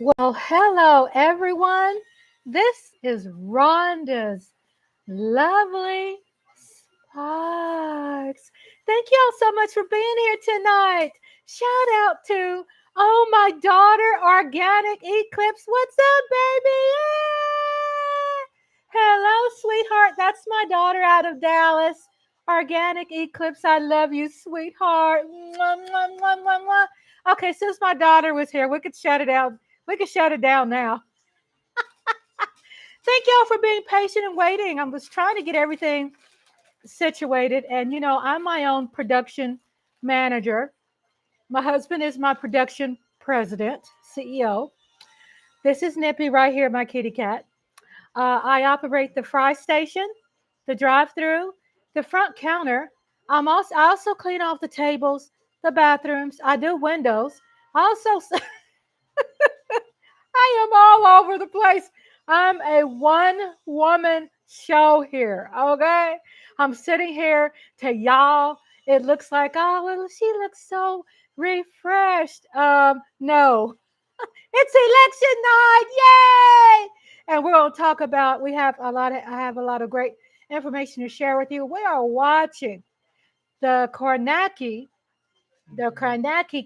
Well, hello everyone. This is Rhonda's lovely sparks. Thank you all so much for being here tonight. Shout out to my daughter, Organic Eclipse. What's up, baby? Hello, sweetheart. That's my daughter out of Dallas. Organic Eclipse. I love you, sweetheart. Mwah, mwah, mwah, mwah, mwah. Okay, since my daughter was here, we could shut it out. We can shut it down now. Thank y'all for being patient and waiting. I was trying to get everything situated, and I'm my own production manager. My husband is my production president, CEO. This is Nippy right here, my kitty cat. I operate the fry station, the drive-through, the front counter. I also clean off the tables, the bathrooms. I do windows. I also I am all over the place. I'm a one woman show here. Okay. I'm sitting here to y'all. It looks like, oh, well, she looks so refreshed. No, it's election night. Yay. And we're going to talk about, I have a lot of great information to share with you. We are watching the Karnacki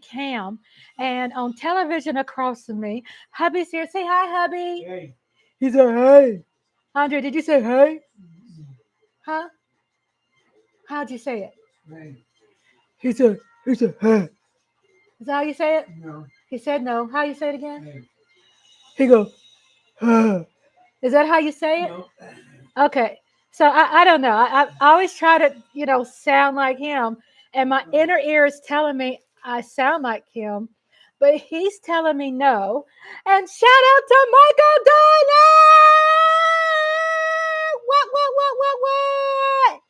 cam, and on television across from me, hubby's here. Say hi, hubby. Hey. He said, hey. Andre, did you say hey? Huh? How'd you say it? Hey. He said, hey. Is that how you say it? No. He said no. How you say it again? Hey. He go, huh. Is that how you say it? No. Okay. So I don't know. I always try to, sound like him. And my inner ear is telling me I sound like him. But he's telling me no. And shout out to Michael Donner! What?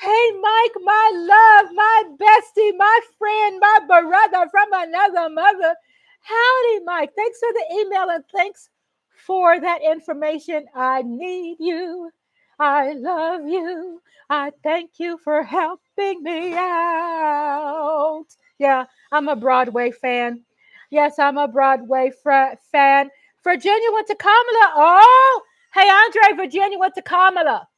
Hey, Mike, my love, my bestie, my friend, my brother from another mother. Howdy, Mike. Thanks for the email and thanks for that information. I need you. I love you. I thank you for helping me out. Yeah, I'm a Broadway fan. Yes, I'm a Broadway fan. Virginia went to Kamala. Oh, hey, Andre, Virginia went to Kamala.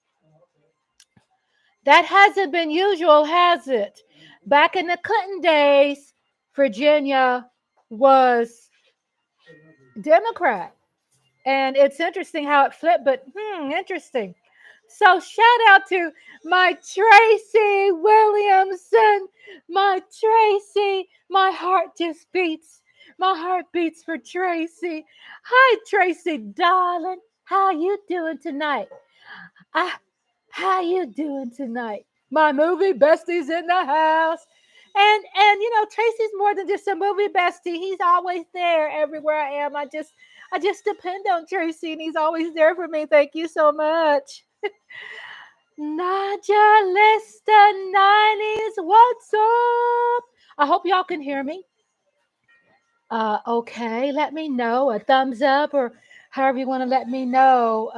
That hasn't been usual, has it? Back in the Clinton days, Virginia was Democrat. And it's interesting how it flipped, but interesting. So shout out to my Tracy Williamson, my Tracy. My heart just beats. My heart beats for Tracy. Hi, Tracy, darling. How you doing tonight? Ah, how you doing tonight? My movie bestie's in the house. And Tracy's more than just a movie bestie. He's always there everywhere I am. I just depend on Tracy and he's always there for me. Thank you so much. Naja Lista 90s, what's up? I hope y'all can hear me. Okay, let me know. A thumbs up or however you want to let me know.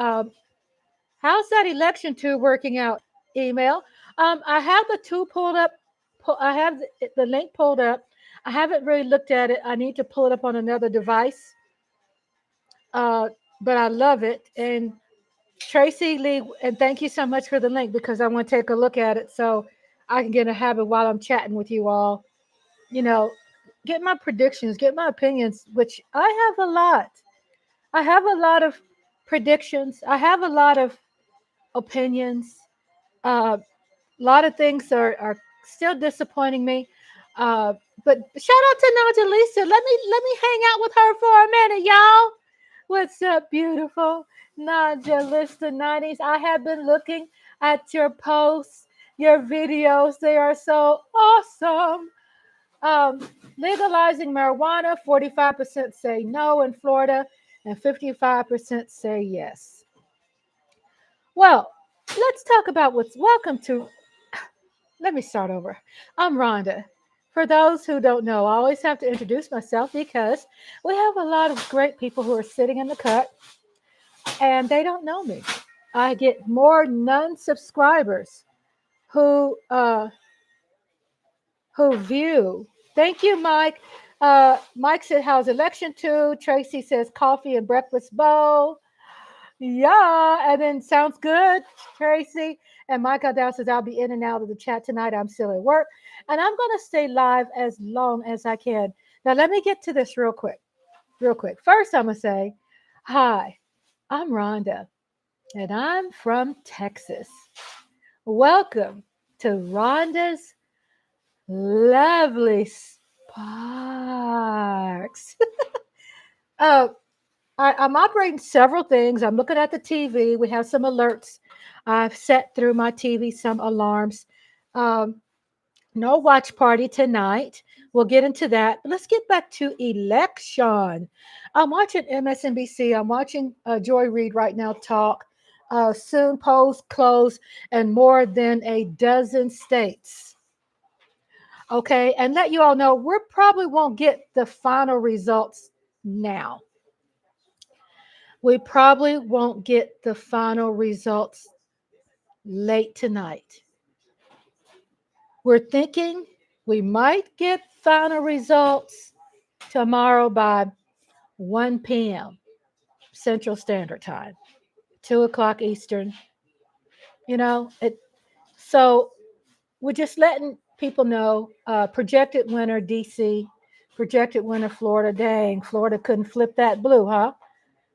How's that election tool working out? Email. I have the tool pulled up. I have the link pulled up. I haven't really looked at it. I need to pull it up on another device. Uh, but I love it. And Tracy Lee, and thank you so much for the link because I want to take a look at it so I can get a habit while I'm chatting with you all. You know, get my predictions, get my opinions, which I have a lot. I have a lot of predictions. I have a lot of opinions. A lot of things are still disappointing me. Uh, but shout out to Naja Lisa. Let me hang out with her for a minute, y'all. What's up, beautiful Naja Lista 90s? I have been looking at your posts, your videos. They are so awesome. Legalizing marijuana, 45% say no in Florida, and 55% say yes. Well, let's talk about welcome to. Let me start over. I'm Rhonda. For those who don't know, I always have to introduce myself because we have a lot of great people who are sitting in the cut and they don't know me. I get more non-subscribers who who view. Thank you, Mike. Mike said, how's election two? Tracy says, coffee and breakfast bowl. Yeah, and then sounds good, Tracy. And Michael Dow says, I'll be in and out of the chat tonight. I'm still at work. And I'm going to stay live as long as I can. Now, let me get to this real quick. Real quick. First, I'm going to say, hi, I'm Rhonda, and I'm from Texas. Welcome to Rhonda's Lovely Sparks. uh, I'm operating several things. I'm looking at the TV. We have some alerts. I've set through my TV some alarms. Um, no watch party tonight. We'll get into that. But let's get back to election. I'm watching MSNBC. I'm watching Joy Reid right now talk. Soon polls close in more than a dozen states. Okay, and let you all know we probably won't get the final results now. We probably won't get the final results late tonight. We're thinking we might get final results tomorrow by 1 p.m. Central Standard Time, 2 o'clock Eastern. So we're just letting people know. Projected winner DC, projected winner Florida. Dang, Florida couldn't flip that blue, huh?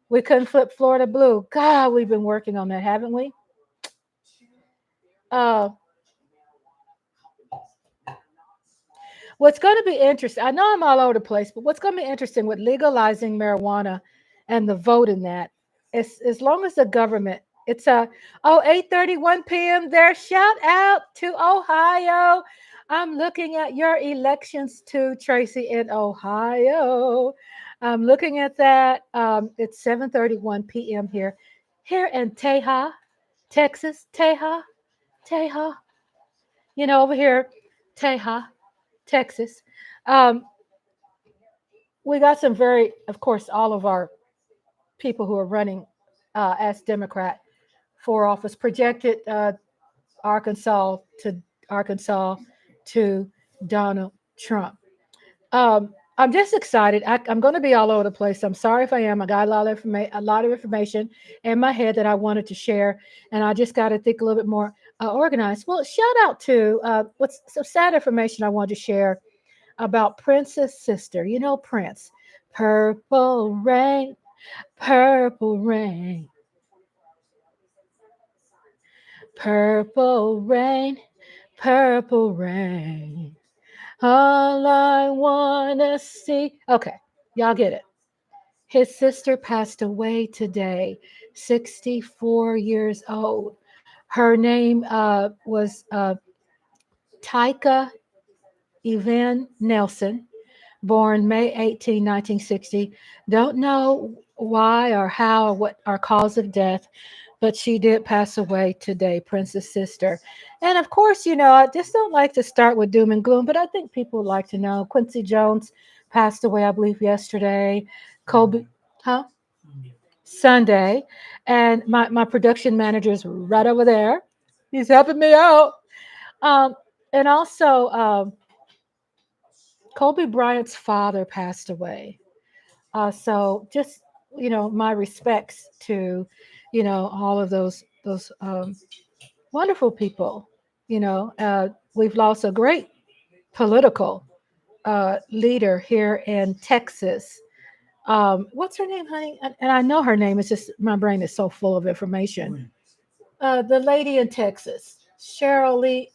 We couldn't flip Florida blue. God, we've been working on that, haven't we? Uh, what's going to be interesting, I know I'm all over the place, but what's going to be interesting with legalizing marijuana and the vote in that is as long as the government, it's 8:31 p.m. there. Shout out to Ohio. I'm looking at your elections too, Tracy, in Ohio. I'm looking at that. It's 7:31 p.m. here in Teja, Texas. Teja. Over here, Teja, Texas. Um, we got some of course, all of our people who are running as Democrat for office projected Arkansas to Arkansas to Donald Trump. I'm just excited. I'm going to be all over the place. I'm sorry if I am. I got a lot of information in my head that I wanted to share, and I just got to think a little bit more organized. Well, shout out to what's some sad information I wanted to share about Prince's sister. Prince. Purple rain, purple rain, purple rain, purple rain. All I wanna see. Okay, y'all get it. His sister passed away today, 64 years old. Her name was Tyka Evan Nelson, born May 18, 1960. Don't know why or how or what our cause of death, but she did pass away today, Prince's sister. And of course, I just don't like to start with doom and gloom, but I think people would like to know. Quincy Jones passed away, I believe, yesterday. Kobe, huh? Sunday. And my production manager is right over there. He's helping me out. Um, and also, Kobe Bryant's father passed away. So just my respects to all of those wonderful people. We've lost a great political leader here in Texas. What's her name, honey? And I know her name. It's just my brain is so full of information. The lady in Texas, Cheryl Lee,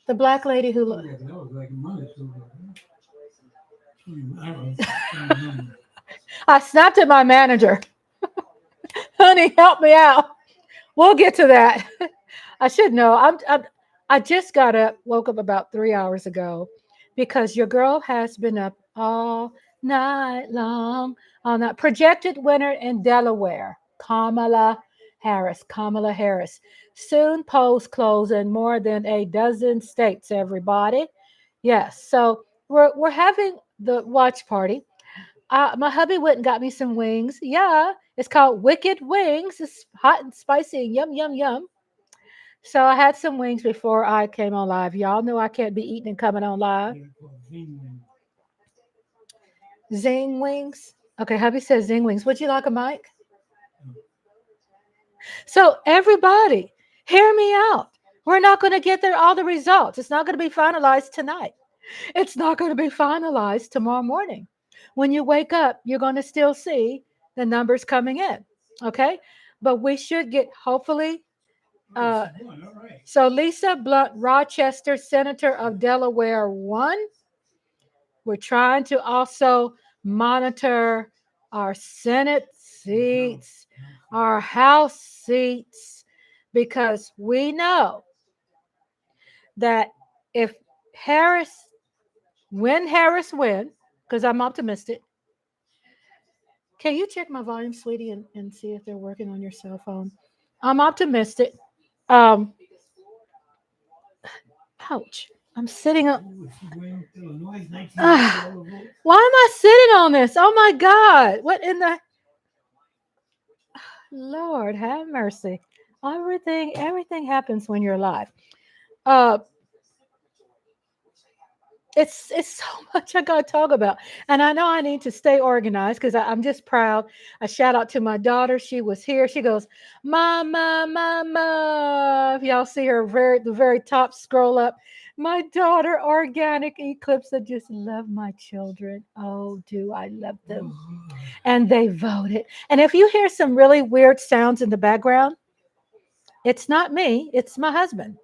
the black lady who. I snapped at my manager. Honey, help me out. We'll get to that. I should know. I just woke up about 3 hours ago because your girl has been up all night long on that projected winner in Delaware, Kamala Harris. Soon polls close in more than a dozen states, everybody. Yes. So we're having the watch party. My hubby went and got me some wings. Yeah, it's called Wicked Wings. It's hot and spicy and yum, yum, yum. So I had some wings before I came on live. Y'all know I can't be eating and coming on live. Zing wings. Okay, hubby says zing wings. Would you like a mic? So everybody, hear me out. We're not going to get there all the results. It's not going to be finalized tonight. It's not going to be finalized tomorrow morning. When you wake up, you're going to still see the numbers coming in. Okay? But we should get hopefully so Lisa Blunt, Rochester, Senator of Delaware, won. We're trying to also monitor our Senate seats, our House seats, because we know that if Harris, when Harris win, because I'm optimistic. Can you check my volume, sweetie, and see if they're working on your cell phone? I'm optimistic. Um, ouch. I'm sitting up. Why am I sitting on this? Oh my God. What in the Lord have mercy. Everything happens when you're alive. Uh it's so much I gotta talk about. And I know I need to stay organized because I'm just proud. A shout out to my daughter. She was here. She goes, Mama, Mama. If y'all see her the very top, scroll up. My daughter, organic eclipse. I just love my children. Oh, do I love them. And they voted. And if you hear some really weird sounds in the background, it's not me, it's my husband.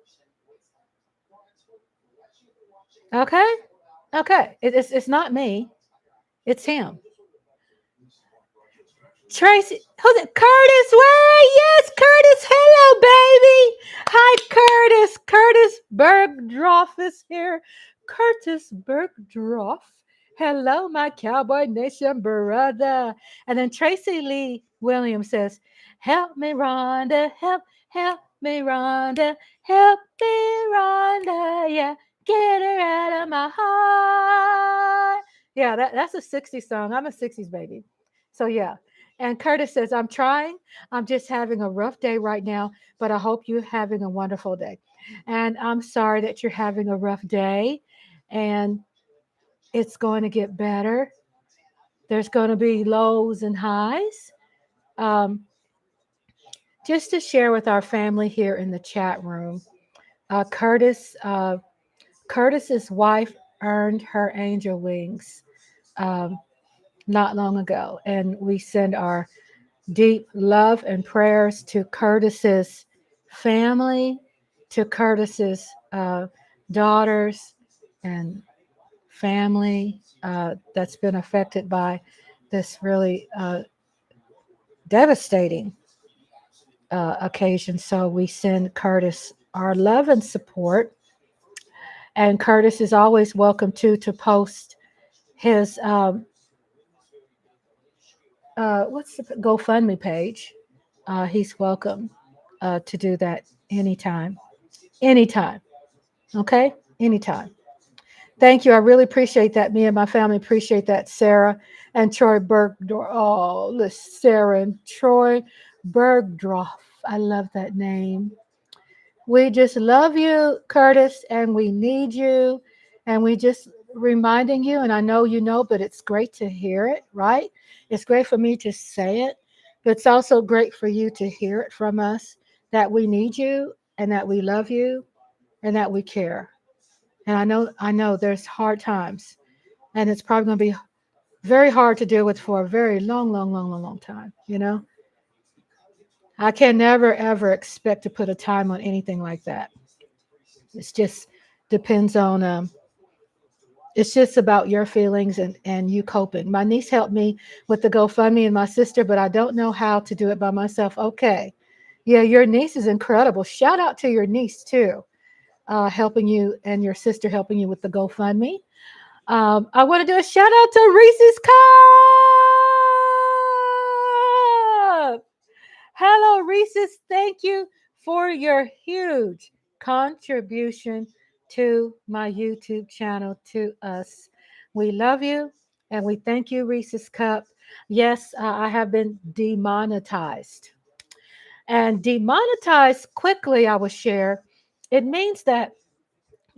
Okay? Okay. It's not me, it's him. Tracy, who's it? Curtis Way. Yes, Curtis. Hello, baby. Hi, Curtis. Curtis Bergdorf is here. Curtis Bergdorf. Hello, my Cowboy Nation brother. And then Tracy Lee Williams says, help me, Rhonda. Help me, Rhonda. Help me, Rhonda. Yeah, get her out of my heart. Yeah, that's a 60s song. I'm a 60s baby. So, yeah. And Curtis says, I'm trying. I'm just having a rough day right now, but I hope you're having a wonderful day. And I'm sorry that you're having a rough day, and it's going to get better. There's going to be lows and highs. Um, just to share with our family here in the chat room, Curtis's wife earned her angel wings um, not long ago, and we send our deep love and prayers to Curtis's family, to Curtis's daughters and family that's been affected by this really devastating occasion. So we send Curtis our love and support. And Curtis is always welcome to post his what's the GoFundMe page. He's welcome to do that anytime. Anytime. Okay? Anytime. Thank you. I really appreciate that. Me and my family appreciate that. Sarah and Troy Bergdorf. Oh, the Sarah and Troy Bergdorf. I love that name. We just love you, Curtis, and we need you. And we just reminding you, and I know you know, but it's great to hear it, right? It's great for me to say it, but it's also great for you to hear it from us that we need you and that we love you and that we care. And I know there's hard times, and it's probably going to be very hard to deal with for a very long, long, long, long, long time. I can never ever expect to put a time on anything like that. It's just depends on it's just about your feelings and you coping. My niece helped me with the GoFundMe and my sister, but I don't know how to do it by myself. Okay. Yeah, your niece is incredible. Shout out to your niece too, helping you and your sister helping you with the GoFundMe. I want to do a shout out to Reese's Cup. Hello, Reese's. Thank you for your huge contribution to my YouTube channel, to us. We love you and we thank you, Reese's Cup. Yes, I have been demonetized. And demonetized quickly, I will share. It means that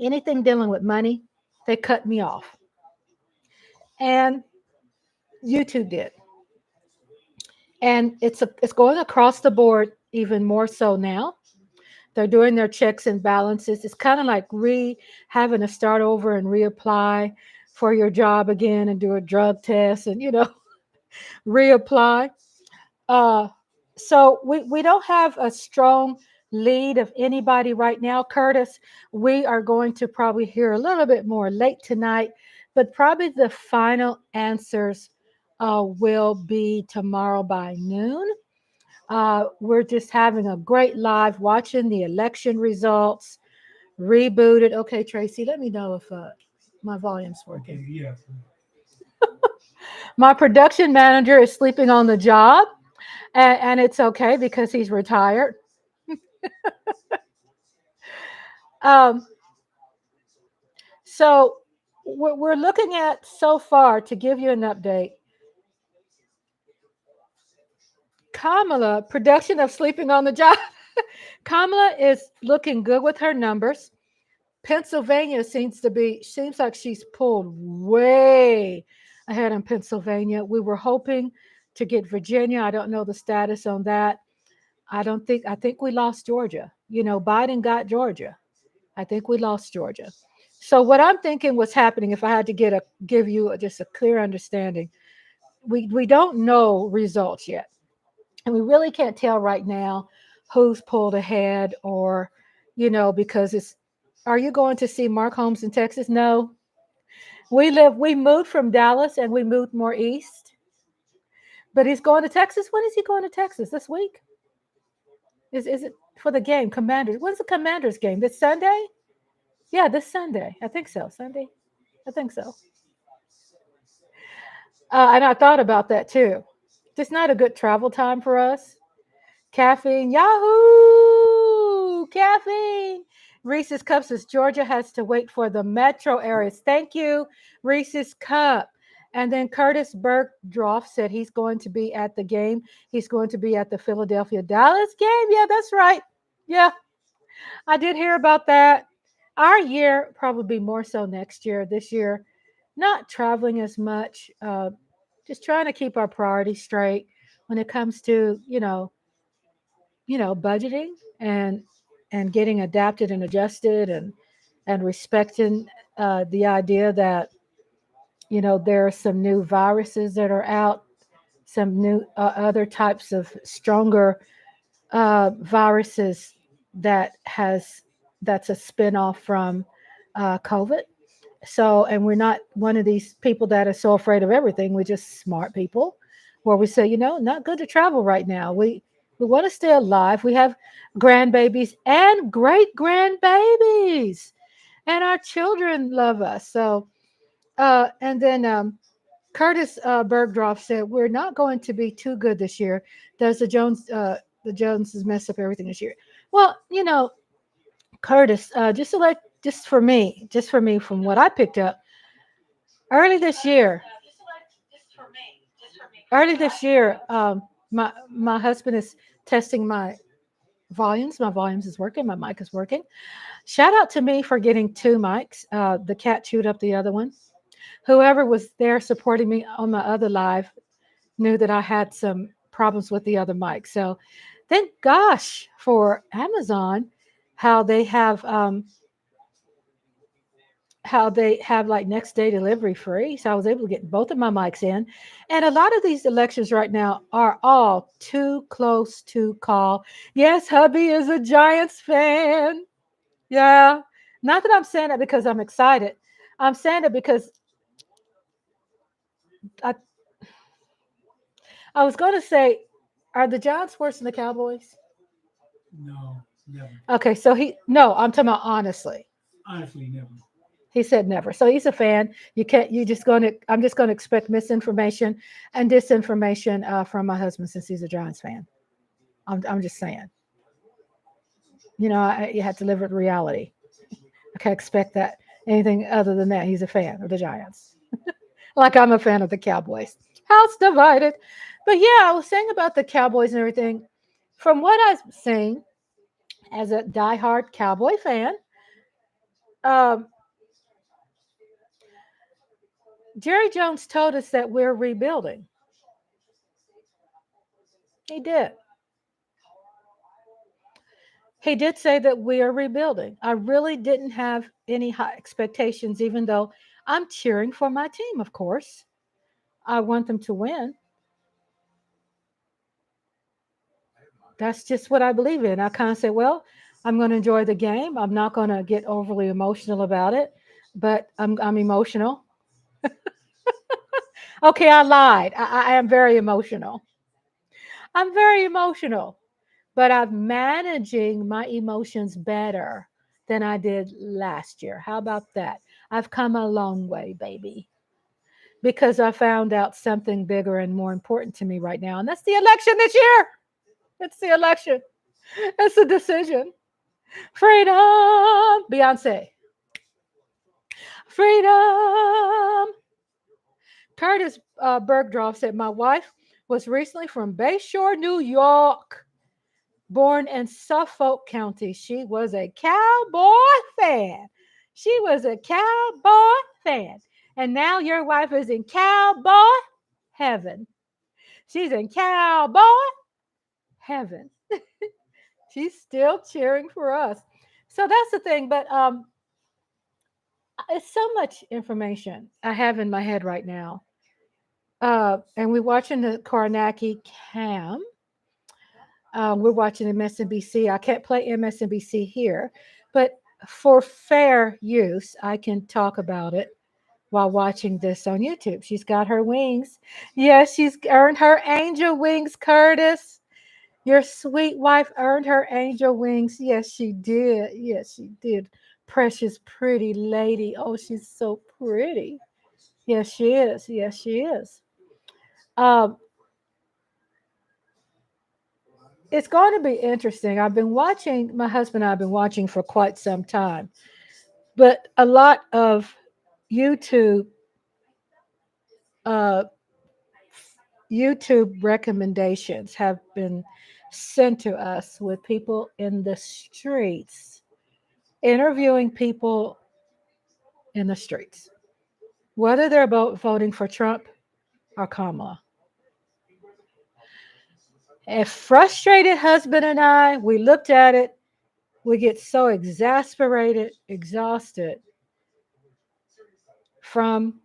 anything dealing with money, they cut me off. And YouTube did, and it's going across the board even more so now. They're doing their checks and balances. It's kind of like having to start over and reapply for your job again and do a drug test and reapply. Uh, so we don't have a strong lead of anybody right now, Curtis. We are going to probably hear a little bit more late tonight, but probably the final answers will be tomorrow by noon. We're just having a great live watching the election results. Rebooted. Okay, Tracy, let me know if my volume's working. Okay, yeah. My production manager is sleeping on the job, and it's okay because he's retired. Um, so we're looking at so far to give you an update. Kamala, production of sleeping on the job. Kamala is looking good with her numbers. Pennsylvania seems like she's pulled way ahead in Pennsylvania. We were hoping to get Virginia. I don't know the status on that. I think we lost Georgia. Biden got Georgia. I think we lost Georgia. So what I'm thinking was happening, if I had to give you just a clear understanding, we don't know results yet. And we really can't tell right now who's pulled ahead or, because are you going to see Mark Holmes in Texas? No. We moved from Dallas and we moved more east, but he's going to Texas. When is he going to Texas? This week? Is it for the game? Commanders. When's the Commanders game? This Sunday? Yeah, this Sunday. I think so. Sunday? I think so. And I thought about that too. Just not a good travel time for us. Caffeine, Yahoo! Caffeine. Reese's Cups says Georgia has to wait for the metro areas. Thank you, Reese's Cup. And then Curtis Bergdorf said he's going to be at the game. He's going to be at the Philadelphia Dallas game. Yeah, that's right. Yeah, I did hear about that. Our year probably more so next year. This year, not traveling as much. Just trying to keep our priorities straight when it comes to budgeting and getting adapted and adjusted and respecting the idea that there are some new viruses that are out, some new other types of stronger viruses that's a spinoff from COVID. So, and we're not one of these people that are so afraid of everything. We're just smart people where we say, not good to travel right now. We want to stay alive. We have grandbabies and great grandbabies, and our children love us. So, and then Curtis Bergdorf said, we're not going to be too good this year. Does the Joneses mess up everything this year? Well, Curtis, just for me, from what I picked up early this year, my husband is testing my volumes. My volumes is working. My mic is working. Shout out to me for getting two mics. The cat chewed up the other one. Whoever was there supporting me on my other live knew that I had some problems with the other mic. So thank gosh for Amazon, how they have like next day delivery free. So I was able to get both of my mics in. And a lot of these elections right now are all too close to call. Yes, hubby is a Giants fan. Yeah. Not that I'm saying that because I'm excited. I'm saying it because I, I was going to say, are the Giants worse than the Cowboys? No, never. Okay, so no, I'm talking about honestly. Honestly, never. He said never. So he's a fan. I'm just going to expect misinformation and disinformation from my husband since he's a Giants fan. I'm just saying. You have to live with reality. I can't expect that anything other than that. He's a fan of the Giants, like I'm a fan of the Cowboys. House divided. But yeah, I was saying about the Cowboys and everything. From what I'm saying, as a diehard Cowboy fan, um, Jerry Jones told us that we're rebuilding. He did. He did say that we are rebuilding. I really didn't have any high expectations, even though I'm cheering for my team, of course. I want them to win. That's just what I believe in. I kind of say, well, I'm going to enjoy the game. I'm not going to get overly emotional about it, but I'm emotional. Okay, I lied. I am very emotional. I'm very emotional, but I'm managing my emotions better than I did last year. How about that? I've come a long way, baby, because I found out something bigger and more important to me right now, and that's the election this year. It's the election. It's a decision. Freedom, Beyonce. Freedom. Curtis Bergdorf said, my wife was recently from Bayshore, New York, born in Suffolk County. She was a cowboy fan. She was a cowboy fan. And now your wife is in cowboy heaven. She's in cowboy heaven. She's still cheering for us. So that's the thing. But it's so much information I have in my head right now. And we're watching the Karnacki Cam. We're watching MSNBC. I can't play MSNBC here, but for fair use, I can talk about it while watching this on YouTube. She's got her wings. Yes, she's earned her angel wings, Curtis. Your sweet wife earned her angel wings. Yes, she did. Yes, she did. Precious, pretty lady. Oh, she's so pretty. Yes, she is. Yes, she is. Um, it's going to be interesting. I've been watching, my husband and I have been watching for quite some time, but a lot of YouTube, uh, YouTube recommendations have been sent to us with people in the streets, interviewing people in the streets, whether they're voting for Trump or Kamala. A frustrated husband and I, we looked at it. We get so exasperated, exhausted from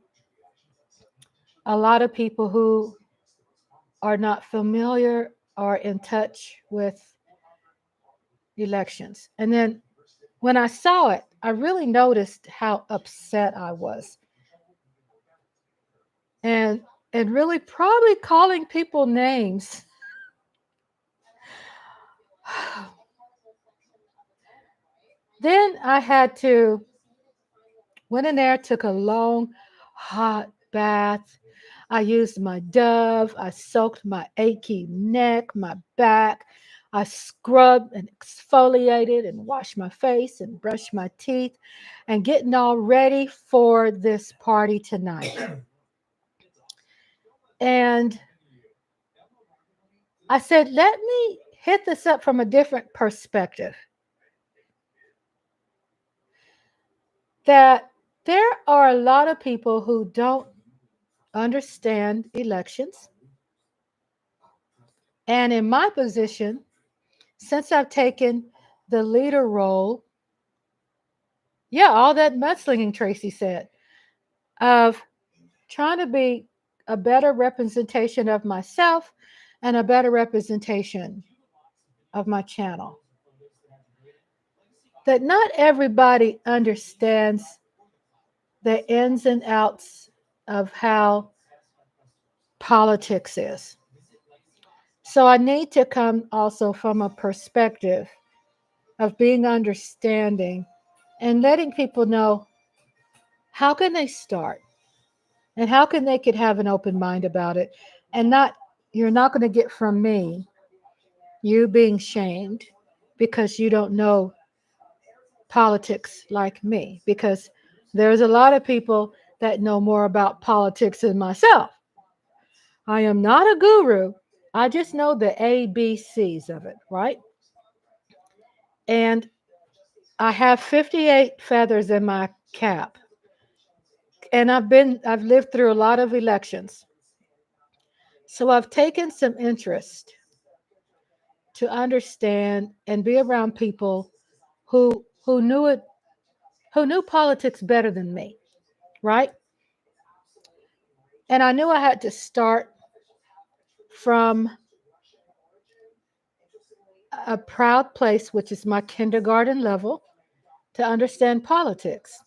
a lot of people who are not familiar or in touch with elections. And then when I saw it, I really noticed how upset I was. And really probably calling people names. Then I had to went in there, took a long hot bath. I used my Dove. I soaked my achy neck, my back. I scrubbed and exfoliated and washed my face and brushed my teeth and getting all ready for this party tonight. And I said, let me hit this up from a different perspective. That there are a lot of people who don't understand elections. And in my position, since I've taken the leader role, yeah, all that mudslinging Tracy said, of trying to be a better representation of myself and a better representation of my channel. That not everybody understands the ins and outs of how politics is. So I need to come also from a perspective of being understanding and letting people know how can they start and how can they could have an open mind about it and not you're not going to get from me you being shamed because you don't know politics like me because there's a lot of people that know more about politics than myself. I am not a guru. I just know the ABCs of it, right? And I have 58 feathers in my cap. And I've lived through a lot of elections. So I've taken some interest to understand and be around people who knew it, who knew politics better than me, right? And I knew I had to start from a proud place, which is my kindergarten level, to understand politics.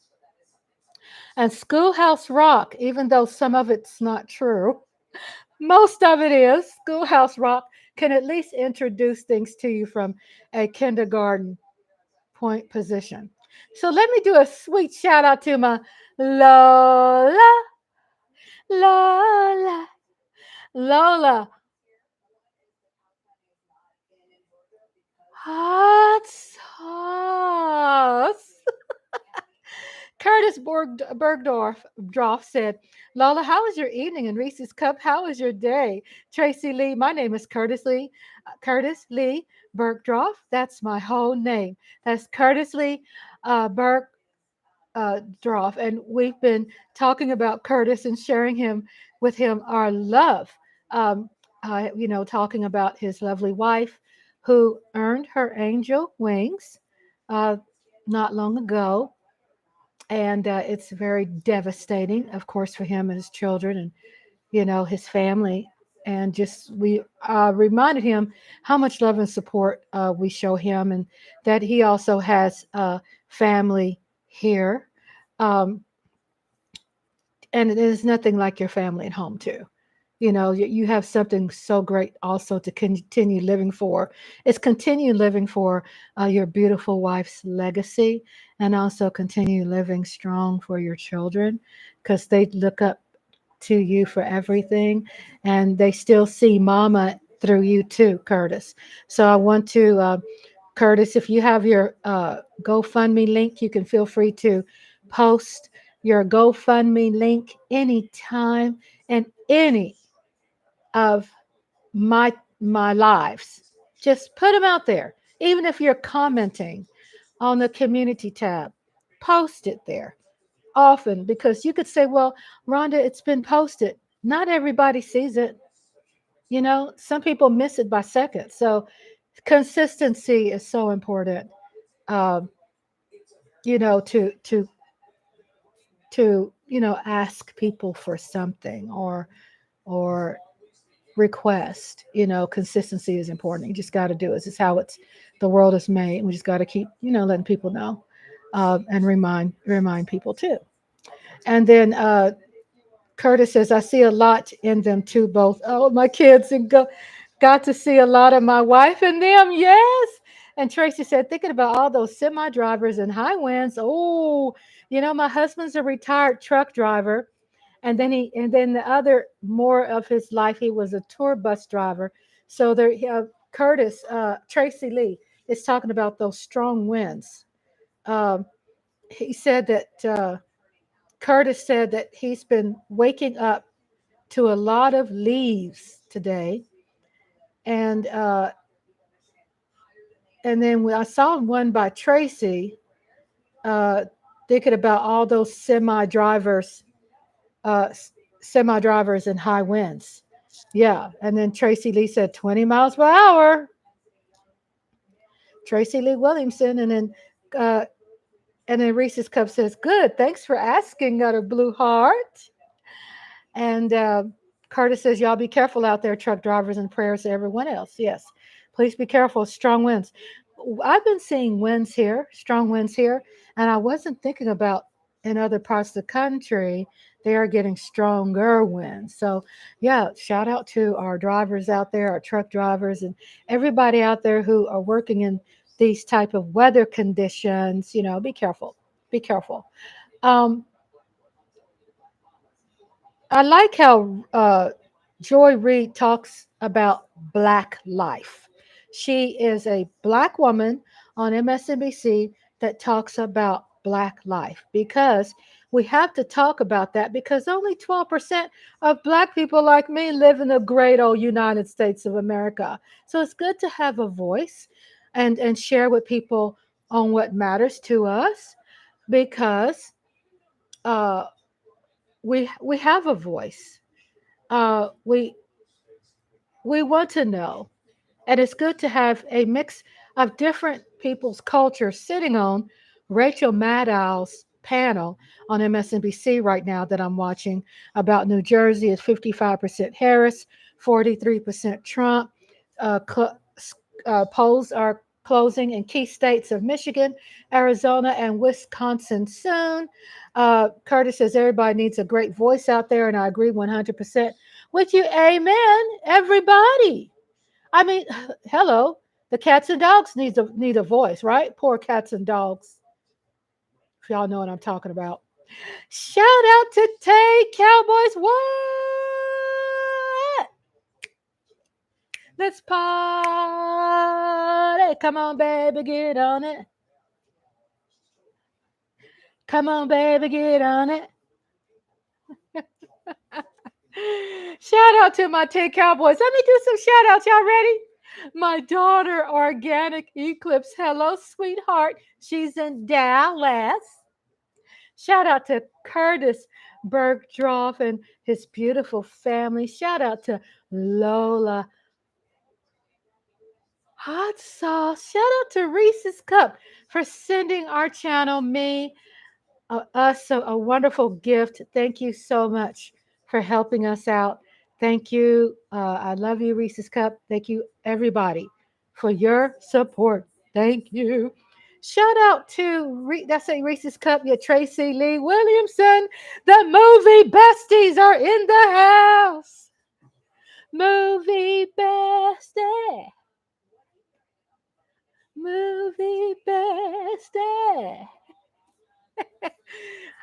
And Schoolhouse Rock, even though some of it's not true, most of it is, Schoolhouse Rock can at least introduce things to you from a kindergarten point position. So let me do a sweet shout out to my Lola, Lola, Lola. Hot sauce. Curtis Bergdorf said, Lola, how was your evening? And Reese's Cup, how was your day? Tracy Lee, my name is Curtis Lee Bergdorf. That's my whole name. That's Curtis Lee Bergdorf. And we've been talking about Curtis and sharing him with him our love. Um, talking about his lovely wife who earned her angel wings uh, not long ago, and it's very devastating, of course, for him and his children, and his family. And just we reminded him how much love and support we show him, and that he also has family here. Um, and it is nothing like your family at home too. You have something so great also to continue living for. It's continue living for your beautiful wife's legacy, and also continue living strong for your children, because they look up to you for everything, and they still see mama through you too, Curtis. So I want to Curtis, if you have your GoFundMe link, you can feel free to post your GoFundMe link anytime and any of my lives. Just put them out there. Even if you're commenting on the community tab, post it there often, because you could say, well, Rhonda, it's been posted. Not everybody sees it. Some people miss it by seconds. So consistency is so important. Um, to ask people for something, or request. Consistency is important. You just got to do it. This is how the world is made. We just got to keep letting people know, and remind people too. And then Curtis says, I see a lot in them too, both. Oh, my kids, and got to see a lot of my wife in them. Yes. And Tracy said, thinking about all those semi drivers and high winds. Oh, my husband's a retired truck driver. And then the other more of his life, he was a tour bus driver. So there, Tracy Lee is talking about those strong winds. Um, he said that Curtis said that he's been waking up to a lot of leaves today, and then when I saw one by Tracy, uh, thinking about all those uh, semi drivers and high winds. Yeah, and then Tracy Lee said 20 miles per hour. Tracy Lee Williamson, uh, and then Reese's Cup says, "Good, thanks for asking." Got a blue heart. And Curtis says, y'all be careful out there, truck drivers, and prayers to everyone else. Yes, please be careful. Strong winds. I've been seeing winds here, strong winds here, and I wasn't thinking about in other parts of the country, they are getting stronger winds. So, yeah, shout out to our drivers out there, our truck drivers, and everybody out there who are working in these type of weather conditions. Be careful. Be careful. Um, I like how Joy Reid talks about Black life. She is a Black woman on MSNBC that talks about Black life, because we have to talk about that, because only 12% of Black people like me live in the great old United States of America. So it's good to have a voice and share with people on what matters to us, because uh, we have a voice. Uh, we we want to know, and it's good to have a mix of different people's cultures sitting on Rachel Maddow's panel on MSNBC right now that I'm watching about New Jersey is 55% Harris, 43% Trump. Uh, cl- Polls are closing in key states of Michigan, Arizona, and Wisconsin soon. Curtis says everybody needs a great voice out there, and I agree 100% with you. Amen, everybody. I mean, hello, the cats and dogs need a voice, right? Poor cats and dogs. If y'all know what I'm talking about. Shout out to Tay Cowboys. What? Let's party. Come on, baby, get on it. Come on, baby, get on it. Shout out to my Tay Cowboys. Let me do some shout outs. Y'all ready? My daughter, Organic Eclipse. Hello, sweetheart. She's in Dallas. Shout out to Curtis Bergdorf and his beautiful family. Shout out to Lola Hot Sauce. Shout out to Reese's Cup for sending our channel, us a wonderful gift. Thank you so much for helping us out. Thank you. I love you, Reese's Cup. Thank you, everybody, for your support. Thank you. Shout out to that's a Reese's Cup. Yeah, Tracy Lee Williamson. The movie besties are in the house. Movie bestie. Movie bestie.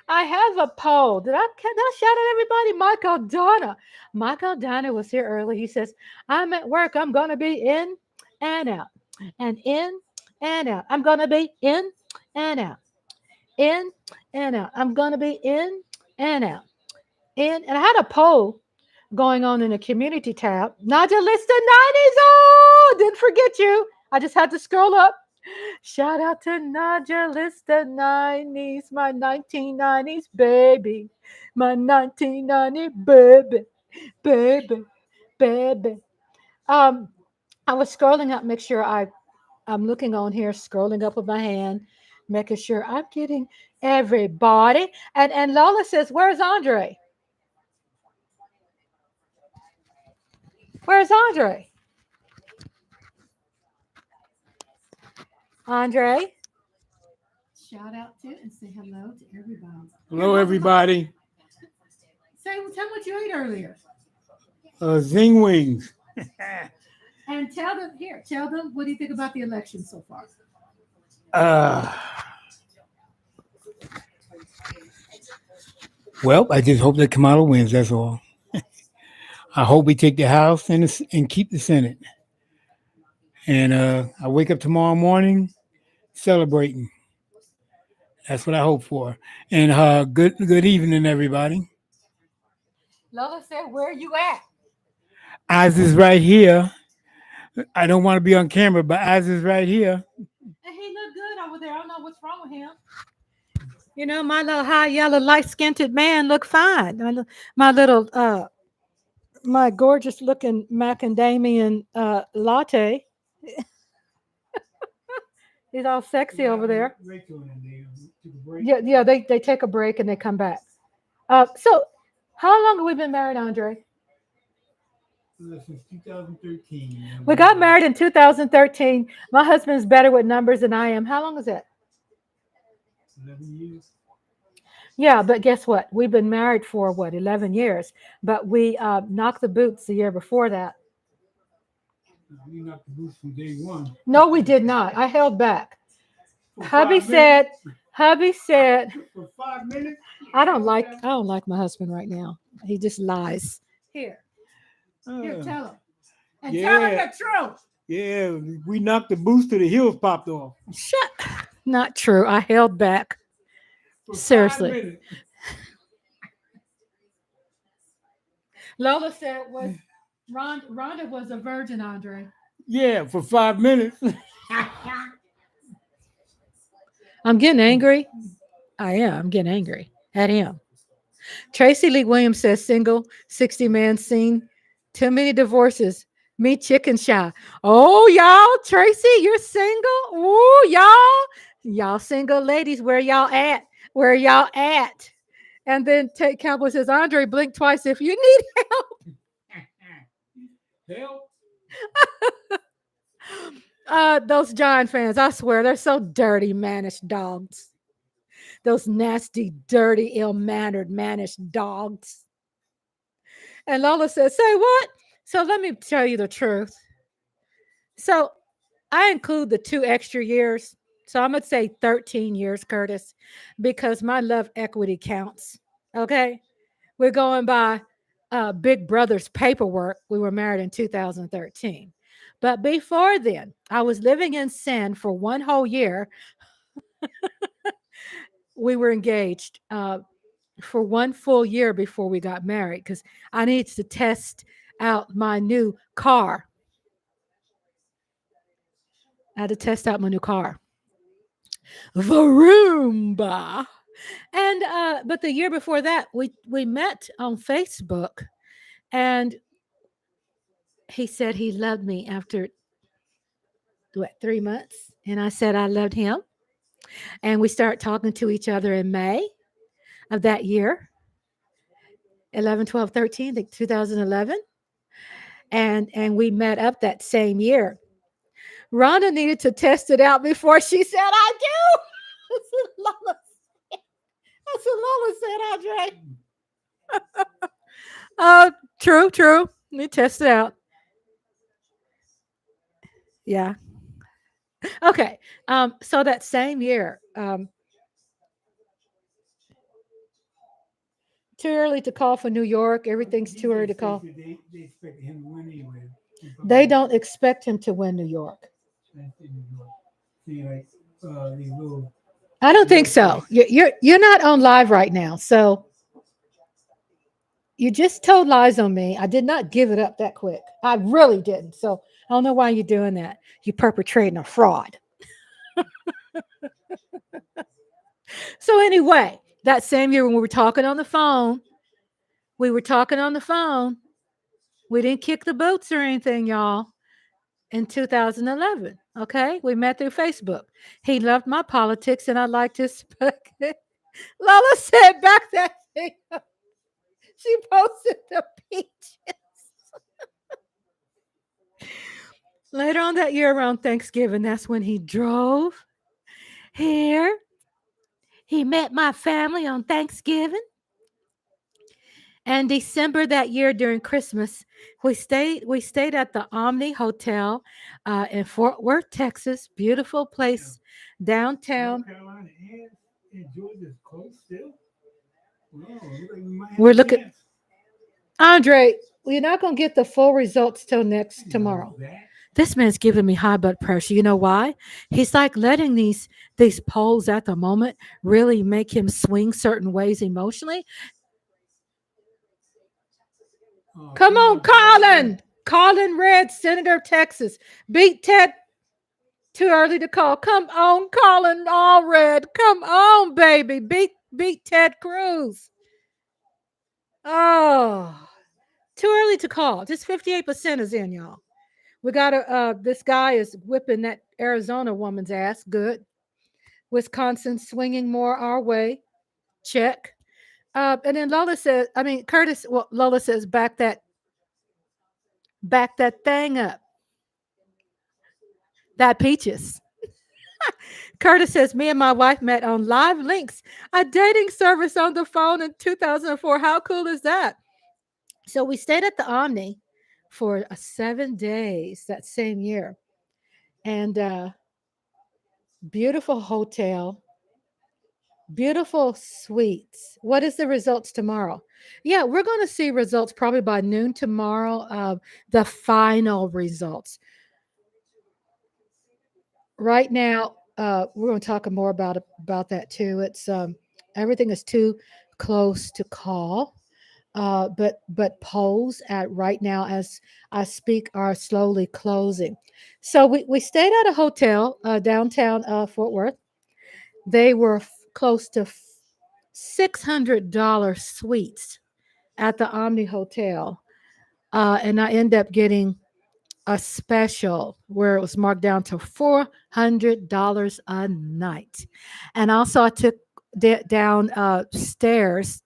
I have a poll. Can I shout out everybody? Michael Donna. Michael Donna was here early. He says, I'm at work. I'm gonna be in and out. And in and out. I'm gonna be in and out. In and out. I'm gonna be in and out. In and I had a poll going on in the community tab. Nadia Lista 90s. Oh, didn't forget you. I just had to scroll up. Shout out to Nadia Lista 90s, my 1990s baby. My 1990 baby, baby, baby. Um, I was scrolling up, make sure I'm looking on here, scrolling up with my hand, making sure I'm getting everybody. And Lola says, where's Andre? Where's Andre? Andre? Shout out to and say hello to everybody. Hello, everybody. Tell me what you ate earlier. Zing wings. And tell them what do you think about the election so far? Uh, well, I just hope that Kamala wins. That's all. I hope we take the House and keep the Senate. And I wake up tomorrow morning celebrating. That's what I hope for. And good evening, everybody. Lola said, where are you at? Oz is right here. I don't want to be on camera, but Oz is right here. And he looked good over there. I don't know what's wrong with him. You know, my little high yellow, light-skinned man looked fine. My little, my gorgeous looking macadamian latte. He's all sexy over there. Yeah, they take a break and they come back. So, how long have we been married, Andre? Since 2013. We got married in 2013. My husband's better with numbers than I am. How long is that? 11 years. Yeah, but guess what? We've been married for 11 years, but we knocked the boots the year before that. We knocked the boots from day one. No, we did not. I held back. Hubby said For 5 minutes. I don't like my husband right now. He just lies. Here, tell him. And tell him the truth. Yeah, we knocked the boots to the heels popped off. Shut. Not true. I held back. For Seriously. 5 minutes. Lola said Rhonda was a virgin, Andre. Yeah, for 5 minutes. I'm getting angry. I am. I'm getting angry at him. Tracy Lee Williams says single, 60 man scene. Too many divorces. Me chicken shy. Oh, y'all, Tracy, you're single? Ooh, y'all single ladies, where y'all at? Where y'all at? And then Tate Cowboy says, Andre, blink twice if you need Help. those Giant fans. I swear, they're so dirty, mannish dogs. Those nasty, dirty, ill-mannered, mannish dogs. And Lola says, say what? So let me tell you the truth. So I include the 2 extra years. So I'm going to say 13 years, Curtis, because my love equity counts. Okay. We're going by Big Brother's paperwork. We were married in 2013. But before then, I was living in sin for 1 whole year. We were engaged for 1 full year before we got married because I needed to test out my new car. I had to test out my new car. Varumba. And but the year before that, we met on Facebook, and he said he loved me after what 3 months, and I said I loved him, and we started talking to each other in May of that year, 11, 12, 13, I think 2011, and we met up that same year. Rhonda needed to test it out before she said I do. That's what Lola said, Andre. True, true. Let me test it out. Yeah. Okay. So that same year, too early to call for New York. Everything's too early to call. They expected him to win anyway. They don't expect him to win New York. See, like these little. I don't think so. You're not on live right now, so you just told lies on me. I did not give it up that quick. I really didn't. So I don't know why you're doing that. You're perpetrating a fraud. So anyway, that same year when we were talking on the phone, we were talking on the phone. We didn't kick the boots or anything, y'all. In 2011, okay, we met through Facebook. He loved my politics, and I liked his. Lola said back that thing. She posted the peaches. Later on that year, around Thanksgiving, that's when he drove here. He met my family on Thanksgiving. And December that year during Christmas, we stayed at the Omni Hotel in Fort Worth, Texas. Beautiful place downtown. North Carolina and Georgia's close still. Oh, look like we might have We're a looking, chance. Andre. You're not gonna get the full results till next tomorrow. That. This man's giving me high blood pressure. You know why? He's like letting these polls at the moment really make him swing certain ways emotionally. Oh, Come on, Colin. Colin Red, Senator of Texas. Beat Ted. Too early to call. Come on, Colin Allred. Come on, baby. Beat Ted Cruz. Oh, too early to call. Just 58% is in, y'all. We got this guy is whipping that Arizona woman's ass. Good. Wisconsin swinging more our way. Check. And then Lola says, I mean, Curtis, well, Lola says, back that thing up. That peaches. Curtis says, me and my wife met on Live Links, a dating service on the phone in 2004. How cool is that? So we stayed at the Omni for 7 days that same year. And beautiful hotel, beautiful suites. What is the results tomorrow? Yeah, we're going to see results probably by noon tomorrow. The final results. Right now, we're going to talk more about that too. It's everything is too close to call, but polls at right now as I speak are slowly closing. So we stayed at a hotel downtown Fort Worth. They were close to $600 suites at the Omni Hotel. And I ended up getting a special where it was marked down to $400 a night. And also, I took down stairs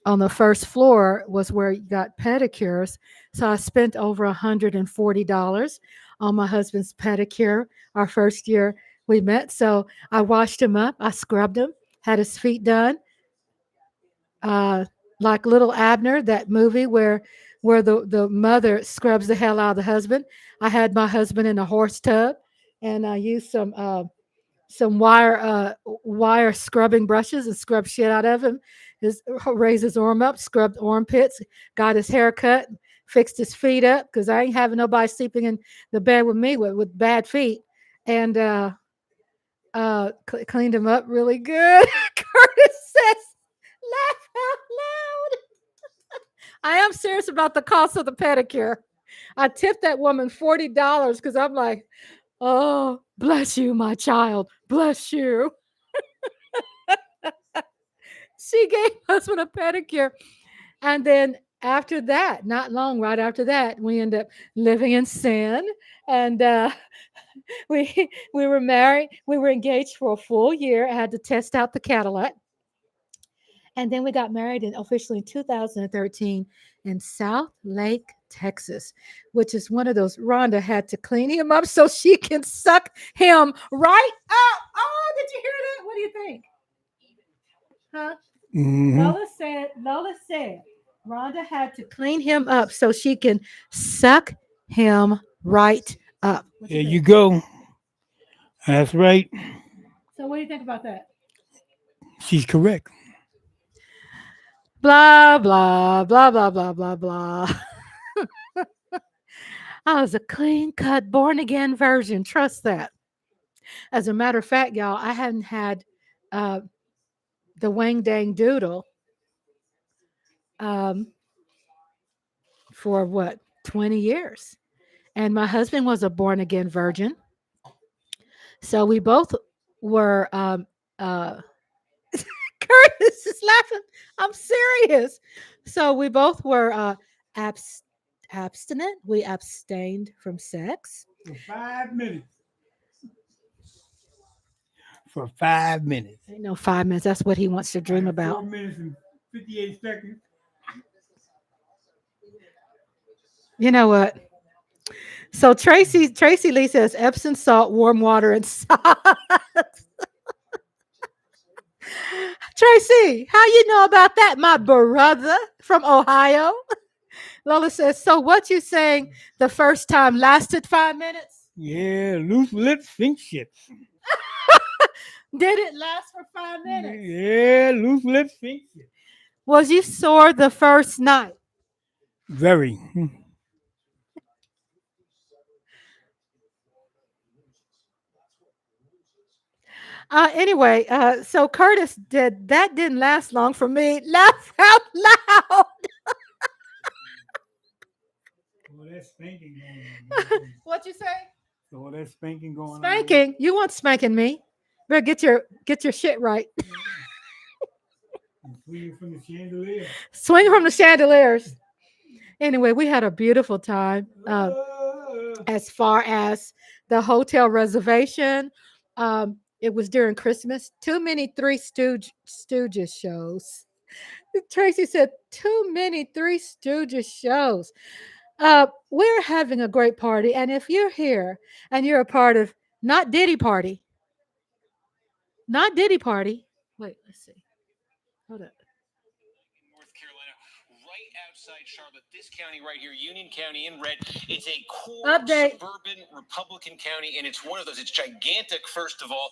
on the first floor was where you got pedicures. So I spent over $140 on my husband's pedicure our first year we met. So I washed him up, I scrubbed him, had his feet done, uh, like Little Abner, that movie where the mother scrubs the hell out of the husband. I had my husband in a horse tub, and I used some wire scrubbing brushes and scrubbed shit out of him. Raised his arm up, scrubbed armpits, got his hair cut, fixed his feet up because I ain't having nobody sleeping in the bed with me with bad feet, and cleaned him up really good. Curtis says, "Laugh out loud." I am serious about the cost of the pedicure. I tipped that woman $40 because I'm like, oh, bless you, my child. Bless you. She gave husband a pedicure. And then after that, not long, right after that, we ended up living in sin. And we were married. We were engaged for a full year. I had to test out the Cadillac. And then we got married officially in 2013 in South Lake, Texas, which is one of those. Rhonda had to clean him up so she can suck him right up. Oh, did you hear that? What do you think? Huh? Mm-hmm. Lola said Rhonda had to clean him up so she can suck him right up. There you go. That's right. So what do you think about that? She's correct. Blah, blah, blah, blah, blah, blah, blah. I was a clean cut, born again version. Trust that. As a matter of fact, y'all, I hadn't had uh, the Wang Dang Doodle um, for what, 20 years. And my husband was a born again virgin. So we both were, Curtis is laughing. I'm serious. So we both were abstinent. We abstained from sex. For 5 minutes. For 5 minutes. Ain't no 5 minutes. That's what he wants to dream about. 4 minutes and 58 seconds. You know what? So Tracy Lee says Epsom salt, warm water, and socks. Tracy, how you know about that, my brother from Ohio? Lola says, so what you saying the first time lasted 5 minutes? Yeah, loose lips think shit. Did it last for 5 minutes? Yeah, loose lips think shit. Was you sore the first night? Very. Anyway, so Curtis didn't last long for me. Laugh out loud. Well, that's spanking going on. What'd you say? So all that spanking going on. Spanking? You want spanking me? Better get your shit right. Swinging from the chandelier. Swing from the chandeliers. Anyway, we had a beautiful time. As far as the hotel reservation, it was during Christmas. Too many Three Stooges shows. Tracy said, too many Three Stooges shows. We're having a great party. And if you're here and you're a part of not Diddy Party. Wait, let's see. Hold up. North Carolina, right outside Charlotte, this county right here, Union County in red. It's a core suburban Republican county, and it's one of those. It's gigantic, first of all,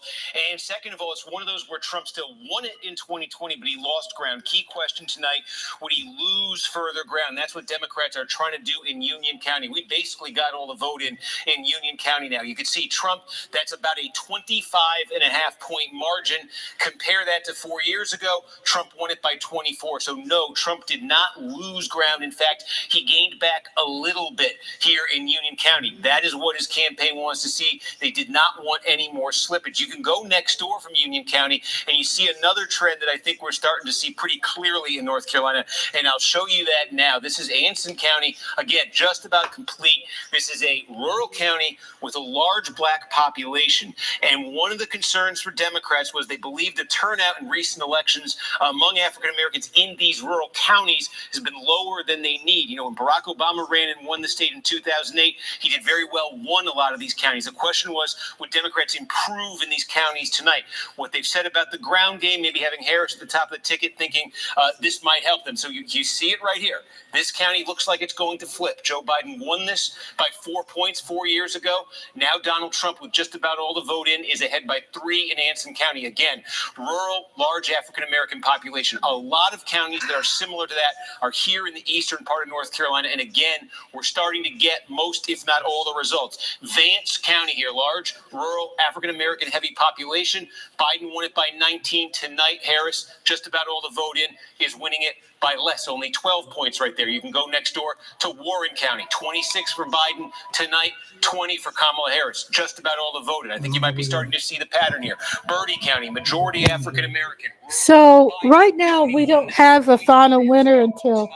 and second of all, it's one of those where Trump still won it in 2020, but he lost ground. Key question tonight: would he lose further ground? That's what Democrats are trying to do in Union County. We basically got all the vote in Union County now. You can see Trump. That's about a 25.5-point margin. Compare that to 4 years ago. Trump won it by 24. So no, Trump did not lose ground ground. In fact, he gained back a little bit here in Union County. That is what his campaign wants to see. They did not want any more slippage. You can go next door from Union County and you see another trend that I think we're starting to see pretty clearly in North Carolina, and I'll show you that now. This is Anson County, again, just about complete. This is a rural county with a large black population, and one of the concerns for Democrats was they believed the turnout in recent elections among African Americans in these rural counties has been lower than they need. You know, when Barack Obama ran and won the state in 2008, he did very well, won a lot of these counties. The question was, would Democrats improve in these counties tonight? What they've said about the ground game, maybe having Harris at the top of the ticket, thinking this might help them. So you see it right here. This county looks like it's going to flip. Joe Biden won this by 4 points 4 years ago. Now Donald Trump, with just about all the vote in, is ahead by 3 in Anson County. Again, rural, large African-American population. A lot of counties that are similar to that are here in the eastern part of North Carolina. And again, we're starting to get most, if not all, the results. Vance County here, large, rural, African-American heavy population. Biden won it by 19 tonight. Harris, just about all the vote in, is winning it by less, only 12 points right there. You can go next door to Warren County, 26 for Biden tonight, 20 for Kamala Harris, just about all the voted. I think you might be starting to see the pattern here. Bertie County, majority African-American. So right now we don't have a final winner until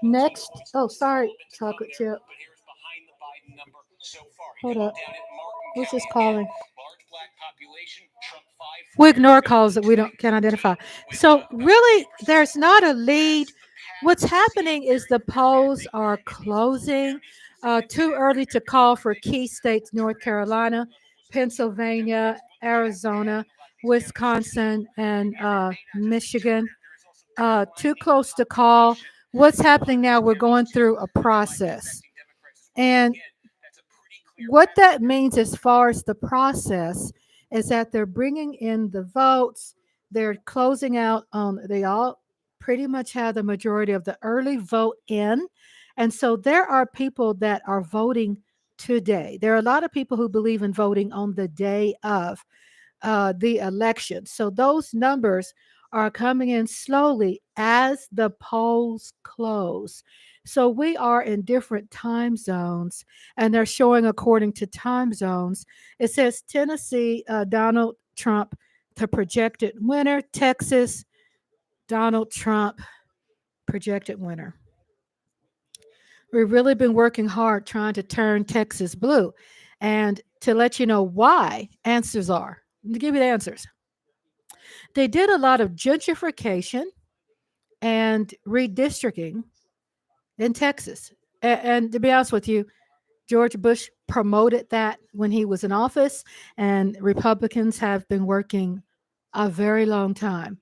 next. Oh, sorry, chocolate chip. Hold up. Who's this calling? We ignore calls that we can't identify. So really, there's not a lead. What's happening is the polls are closing. Too early to call for key states: North Carolina, Pennsylvania, Arizona, Wisconsin, and Michigan. Too close to call. What's happening now? We're going through a process, and what that means as far as the process is that they're bringing in the votes. They're closing out on, they all pretty much have the majority of the early vote in. And so there are people that are voting today. There are a lot of people who believe in voting on the day of the election. So those numbers are coming in slowly as the polls close. So we are in different time zones, and they're showing according to time zones. It says Tennessee, Donald Trump, the projected winner. Texas, Donald Trump, projected winner. We've really been working hard trying to turn Texas blue. And to let you know why, answers are. To give you the answers. They did a lot of gentrification and redistricting in Texas. And to be honest with you, George Bush promoted that when he was in office, and Republicans have been working a very long time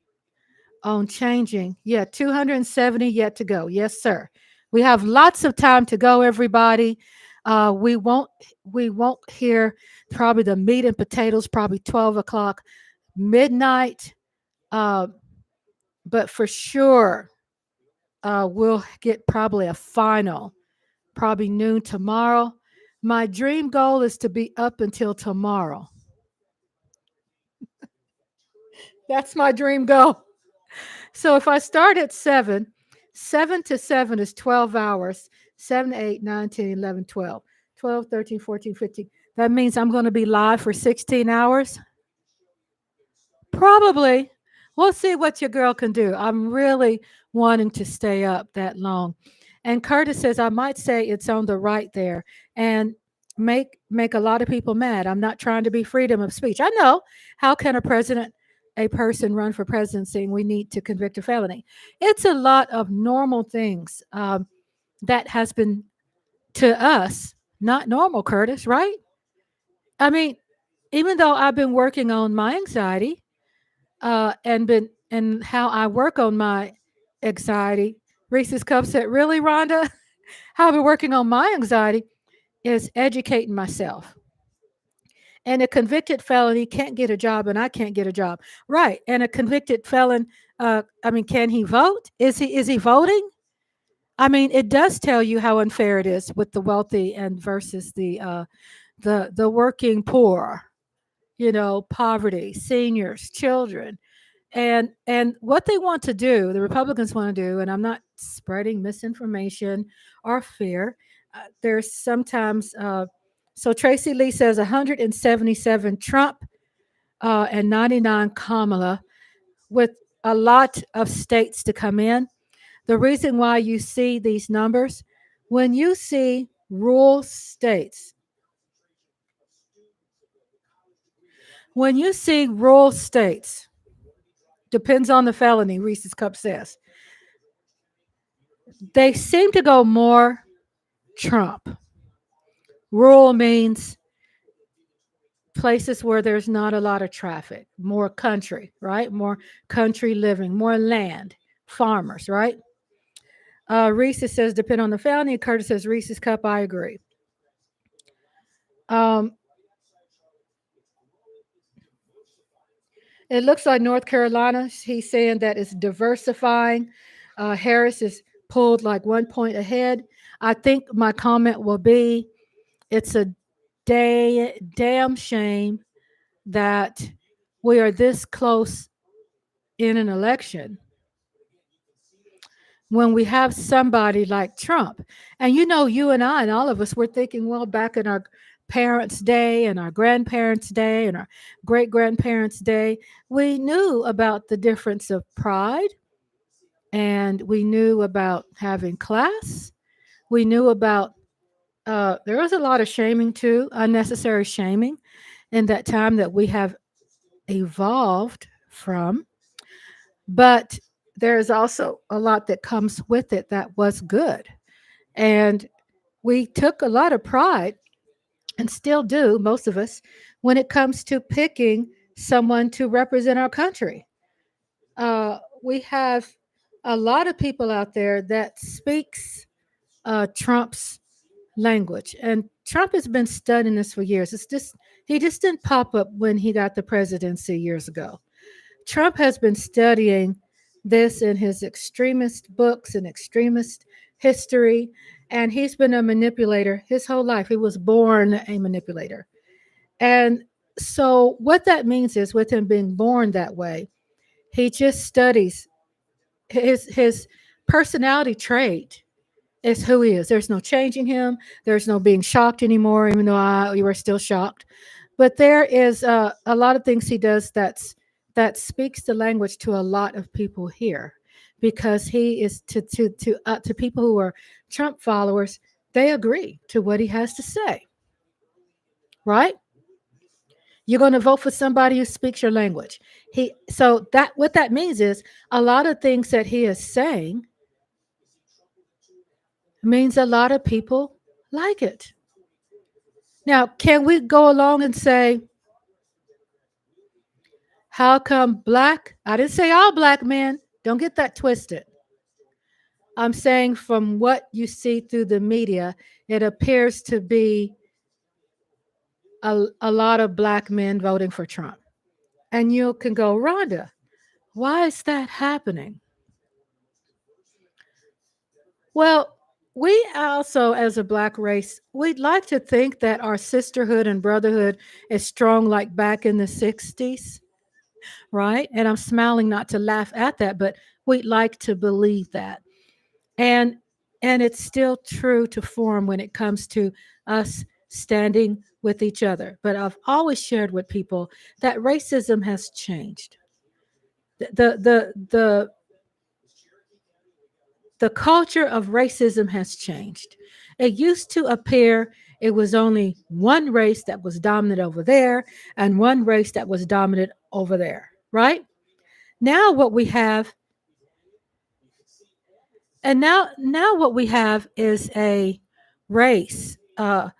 on changing. Yeah, 270 yet to go. Yes, sir. We have lots of time to go, everybody. We won't hear probably the meat and potatoes, probably 12 o'clock, midnight. But for sure, we'll get probably a final, probably noon tomorrow. My dream goal is to be up until tomorrow. That's my dream goal. So if I start at 7 to 7 is 12 hours, 7, 8, 9, 10, 11, 12, 12, 13, 14, 15. That means I'm going to be live for 16 hours. Probably. We'll see what your girl can do. I'm really wanting to stay up that long. And Curtis says, I might say it's on the right there and make a lot of people mad. I'm not trying to be freedom of speech. I know. How can a person run for presidency? We need to convict a felony. It's a lot of normal things that has been to us not normal, Curtis, right? I mean, even though I've been working on my anxiety and how I work on my anxiety, Reese's Cup said, really, Rhonda? How I've been working on my anxiety is educating myself. And a convicted felon, he can't get a job, and I can't get a job. Right. And a convicted felon, can he vote? Is he voting? I mean, it does tell you how unfair it is with the wealthy and versus the working poor, poverty, seniors, children. And what they want to do, the Republicans want to do, and I'm not spreading misinformation or fear. There's sometimes so Tracy Lee says 177 Trump and 99 Kamala, with a lot of states to come in. The reason why you see these numbers, when you see rural states, when you see rural states, depends on the felony, Reese's Cup says, they seem to go more Trump. Rural means places where there's not a lot of traffic, more country, right? More country living, more land, farmers, right? Reese says, depend on the felony. Curtis says, Reese's Cup. I agree. Um, it looks like North Carolina, he's saying that it's diversifying. Harris is pulled like 1 point ahead. I think my comment will be it's a damn shame that we are this close in an election when we have somebody like Trump. And you and I and all of us were thinking, well, back in our parents' day and our grandparents' day and our great grandparents' day, we knew about the difference of pride, and we knew about having class. We knew about there was a lot of shaming too, unnecessary shaming in that time that we have evolved from. But there's also a lot that comes with it that was good. And we took a lot of pride, and still do, most of us, when it comes to picking someone to represent our country. We have a lot of people out there that speaks Trump's language. And Trump has been studying this for years. It's just he just didn't pop up when he got the presidency years ago. Trump has been studying this in his extremist books and extremist history, and he's been a manipulator his whole life. He was born a manipulator. And so, what that means is, with him being born that way, he just studies his personality trait is who he is. There's no changing him. There's no being shocked anymore, even though you are still shocked. But there is a lot of things he does that speaks the language to a lot of people here, because he is to people who are Trump followers. They agree to what he has to say, right? You're going to vote for somebody who speaks your language. So that what that means is a lot of things that he is saying means a lot of people like it. Now, can we go along and say, how come black? I didn't say all black men. Don't get that twisted. I'm saying from what you see through the media, it appears to be a lot of black men voting for Trump. And you can go, Rhonda, why is that happening? Well, we also, as a black race, we'd like to think that our sisterhood and brotherhood is strong like back in the 60s, right? And I'm smiling not to laugh at that, but we'd like to believe that. And it's still true to form when it comes to us standing with each other. But I've always shared with people that racism has changed. The the culture of racism has changed. It used to appear it was only one race that was dominant over there and one race that was dominant over there, right? Now what we have and now what we have is a race. The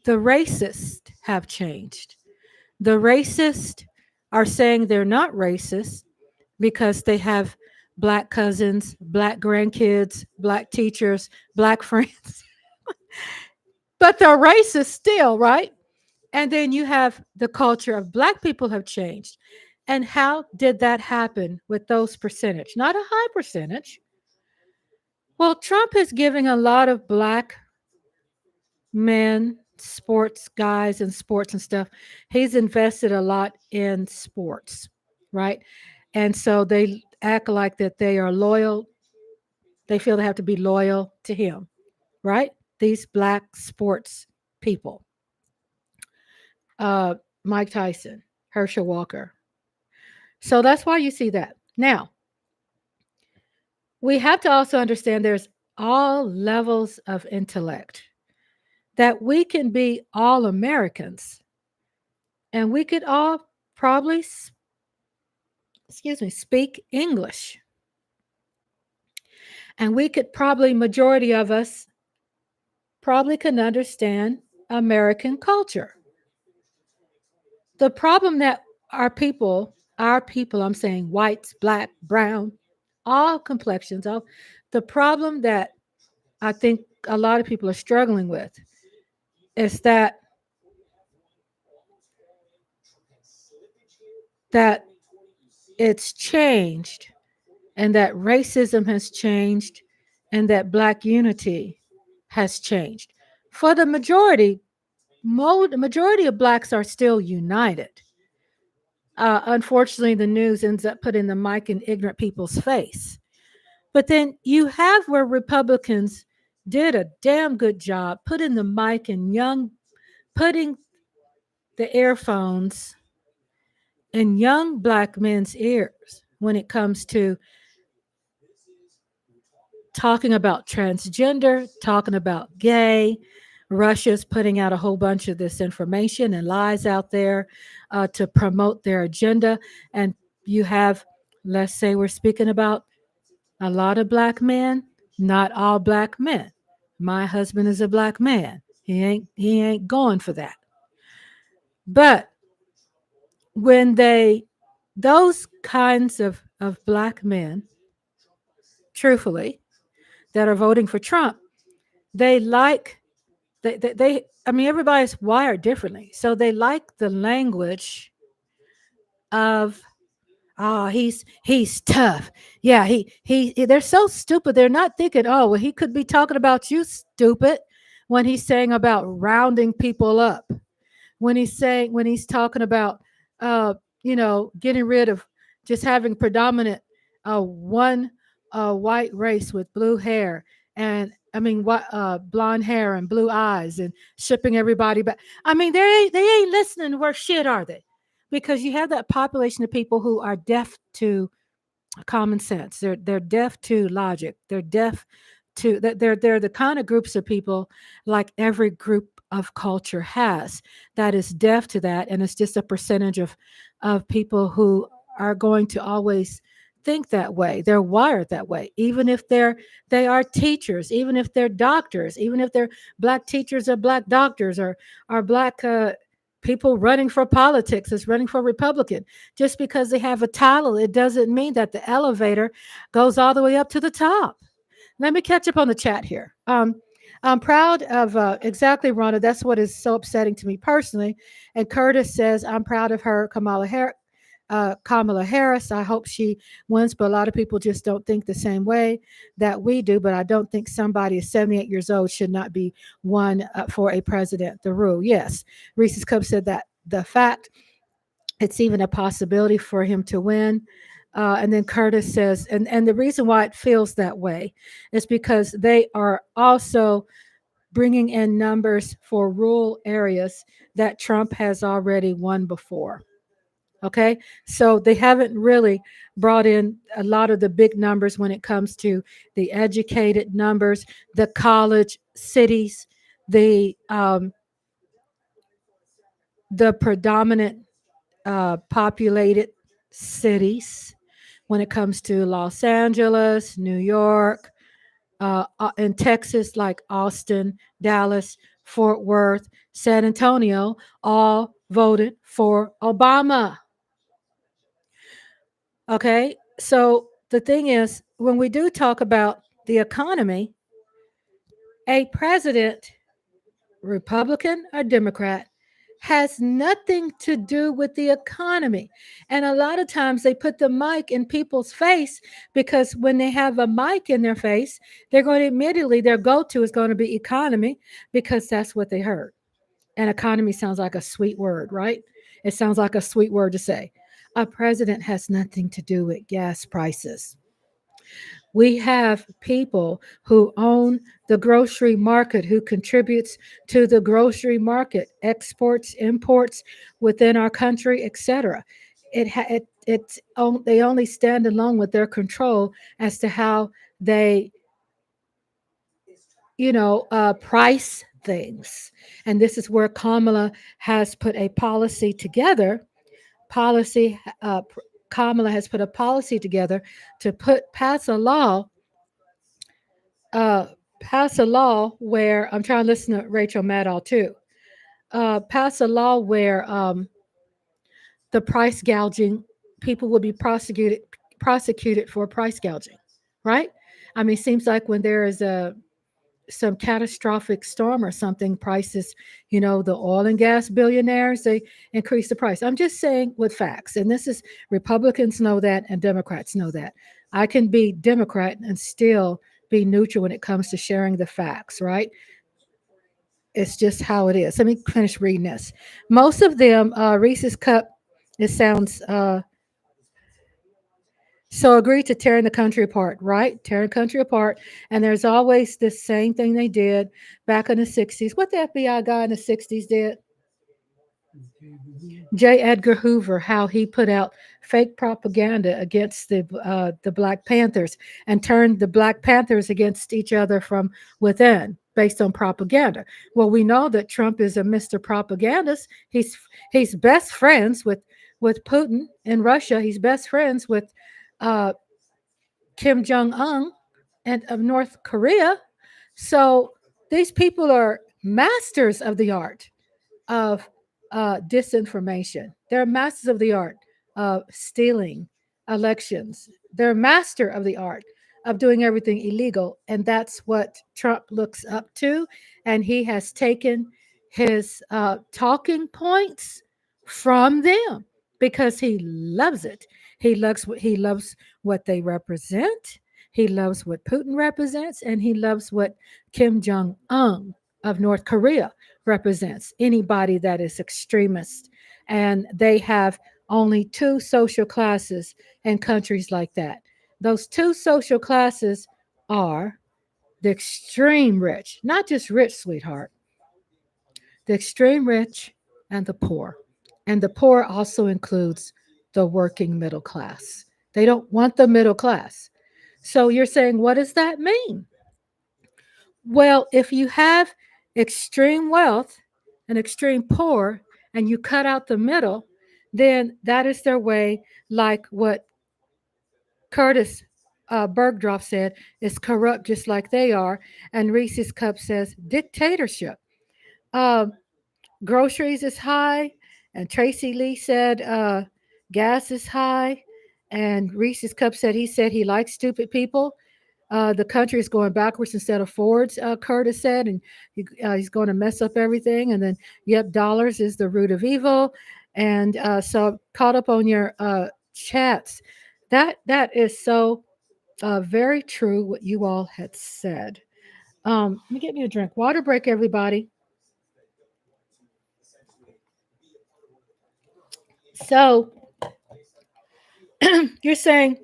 racists have changed. The racists are saying they're not racist because they have black cousins, black grandkids, black teachers, black friends. But they're racist still, right? And then you have the culture of black people have changed. And how did that happen with those percentage? Not a high percentage. Well, Trump is giving a lot of black men, sports guys and sports and stuff. He's invested a lot in sports, right? And so they act like that they are loyal. They feel they have to be loyal to him, right? These black sports people, uh, Mike Tyson, Herschel Walker. So that's why you see that. Now, we have to also understand there's all levels of intellect, that we can be all Americans and we could all probably, speak English. And we could probably, majority of us, probably can understand American culture. The problem that our people, I'm saying whites, black, brown, all complexions, all the problem that I think a lot of people are struggling with is that it's changed, and that racism has changed, and that black unity has changed. For the majority of blacks are still united. Unfortunately, the news ends up putting the mic in ignorant people's face. But then you have where Republicans did a damn good job putting the mic in putting the earphones in young black men's ears when it comes to talking about transgender, talking about gay. Russia's putting out a whole bunch of this information and lies out there to promote their agenda. And you have, let's say, we're speaking about a lot of black men, not all black men. My husband is a black man. He ain't going for that. But when those kinds of black men, truthfully, that are voting for Trump, they like they I mean, everybody's wired differently. So they like the language of, oh, he's tough. Yeah, they're so stupid. They're not thinking, oh, well, he could be talking about you, stupid, when he's saying about rounding people up. When he's talking about getting rid of, just having predominant one white race with blue hair, and I mean what blonde hair and blue eyes, and shipping everybody back. I mean, they ain't listening worth shit, are they? Because you have that population of people who are deaf to common sense. They're deaf to logic. They're deaf to that. They're the kind of groups of people, like every group of culture has, that is deaf to that, and it's just a percentage of people who are going to always think that way. They're wired that way, even if they are teachers, even if they're doctors, even if they're black teachers or black doctors, or are black people running for politics, is running for Republican. Just because they have a title, it doesn't mean that the elevator goes all the way up to the top. Let me catch up on the chat here. I'm proud of exactly, Rhonda. That's what is so upsetting to me personally. And Curtis says, I'm proud of her, Kamala Harris. I hope she wins, but a lot of people just don't think the same way that we do. But I don't think somebody is 78 years old should not be one for a president. The rule, yes. Reese's Cup said that the fact it's even a possibility for him to win. And then Curtis says, and the reason why it feels that way is because they are also bringing in numbers for rural areas that Trump has already won before. Okay, so they haven't really brought in a lot of the big numbers when it comes to the educated numbers, the college cities, the predominant populated cities. When it comes to Los Angeles, New York, in Texas, like Austin, Dallas, Fort Worth, San Antonio, all voted for Obama. Okay, so the thing is, when we do talk about the economy, a president, Republican or Democrat, has nothing to do with the economy. And a lot of times they put the mic in people's face, because when they have a mic in their face, they're going to immediately, their go-to is going to be economy, because that's what they heard. And economy sounds like a sweet word, right? It sounds like a sweet word to say. A president has nothing to do with gas prices. We have people who own the grocery market who contributes to the grocery market, exports, imports within our country, etc. They only stand alone with their control as to how they price things. And this is where Kamala has put a policy together. Policy, Kamala has put a policy together to uh, pass a law where I'm trying to listen to Rachel Maddow too. Pass a law where the price gouging people will be prosecuted for price gouging, right? I mean, it seems like when there is some catastrophic storm or something, prices, the oil and gas billionaires, they increase the price. I'm just saying with facts. And this is Republicans know that and Democrats know that. I can be Democrat and still be neutral when it comes to sharing the facts, right? It's just how it is. Let me finish reading this. Most of them, Reese's Cup, it sounds so agree to tearing the country apart, right? Tearing the country apart. And there's always this same thing they did back in the 60s. What the FBI guy in the 60s did? J. Edgar Hoover, how he put out fake propaganda against the Black Panthers and turned the Black Panthers against each other from within based on propaganda. Well, we know that Trump is a Mr. Propagandist. He's best friends with Putin in Russia. He's best friends with uh, Kim Jong Un and of North Korea. So these people are masters of the art of disinformation. They're masters of the art of stealing elections. They're master of the art of doing everything illegal. And that's what Trump looks up to. And he has taken his talking points from them because he loves it. He loves what they represent. He loves what Putin represents, and he loves what Kim Jong Un of North Korea represents. Anybody that is extremist, and they have only two social classes in countries like that. Those two social classes are the extreme rich, not just rich, sweetheart, the extreme rich and the poor. And the poor also includes the working middle class. They don't want the middle class. So you're saying, what does that mean? Well, if you have extreme wealth and extreme poor, and you cut out the middle, then that is their way, like what Curtis Bergdorf said, is corrupt just like they are. And Reese's Cup says dictatorship. Um, Groceries is high, and Tracy Lee said gas is high, and Reese's Cup said he likes stupid people. The country is going backwards instead of forwards, Curtis said, and he's going to mess up everything. And then, yep, dollars is the root of evil. And so caught up on your chats. That is so very true what you all had said. Let me get me a drink. Water break, everybody. So you're saying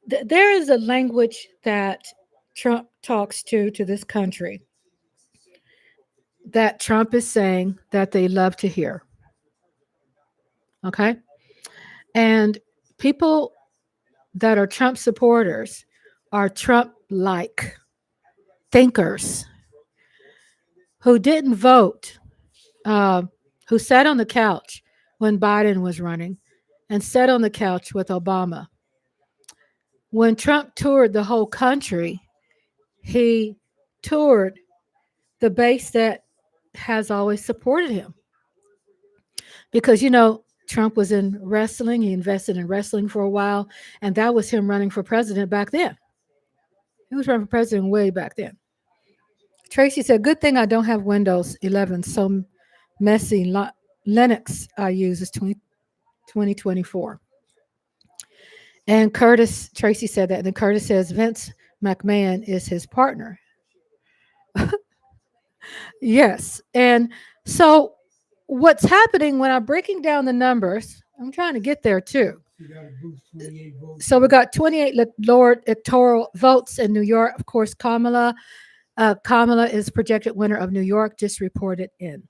there is a language that Trump talks to this country that Trump is saying that they love to hear. Okay. And people that are Trump supporters are Trump like thinkers who didn't vote, who sat on the couch when Biden was running and sat on the couch with Obama. When Trump toured the whole country, he toured the base that has always supported him. Because, Trump was in wrestling. He invested in wrestling for a while, and that was him running for president back then. He was running for president way back then. Tracy said, good thing I don't have Windows 11. So messy. Linux I use is 2024. And Tracy said that. And then Curtis says Vince McMahon is his partner. Yes. And so what's happening when I'm breaking down the numbers, I'm trying to get there too. You got to boost 28 votes. So we got 28 lower electoral votes in New York. Of course, Kamala is projected winner of New York, just reported in.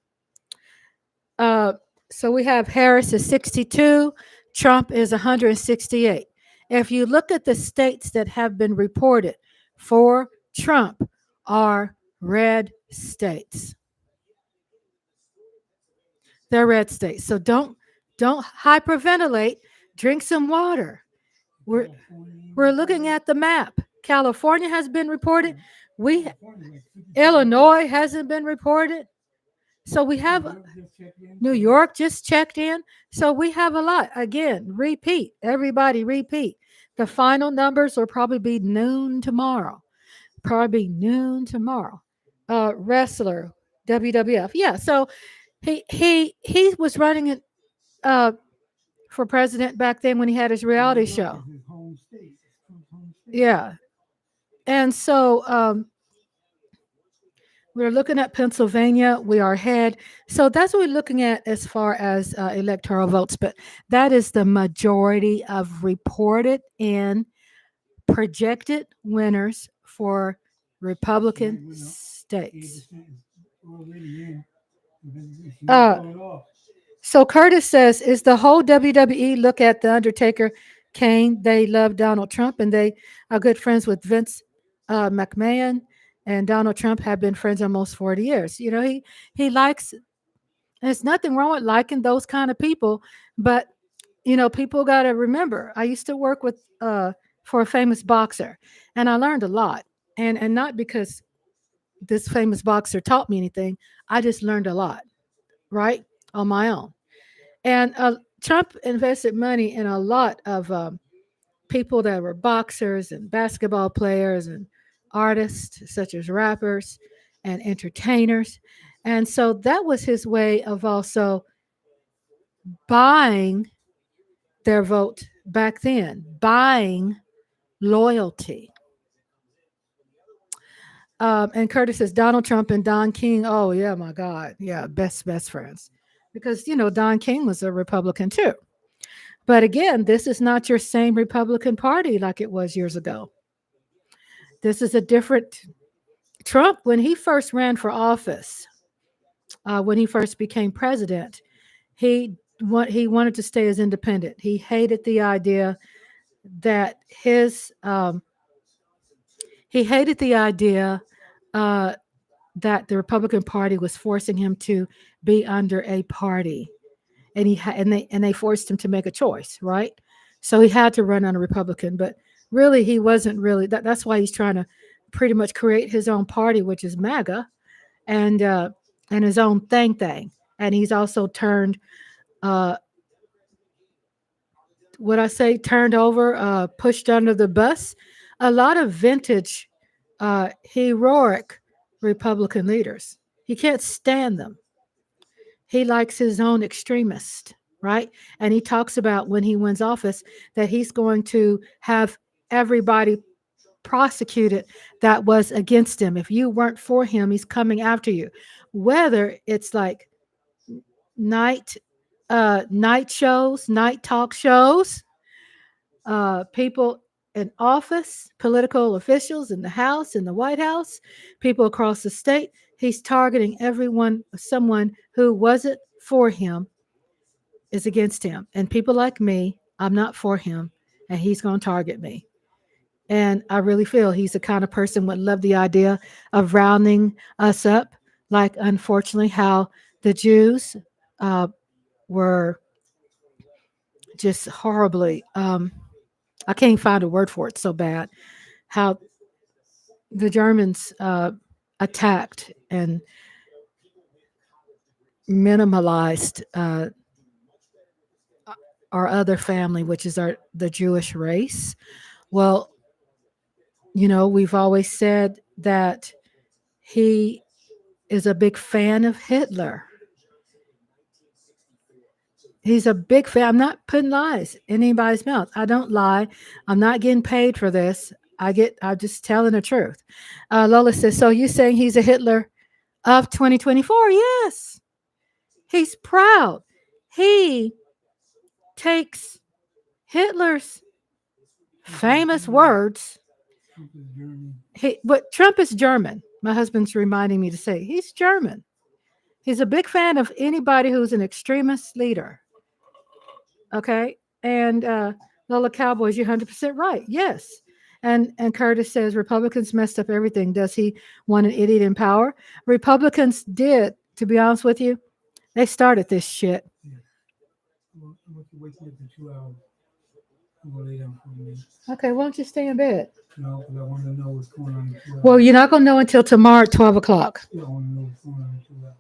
So we have Harris is 62, Trump is 168. If you look at the states that have been reported for Trump are red states. They're red states. So don't hyperventilate. Drink some water. We're looking at the map. California has been reported. Illinois hasn't been reported. So we have New York just checked in. So we have a lot. Again, repeat. Everybody repeat. The final numbers will probably be noon tomorrow. Wrestler, WWF. Yeah. So he was running it for president back then when he had his reality show. Yeah. And so we're looking at Pennsylvania. We are ahead. So that's what we're looking at as far as electoral votes. But that is the majority of reported and projected winners for Republican states. So Curtis says, is the whole WWE look at The Undertaker, Kane? They love Donald Trump and they are good friends with Vince McMahon. And Donald Trump have been friends almost 40 years. You know, he likes, and there's nothing wrong with liking those kind of people. But, you know, people got to remember, I used to work with for a famous boxer, and I learned a lot. And not because this famous boxer taught me anything. I just learned a lot, right, on my own. And Trump invested money in a lot of people that were boxers and basketball players and artists, such as rappers and entertainers. And so that was his way of also buying their vote back then, buying loyalty. And Curtis says Donald Trump and Don King. Oh, yeah, my God. Yeah, best friends. Because, you know, Don King was a Republican too. But again, this is not your same Republican Party like it was years ago. This is a different Trump. When he first ran for office, when he first became president, he wanted to stay as independent. He hated the idea that that the Republican Party was forcing him to be under a party, and they forced him to make a choice, right? So he had to run on a Republican, but really he wasn't really. That's why he's trying to pretty much create his own party, which is MAGA, and his own thing. And he's also turned, turned over, pushed under the bus, a lot of vintage, heroic Republican leaders. He can't stand them. He likes his own extremist, right? And he talks about when he wins office that he's going to have everybody prosecuted that was against him. If you weren't for him, he's coming after you. Whether it's like night shows, night talk shows, people in office, political officials in the House, in the White House, people across the state. He's targeting someone who wasn't for him is against him. And people like me, I'm not for him, and he's going to target me. And I really feel he's the kind of person would love the idea of rounding us up, like unfortunately how the Jews were just horribly, I can't find a word for it, so bad, how the Germans attacked and minimalized our other family, which is the Jewish race. Well, you know, we've always said that he is a big fan of Hitler. He's a big fan. I'm not putting lies in anybody's mouth. I don't lie. I'm not getting paid for this. I'm just telling the truth. Lola says, so you saying he's a Hitler of 2024? Yes. He's proud. He takes Hitler's famous words. Trump is German. But Trump is German. My husband's reminding me to say he's German. He's a big fan of anybody who's an extremist leader. Okay. And Lola Cowboys, you're 100% right. Yes. And Curtis says Republicans messed up everything. Does he want an idiot in power? Republicans did, to be honest with you. They started this shit. Yeah. I'm going to wake you up in 2 hours. I'm going to lay down for a minute. Okay, why don't you stay in bed? No, because I want to know what's going on in 2 hours. Well, you're not going to know until tomorrow at 12 o'clock. Yeah, I want to know what's going on in 2 hours.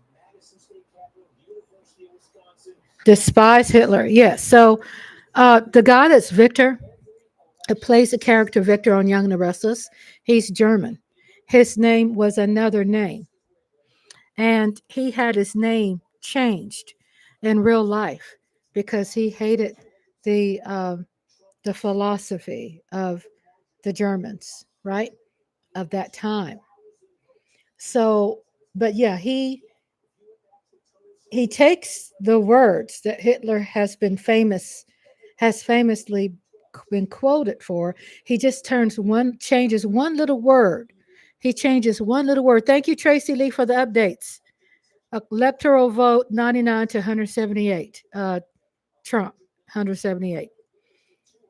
Despise Hitler. Yes. So the guy that's Victor, it plays the character Victor on Young and the Restless. He's German. His name was another name. And he had his name changed in real life because he hated the philosophy of the Germans, right? Of that time. So, but yeah, he takes the words that Hitler has famously been quoted for. He just changes one little word. He changes one little word. Thank you, Tracy Lee, for the updates. Electoral vote 99 to 178. Trump 178.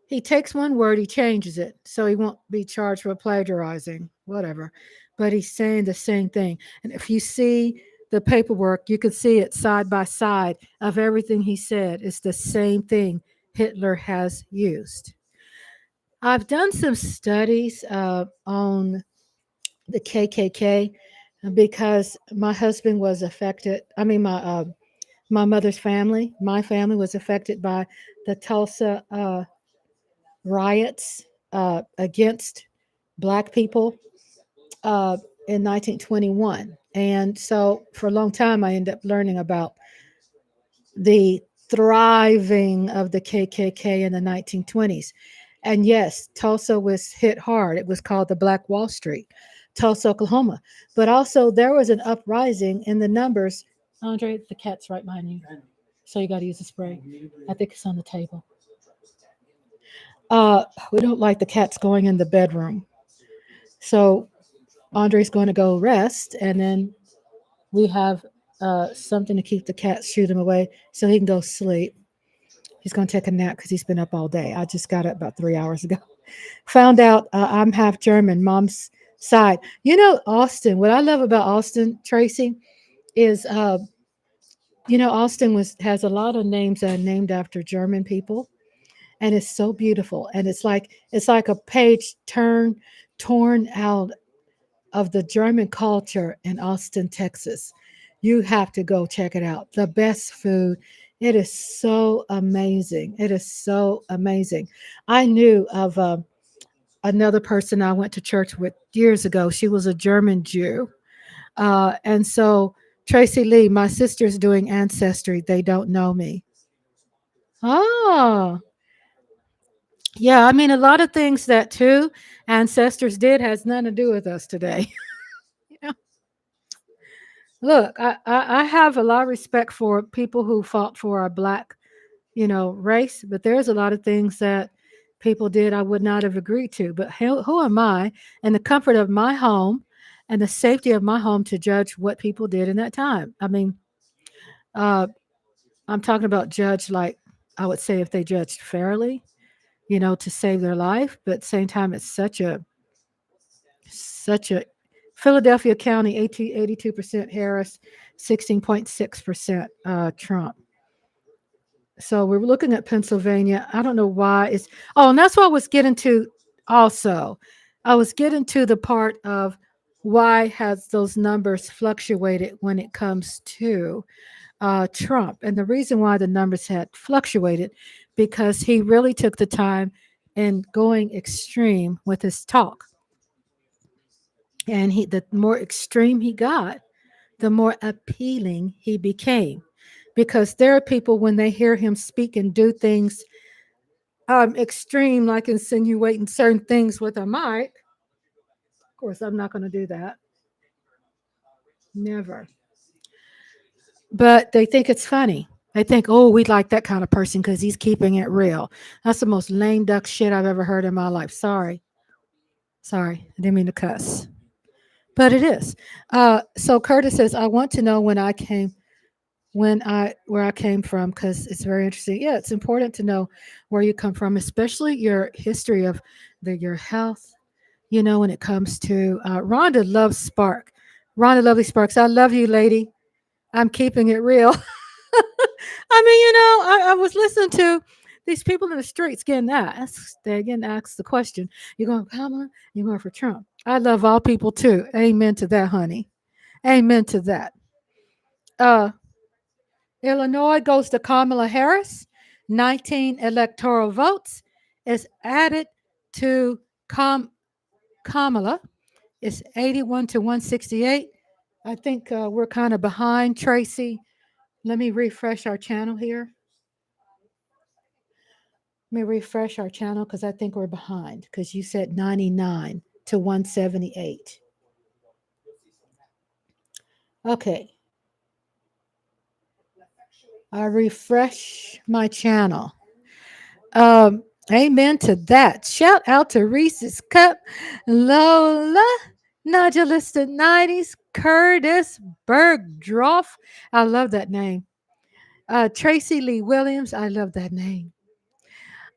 He takes one word, he changes it, so he won't be charged for plagiarizing, whatever. But he's saying the same thing. And if you see the paperwork, you can see it side by side of everything he said. It's the same thing Hitler has used. I've done some studies on the KKK because my husband was affected. I mean, my mother's family, my family was affected by the Tulsa riots against Black people in 1921. And so for a long time, I ended up learning about the thriving of the KKK in the 1920s. And yes, Tulsa was hit hard. It was called the Black Wall Street, Tulsa, Oklahoma. But also there was an uprising in the numbers. Andre, the cat's right behind you. So you got to use the spray. I think it's on the table. We don't like the cats going in the bedroom. So Andre's going to go rest, and then we have something to keep the cats, shoot him away so he can go sleep. He's going to take a nap because he's been up all day. I just got up about 3 hours ago. Found out I'm half German, mom's side. You know, Austin, what I love about Austin, Tracy, is, Austin has a lot of names that are named after German people. And it's so beautiful. And it's like a page torn out of the German culture in Austin, Texas. You have to go check it out. The best food. It is so amazing. It is so amazing. I knew of another person I went to church with years ago. She was a German Jew. And so Tracy Lee, my sister's doing Ancestry. They don't know me. Oh, yeah. I mean, a lot of things that two ancestors did has nothing to do with us today. Look, I have a lot of respect for people who fought for our Black, race, but there's a lot of things that people did I would not have agreed to. But who am I, in the comfort of my home and the safety of my home, to judge what people did in that time? I mean, uh, I'm talking about judge, like I would say if they judged fairly, to save their life. But at the same time, it's such a Philadelphia County, 82% Harris, 16.6% Trump. So we're looking at Pennsylvania. I don't know why it's. Oh, and that's what I was getting to. Also, I was getting to the part of why has those numbers fluctuated when it comes to Trump, and the reason why the numbers had fluctuated because he really took the time in going extreme with his talk. And the more extreme he got, the more appealing he became. Because there are people, when they hear him speak and do things extreme, like insinuating certain things with a mic. Of course, I'm not going to do that. Never. But they think it's funny. They think, oh, we like that kind of person because he's keeping it real. That's the most lame duck shit I've ever heard in my life. Sorry. Sorry. I didn't mean to cuss. But it is. So Curtis says, I want to know where I came from because it's very interesting. Yeah, it's important to know where you come from, especially your history of your health. When it comes to Rhonda loves Spark. Rhonda Lovely Sparks. I love you, lady. I'm keeping it real. I was listening to these people in the streets getting asked. They're getting asked the question: "You going for Kamala? You going for Trump?" I love all people too. Amen to that, honey. Amen to that. Uh, Illinois goes to Kamala Harris. 19 electoral votes is added to Kamala. It's 81 to 168. I think we're kind of behind, Tracy. Let me refresh our channel here. Let me refresh our channel because I think we're behind because you said 99 to 178. Okay. I refresh my channel. Amen to that. Shout out to Reese's Cup, Lola, Nodulista 90s, Curtis Bergdorf. I love that name. Tracy Lee Williams. I love that name.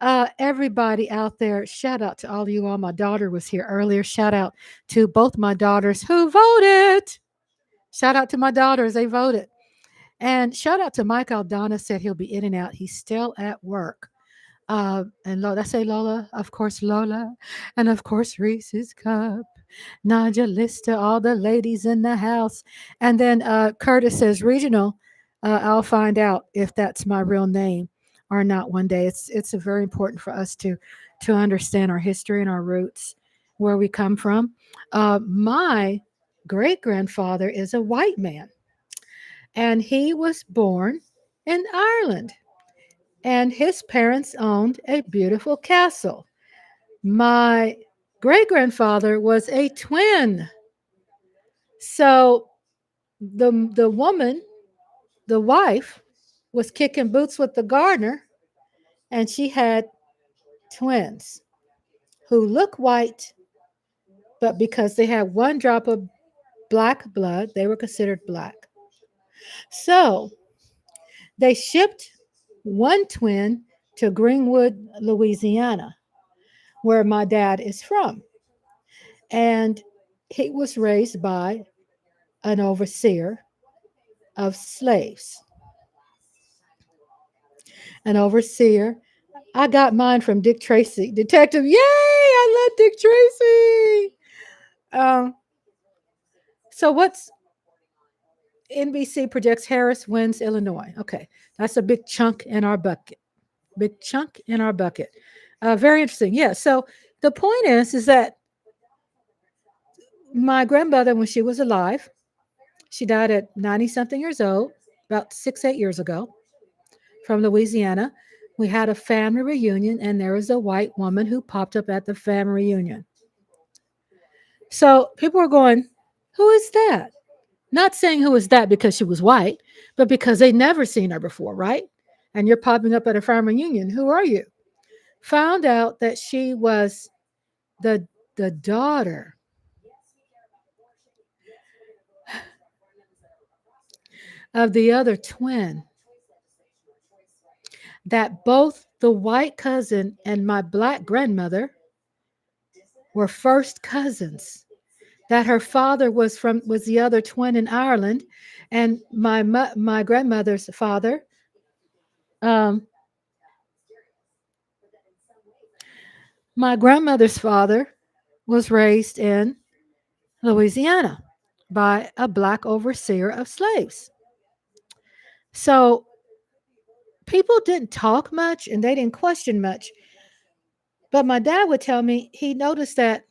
Everybody out there, shout out to all of you all. My daughter was here earlier. Shout out to both my daughters who voted. Shout out to my daughters. They voted. And shout out to Mike Aldana, said he'll be in and out. He's still at work. And Lola, I say Lola, of course, Lola. And of course, Reese's Cup. Naja Lista, all the ladies in the house. And then Curtis says regional. I'll find out if that's my real name or not one day. It's very important for us to understand our history and our roots, where we come from. My great grandfather is a white man, and he was born in Ireland, and his parents owned a beautiful castle. My great grandfather was a twin. So the woman, the wife, was kicking boots with the gardener, and she had twins who look white, but because they had one drop of black blood, they were considered black. So they shipped one twin to Greenwood, Louisiana, where my dad is from. And he was raised by an overseer of slaves. An overseer. I got mine from Dick Tracy, detective. Yay! I love Dick Tracy. So what's NBC projects Harris wins Illinois? Okay, that's a big chunk in our bucket. Big chunk in our bucket. Very interesting. Yeah. So the point is that my grandmother, when she was alive, she died at 90 something years old, about 8 years ago, from Louisiana. We had a family reunion, and there was a white woman who popped up at the family reunion. So people were going, who is that? Not saying who is that because she was white, but because they'd never seen her before, right? And you're popping up at a family reunion. Who are you? Found out that she was the daughter of the other twin, that both the white cousin and my black grandmother were first cousins, that her father was the other twin in Ireland, and my grandmother's father my grandmother's father was raised in Louisiana by a black overseer of slaves. So people didn't talk much and they didn't question much. But my dad would tell me he noticed that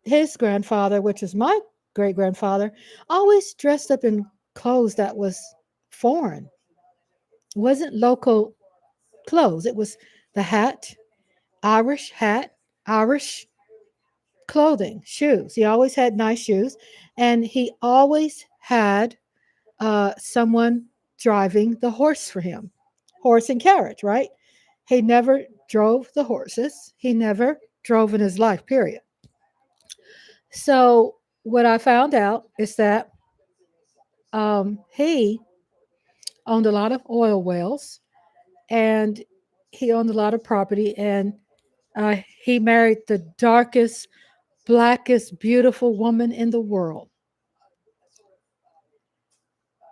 his grandfather, which was my great grandfather, always dressed up in clothes that was foreign. It wasn't local clothes. It was the hat, Irish clothing, shoes. He always had nice shoes, and he always had someone driving the horse for him, horse and carriage, right? He never drove the horses. He never drove in his life, period. So what I found out is that he owned a lot of oil wells, and he owned a lot of property, and he married the darkest, blackest, beautiful woman in the world.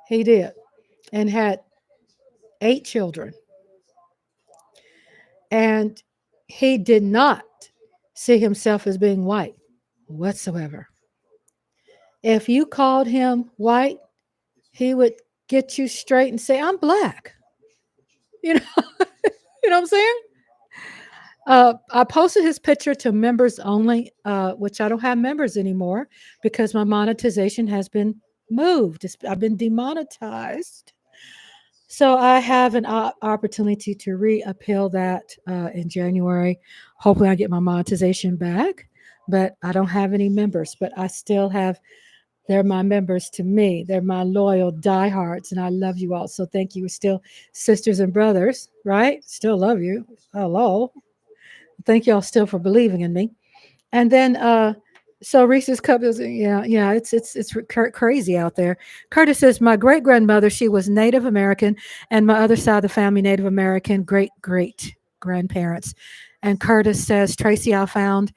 He did, and had 8 children. And he did not see himself as being white whatsoever. If you called him white, he would get you straight and say, "I'm black." You know, you know what I'm saying? I posted his picture to members only, which I don't have members anymore because my monetization has been moved. I've been demonetized. So I have an opportunity to reappeal that in January. Hopefully, I get my monetization back, but I don't have any members. But I still have. They're my members to me. They're my loyal diehards, and I love you all. So thank you. We're still sisters and brothers, right? Still love you. Hello. Thank y'all still for believing in me. And then so Reese's cup is yeah, it's crazy out there. Curtis says my great grandmother, she was Native American, and my other side of the family Native American, great grandparents. And Curtis says, Tracy, I found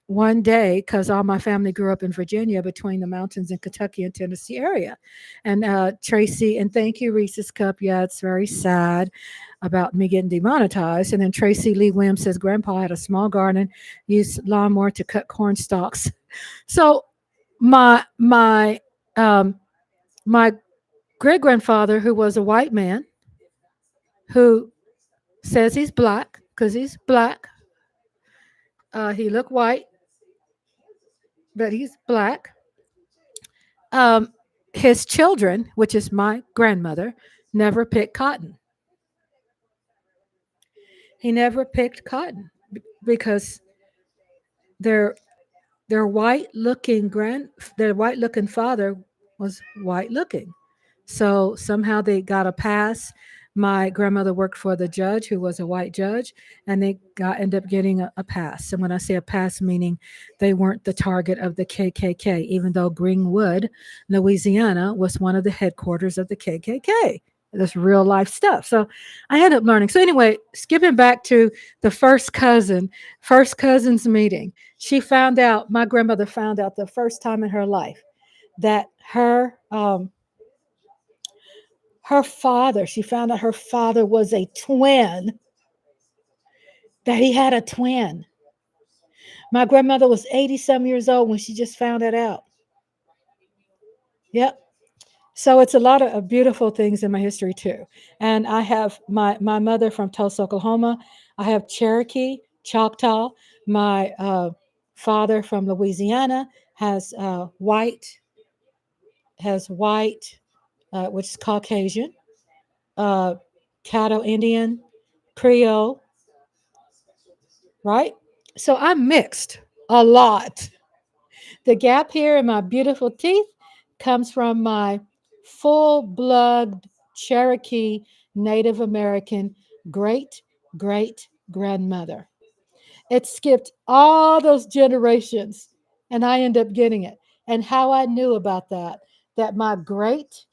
one day, because all my family grew up in Virginia between the mountains in Kentucky and Tennessee area. And Tracy, and thank you, Reese's Cup. Yeah, it's very sad about me getting demonetized. And then Tracy Lee Williams says, Grandpa had a small garden, used lawnmower to cut corn stalks. So um, my great grandfather, who was a white man, who says he's black because he's black. He looked white, but he's black. Um, his children, which is my grandmother, never picked cotton. He never picked cotton because their their their white looking father was white looking. So somehow they got a pass. My grandmother worked for the judge, who was a white judge, and they ended up getting a pass. And when I say a pass, meaning they weren't the target of the KKK, even though Greenwood, Louisiana, was one of the headquarters of the KKK. That's real life stuff. So I ended up learning. So anyway, skipping back to the first cousins meeting, my grandmother found out the first time in her life that she found out her father was a twin, that he had a twin. My grandmother was 80 some years old when she just found that out. Yep. So it's a lot of beautiful things in my history too. And I have my mother from Tulsa, Oklahoma. I have Cherokee, Choctaw. My father from Louisiana has white, which is Caucasian, uh, Caddo Indian, Creole, right? So I'm mixed a lot. The gap here in my beautiful teeth comes from my full blood Cherokee Native American great grandmother. It skipped all those generations and I end up getting it. And how I knew about that my great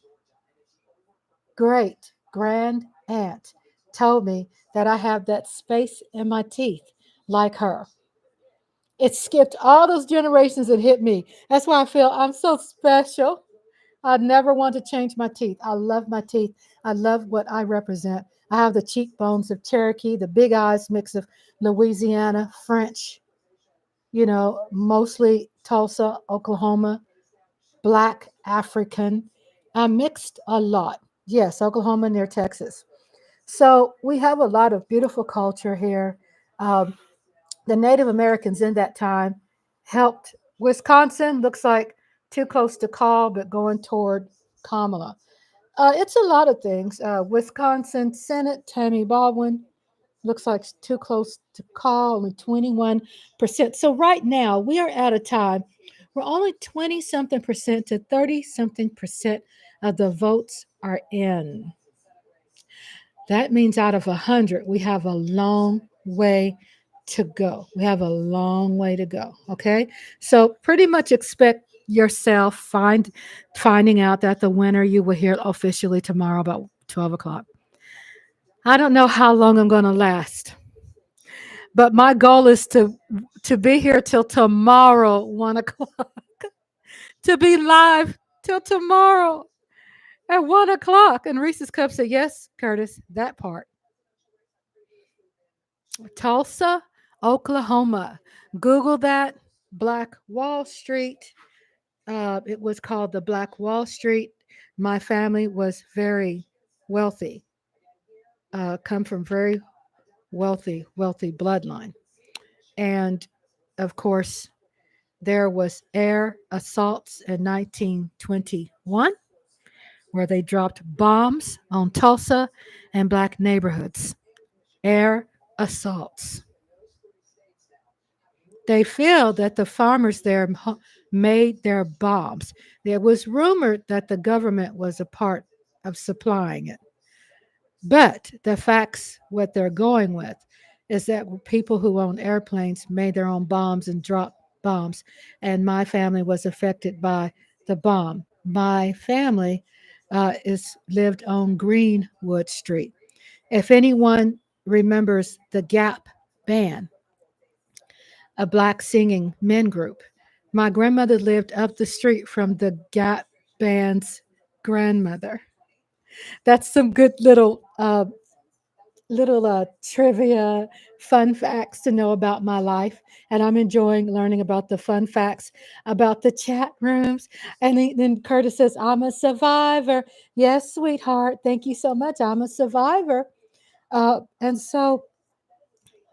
grand aunt told me that I have that space in my teeth like her. It skipped all those generations and hit me. That's why I feel I'm so special. I never want to change my teeth. I love my teeth. I love what I represent. I have the cheekbones of Cherokee, the big eyes mix of Louisiana, French, mostly Tulsa, Oklahoma, Black, African. I mixed a lot. Yes, Oklahoma near Texas. So we have a lot of beautiful culture here. Um, the Native Americans in that time helped. Wisconsin looks like too close to call, but going toward Kamala. It's a lot of things. Wisconsin Senate, Tammy Baldwin, looks like it's too close to call, only 21%. So right now we are at a time We're only 20 something percent to 30 something percent of the votes are in. That means out of 100, we have a long way to go. We have a long way to go. Okay. So pretty much expect yourself finding out that the winner, you will hear officially tomorrow about 12 o'clock. I don't know how long I'm going to last, but my goal is to be here till tomorrow, 1 o'clock, to be live till tomorrow at 1 o'clock. And Reese's Cup said, yes, Curtis, that part. Tulsa, Oklahoma. Google that. Black Wall Street. It was called the Black Wall Street. My family was very wealthy, come from very wealthy bloodline. And of course, there was air assaults in 1921 where they dropped bombs on Tulsa and black neighborhoods. Air assaults. They feel that the farmers there made their bombs. It was rumored that the government was a part of supplying it. But the facts, what they're going with, is that people who own airplanes made their own bombs and dropped bombs. And my family was affected by the bomb. My family is lived on Greenwood Street. If anyone remembers the Gap band, a black singing men group, my grandmother lived up the street from the Gap band's grandmother. That's some good little trivia, fun facts to know about my life. And I'm enjoying learning about the fun facts about the chat rooms. And then Curtis says, I'm a survivor. Yes, sweetheart. Thank you so much. I'm a survivor. And so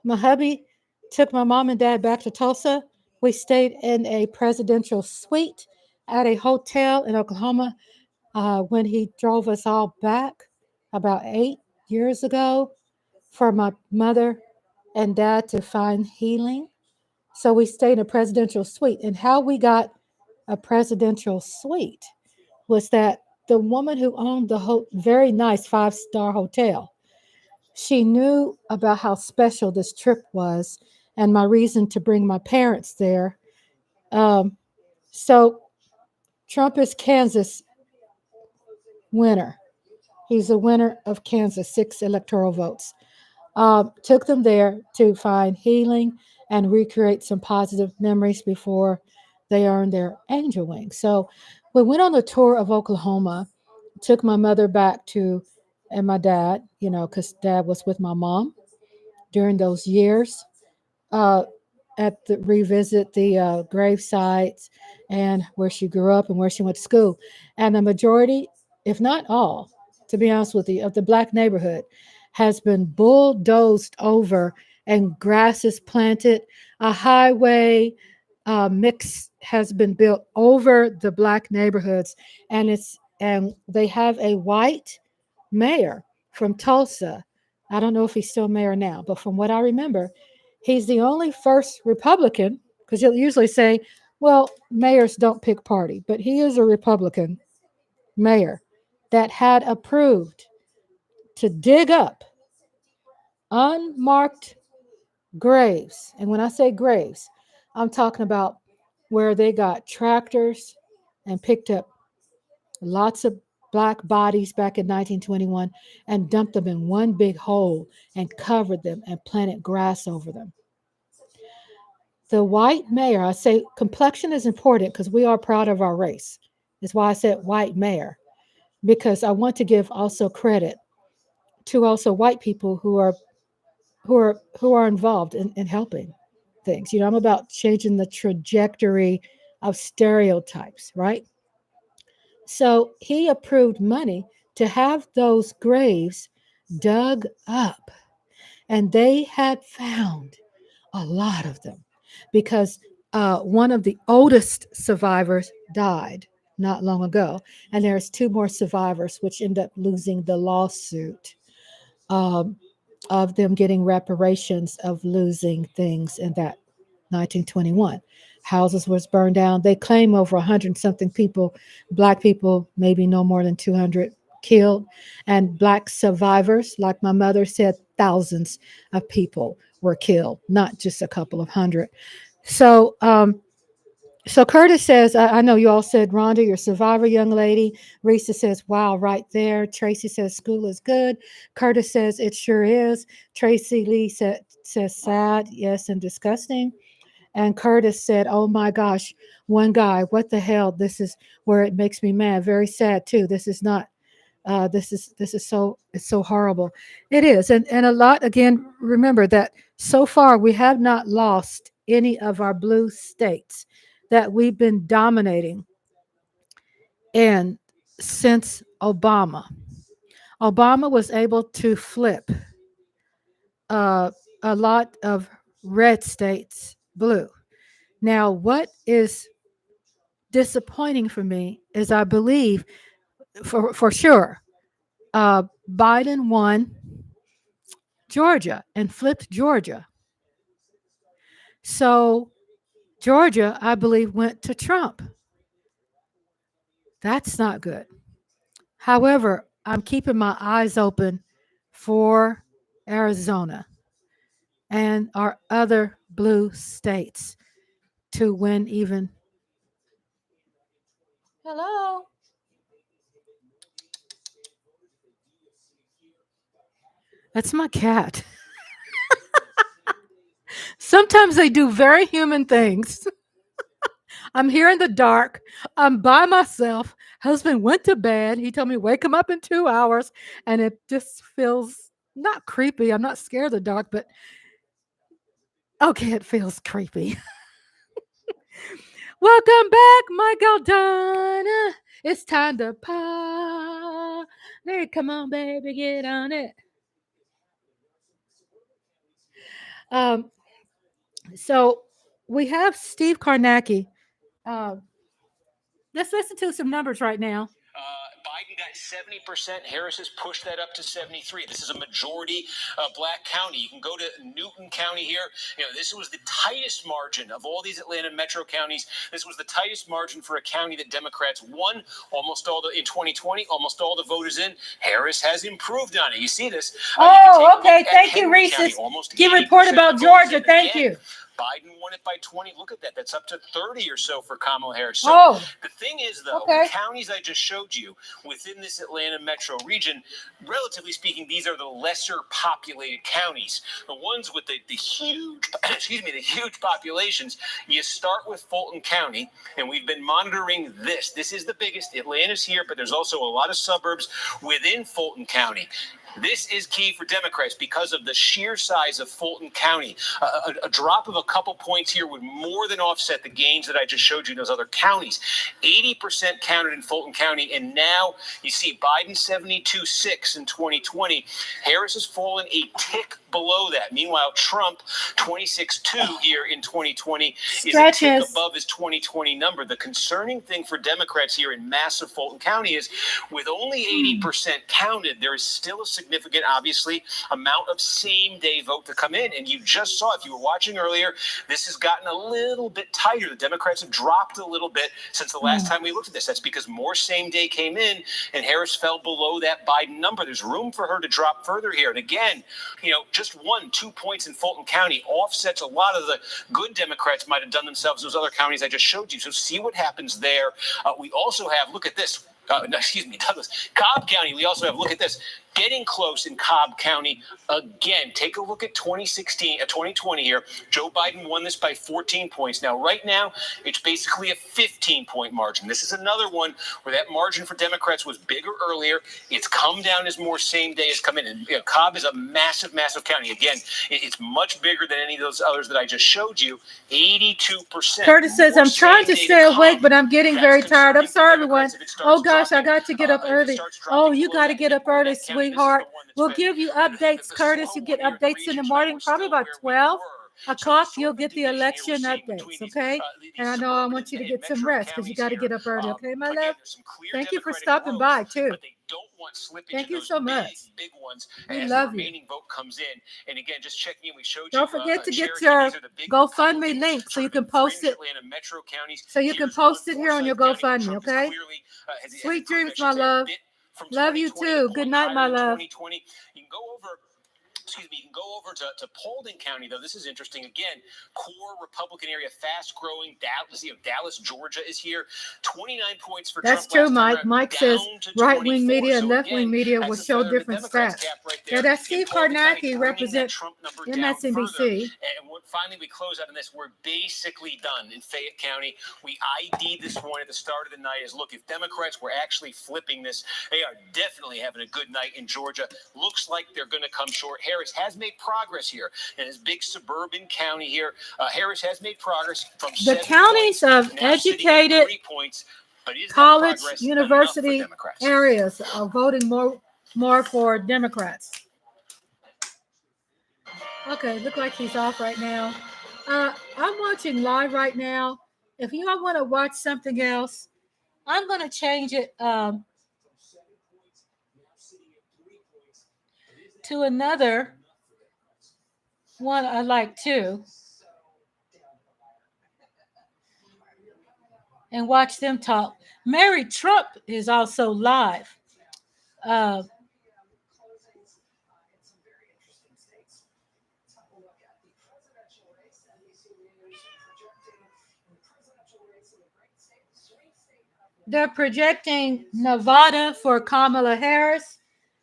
my hubby took my mom and dad back to Tulsa. We stayed in a presidential suite at a hotel in Oklahoma when he drove us all back about 8 years ago for my mother and dad to find healing. So we stayed in a presidential suite. And how we got a presidential suite was that the woman who owned the very nice 5-star hotel, she knew about how special this trip was and my reason to bring my parents there. Um, so Trump is Kansas winner. He's a winner of Kansas, 6 electoral votes. Took them there to find healing and recreate some positive memories before they earned their angel wings. So we went on a tour of Oklahoma, took my mother back to, and my dad, because dad was with my mom during those years. Uh, at the revisit the grave sites and where she grew up and where she went to school. And the majority, if not all, to be honest with you, of the black neighborhood has been bulldozed over and grass is planted. A highway mix has been built over the black neighborhoods, and they have a white mayor from Tulsa. I don't know if he's still mayor now, but from what I remember, he's the only first Republican, because you'll usually say, well, mayors don't pick party, but he is a Republican mayor that had approved to dig up unmarked graves. And when I say graves, I'm talking about where they got tractors and picked up lots of black bodies back in 1921 and dumped them in one big hole and covered them and planted grass over them. The white mayor, I say complexion is important because we are proud of our race. That's why I said white mayor, because I want to give also credit to also white people who are involved in helping things. I'm about changing the trajectory of stereotypes, right? So he approved money to have those graves dug up, and they had found a lot of them because one of the oldest survivors died not long ago, and there's 2 more survivors which end up losing the lawsuit um, of them getting reparations of losing things in that 1921. houses was burned down. They claim over 100 something people, black people, maybe no more than 200 killed, and black survivors, like my mother said, thousands of people were killed, not just a couple of hundred. So, so Curtis says, I know you all said, Rhonda, you're a survivor, young lady. Risa says, wow, right there. Tracy says, school is good. Curtis says, it sure is. Tracy Lee says, sad, yes, and disgusting. And Curtis said, oh my gosh, one guy, what the hell? This is where it makes me mad. Very sad too. This is not, this is so, it's so horrible. It is. And a lot, again, remember that so far we have not lost any of our blue states that we've been dominating in since Obama. Obama was able to flip a lot of red states blue. Now, what is disappointing for me is I believe for sure Biden won Georgia and flipped Georgia. So Georgia, I believe, went to Trump. That's not good. However, I'm keeping my eyes open for Arizona and our other blue states to win even. Hello. That's my cat. Sometimes they do very human things. I'm here in the dark. I'm by myself. Husband went to bed. He told me wake him up in 2 hours, and it just feels not creepy. I'm not scared of the dark, but okay, it feels creepy. Welcome back, Michael Donna. It's time to party. Come on, baby, get on it. So we have Steve Karnacki. Let's listen to some numbers right now. Biden got 70%. Harris has pushed that up to 73. This is a majority black county. You can go to Newton County here. You know, this was the tightest margin of all these Atlanta metro counties. This was the tightest margin for a county that Democrats won almost all in 2020. Almost all the voters in. Harris has improved on it. You see this? Okay. Thank you, Reese's. Give a report about Georgia. Thank you. Biden won it by 20. Look at that. That's up to 30 or so for Kamala Harris. So the thing is, though, the counties I just showed you within this Atlanta metro region, relatively speaking, these are the lesser populated counties. The ones with the huge, the huge populations. You start with Fulton County, and we've been monitoring this. This is the biggest. Atlanta's here, but there's also a lot of suburbs within Fulton County. This is key for Democrats because of the sheer size of Fulton County. A drop of a couple points here would more than offset the gains that I just showed you in those other counties. 80% counted in Fulton County, and now you see Biden 72.6 in 2020. Harris has fallen a tick below that. Meanwhile, Trump 26.2 here in 2020 is a tick above his 2020 number. The concerning thing for Democrats here in massive Fulton County is with only 80% counted, there is still a significant, obviously, amount of same-day vote to come in. And you just saw, if you were watching earlier, this has gotten a little bit tighter. The Democrats have dropped a little bit since the last time we looked at this. That's because more same-day came in, and Harris fell below that Biden number. There's room for her to drop further here. And again, you know, just 1-2 points in Fulton County offsets a lot of the good Democrats might have done themselves in those other counties I just showed you. So see what happens there. We also have, look at this. Douglas. Cobb County, we also have, look at this, getting close in Cobb County again. Take a look at 2020 here. Joe Biden won this by 14 points. Now, right now, it's basically a 15-point margin. This is another one where that margin for Democrats was bigger earlier. It's come down as more same day has come in. And Cobb is a massive, massive county. Again, it's much bigger than any of those others that I just showed you. 82%. Curtis says, I'm trying to stay awake, but I'm getting very tired. I'm sorry, everyone. Oh, gosh, I got to get up early. Oh, you got to get up early, sweetheart. We'll give you updates, Curtis. You get updates in the morning, probably about 12. o'clock, you'll get the election updates, okay? And I know I want you to get some rest because you got to get up early, okay, my love? Thank you for stopping by, too. Thank you so much. Big ones We as love the you. remaining vote comes in. And again, just checking in, we showed Don't you. forget to get Cherokee. your These are the big GoFundMe Republican link so you sort can of post fringe it. Atlanta metro counties. So you can Here's post one, it here on your Forsyth County, GoFundMe, Trump is okay? clearly, has Sweet improved, dreams, I should my say, a love. bit from Love you 2020, too. a Good point night, my higher in love. 2020. You can go over. Excuse me, you can go over to Paulding County, though. This is interesting. Again, core Republican area, fast-growing. Dallas, Georgia is here. 29 points for That's Trump true, last time Mike. around, Mike down says to right-wing 24. media and So left-wing again, media will that's a show feather in the different Democrats' stats. cap right Yeah, there. that's Steve In Paulding County, Kornacki bringing that represent Trump number down further. MSNBC. And finally, we close out on this. We're basically done in Fayette County. We ID'd this one at the start of the night as, look, if Democrats were actually flipping this, they are definitely having a good night in Georgia. Looks like they're going to come short. Harris has made progress here in his big suburban county here. Harris has made progress from The counties of educated points, but college, university areas are voting more for Democrats. Okay, look like he's off right now. I'm watching live right now. If you all want to watch something else, I'm going to change it to another one I like too, and watch them talk. Mary Trump is also live. They're projecting Nevada for Kamala Harris,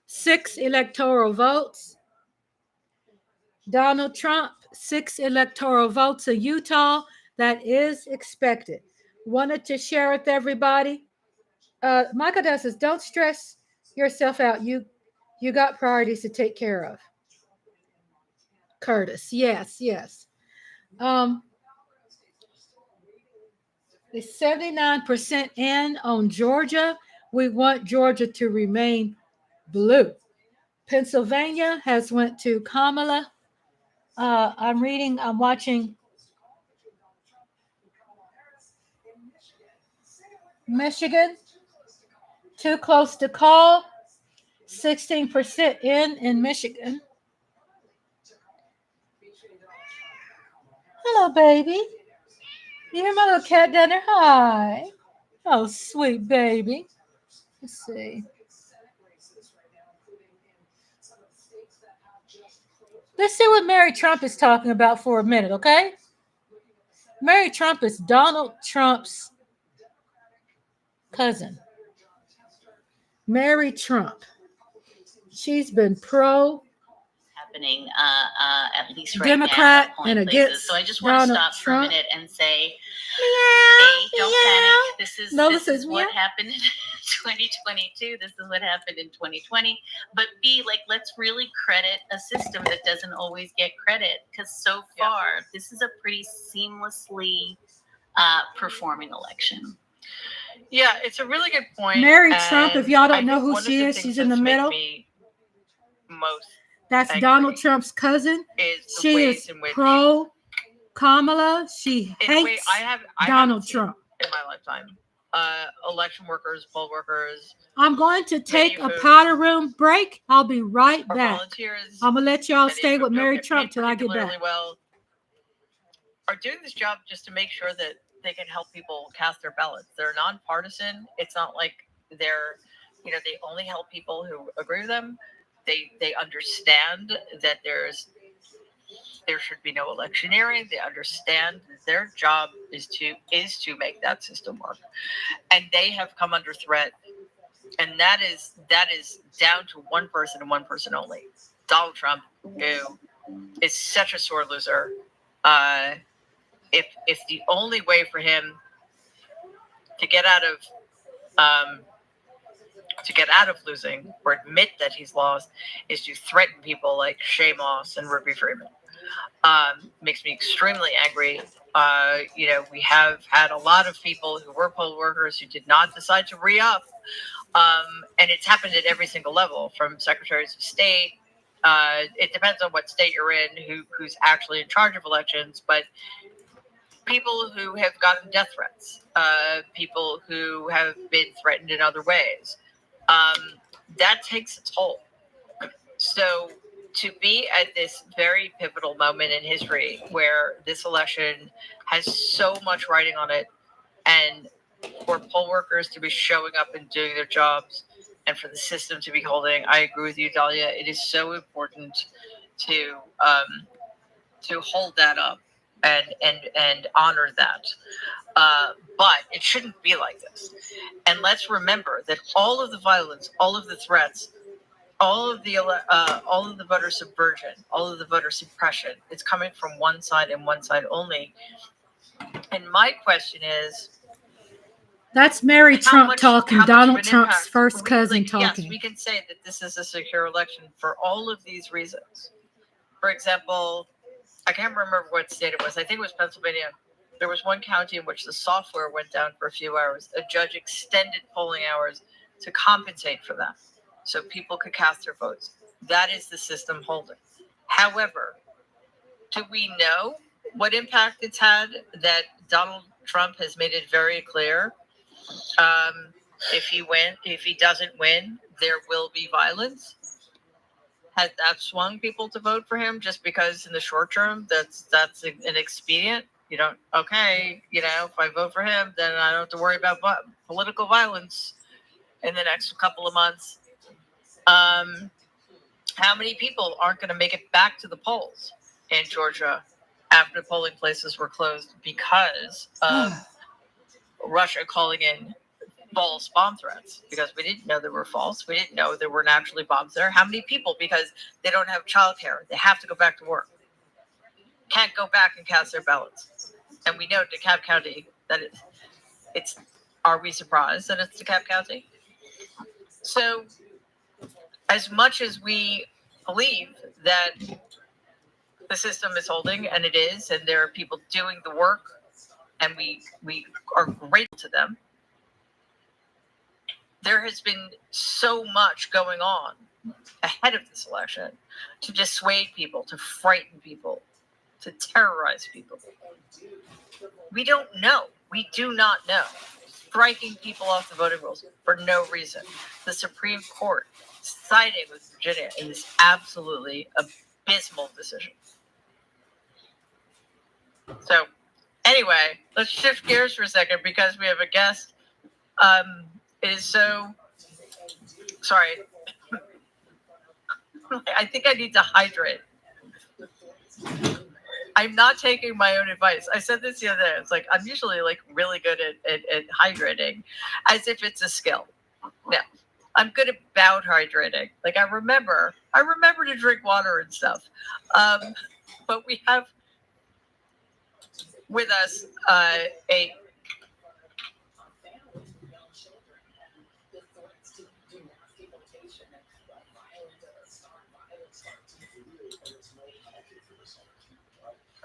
6 electoral votes. Donald Trump, 6 electoral votes in Utah. That is expected. Wanted to share with everybody. Michael Dow says, don't stress yourself out. You got priorities to take care of. Curtis, yes. It's 79% in on Georgia. We want Georgia to remain blue. Pennsylvania has went to Kamala. I'm watching Michigan. Too close to call. 16% in Michigan. Hello, baby. You hear my little cat down there? Hi. Oh, sweet baby. Let's see. Let's see what Mary Trump is talking about for a minute, okay? Mary Trump is Donald Trump's cousin. Mary Trump. She's been happening at least right Democrat now and places. against So I just want to Donald stop Trump. for a minute and say, Meow, A, don't panic. This is what meow. happened in 2022. This is what happened in 2020. But B, let's really credit a system that doesn't always get credit, because so far this is a pretty seamlessly performing election. Yeah, it's a really good point. Mary Trump, if y'all don't know who one of she the is, things she's in the that's made middle. me most That's angry Donald Trump's cousin. is the She ways is in which, pro Kamala. She in a way, hates I haven't Donald seen Trump. in my lifetime. Election workers, poll workers, I'm going to take a who powder room break. I'll be right or back. volunteers, I'm gonna let y'all many stay of with whom don't Mary get Trump paid till I get particularly back. well, are doing this job just to make sure that they can help people cast their ballots. They're nonpartisan. It's not like they're, they only help people who agree with them. They understand that there should be no electioneering. They understand that their job is to make that system work, and they have come under threat. And that is down to one person and one person only, Donald Trump, who is such a sore loser. If the only way for him to get out of losing or admit that he's lost is to threaten people like Shay Moss and Ruby Freeman, makes me extremely angry. We have had a lot of people who were poll workers who did not decide to re-up, and it's happened at every single level, from secretaries of state It depends on what state you're in, who's actually in charge of elections, but people who have gotten death threats, people who have been threatened in other ways, that takes a toll. So to be at this very pivotal moment in history where this election has so much writing on it, and for poll workers to be showing up and doing their jobs, and for the system to be holding, I agree with you, Dahlia. It is so important to hold that up and honor that. But it shouldn't be like this. And let's remember that all of the violence, all of the threats, all of the voter subversion, all of the voter suppression, it's coming from one side and one side only. And my question is, that's Mary Trump talking, Donald Trump's impact, first cousin talking. Yes, we can say that this is a secure election for all of these reasons. For example, I can't remember what state it was. I think it was Pennsylvania. There was one county in which the software went down for a few hours. A judge extended polling hours to compensate for that, so people could cast their votes. That is the system holding. However, do we know what impact it's had? That Donald Trump has made it very clear. If he doesn't win, there will be violence. Has that swung people to vote for him just because in the short term that's an expedient? You don't, okay, if I vote for him, then I don't have to worry about political violence in the next couple of months. How many people aren't going to make it back to the polls in Georgia after polling places were closed because of Russia calling in false bomb threats? Because we didn't know they were false. We didn't know there weren't actually bombs there. How many people, because they don't have childcare, they have to go back to work, can't go back and cast their ballots? And we know DeKalb County, that it's, are we surprised that it's DeKalb County? So as much as we believe that the system is holding, and it is, and there are people doing the work, and we are grateful to them, there has been so much going on ahead of this election to dissuade people, to frighten people, to terrorize people. We don't know. We do not know. Striking people off the voting rolls for no reason. The Supreme Court siding with Virginia in this absolutely abysmal decision. So anyway, let's shift gears for a second because we have a guest. It is so, sorry. I think I need to hydrate. I'm not taking my own advice. I said this the other day. It's like, I'm usually like really good at hydrating as if it's a skill. No, I'm good about hydrating. Like I remember to drink water and stuff. But we have with us a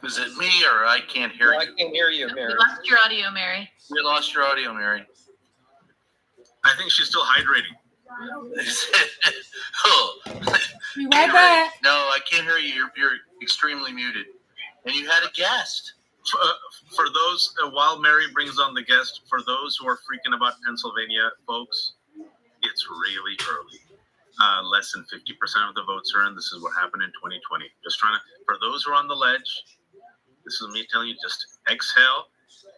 Is it me or I can't hear you? I can hear you, Mary. We lost your audio, Mary. We lost your audio, Mary. I think she's still hydrating. Oh. Be right back. No, I can't hear you. You're extremely muted. And you had a guest. For those, while Mary brings on the guest, for those who are freaking about Pennsylvania, folks, it's really early. Less than 50% of the votes are in. This is what happened in 2020. Just trying to, for those who are on the ledge, this is me telling you, just exhale.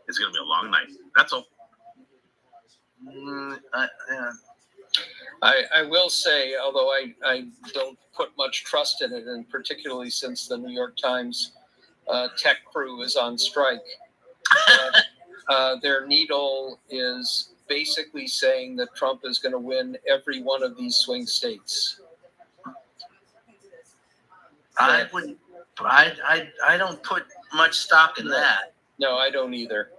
It's going to be a long night. That's all. I will say, although I don't put much trust in it, and particularly since the New York Times tech crew is on strike, their needle is basically saying that Trump is going to win every one of these swing states. I wouldn't. I don't put much stock in that. No, I don't either.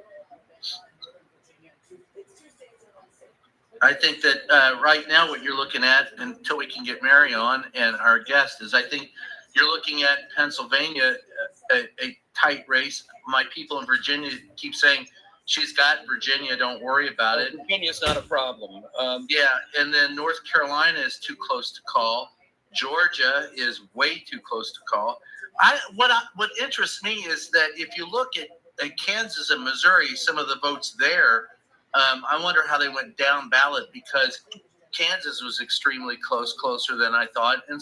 I think that right now what you're looking at, until we can get Mary on and our guest, is I think you're looking at Pennsylvania, a tight race. My people in Virginia keep saying she's got Virginia, don't worry about it. Virginia's not a problem. Yeah, and then North Carolina is too close to call. Georgia is way too close to call. What interests me is that if you look at Kansas and Missouri, some of the votes there, I wonder how they went down ballot, because Kansas was extremely closer than I thought. And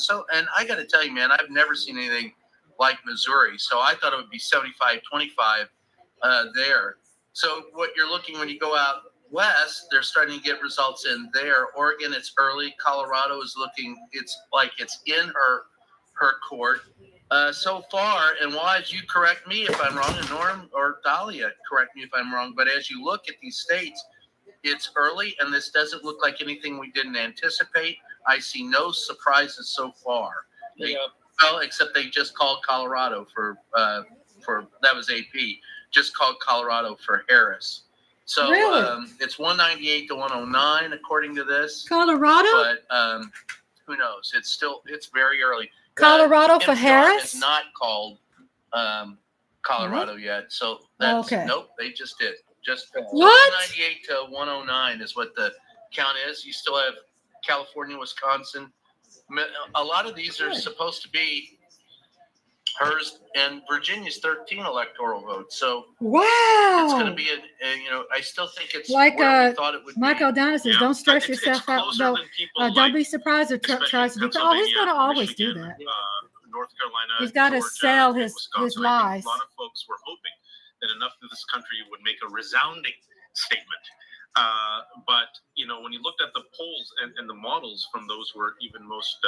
I got to tell you, man, I've never seen anything like Missouri. So I thought it would be 75-25 there. So what you're looking when you go out west, they're starting to get results in there. Oregon, it's early. Colorado is looking, it's like it's in her court so far. And Waz, you correct me if I'm wrong, and Norm or Dahlia, correct me if I'm wrong. But as you look at these states, it's early, and this doesn't look like anything we didn't anticipate. I see no surprises so far. Well, except they just called Colorado for that was AP. Just called Colorado for Harris. So Really? It's 198-109 according to this. Colorado? But who knows? It's very early. Colorado for NPR Harris? has not called Colorado yet. So that's Okay. Nope, they just did. Just What? 198-109 is what the count is. You still have California, Wisconsin. A lot of these are supposed to be hers, and Virginia's 13 electoral votes. So Wow. it's going to be I still think it's Like where we thought it would Michael be. Donis says, Yeah. don't stress It's yourself out. closer No, than people don't like, be surprised if Trump tries to do. Pennsylvania, Oh, he's going to always do Michigan, that. North Carolina. He's got to Georgia, sell and his Wisconsin. I think lies. a lot of folks were hoping that enough of this country would make a resounding statement. But when you looked at the polls and the models from those who were even most,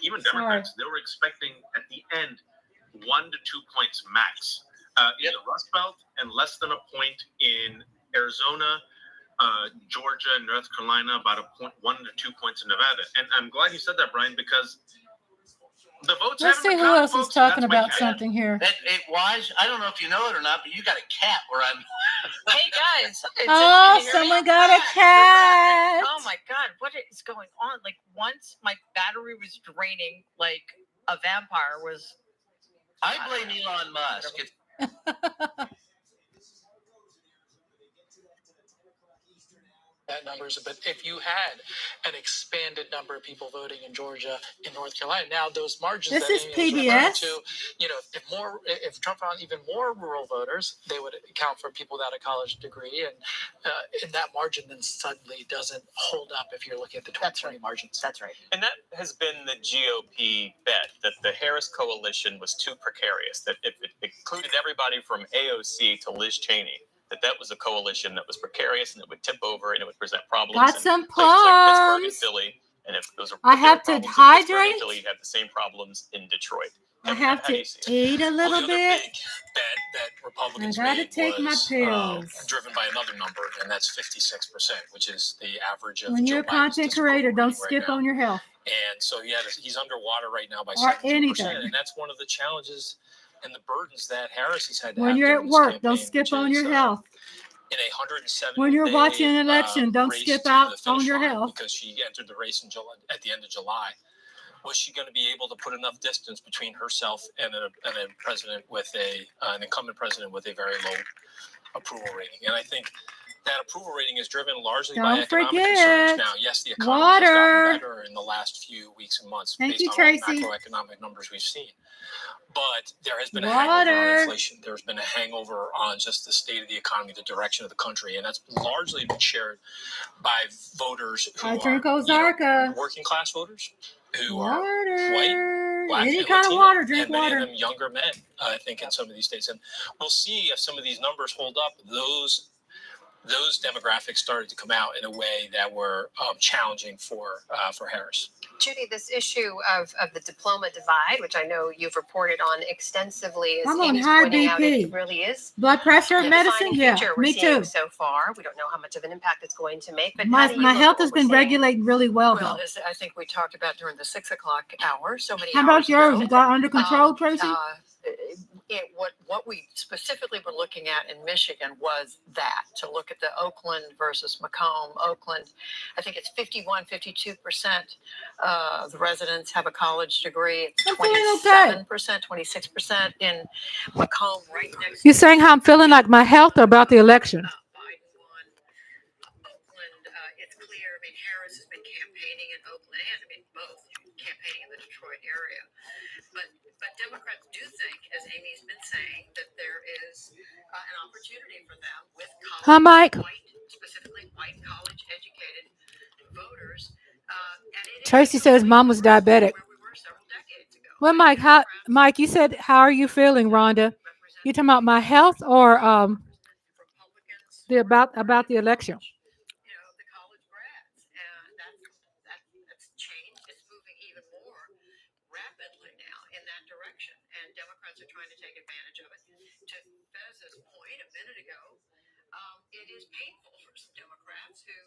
even Democrats, they were expecting at the end 1 to 2 points max in the Rust Belt, and less than a point in Arizona, Georgia, and North Carolina, about 1 to 2 points in Nevada. And I'm glad you said that, Brian, because the votes. Let's see who else is talking about something here. Wise, I don't know if you know it or not, but you got a cat where I'm. Hey guys! Oh, can you hear me? someone got a cat. Oh my God! What is going on? Like, once my battery was draining, like a vampire was. I blame Elon Musk. That numbers, but if you had an expanded number of people voting in Georgia, in North Carolina, now those margins. This that is Amy was referring PBS. To, if Trump found even more rural voters, they would account for people without a college degree, and that margin then suddenly doesn't hold up if you're looking at the 2020 margins. That's right. And that has been the GOP bet, that the Harris coalition was too precarious, that if it included everybody from AOC to Liz Cheney, that was a coalition that was precarious and it would tip over and it would present problems. Got in some places like Pittsburgh and plums. Philly. And if those are I have to problems in Pittsburgh and hydrate. Philly, you'd have the same problems in Detroit. I have How do to you see it? eat a little The other bit. big bet that Republicans I gotta made take my was pills. driven by another number, and that's 56%, which is the average of When Joe you're a Biden's content disapproval creator, don't rating right skip now. on your health. And so, he's underwater right now by Or 17%. anything. And that's one of the challenges and the burdens that Harris has had to When have you're during at this work, campaign, don't skip which on is, your health. In a 170 When you're watching an election, don't race skip to out the finish on your line, health. because she entered the race in July, at the end of July. Was she going to be able to put enough distance between herself and a president with an incumbent president with a very low approval rating? And I think that approval rating is driven largely by Don't economic forget concerns. Now, yes, the economy water. has gotten better in the last few weeks and months Thank based you, on Tracy. all the macroeconomic numbers we've seen. But there has been a Water. hangover on inflation. There's been a hangover on just the state of the economy, the direction of the country, and that's largely been shared by voters who I are drink Ozarka. working class voters, who Water. are white, black, Any and kind of Latino, water. Drink and many water. of them younger men, I think, in some of these states. And we'll see if some of these numbers hold up. Those demographics started to come out in a way that were challenging for Harris. Judy, this issue of the diploma divide, which I know you've reported on extensively, as I'm on Amy's high pointing out, BP. it really is Blood pressure the medicine? defining Yeah, feature we're me seeing too. so far. We don't know how much of an impact it's going to make, but how My do you look health at has what we're been seeing? regulating really well, Well, though. as I think we talked about during the 6 o'clock hour, so many How about hours yours? ago, You got under control, Tracy? What we specifically were looking at in Michigan was that, to look at the Oakland versus Macomb. Oakland, I think it's 52% of the residents have a college degree. It's I'm feeling okay. 27%, 26% in Macomb, right next You saying how I'm feeling like my health or about the election? Biden won. Oakland it's clear. I mean, Harris has been campaigning in Oakland and both campaigning in the Detroit area. But Democrats do think, as Amy's been saying, that there is an opportunity for them with Huh, Mike? specifically white college-educated voters. Tracy says mom was diabetic. Well, Mike, you said, how are you feeling, Rhonda? You talking about my health or about the election? The college grads, and that's changed. It's moving even more rapidly now in that direction, and Democrats are trying to take advantage of it. To Bez's point a minute ago, it is painful for some Democrats who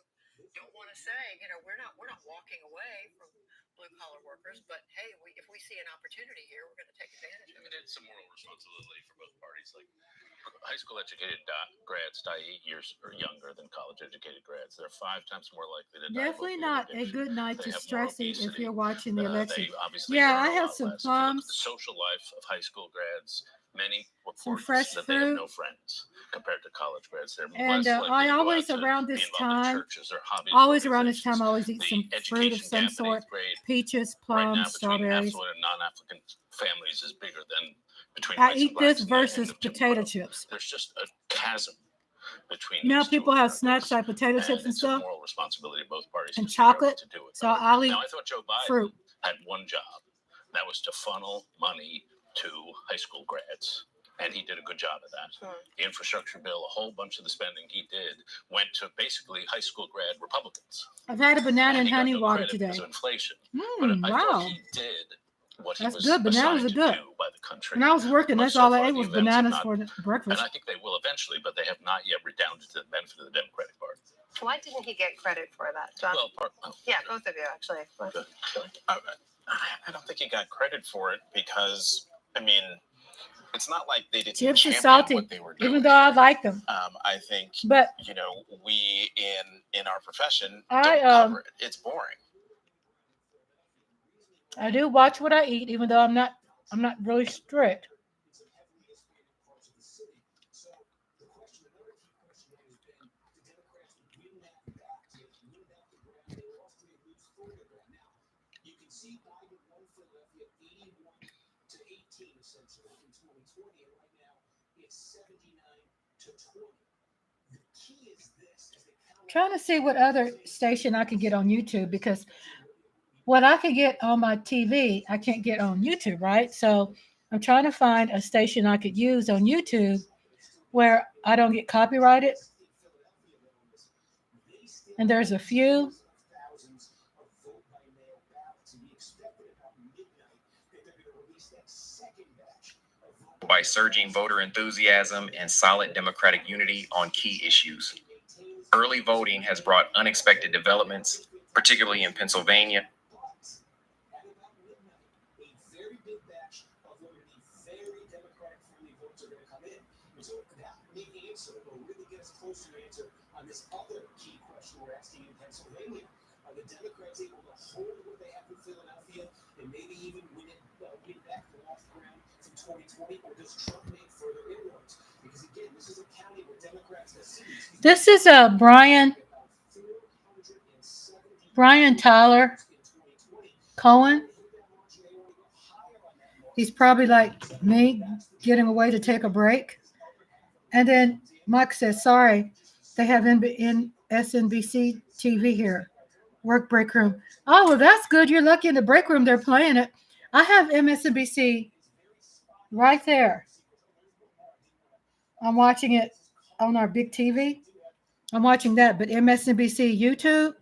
don't want to say, we're not walking away from blue collar workers, but hey, if we see an opportunity here, we're going to take advantage of it. It's a moral responsibility for both parties. Like high school educated grads die 8 years or younger than college educated grads. They're 5 times more likely to die. Definitely not a good night to stress it if you're watching the election. Obviously I had some plums. The social life of high school grads, many report fresh that fruit. They have no friends compared to college grads. They're and less likely I to always go out around to this be involved in time. churches or hobbies. Always around this time, I always eat some fruit of education some gap in sort. 8th grade Peaches, right now plums, between strawberries. affluent and non-affluent families is bigger than between I whites eat and blacks this in the end versus of Jim potato Crow. chips. There's just a chasm between You know, these two people have Americas, snacks like potato chips and it's stuff, a moral responsibility of both parties and to figure out chocolate. what to do with So it. I'll eat Now, I thought Joe Biden fruit. had one job. That was to funnel money to high school grads. And he did a good job of that. The infrastructure bill, a whole bunch of the spending he did went to basically high school grad Republicans. I've had a banana and he got honey no water credit today. because of inflation. But I Wow. thought he did what That's he was good. Bananas assigned are to good. do by the country. When I was working, But that's so all I far, ate the was events have bananas not- for breakfast. And I think they will eventually, but they have not yet redounded to the benefit of the Democratic Party. Why didn't he get credit for that, John? Well, yeah, both of you actually. I don't think he got credit for it because, I mean, it's not like they didn't Chips are champion salty, what they were doing. even though I like them. I think, But we in our profession I, don't cover it. It's boring. I do watch what I eat, even though I'm not really strict. Trying to see what other station I can get on YouTube, because what I can get on my TV, I can't get on YouTube, right? So I'm trying to find a station I could use on YouTube where I don't get copyrighted. And there's a few. By surging voter enthusiasm and solid democratic unity on key issues. Early voting has brought unexpected developments, particularly in Pennsylvania. On this other key question we're asking in Pennsylvania, are the Democrats able to hold what they have in Philadelphia and maybe even win back the lost ground from 2020, or does Trump make further inroads? Because again, this is a county where Democrats have cities. This is Brian Tyler Cohen. He's probably like me, getting away to take a break. And then Mike says, sorry, they have SNBC TV here. Work break room. Oh, well, that's good. You're lucky in the break room they're playing it. I have MSNBC right there. I'm watching it on our big TV. I'm watching that, but MSNBC YouTube,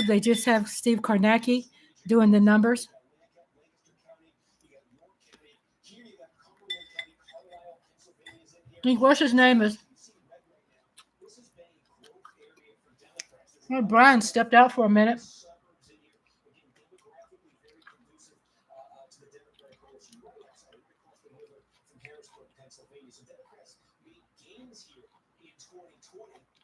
they just have Steve Kornacki doing the numbers. What's his name is? Oh, Brian stepped out for a minute.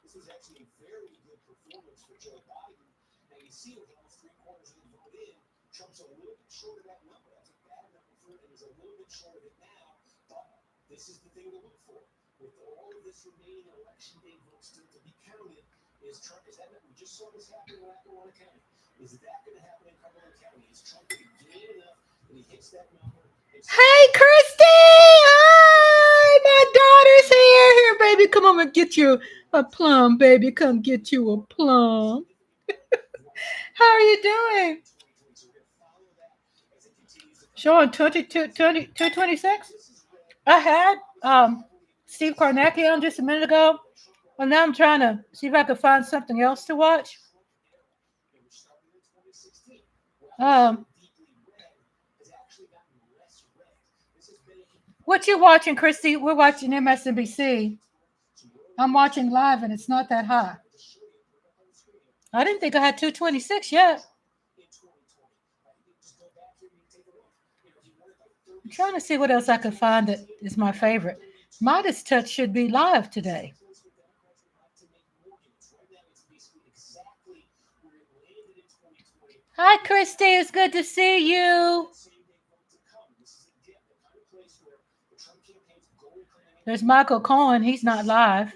This was actually a very good performance for Joe Biden. Now you see with almost 3/4 of the vote in, Trump's a little bit short of that number. That's a bad number for him. He's a little bit short of it now, but this is the thing to look for. With all of this remaining election day votes still to be counted, Is Trump, is that, we just saw this happen in Lackawanna County. Is that going to happen in Cumberland County? Is Trump going to gain enough when he hits that number? Hey, Christy! Hi, my daughter's here. Here, baby, come on and get you a plum, baby. Come get you a plum. How are you doing? Showing 226. I had Steve Kornacki on just a minute ago. Well, now I'm trying to see if I can find something else to watch. What you watching, Christy? We're watching MSNBC. I'm watching live, and it's not that high. I didn't think I had 226 yet. I'm trying to see what else I could find that is my favorite. Midas Touch should be live today. Hi, Christy. It's good to see you. There's Michael Cohen. He's not live.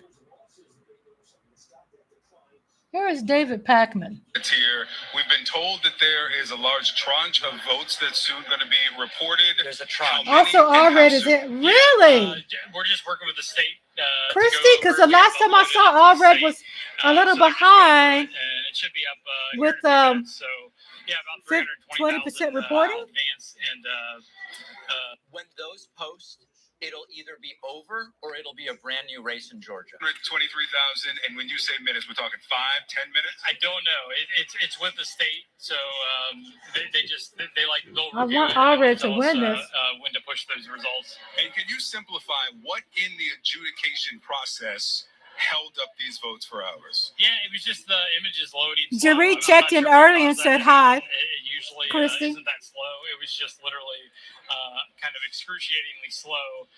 Here is David Packman. Here, we've been told that there is a large tranche of votes that's soon going to be reported. There's a tranche. Also, Allred is it? Really? We're just working with the state. Christy, because the last time I saw Allred was a little behind it should be up with so yeah, about 20% reporting. And when those post, it'll either be over or it'll be a brand new race in Georgia. 23,000, and when you say minutes, we're talking 5-10 minutes. I don't know. It's with the state, so they like they'll I review want it and Allred to tell us, win this. when to push those results. And can you simplify what in the adjudication process held up these votes for hours? Yeah, it was just the images loading. Jerry checked in early and said hi. It usually Christy. isn't that slow. It was just literally kind of excruciatingly slow.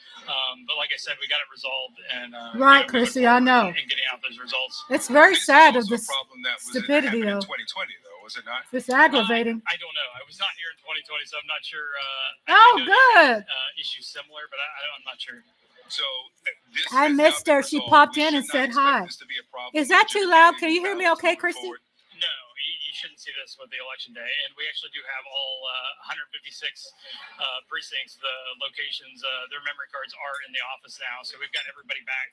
But like I said, we got it resolved. And Right, Christy, I know. And getting out those results. It's very sad of Also a this problem that was stupidity, happened in though. 2020, though, was it not? It's aggravating. I don't know. I was not here in 2020, so I'm not sure. Oh, I know good. Issues similar, but I'm not sure. So this I has missed now her. been She resolved. popped We in and should said not expect hi. this to be a problem Is that too loud? Can you hear me ballots okay, moving Christy? forward. No, you shouldn't see this with the election day. And we actually do have all 156 precincts, the locations, their memory cards are in the office now. So we've got everybody back.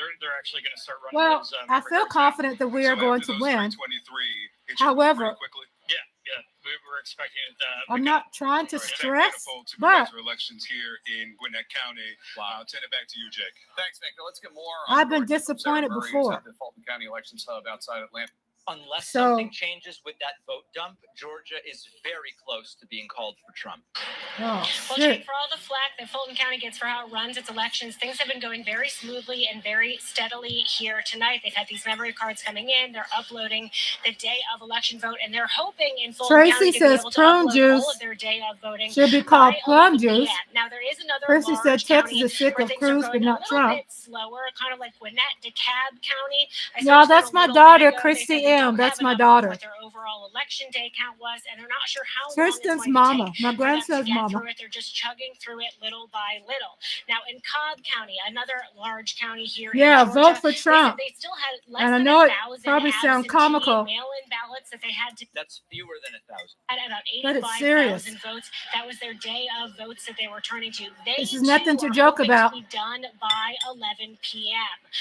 They're actually going to start running Well, those I feel confident that we are going to win. 23, it should However, move pretty quickly. Yeah, we were expecting it. I'm not trying to All right, stress, folks, but elections here in Gwinnett County. I'll turn it back to you, Jake. Thanks, Nick. Now let's get more. I've been disappointed before. At the Fulton County Elections Hub outside Atlanta. Unless So- something changes with that vote dump, Georgia is very close to being called for Trump. Oh, Well, shit. Jake, for all the flack that Fulton County gets for how it runs its elections, things have been going very smoothly and very steadily here tonight. They've had these memory cards coming in. They're uploading the day of election vote, and they're hoping in Fulton Tracy County to says be able to prune upload juice all of their day of voting should be called by plum 11 juice. p.m. Now, there is another Tracy said large Texas county is sick where of things are Cruz, going but a not little Trump. bit slower, kind of like Gwinnett, DeKalb County. I Y'all, searched them that's a my little daughter, bit ago. They Christy said they M. don't That's have my enough of daughter. what their overall election day count was, and they're not sure how long Tristan's it's going mama, to take my for them to grandson's get mama. through it. They're just chugging through it little by little. Now, in Cobb County, another large county here Yeah, in Georgia, vote for they said Trump. they still had less And I than know it 1,000 probably sounds absentee comical, mail-in ballots that they had to. That's fewer than 1,000. At about but it's serious. 85,000 votes. That was their day of votes that they were turning to. They This is nothing too to are joke hoping about. to be done by 11 p.m.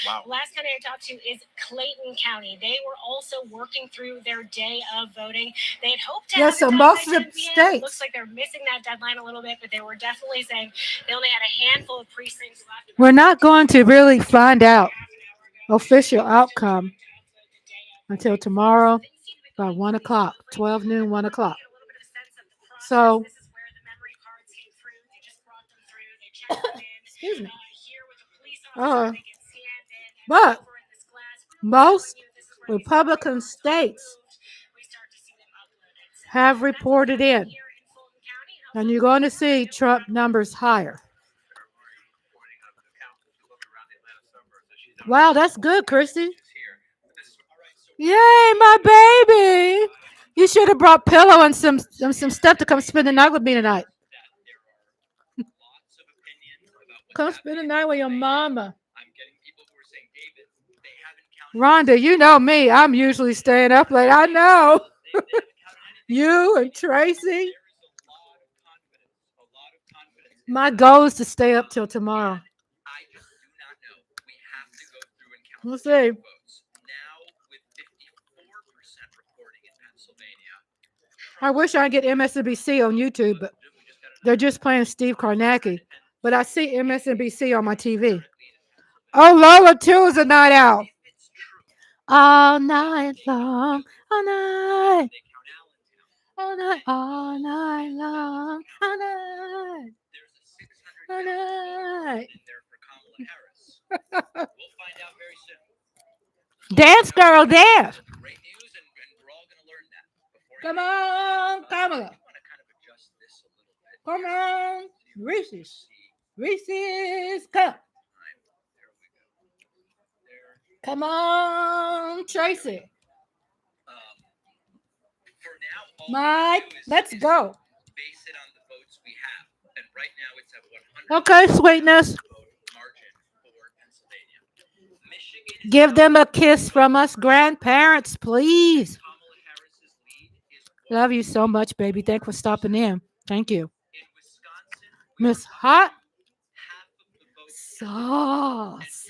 Wow. Last county I talked to is Clayton County. They were also working through their day of voting. They had hoped to Yeah, have so it done most by of the 10 p.m. states- It looks like they're missing that deadline a little bit, but they were definitely saying they only had a handful of precincts left. We're not going to really find out official outcome until tomorrow by 1 o'clock, 12 noon, 1 o'clock. So, excuse me. But most Republican states have reported in, and you're going to see Trump numbers higher. Wow, that's good, Christy. Yay, my baby. You should have brought pillow and some stuff to come spend the night with me tonight. Come spend the night with your mama. Rhonda, you know me. I'm usually staying up late. I know. You and Tracy. My goal is to stay up till tomorrow. We'll see. I wish I could get MSNBC on YouTube, but they're just playing Steve Kornacki. But I see MSNBC on my TV. Oh, Lola 2 is a night out. All night long, all night. All night, all night long, all night. All night. Dance, girl, dance. Come on, Kamala. Come on, Reese's. Reese's cup. Come on, Tracy. Mike, let's go. Okay, sweetness. Give them a kiss from us grandparents, please. Love you so much, baby. Thanks for stopping in. Thank you. Miss Hot Sauce.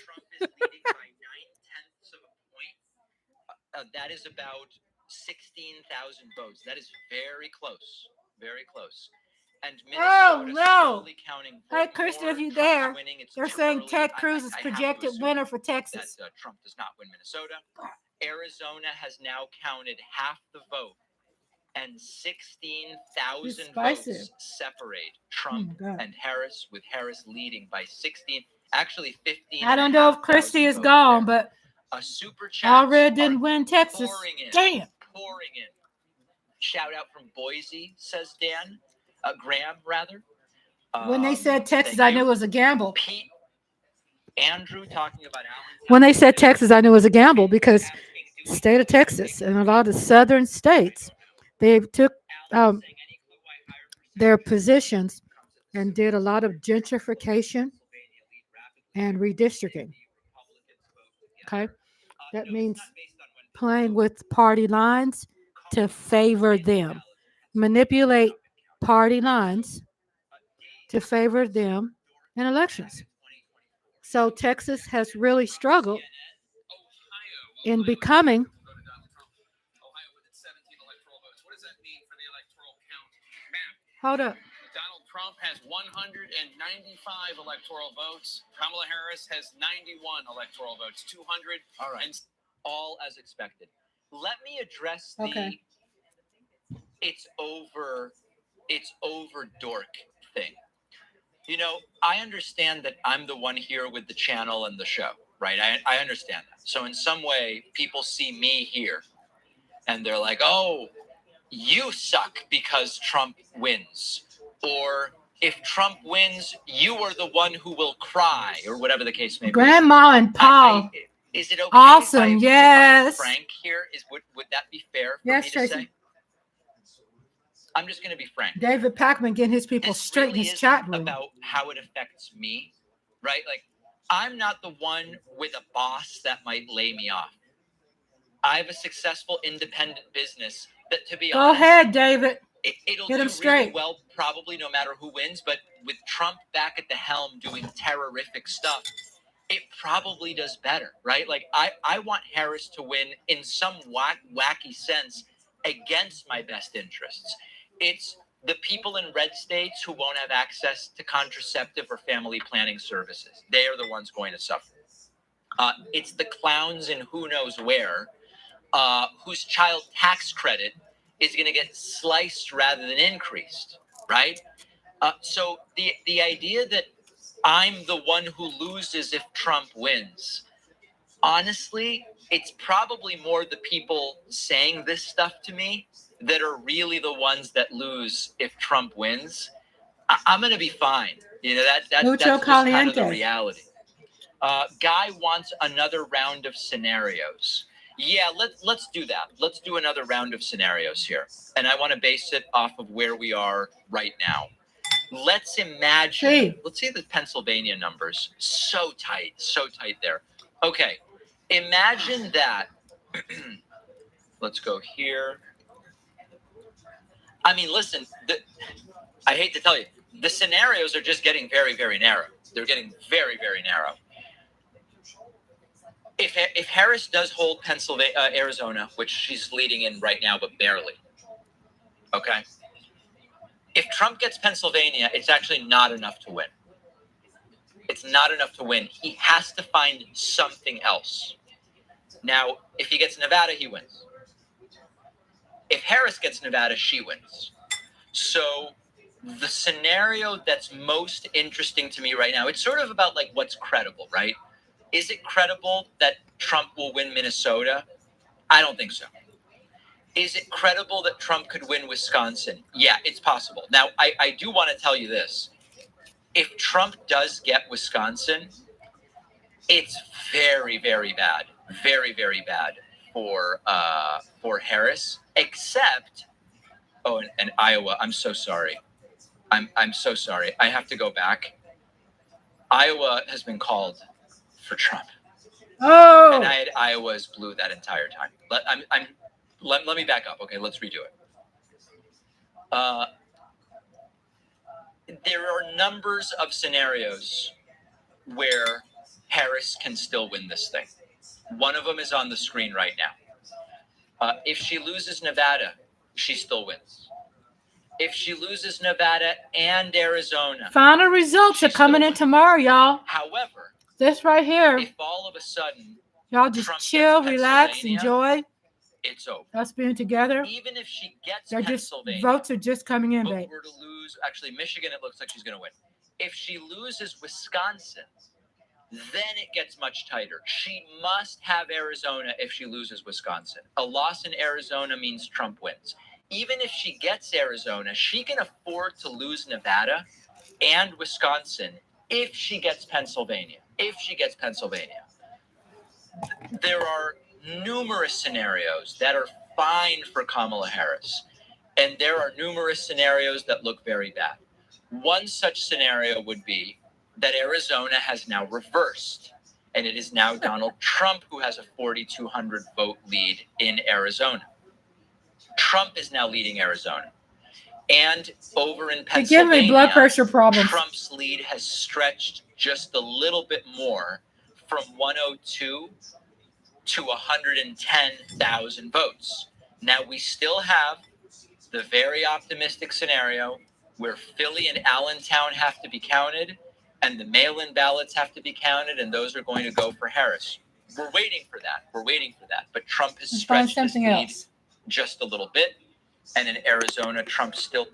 That is about 16,000 votes. That is very close. Very close. And Minnesota slowly counting. Hey, Kristen, if you're there, they're saying Ted Cruz is projected winner for Texas. That Trump does not win Minnesota. Arizona has now counted half the vote, and 16,000 votes separate Trump and Harris, with Harris leading by 16, actually 15. I don't know if Christie is gone, but a super chat already didn't win Texas. Damn. Pouring in. Shout out from Boise, says Dan. Graham, rather. When they said Texas, I knew it was a gamble. Pete, Andrew talking about Allentown. When they said Texas, I knew it was a gamble because state of Texas and a lot of southern states, they took their positions and did a lot of gentrification and redistricting. Okay. That means playing with party lines to favor them. Manipulate party lines to favor them in elections. So Texas has really struggled in becoming. Hold up. Donald Trump has 195 electoral votes. Kamala Harris has 91 electoral votes. 200. All right. And all as expected. Let me address the it's over dork thing. You know, I understand that I'm the one here with the channel and the show, right? I understand that. So in some way, people see me here and they're like, oh, you suck because Trump wins. Or if Trump wins, you are the one who will cry, or whatever the case may be. Grandma and Paul. Is it okay? Awesome, if yes. I'm frank here, would that be fair for me to Tracy. say? I'm just going to be frank. David Packman getting his people straight in his chat room. About how it affects me, right? Like, I'm not the one with a boss that might lay me off. I have a successful independent business that, to be honest, go ahead, David. It'll Get do him straight. Really well, probably no matter who wins. But with Trump back at the helm doing terrorific stuff, it probably does better, right? Like, I want Harris to win in some wacky sense against my best interests. It's the people in red states who won't have access to contraceptive or family planning services. They are the ones going to suffer. It's the clowns in who knows where, whose child tax credit is going to get sliced rather than increased, right? So the idea that I'm the one who loses if Trump wins, honestly, it's probably more the people saying this stuff to me that are really the ones that lose if Trump wins. I'm going to be fine. You know, that's just kind of the reality. Guy wants another round of scenarios. Yeah, let's do that. Let's do another round of scenarios here. And I want to base it off of where we are right now. Let's imagine, let's see the Pennsylvania numbers. So tight there. Okay, Imagine that. Let's go here. I mean, listen, I hate to tell you, the scenarios are just getting very, very narrow. They're getting very, very narrow. If Harris does hold Pennsylvania, Arizona, which she's leading in right now, but barely, okay? If Trump gets Pennsylvania, it's actually not enough to win. It's not enough to win. He has to find something else. Now, if he gets Nevada, he wins. If Harris gets Nevada, she wins. So the scenario that's most interesting to me right now, it's sort of about like what's credible, right? Is it credible that Trump will win Minnesota? I don't think so. Is it credible that Trump could win Wisconsin? Yeah, it's possible. Now, I do want to tell you this. If Trump does get Wisconsin, it's very, very bad. Very, very bad for Harris. Except, and Iowa, I'm so sorry. I'm so sorry. I have to go back. Iowa has been called for Trump. Oh. And I had Iowa as blue that entire time. Let me back up. Okay, let's redo it. There are numbers of scenarios where Harris can still win this thing. One of them is on the screen right now. If she loses Nevada, she still wins. If she loses Nevada and Arizona, Final results are coming in tomorrow, y'all. However, this right here. If all of a sudden y'all just Trump chill, relax, enjoy. It's over. Us being together. Even if she gets They're just Pennsylvania, votes are just coming in, but babe. were to lose, actually Michigan, it looks like she's going to win. If she loses Wisconsin, then it gets much tighter. She must have Arizona if she loses Wisconsin. A loss in Arizona means Trump wins. Even if she gets Arizona, she can afford to lose Nevada and Wisconsin if she gets Pennsylvania. There are numerous scenarios that are fine for Kamala Harris, and there are numerous scenarios that look very bad. One such scenario would be that Arizona has now reversed, and it is now Donald Trump who has a 4,200 vote lead in Arizona. Trump is now leading Arizona. And over in Pennsylvania, You're giving me blood pressure problems. Trump's lead has stretched just a little bit more from 102 to 110,000 votes. Now, we still have the very optimistic scenario where Philly and Allentown have to be counted and the mail-in ballots have to be counted, and those are going to go for Harris. We're waiting for that. But Trump has stretched his lead just a little bit. And in Arizona, Trump still...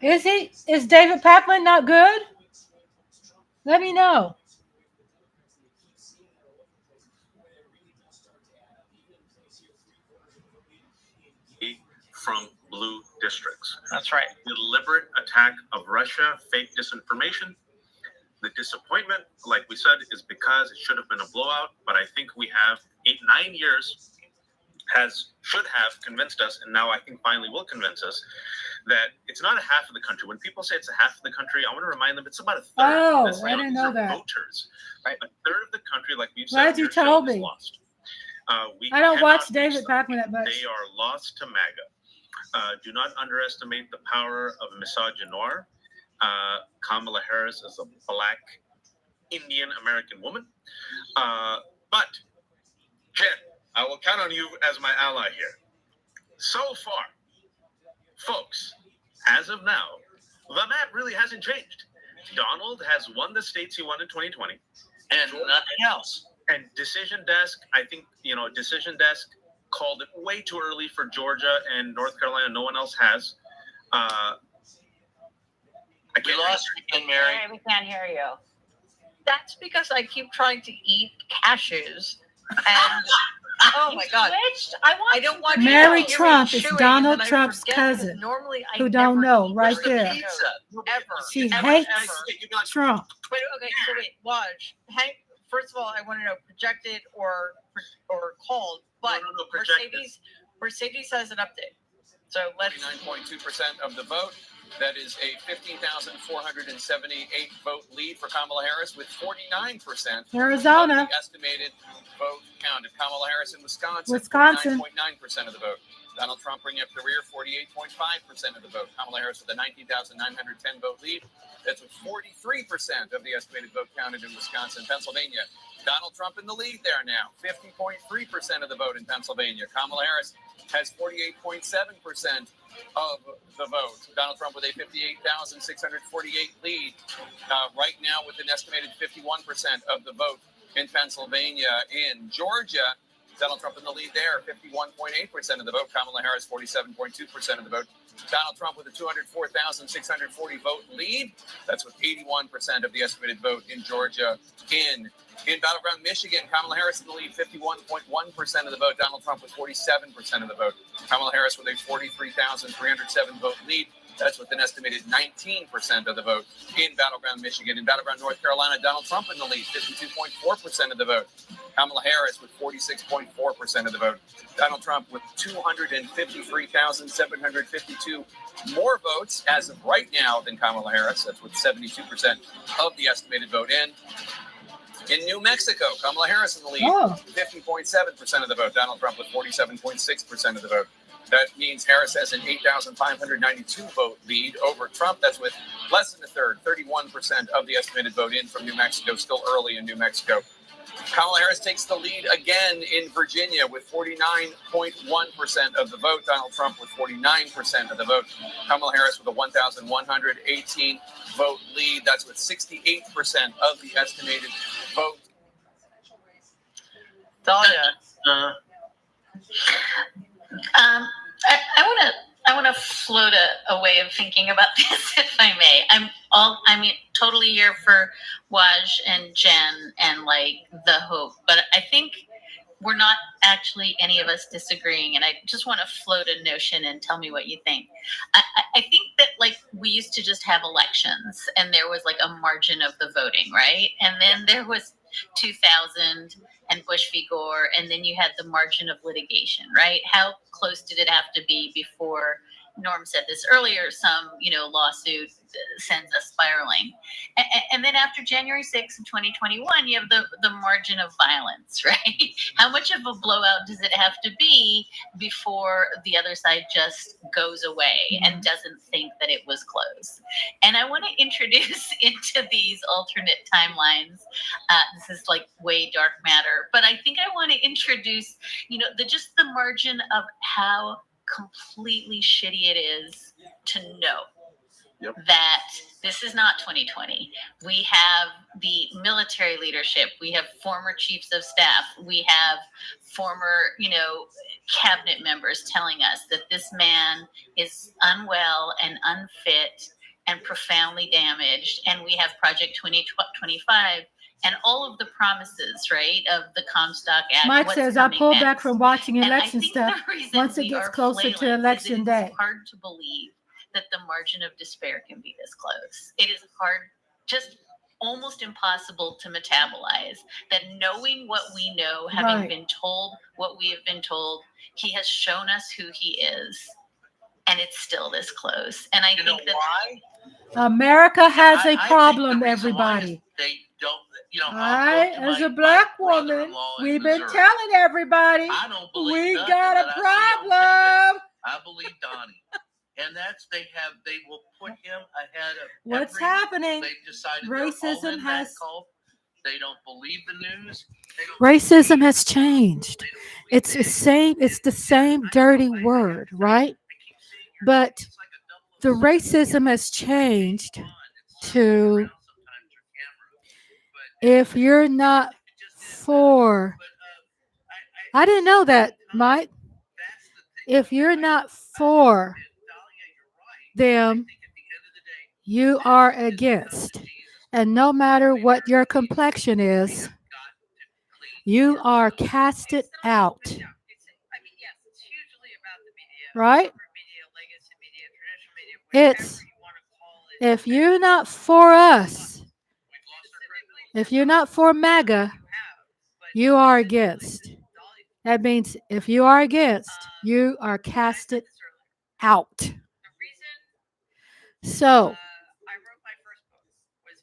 Is David Pakman not good? Let me know. From blue districts. That's right. Deliberate attack of Russia, fake disinformation. The disappointment, like we said, is because it should have been a blowout, but I think we have 8-9 years should have convinced us, and now I think finally will convince us that it's not a half of the country. When people say it's a half of the country, I want to remind them it's about a third. Oh, I didn't know that. Voters, right? A third of the country, like we've said, Glad you told me. lost. I don't watch David Pakman that much. They are lost to MAGA. Do not underestimate the power of misogynoir. Kamala Harris is a black Indian American woman. But, Jen, I will count on you as my ally here. So far, folks, as of now, the map really hasn't changed. Donald has won the states he won in 2020. And nothing else. And Decision Desk, I think, Decision Desk called it way too early for Georgia and North Carolina. No one else has. We lost you again, Mary. Mary, we can't hear you. That's because I keep trying to eat cashews. And oh my God. Switched? I don't want Mary you to hear me Trump is chewing, Donald and then I Trump's forget, 'cause cousin. Normally I Who don't never know, eat right the there. pizza, ever. She Ever, hates ever. Trump. Wait, okay, so wait, watch. Hank, first of all, I want to know projected or called, but No, projected. Mercedes has an update. So let's 49.2% of the vote. That is a 15,478 vote lead for Kamala Harris, with 49% Arizona. of the estimated vote counted. Kamala Harris in Wisconsin, Wisconsin. 49.9% of the vote. Donald Trump bringing up the rear, 48.5% of the vote. Kamala Harris with a 19,910 vote lead. That's with 43% of the estimated vote counted in Wisconsin. Pennsylvania, Donald Trump in the lead there now, 50.3% of the vote in Pennsylvania. Kamala Harris has 48.7% of the vote. Donald Trump with a 58,648 lead right now, with an estimated 51% of the vote in Pennsylvania. In Georgia, Donald Trump in the lead there, 51.8% of the vote. Kamala Harris, 47.2% of the vote. Donald Trump with a 204,640 vote lead. That's with 81% of the estimated vote in Georgia. In battleground Michigan, Kamala Harris in the lead, 51.1% of the vote. Donald Trump with 47% of the vote. Kamala Harris with a 43,307 vote lead. That's with an estimated 19% of the vote in battleground Michigan. In battleground North Carolina, Donald Trump in the lead, 52.4% of the vote. Kamala Harris with 46.4% of the vote. Donald Trump with 253,752 more votes as of right now than Kamala Harris. That's with 72% of the estimated vote in. In New Mexico, Kamala Harris in the lead, 50.7% of the vote. Donald Trump with 47.6% of the vote. That means Harris has an 8,592 vote lead over Trump. That's with less than a third, 31% of the estimated vote in from New Mexico, still early in New Mexico. Kamala Harris takes the lead again in Virginia with 49.1% of the vote. Donald Trump with 49% of the vote. Kamala Harris with a 1,118 vote lead. That's with 68% of the estimated vote. Dahlia. I want to float a way of thinking about this, if I may. I'm totally here for Waj and Jen and like the hope, but I think we're not actually any of us disagreeing, and I just want to float a notion and tell me what you think. I think that like we used to just have elections, and there was like a margin of the voting, right? And then there was 2000 and Bush v. Gore, and then you had the margin of litigation, right? How close did it have to be before, Norm said this earlier, some lawsuit sends us spiraling? And then after January 6th of 2021, you have the margin of violence, right? How much of a blowout does it have to be before the other side just goes away and doesn't think that it was close? And I want to introduce into these alternate timelines, this is like way dark matter, but I think I want to introduce, just the margin of how completely shitty it is to know that this is not 2020. We have the military leadership. We have former chiefs of staff. We have former, cabinet members telling us that this man is unwell and unfit and profoundly damaged. And we have Project 2025 and all of the promises, right, of the Comstock Act. Mike says, I pull back from watching And I election think stuff the reason once it we gets are closer to flailing is election that day. It's hard to believe that the margin of despair can be this close. It is hard, just almost impossible to metabolize that, knowing what we know, having Right. been told what we have been told, he has shown us who he is, and it's still this close. And I think that why? America has I a think the problem, reason why is everybody. they don't, I, as a black woman, we've been telling everybody I don't believe we nothing got a that I see on problem. I believe Donnie. And they will put him ahead of What's happening? They've decided they're all Racism in has that cult. They don't believe the news. Racism has changed. It's the same dirty word, right? But the racism has changed to, if you're not for, I didn't know that, Mike. If you're not for them, you are against. And no matter what your complexion is, you are casted out. Right? It's, if you're not for us, if you're not for MAGA, you are against. That means if you are against, you are casted out. So,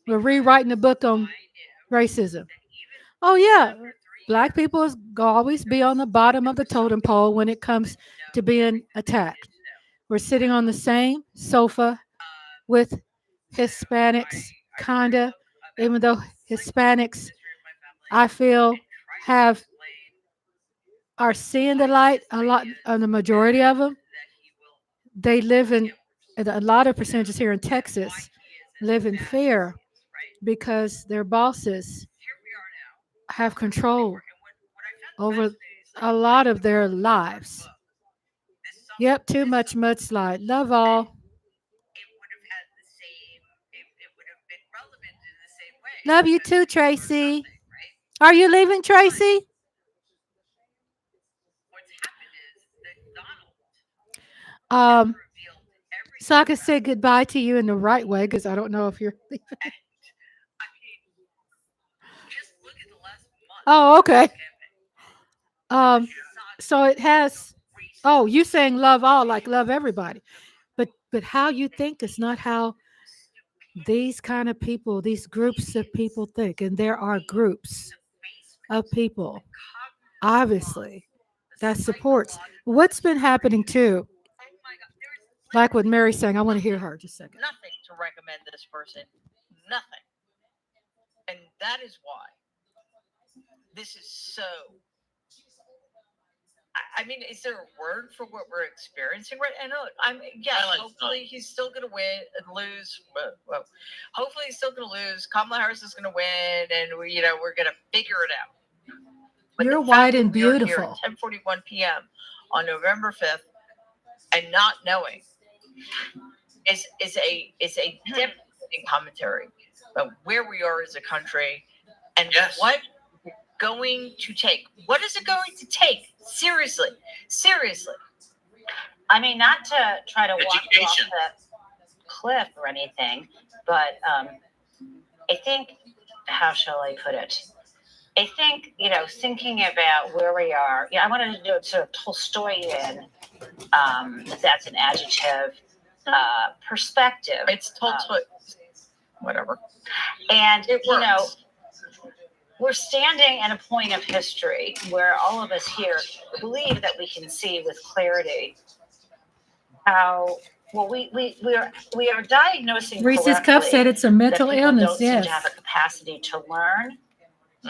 we're rewriting the book on racism. Oh, yeah. Black people is always be on the bottom of the totem pole when it comes to being attacked. We're sitting on the same sofa with Hispanics, kinda, even though Hispanics, I feel, are seeing the light a lot, the majority of them. They live in, a lot of percentages here in Texas live in fear because their bosses have control over a lot of their lives. Yep, too much mudslide. Love all. Love you too, Tracy. Are you leaving, Tracy? So I can say goodbye to you in the right way because I don't know if you're leaving. Oh, okay. So it has. Oh, you saying love all, like love everybody, but how you think is not how these kind of people, these groups of people think, and there are groups of people, obviously, that supports what's been happening too. Like what Mary's saying, I want to hear her just a second. Nothing to recommend this person. Nothing. And that is why this is so. I mean, is there a word for what we're experiencing right now? Hopefully he's still going to win and lose. Well, hopefully he's still going to lose. Kamala Harris is going to win, and we're going to figure it out. But you're white and beautiful. At 10:41 p.m. on November 5th, and not knowing is a devastating commentary about where we are as a country and what we're going to take. What is it going to take? Seriously. I mean, not to try to walk you off the cliff or anything, but I think, how shall I put it? I think, thinking about where we are, I wanted to do sort of Tolstoyan, if that's an adjective, perspective. It's Tolstoy, whatever. And, we're standing at a point of history where all of us here believe that we can see with clarity how, well, we are diagnosing Reese's Cup said it's a mental illness, don't seem to have a capacity to learn.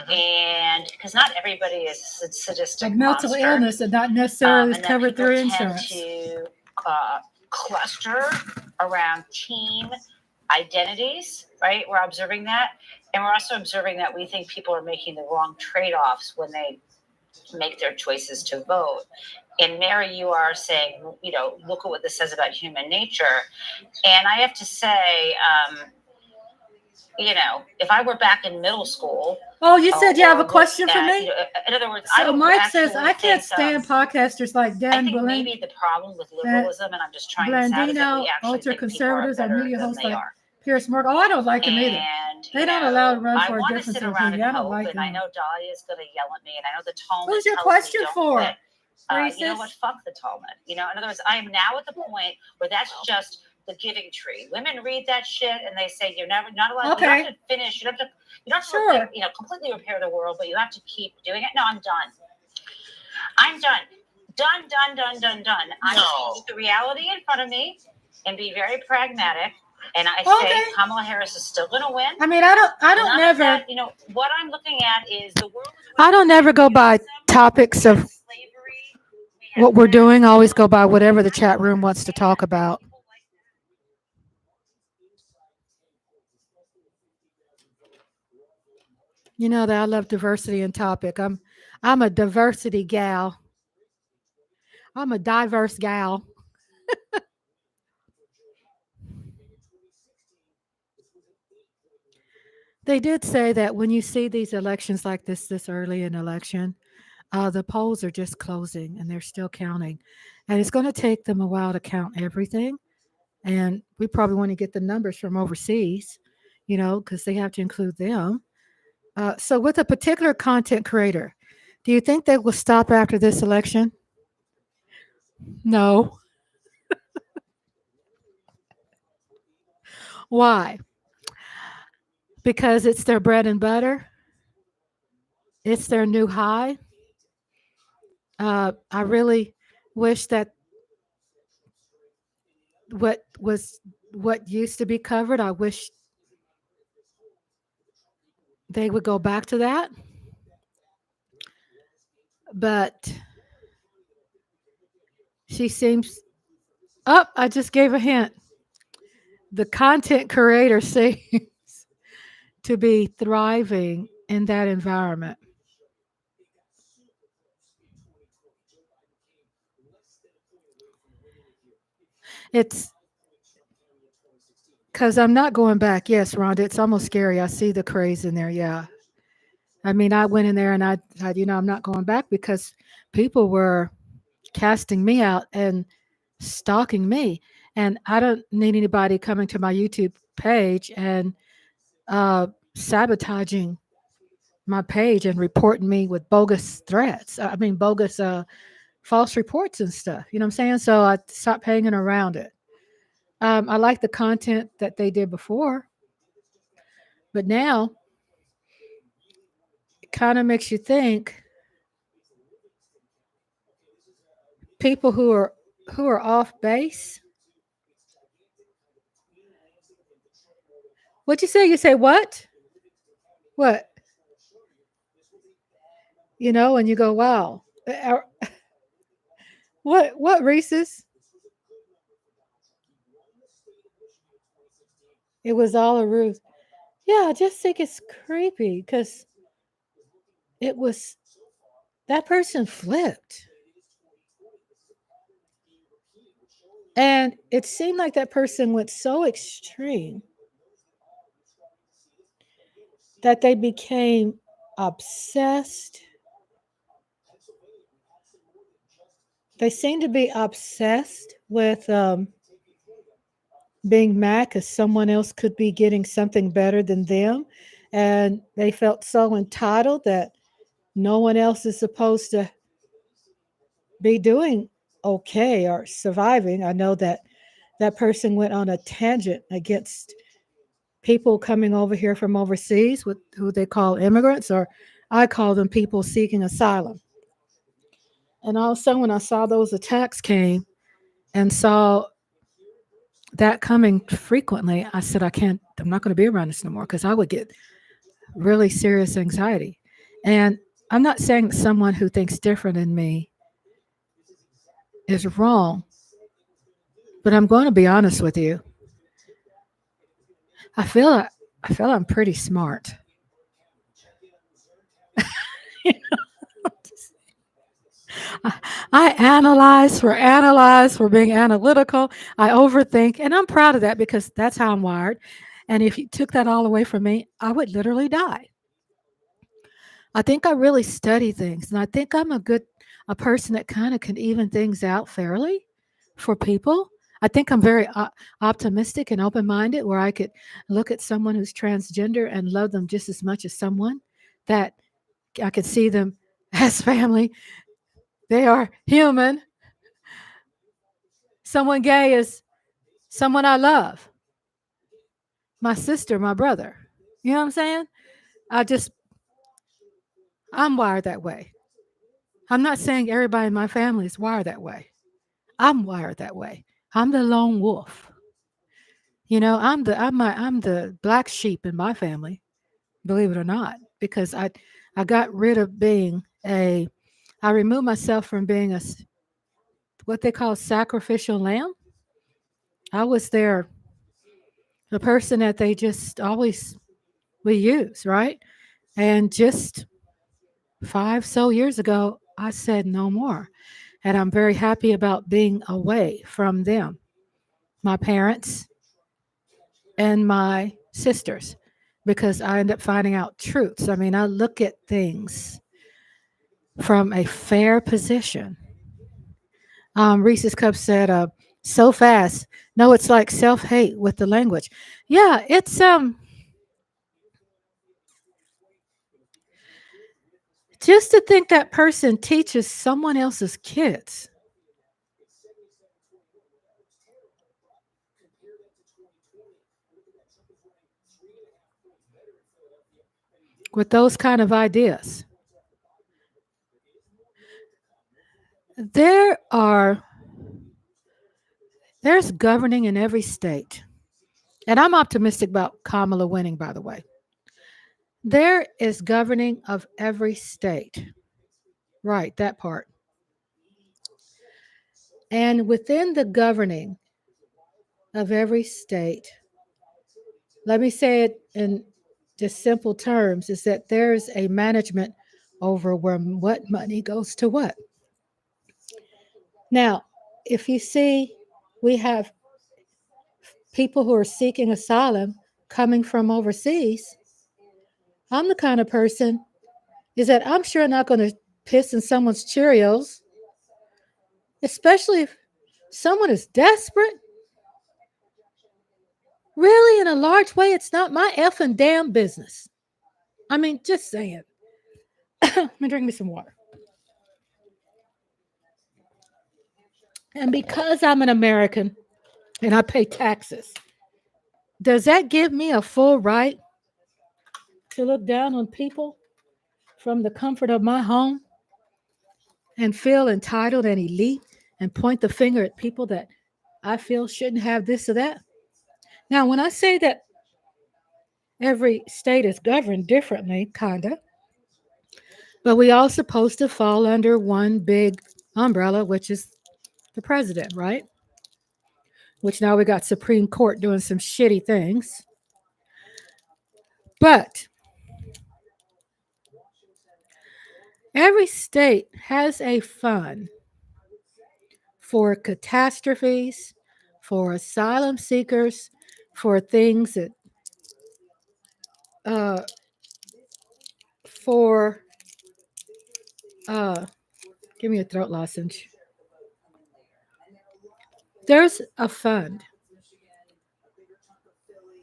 And because not everybody is a sadistic mental monster. illness and not necessarily And covered people through tend insurance. to cluster around team identities, right? We're observing that. And we're also observing that we think people are making the wrong trade-offs when they make their choices to vote. And Mary, you are saying, look at what this says about human nature. And I have to say, if I were back in middle school. Oh, you said you have a question for me? In other words, so Mike says, I can't stand podcasters like Dan I think maybe the problem with liberalism, and I'm just trying this out, is that we actually think people are ultra-conservatives and better media than hosts they like are. Pierce Morgan. Oh, I don't like him either. They don't allow to run for a difference of opinion. I don't like and I know Dahlia's going to yell at me, and I know the Talmud. Who's your tells question me don't for? quit. You know what? Fuck the Talmud. In other words, I am now at the point where that's just the giving tree. Women read that shit and they say you're not allowed. Okay. You don't have to finish. You don't have to completely repair the world, but you have to keep doing it. No, I'm done. I'm done. Done. I'm going to keep the reality in front of me and be very pragmatic. And I say Kamala Harris is still going to win. I mean, I don't never. That, what I'm looking at is the world. I don't never go by topics of what we're doing. I always go by whatever the chat room wants to talk about. You know that I love diversity in topic. I'm a diversity gal. I'm a diverse gal. They did say that when you see these elections like this early in election, the polls are just closing and they're still counting. And it's going to take them a while to count everything. And we probably want to get the numbers from overseas, because they have to include them. So, with a particular content creator, do you think they will stop after this election? No. Why? Because it's their bread and butter, it's their new high. I really wish that what used to be covered, I wish they would go back to that. But she seems, I just gave a hint. The content creator seems to be thriving in that environment. It's because I'm not going back. Yes, Rhonda, it's almost scary. I see the craze in there. Yeah. I mean, I went in there and I I'm not going back because people were casting me out and stalking me. And I don't need anybody coming to my YouTube page and sabotaging my page and reporting me with bogus threats. I mean, bogus false reports and stuff. You know what I'm saying? So I stopped hanging around it. I like the content that they did before, but now it kind of makes you think people who are off base. What'd you say? You say what? What? And you go, wow. What Reese's? It was all a ruse. Yeah, I just think it's creepy because it was that person flipped. And it seemed like that person went so extreme that they became obsessed. They seem to be obsessed with being mad because someone else could be getting something better than them. And they felt so entitled that no one else is supposed to be doing okay or surviving. I know that that person went on a tangent against people coming over here from overseas, with who they call immigrants, or I call them people seeking asylum. And all of a sudden, when I saw those attacks came and saw that coming frequently, I said, I'm not going to be around this no more because I would get really serious anxiety. And I'm not saying that someone who thinks different than me is wrong, but I'm going to be honest with you. I feel I'm pretty smart. I analyze for being analytical. I overthink, and I'm proud of that because that's how I'm wired. And if you took that all away from me, I would literally die. I think I really study things, and I think I'm a person that kind of can even things out fairly for people. I think I'm very optimistic and open-minded, where I could look at someone who's transgender and love them just as much as someone that I could see them as family. They are human. Someone gay is someone I love. My sister, my brother. You know what I'm saying? I'm wired that way. I'm not saying everybody in my family is wired that way. I'm wired that way. I'm the lone wolf. I'm the black sheep in my family, believe it or not, because I got rid of I removed myself from being what they call sacrificial lamb. I was the person that they just always we use, right? And just 5 so years ago, I said no more. And I'm very happy about being away from them, my parents and my sisters. because I end up finding out truths. I mean, I look at things from a fair position. Reese's Cup said, so fast. No, it's like self-hate with the language. Yeah, it's just to think that person teaches someone else's kids. With those kind of ideas. There's governing in every state. And I'm optimistic about Kamala winning, by the way. There is governing of every state. Right, that part. And within the governing of every state, let me say it in just simple terms, is that there's a management over what money goes to what. Now, if you see, we have people who are seeking asylum coming from overseas. I'm the kind of person is that I'm sure not going to piss in someone's Cheerios, especially if someone is desperate. Really, in a large way, it's not my effing damn business. I mean, just saying. Let me drink me some water. And because I'm an American and I pay taxes, does that give me a full right to look down on people from the comfort of my home and feel entitled and elite and point the finger at people that I feel shouldn't have this or that? Now, when I say that every state is governed differently, kinda, but we all supposed to fall under one big umbrella, which is the president, right? Which now we got Supreme Court doing some shitty things. But every state has a fund for catastrophes, for asylum seekers, for things that, for, give me a throat lozenge. There's a fund.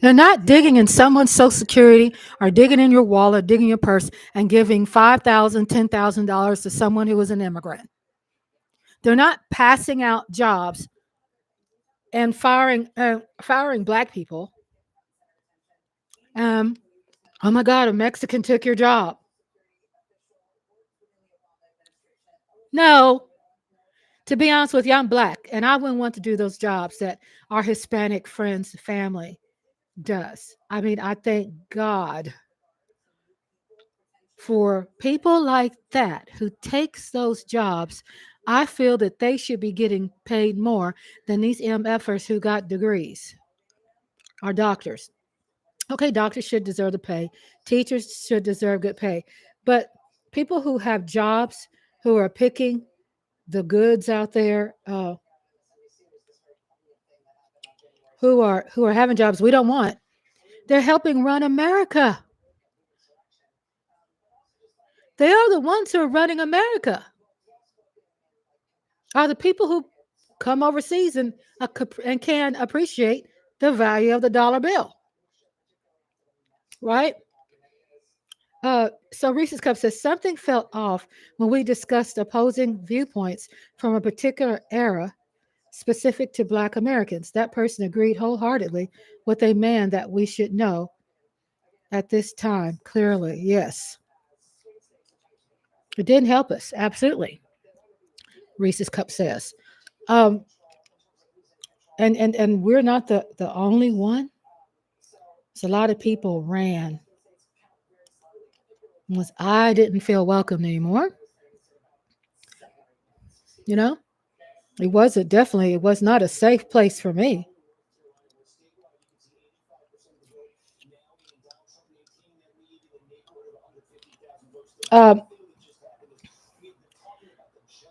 They're not digging in someone's Social Security or digging in your wallet, digging your purse, and giving $5,000, $10,000 to someone who is an immigrant. They're not passing out jobs and firing Black people. Oh my God, a Mexican took your job. No. To be honest with you, I'm Black, and I wouldn't want to do those jobs that our Hispanic friends, family does. I mean, I thank God for people like that who takes those jobs. I feel that they should be getting paid more than these MFers who got degrees or doctors. Okay, doctors should deserve the pay. Teachers should deserve good pay. But people who have jobs, who are picking the goods out there, who are having jobs we don't want, they're helping run America. They are the ones who are running America. Are the people who come overseas and can appreciate the value of the dollar bill. Right? So Reese's Cup says something felt off when we discussed opposing viewpoints from a particular era specific to Black Americans. That person agreed wholeheartedly with a man that we should know at this time. Clearly, yes. It didn't help us. Absolutely. Reese's Cup says. And we're not the only one. So a lot of people ran. Was I didn't feel welcome anymore. You know, it was not a safe place for me.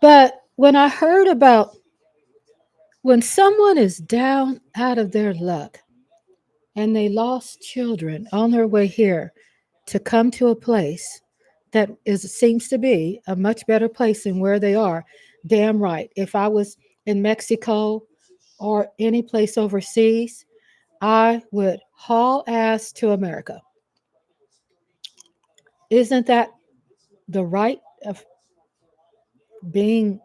But when I heard about when someone is down out of their luck and they lost children on their way here to come to a place that seems to be a much better place than where they are. Damn right. If I was in Mexico or any place overseas, I would haul ass to America. Isn't that the right of being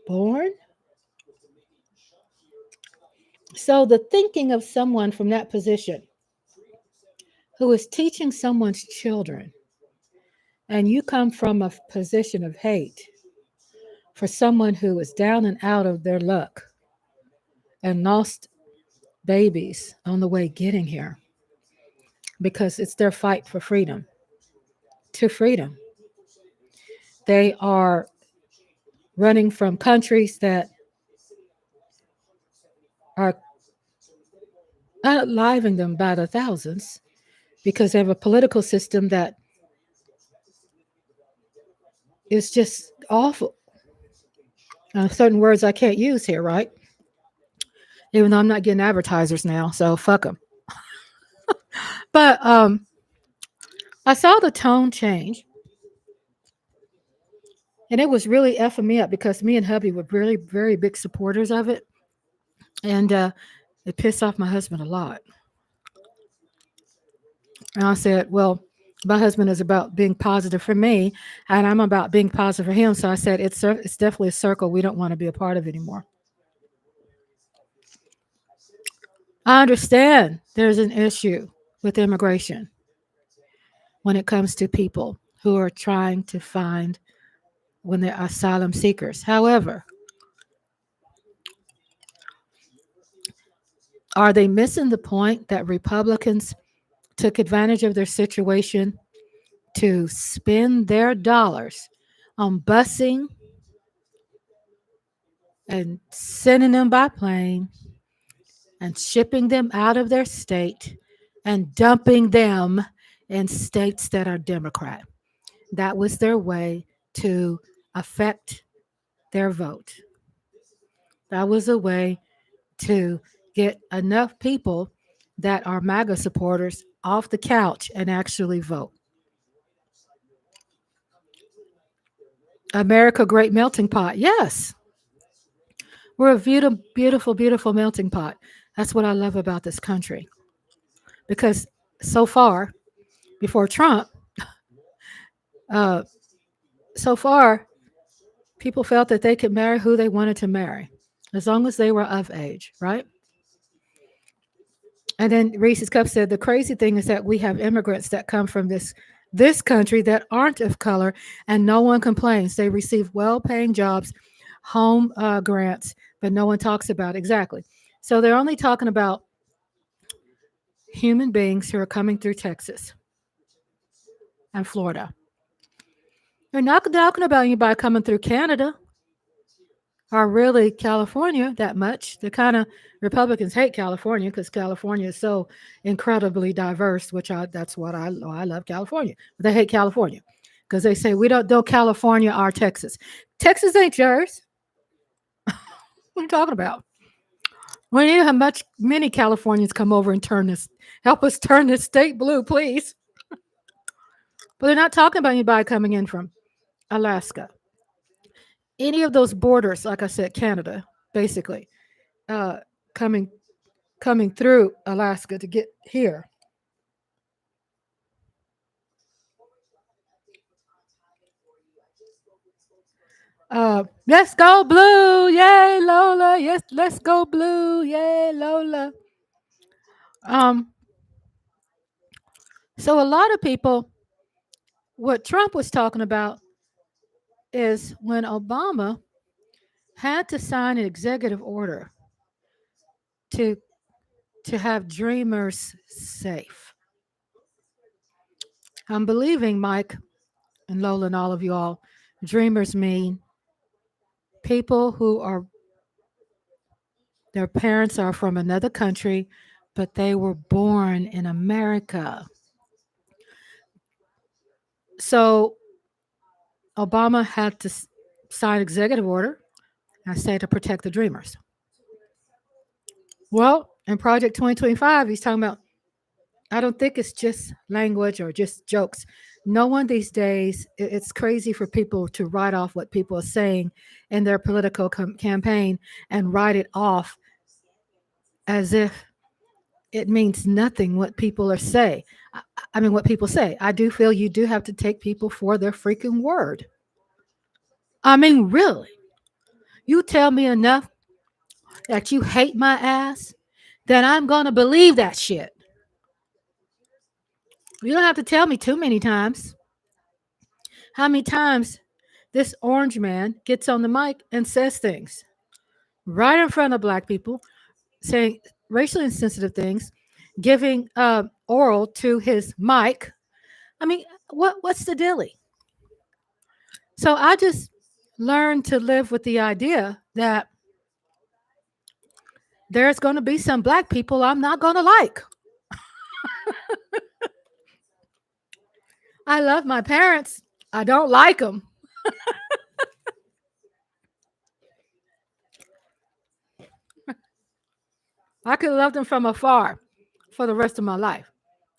born? So the thinking of someone from that position who is teaching someone's children, and you come from a position of hate for someone who is down and out of their luck and lost babies on the way getting here because it's their fight for freedom to freedom. They are running from countries that are outliving them by the thousands because they have a political system that is just awful. Certain words I can't use here, right? Even though I'm not getting advertisers now, so fuck them. But I saw the tone change, and it was really effing me up because me and hubby were really very big supporters of it, and it pissed off my husband a lot. And I said, well, my husband is about being positive for me, and I'm about being positive for him. So I said, it's definitely a circle we don't want to be a part of anymore. I understand there's an issue with immigration when it comes to people who are trying to find when they're asylum seekers. However, are they missing the point that Republicans took advantage of their situation to spend their dollars on busing and sending them by plane and shipping them out of their state and dumping them in states that are Democrat? That was their way to affect their vote. That was a way to get enough people that are MAGA supporters off the couch and actually vote. America, great melting pot. Yes. We're a beautiful, beautiful, beautiful melting pot. That's what I love about this country. Because so far, before Trump, so far, people felt that they could marry who they wanted to marry, as long as they were of age, right? And then Reese's Cup said the crazy thing is that we have immigrants that come from this country that aren't of color, and no one complains. They receive well-paying jobs, home grants, but no one talks about it. Exactly. So they're only talking about human beings who are coming through Texas and Florida. They're not talking about anybody coming through Canada or really California that much. The kind of Republicans hate California because California is so incredibly diverse, that's what I love California. But they hate California because they say we don't California our Texas. Texas ain't yours. What are you talking about? We need to have many Californians come over and help us turn this state blue, please. But they're not talking about anybody coming in from Alaska. Any of those borders, like I said, Canada, basically, coming through Alaska to get here. Let's go blue, yay Lola! Yes, let's go blue, yay Lola. So a lot of people, what Trump was talking about is when Obama had to sign an executive order to have dreamers safe. I'm believing Mike and Lola and all of you all, dreamers mean people who are, their parents are from another country, but they were born in America. So Obama had to sign executive order, I say, to protect the dreamers. Well, In Project 2025, he's talking about, I don't think it's just language or just jokes. No one these days, it's crazy for people to write off what people are saying in their political campaign and write it off as if it means nothing what people are say. I mean, what people say. I do feel you do have to take people for their freaking word. I mean, really. You tell me enough that you hate my ass, then I'm going to believe that shit. You don't have to tell me too many times. How many times this orange man gets on the mic and says things right in front of black people, saying racially insensitive things, giving oral to his mic. I mean, what's the dilly? So I just learned to live with the idea that there's going to be some black people I'm not going to like. I love my parents. I don't like them. I could love them from afar for the rest of my life.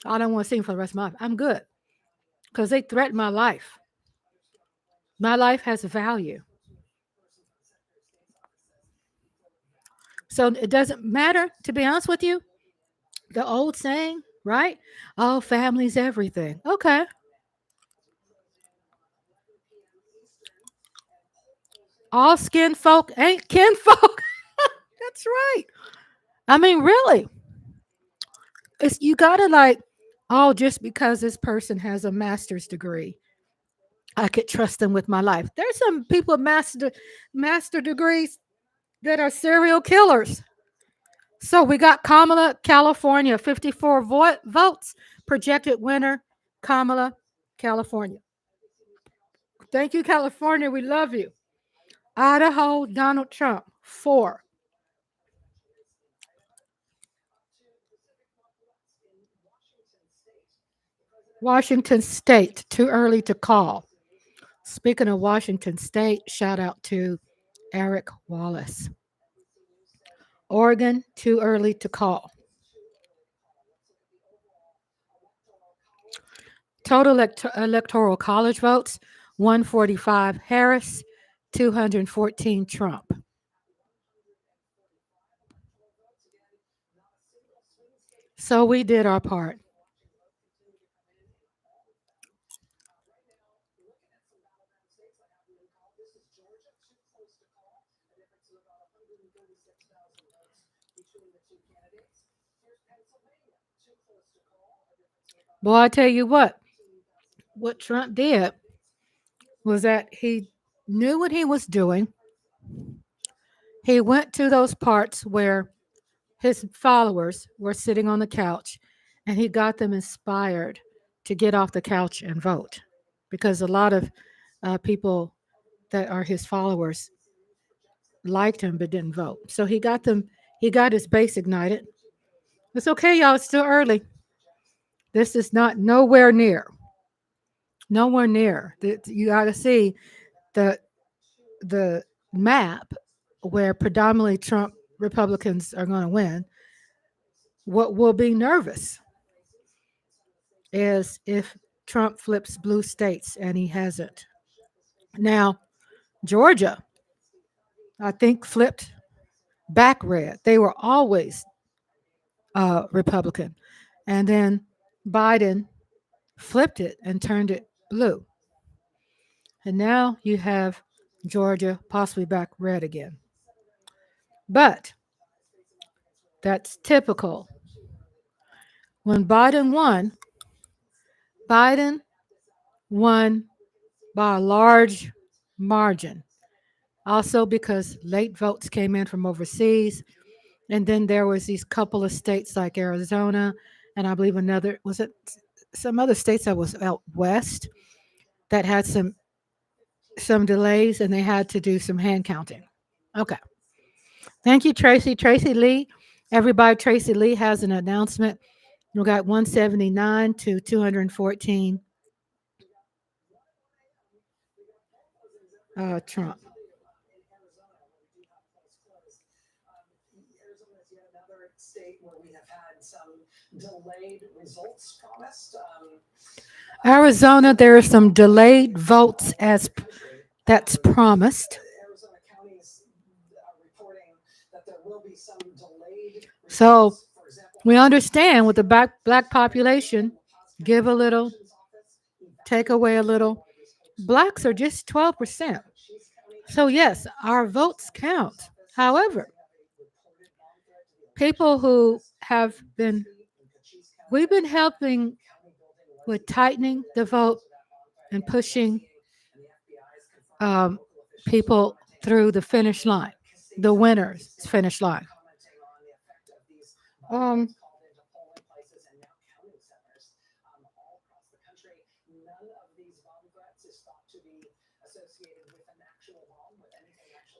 I don't want to see them for the rest of my life. I'm good because they threaten my life. My life has value. So it doesn't matter, to be honest with you, the old saying, right? Oh, family's everything. Okay. All skin folk ain't kin folk. That's right. I mean, really. It's you gotta like, oh, just because this person has a master's degree, I could trust them with my life. There's some people with master degrees that are serial killers. So we got Kamala, California, 54 votes, projected winner, Kamala, California. Thank you, California. We love you. Idaho, Donald Trump, 4. Washington State, too early to call. Speaking of Washington State, shout out to Eric Wallace. Oregon, too early to call. Total electoral college votes, 145 Harris, 214 Trump. So we did our part. Boy, I tell you what Trump did was that he knew what he was doing. He went to those parts where his followers were sitting on the couch and he got them inspired to get off the couch and vote because a lot of people that are his followers liked him but didn't vote. So he got his base ignited. It's okay, y'all. It's still early. This is not nowhere near. Nowhere near. You got to see the map where predominantly Trump Republicans are going to win. What will be nervous is if Trump flips blue states, and he hasn't. Now, Georgia, I think, flipped back red. They were always Republican. And then Biden flipped it and turned it blue. And now you have Georgia possibly back red again. But that's typical. When Biden won by a large margin. Also because late votes came in from overseas. And then there was these couple of states like Arizona, and I believe some other states that was out west that had some delays, and they had to do some hand counting. Okay. Thank you, Tracy. Tracy Lee. Everybody, Tracy Lee has an announcement. We got 179 to 214 Trump. delayed results promised. Arizona, there are some delayed votes as that's promised. Arizona counties reporting that there will be some delayed. So we understand with the black population, give a little, take away a little. Blacks are just 12%. So yes, our votes count. However, people who have been, we've been helping with tightening the vote and pushing people through the finish line, the winners finish line.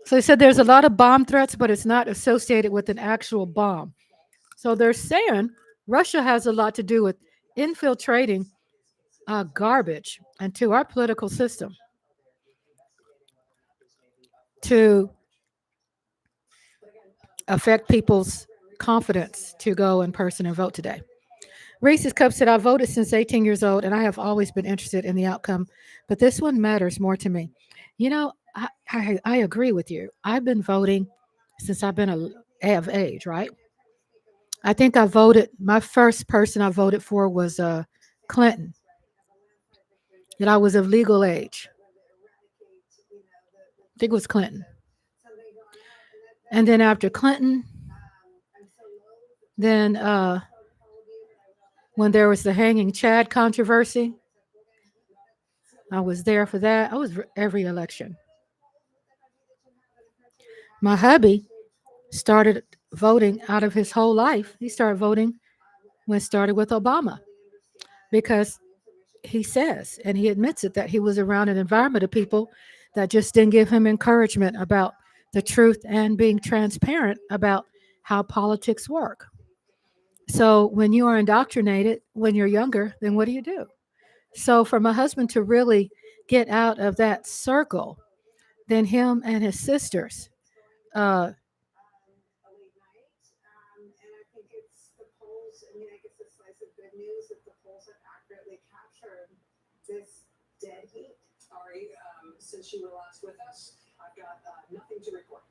So they said there's a lot of bomb threats, but it's not associated with an actual bomb. So they're saying Russia has a lot to do with infiltrating garbage into our political system to affect people's confidence to go in person and vote today. Reese's Cup said, I voted since 18 years old, and I have always been interested in the outcome, but this one matters more to me. You know, I agree with you. I've been voting since I've been of age, right? I think I voted, my first person I voted for was Clinton, that I was of legal age. I think it was Clinton. And then after Clinton, then when there was the hanging Chad controversy, I was there for that. I was every election. My hubby started voting out of his whole life. He started voting when it started with Obama because he says, and he admits it, that he was around an environment of people that just didn't give him encouragement about the truth and being transparent about how politics work. So when you are indoctrinated when you're younger, then what do? So for my husband to really get out of that circle, then him and his sisters, this dead heat. Sorry, since you were last with us, I've got nothing to report.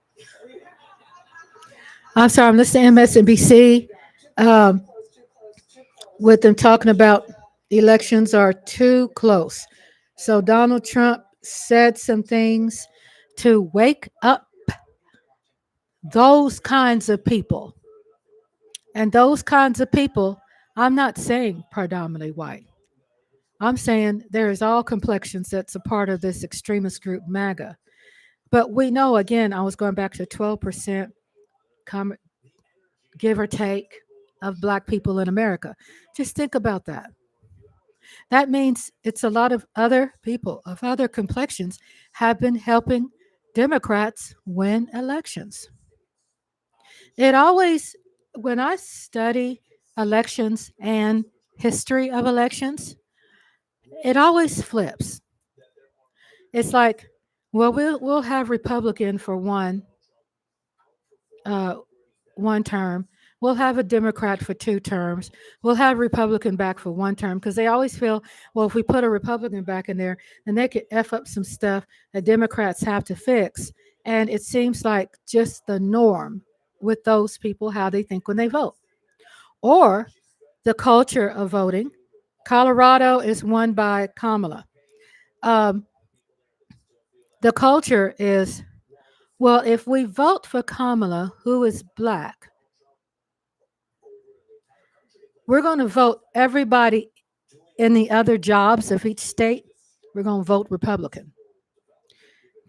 I'm sorry, I'm listening to MSNBC with them talking about elections are too close. So Donald Trump said some things to wake up those kinds of people. And those kinds of people, I'm not saying predominantly white. I'm saying there is all complexions that's a part of this extremist group, MAGA. But we know, again, I was going back to 12%, give or take, of Black people in America. Just think about that. That means it's a lot of other people of other complexions have been helping Democrats win elections. It always, when I study elections and history of elections, it always flips. It's like, well, we'll have Republican for one term. We'll have a Democrat for 2 terms. We'll have Republican back for 1 term because they always feel, well, if we put a Republican back in there, then they could F up some stuff that Democrats have to fix. And it seems like just the norm with those people, how they think when they vote. Or the culture of voting. Colorado is won by Kamala. The culture is, well, if we vote for Kamala, who is Black, we're going to vote everybody in the other jobs of each state. We're going to vote Republican.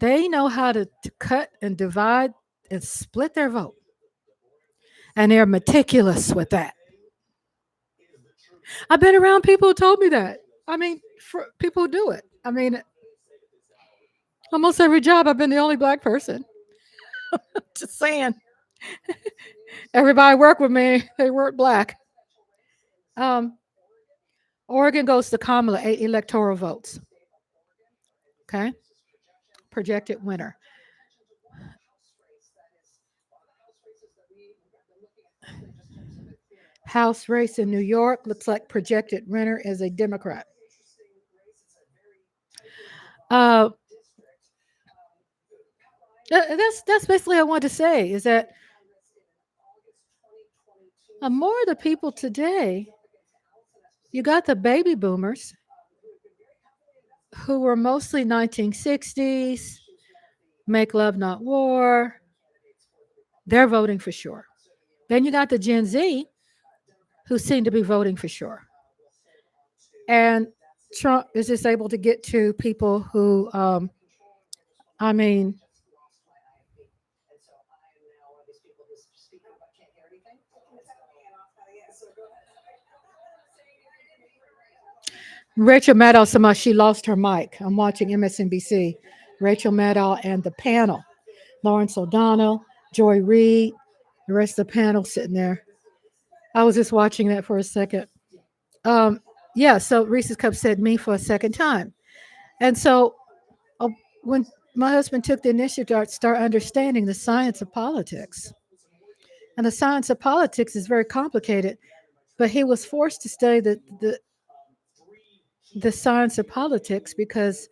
They know how to cut and divide and split their vote. And they're meticulous with that. I've been around people who told me that. I mean, for people who do it. I mean, almost every job, I've been the only Black person. Just saying. Everybody worked with me. They weren't Black. Oregon goes to Kamala, 8 electoral votes. Okay? Projected winner. House race in New York looks like projected winner is a Democrat. That's basically what I wanted to say, is that more of the people today, you got the baby boomers who were mostly 1960s, make love not war. They're voting for sure. Then you got the Gen Z who seem to be voting for sure. And Trump is just able to get to people who, I mean, Rachel Maddow, somehow she lost her mic. I'm watching MSNBC. Rachel Maddow and the panel. Lawrence O'Donnell, Joy Reid, the rest of the panel sitting there. I was just watching that for a second. Yeah, so Reese's Cup said me for a second time. And so when my husband took the initiative to start understanding the science of politics, and the science of politics is very complicated, but he was forced to study the science of politics because,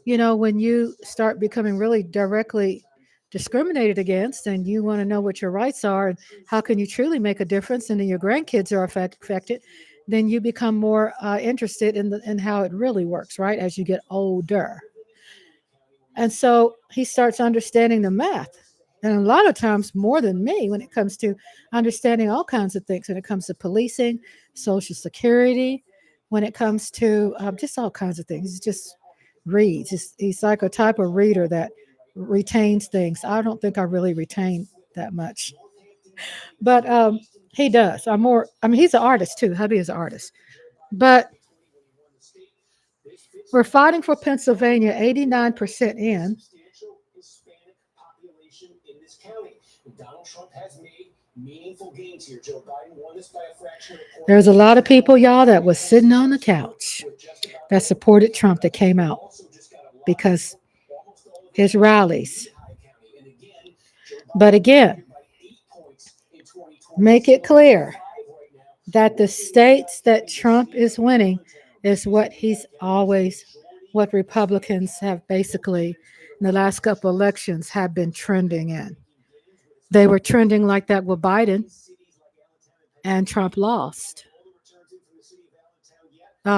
you know, when you start becoming really directly discriminated against and you want to know what your rights are and how can you truly make a difference, and then your grandkids are affected, then you become more interested in how it really works, right, as you get older. And so he starts understanding the math, and a lot of times more than me when it comes to understanding all kinds of things, when it comes to policing, Social Security, when it comes to just all kinds of things. He just reads. He's like a type of reader that retains things. I don't think I really retain that much, but he does. He's an artist too. Hubby is an artist, but we're fighting for Pennsylvania, 89% in. There's a lot of people, y'all, that was sitting on the couch that supported Trump that came out because his rallies. But again, make it clear that the states that Trump is winning is what Republicans have basically in the last couple elections have been trending in. They were trending like that with Biden, and Trump lost. We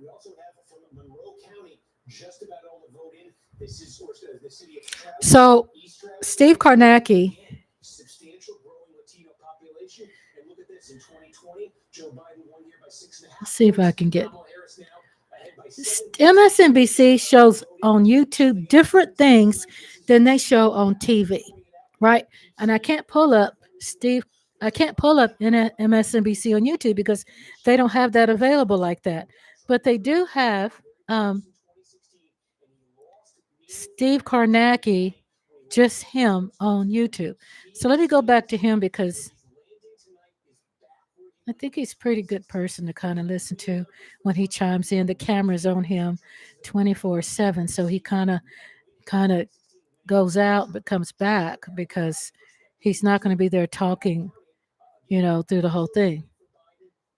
also have from Monroe County just about all the vote in. This is the city of So Steve Kornacki. Substantial growing Latino population. And look at this, in 2020, Joe Biden won here by 6.5. Let's see if I can get. MSNBC shows on YouTube different things than they show on TV, right? And I can't pull up MSNBC on YouTube because they don't have that available like that. But they do have Steve Kornacki, just him on YouTube. So let me go back to him because I think he's a pretty good person to kind of listen to when he chimes in. The camera's on him 24/7, so he kind of goes out but comes back because he's not going to be there talking, through the whole thing.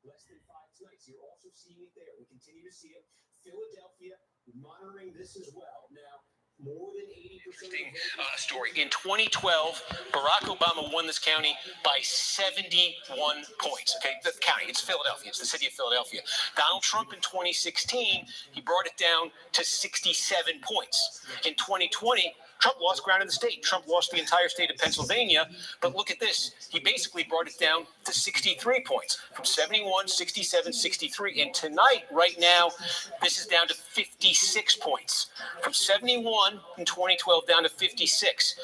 You're also seeing it there. We continue to see it. Philadelphia monitoring this as well. Now, more than 80%. Interesting story. In 2012, Barack Obama won this county by 71 points. Okay, the county, it's Philadelphia. It's the city of Philadelphia. Donald Trump in 2016, he brought it down to 67 points. In 2020, Trump lost ground in the state. Trump lost the entire state of Pennsylvania. But look at this. He basically brought it down to 63 points from 71, 67, 63. And tonight, right now, this is down to 56 points. From 71 in 2012 down to 56.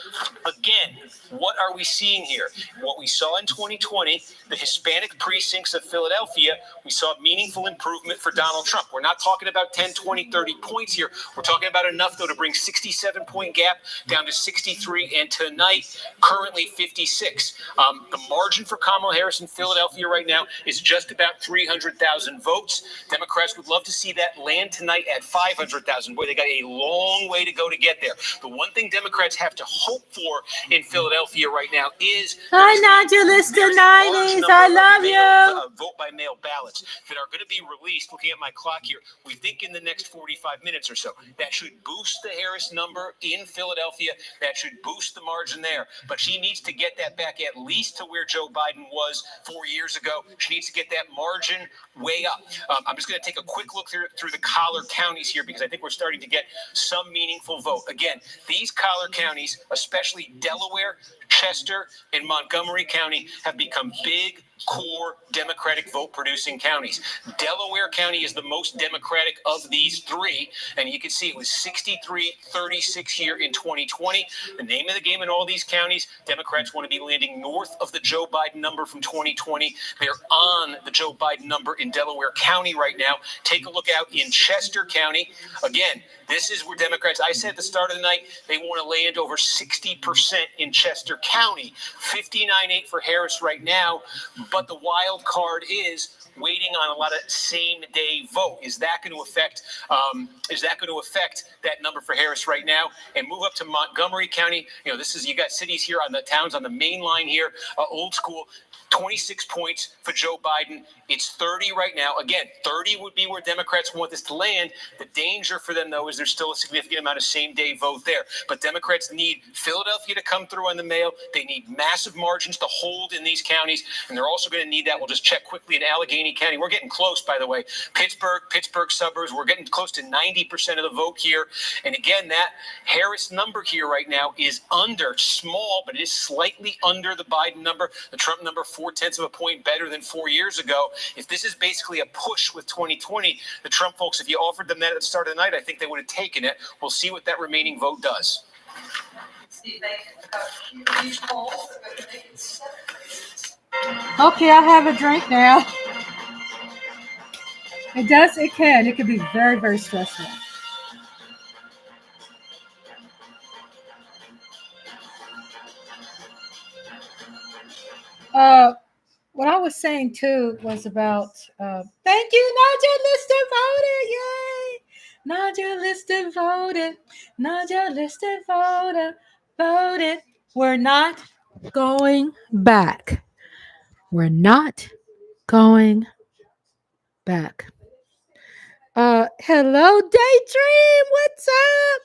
Again, what are we seeing here? What we saw in 2020, the Hispanic precincts of Philadelphia, we saw meaningful improvement for Donald Trump. We're not talking about 10, 20, 30 points here. We're talking about enough, though, to bring 67-point gap down to 63, and tonight, currently 56. The margin for Kamala Harris in Philadelphia right now is just about 300,000 votes. Democrats would love to see that land tonight at 500,000. Boy, they got a long way to go to get there. The one thing Democrats have to hope for in Philadelphia right now is hi, Nodulista 90s. I love you. Vote by mail ballots that are going to be released. Looking at my clock here, we think in the next 45 minutes or so. That should boost the Harris number in Philadelphia. That should boost the margin there. But she needs to get that back at least to where Joe Biden was 4 years ago. She needs to get that margin way up. I'm just going to take a quick look through the collar counties here because I think we're starting to get some meaningful vote. Again, these collar counties, especially Delaware, Chester, and Montgomery County, have become big core Democratic vote-producing counties. Delaware County is the most Democratic of these three, and you can see it was 63-36 here in 2020. The name of the game in all these counties, Democrats want to be landing north of the Joe Biden number from 2020. They're on the Joe Biden number in Delaware County right now. Take a look out in Chester County. Again, this is where Democrats, I said at the start of the night, they want to land over 60% in Chester County. 59.8 for Harris right now. But the wild card is waiting on a lot of same-day vote. Is that going to affect? That number for Harris right now? And move up to Montgomery County. You know, you got cities here on the towns on the main line here, old school. 26 points for Joe Biden. It's 30 right now. Again, 30 would be where Democrats want this to land. The danger for them, though, is there's still a significant amount of same-day vote there. But Democrats need Philadelphia to come through on the mail. They need massive margins to hold in these counties, and they're also going to need that. We'll just check quickly in Allegheny County. We're getting close, by the way. Pittsburgh suburbs, we're getting close to 90% of the vote here. And again, that Harris number here right now is under, small, but it is slightly under the Biden number. The Trump number, 0.4 of a point better than 4 years ago. If this is basically a push with 2020, the Trump folks, if you offered them that at the start of the night, I think they would have taken it. We'll see what that remaining vote does. Okay, I have a drink now. It can be very, very stressful. What I was saying too was about thank you, Naja Lister voted. Naja Lister voted. We're not going back. We're not going back. Hello, Daydream. What's up?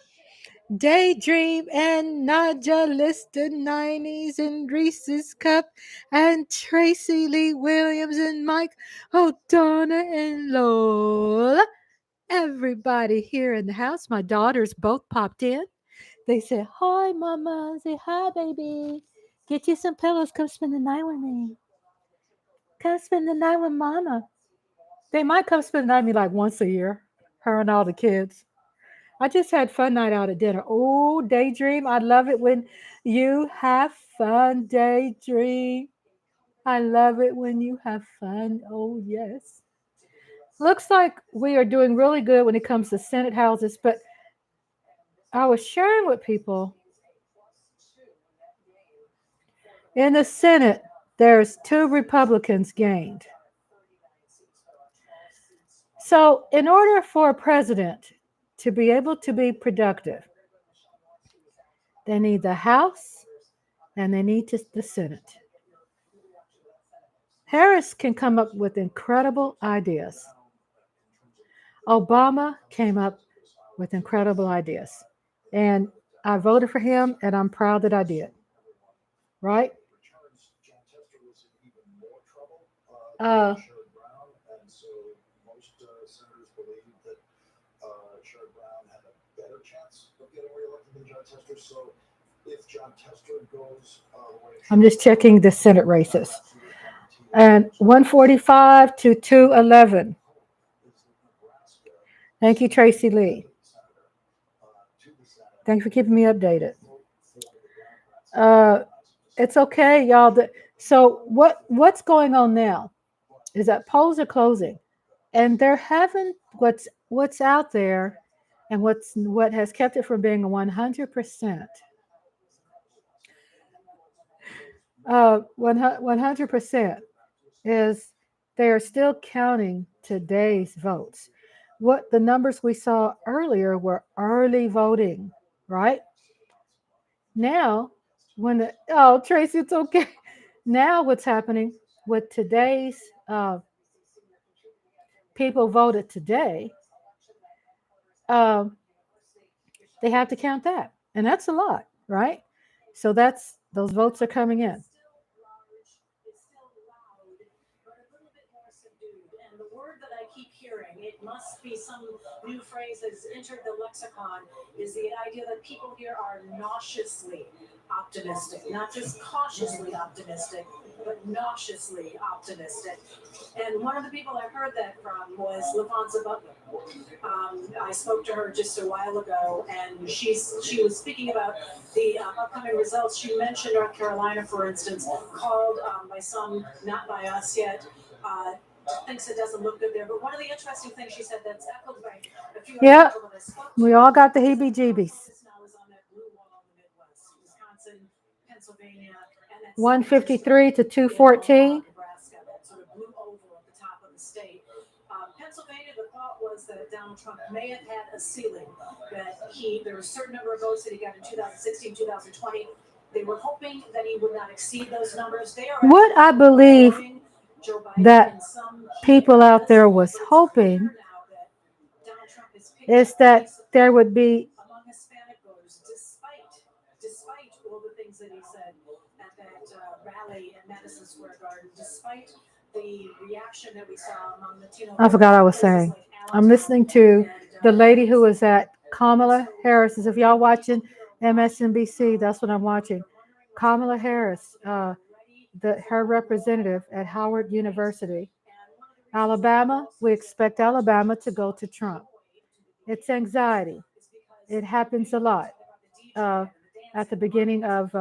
Daydream and Naja Lister 90s and Reese's Cup and Tracy Lee Williams and Mike O'Donnell and Lola. Everybody here in the house. My daughters both popped in. They said, hi, Mama. I say, hi, baby. Get you some pillows. Come spend the night with me. Come spend the night with Mama. They might come spend the night with me like once a year. Her and all the kids. I just had fun night out at dinner. Oh, Daydream. I love it when you have fun, Daydream. I love it when you have fun. Oh, yes. Looks like we are doing really good when it comes to Senate houses, but I was sharing with people in the Senate, there's 2 Republicans gained. So in order for a president to be able to be productive, they need the House and they need the Senate. Harris can come up with incredible ideas. Obama came up with incredible ideas. And I voted for him, and I'm proud that I did. Right? I'm just checking the Senate races. And 145 to 211. Thank you, Tracy Lee. Thanks for keeping me updated. It's okay, y'all. So what's going on now is that polls are closing, and they're having what's out there And what has kept it from being a 100%, 100% is they are still counting today's votes. What the numbers we saw earlier were early voting, right? Now, oh, Tracy, it's okay. Now, what's happening with today's people voted today, they have to count that. And that's a lot, right? So those votes are coming in. And the word that I keep hearing, it must be some new phrase that's entered the lexicon, is the idea that people here are nauseously optimistic, not just cautiously optimistic, but nauseously optimistic. And one of the people I heard that from was LaFonza Butler. I spoke to her just a while ago, and she was speaking about the upcoming results. She mentioned North Carolina, for instance, called by some, not by us yet, thinks it doesn't look good there. But one of the interesting things she said that's echoed by a few other Yeah, people that I spoke to. we all got the heebie-jeebies. Now is on that blue wall in the Midwest, Wisconsin, Pennsylvania, and that's 153 to 214. Nebraska, that sort of blue oval at the top of the state. Pennsylvania, the thought was that Donald Trump may have had a ceiling, that there were a certain number of votes that he got in 2016, 2020. They were hoping that he would not exceed those numbers. They are What I believe that people out there was hoping is that there would be among Hispanic voters, despite all the things that he said at that rally at Madison Square Garden, despite the reaction that we saw among Latino voters. I forgot I was saying. I'm listening to the lady who was at Kamala Harris's. If y'all watching MSNBC, that's what I'm watching. Kamala Harris, her representative at Howard University. Alabama, we expect Alabama to go to Trump. It's anxiety. It happens a lot at the beginning of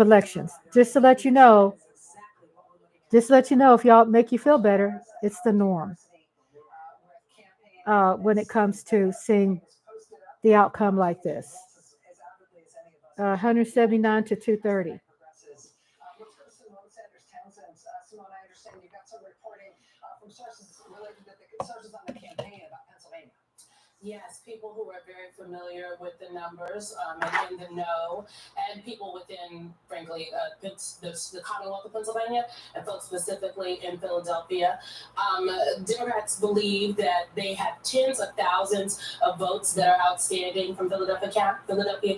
elections. Just to let you know, if y'all make you feel better, it's the norm when it comes to seeing the outcome like this. 179 to 230. Simone, I understand you got some reporting from sources related to the sources on the campaign about Pennsylvania. Yes, people who are very familiar with the numbers and in the know, and people within, frankly, the Commonwealth of Pennsylvania, and folks specifically in Philadelphia. Democrats believe that they have tens of thousands of votes that are outstanding from Philadelphia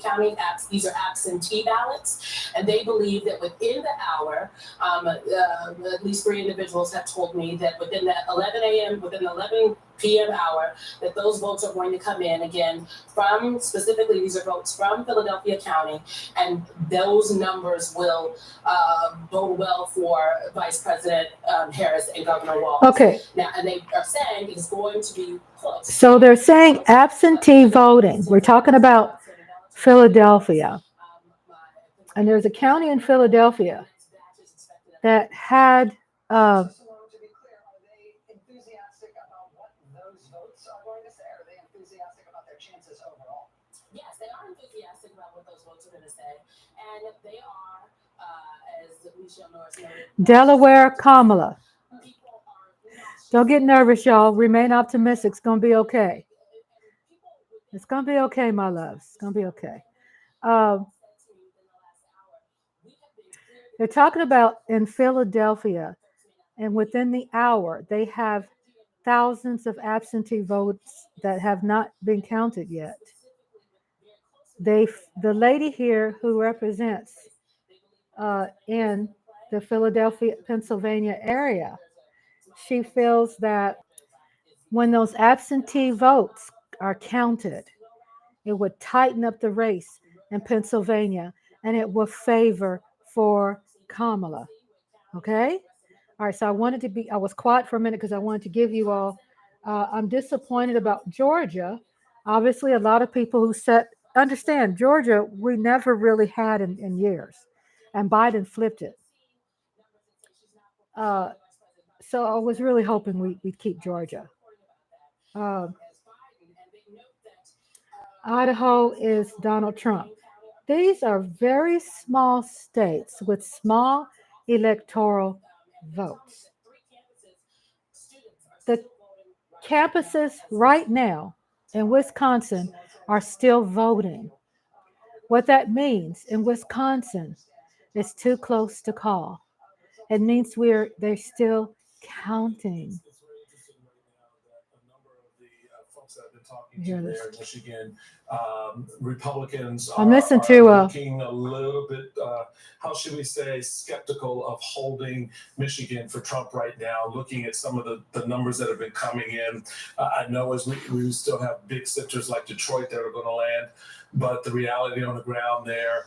County. These are absentee ballots, and they believe that within the hour, at least 3 individuals have told me that within the 11 p.m. hour, that those votes are going to come in again from, specifically these are votes from Philadelphia County, and those numbers will bode well for Vice President Harris and Governor Walz. Okay. Now, and they are saying it's going to be close. So they're saying absentee voting. We're talking about Philadelphia. And there's a county in Philadelphia that had Yes, they are enthusiastic about what those votes are going to say, and they are, as Michelle Norris noted, Delaware Kamala. Don't get nervous, y'all. Remain optimistic. It's going to be okay. It's going to be okay, my loves. It's going to be okay. They're talking about in Philadelphia, and within the hour, they have thousands of absentee votes that have not been counted yet. The lady here who represents in the Philadelphia, Pennsylvania area, she feels that when those absentee votes are counted, it would tighten up the race in Pennsylvania and it would favor for Kamala. Okay? All right, so I was quiet for a minute because I wanted to give you all, I'm disappointed about Georgia. Obviously, a lot of people who understand Georgia, we never really had in years, and Biden flipped it. So I was really hoping we'd keep Georgia. Idaho is Donald Trump. These are very small states with small electoral votes. The campuses right now in Wisconsin are still voting. What that means in Wisconsin is too close to call. It means they're still counting. That I've been talking to there in Michigan, Republicans I'm listening are to looking a little bit, how should we say, skeptical of holding Michigan for Trump right now, looking at some of the numbers that have been coming in. I know as we still have big centers like Detroit that are going to land, but the reality on the ground there,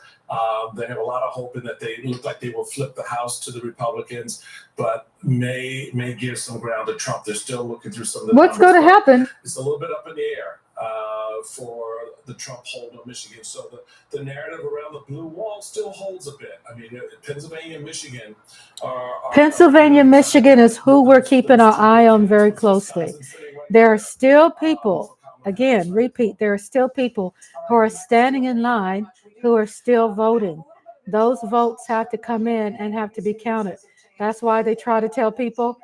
they have a lot of hope in that they look like they will flip the House to the Republicans, but may give some ground to Trump. They're still looking through some of the what's going to happen? It's a little bit up in the air for the Trump hold on Michigan. So the narrative around the blue wall still holds a bit. I mean, Pennsylvania and Michigan Pennsylvania, Michigan is who we're keeping our eye on very closely. There are still people, again, repeat, there are still people who are standing in line who are still voting. Those votes have to come in and have to be counted. That's why they try to tell people,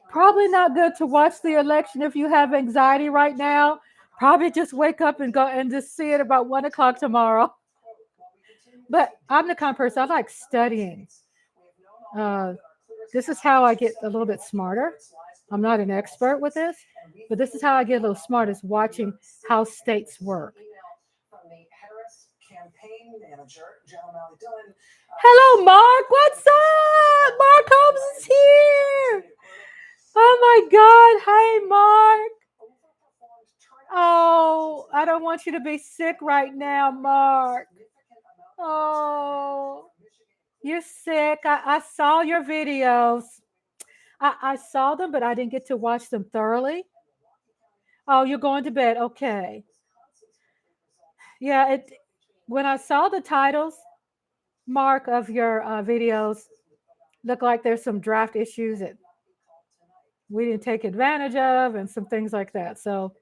probably not good to watch the election if you have anxiety right now. Probably just wake up and go and just see it about 1 o'clock tomorrow. But I'm the kind of person, I like studying. This is how I get a little bit smarter. I'm not an expert with this, but this is how I get a little smart, is watching how states work. Hello, Mark. What's up? Mark Holmes is here. Oh my God. Hey, Mark. Oh, I don't want you to be sick right now, Mark. Oh, you're sick. I saw your videos. I saw them, but I didn't get to watch them thoroughly. Oh, you're going to bed. Okay. Yeah, when I saw the titles, Mark, of your videos, look like there's some draft issues that we didn't take advantage of and some things like that. So,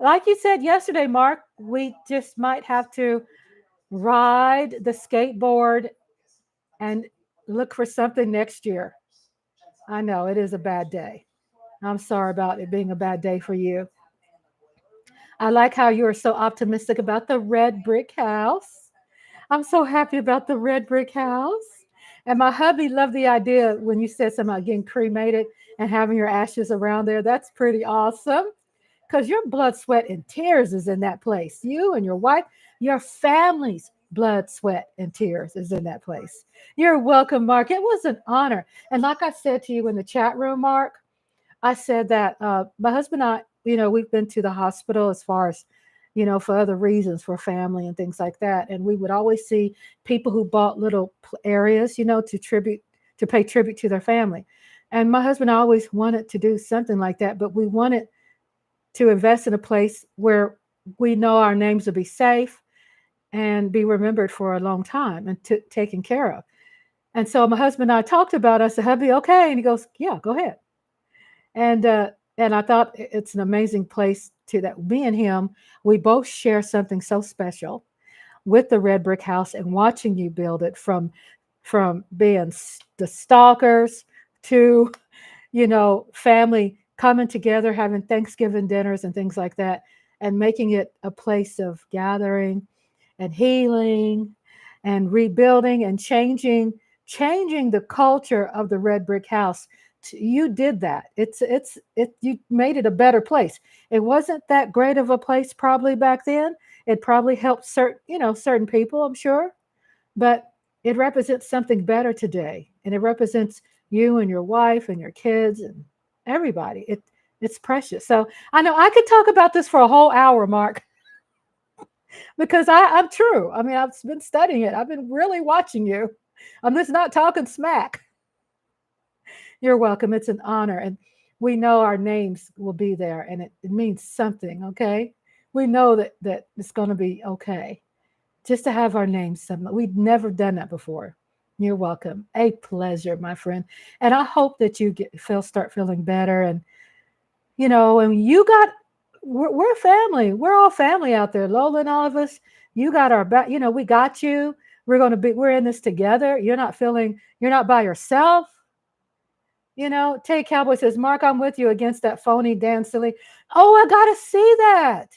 like you said yesterday, Mark, we just might have to ride the skateboard and look for something next year. I know it is a bad day. I'm sorry about it being a bad day for you. I like how you are so optimistic about the red brick house. I'm so happy about the red brick house. And my hubby loved the idea when you said something about getting cremated and having your ashes around there. That's pretty awesome, because your blood, sweat, and tears is in that place. You and your wife, your family's blood, sweat, and tears is in that place. You're welcome, Mark. It was an honor. And like I said to you in the chat room, Mark, I said that my husband and I, we've been to the hospital as far as, for other reasons, for family and things like that. And we would always see people who bought little areas, to pay tribute to their family. And my husband always wanted to do something like that, but we wanted to invest in a place where we know our names will be safe and be remembered for a long time and taken care of. And so my husband and I talked about it. I said, hubby, okay. And he goes, yeah, go ahead. And I thought it's an amazing place that me and him, we both share something so special with the red brick house, and watching you build it from being the stalkers to, family coming together, having Thanksgiving dinners and things like that, and making it a place of gathering and healing and rebuilding and changing the culture of the red brick house. You did that. You made it a better place. It wasn't that great of a place probably back then. It probably helped certain people, I'm sure, but it represents something better today, and it represents you and your wife and your kids and everybody. It's precious. So I know I could talk about this for a whole hour, Mark, because I'm true. I mean, I've been studying it. I've been really watching you. I'm just not talking smack. You're welcome. It's an honor. And we know our names will be there, and it means something, okay? We know that it's going to be okay. Just to have our names somewhere. We've never done that before. You're welcome. A pleasure, my friend. And I hope that you start feeling better. And And we're family. We're all family out there. Lola and all of us, you got our back. We got you. We're in this together. You're not by yourself. Tay Cowboy says, Mark, I'm with you against that phony Dan Silly. Oh, I got to see that.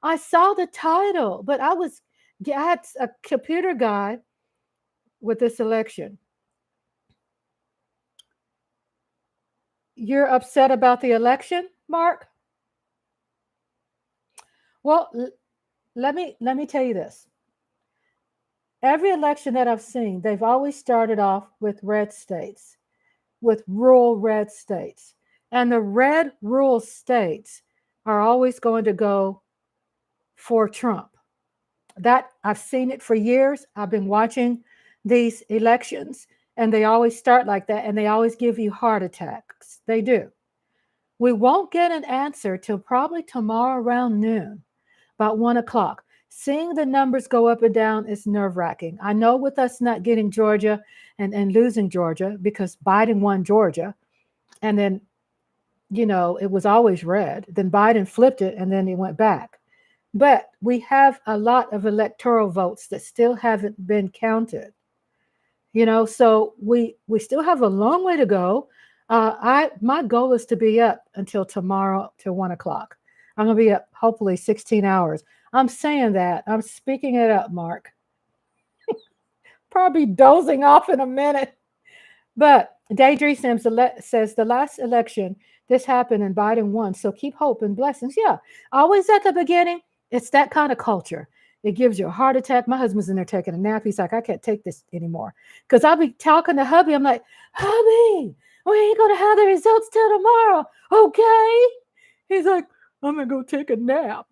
I saw the title, but I had a computer guy with this election. You're upset about the election, Mark? Well, let me tell you this. Every election that I've seen, they've always started off with red states, with rural red states. And the red rural states are always going to go for Trump. That I've seen it for years. I've been watching these elections, and they always start like that, and they always give you heart attacks. They do. We won't get an answer till probably tomorrow around noon, about 1 o'clock. Seeing the numbers go up and down is nerve-wracking. I know with us not getting Georgia and losing Georgia because Biden won Georgia, and then, it was always red. Then Biden flipped it, and then it went back. But we have a lot of electoral votes that still haven't been counted. So we still have a long way to go. My goal is to be up until tomorrow till 1 o'clock. I'm going to be up hopefully 16 hours. I'm saying that. I'm speaking it up, Mark. Probably dozing off in a minute. But Daydream says the last election, this happened and Biden won. So keep hope and blessings. Yeah, always at the beginning. It's that kind of culture. It gives you a heart attack. My husband's in there taking a nap. He's like, I can't take this anymore. Because I'll be talking to hubby. I'm like, hubby, we ain't going to have the results till tomorrow. Okay. He's like, I'm going to go take a nap.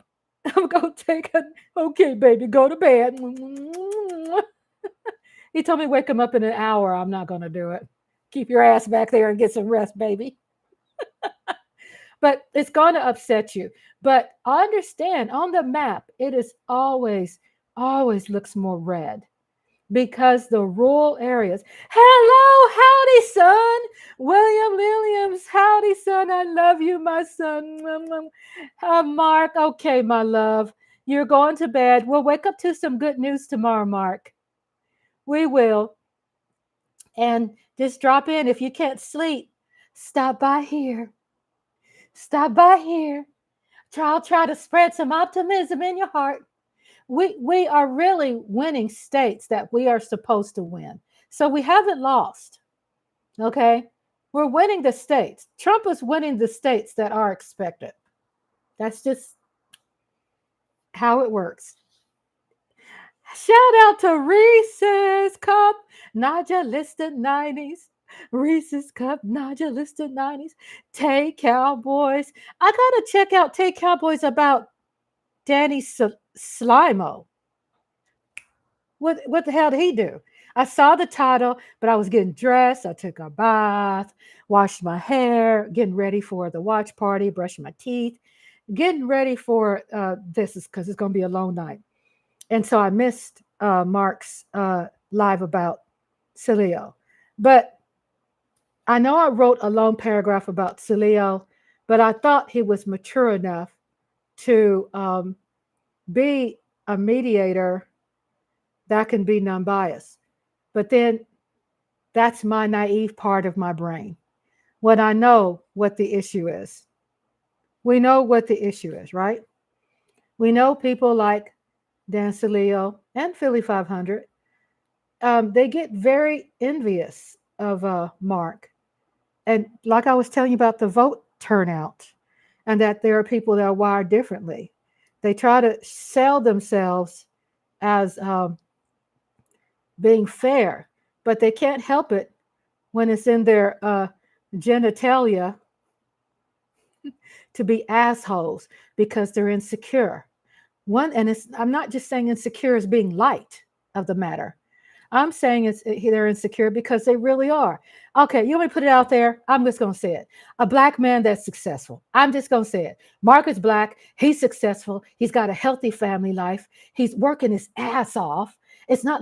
Okay, baby, go to bed. He told me wake him up in an hour. I'm not going to do it. Keep your ass back there and get some rest, baby. But it's going to upset you. But understand, on the map, it is always looks more red because the rural areas. Hello, howdy, son. William Williams, howdy, son. I love you, my son. Mark, okay, my love. You're going to bed. We'll wake up to some good news tomorrow, Mark. We will. And just drop in. If you can't sleep, stop by here. Stop by here. I'll try to spread some optimism in your heart. We are really winning states that we are supposed to win. So we haven't lost. Okay? We're winning the states. Trump is winning the states that are expected. That's just how it works. Shout out to Reese's Cup, Naja listed 90s. Reese's Cup, Naja listed 90s. Tay Cowboys. I got to check out Tay Cowboys about Danny Slimo. What the hell did he do? I saw the title, but I was getting dressed. I took a bath, washed my hair, getting ready for the watch party, brushing my teeth, getting ready for this is because it's going to be a long night. And so I missed Mark's live about Celio. But I know I wrote a long paragraph about Celio, but I thought he was mature enough to be a mediator that can be non-biased. But then that's my naive part of my brain. When I know what the issue is. We know what the issue is, right? We know people like Dan Celio and Philly 500, they get very envious of Mark. And like I was telling you about the vote turnout and that there are people that are wired differently. They try to sell themselves as being fair, but they can't help it when it's in their genitalia to be assholes because they're insecure. I'm not just saying insecure as being light of the matter. I'm saying they're insecure because they really are. Okay, you want me to put it out there? I'm just going to say it. A black man that's successful. I'm just going to say it. Mark is black. He's successful. He's got a healthy family life. He's working his ass off. It's not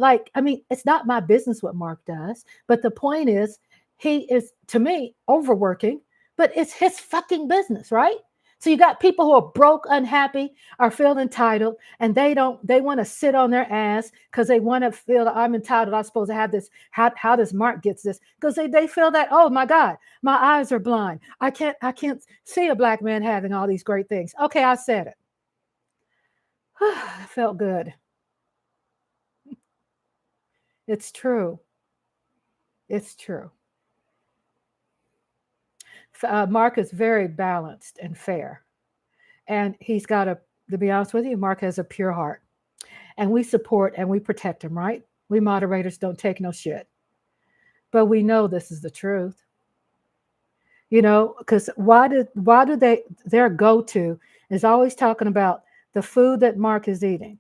it's not my business what Mark does. But the point is, he is, to me, overworking. but it's his fucking business, right? So you got people who are broke, unhappy, are feel entitled, and they want to sit on their ass because they want to feel that I'm entitled. I'm supposed to have this. How does Mark gets this? Because they feel that, oh my God, my eyes are blind. I can't see a black man having all these great things. Okay, I said it. It felt good. It's true. It's true. Mark is very balanced and fair. And he's got to be honest with you, Mark has a pure heart. And we support and we protect him, right? We moderators don't take no shit. But we know this is the truth. You know, because why do their go-to is always talking about the food that Mark is eating,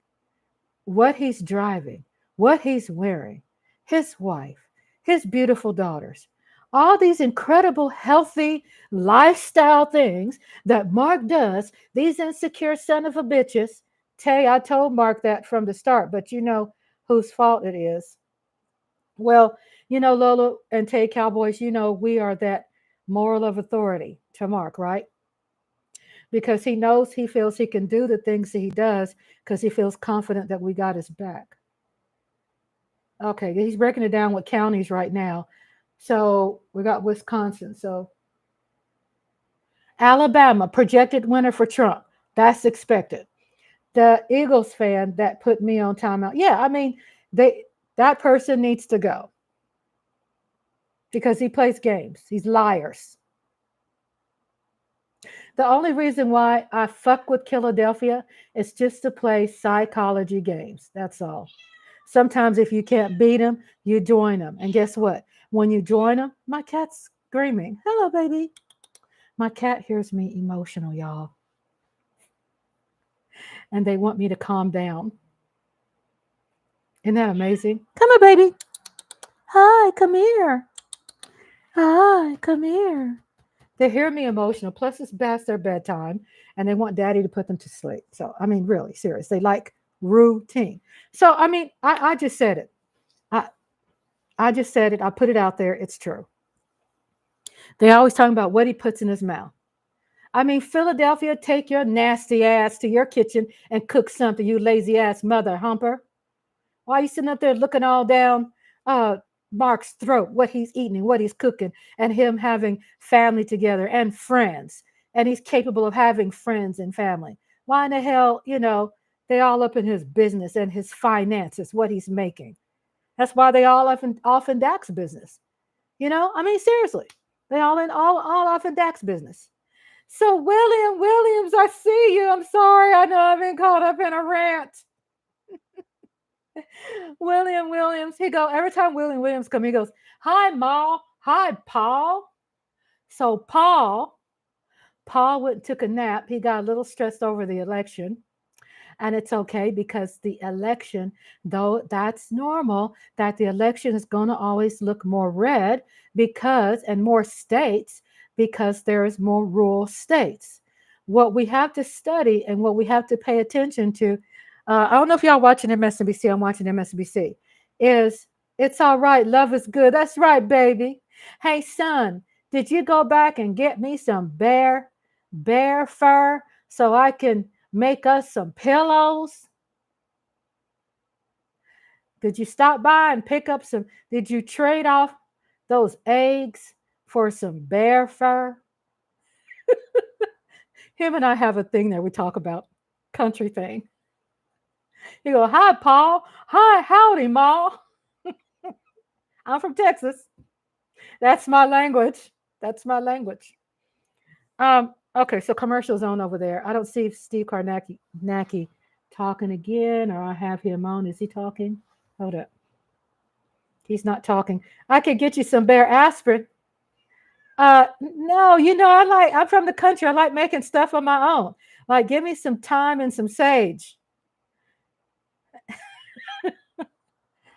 what he's driving, what he's wearing, his wife, his beautiful daughters, all these incredible healthy lifestyle things that Mark does. These insecure son of a bitches. Tay, I told Mark that from the start, but you know whose fault it is. Well, you know, Lola and Tay Cowboys, you know, we are that moral of authority to Mark, right? Because he knows, he feels he can do the things that he does because he feels confident that we got his back. Okay, he's breaking it down with counties right now. So we got Wisconsin. So Alabama, projected winner for Trump. That's expected. The Eagles fan that put me on timeout. Yeah, I mean, that person needs to go because he plays games. He's liars. The only reason why I fuck with Philadelphia is just to play psychology games. That's all. Sometimes if you can't beat them, you join them. And guess what? When you join them, my cat's screaming. Hello, baby. My cat hears me emotional, y'all. And they want me to calm down. Isn't that amazing? Come on, baby. Hi, come here. Hi, come here. They hear me emotional. Plus, it's past their bedtime, and they want daddy to put them to sleep. So, I mean, really, serious. They like routine. So, I mean, I just said it. I just said it. I put it out there. It's true. They always talking about what he puts in his mouth. I mean, Philadelphia, take your nasty ass to your kitchen and cook something, you lazy ass mother humper. Why are you sitting up there looking all down Mark's throat, what he's eating, what he's cooking, and him having family together and friends. And he's capable of having friends and family. Why in the hell, you know, they all up in his business and his finances, what he's making. That's why they all off in Dak's business. You know, I mean, seriously, they all off in Dak's business. So William Williams, I see you. I'm sorry. I know I've been caught up in a rant. William Williams, he go every time William Williams come, he goes, "Hi, Ma. Hi, Paul." So Paul went and took a nap. He got a little stressed over the election. And it's okay because the election, though that's normal, that the election is going to always look more red because, and more states, because there is more rural states. What we have to study and what we have to pay attention to, I don't know if y'all watching MSNBC, I'm watching MSNBC, is it's all right, love is good. That's right, baby. Hey, son, did you go back and get me some bear fur so I can make us some pillows? Did you stop by and pick up some? Did you trade off those eggs for some bear fur? Him and I have a thing that we talk about, country thing. You go, "Hi, Paul. Hi, howdy, Ma." I'm from Texas. That's my language. That's my language. Okay, so commercial zone over there. I don't see Steve Kornacki talking again, or I have him on. Is he talking? Hold up. He's not talking. I could get you some Bear aspirin. No, you know, I'm from the country. I like making stuff on my own. Like, give me some thyme and some sage.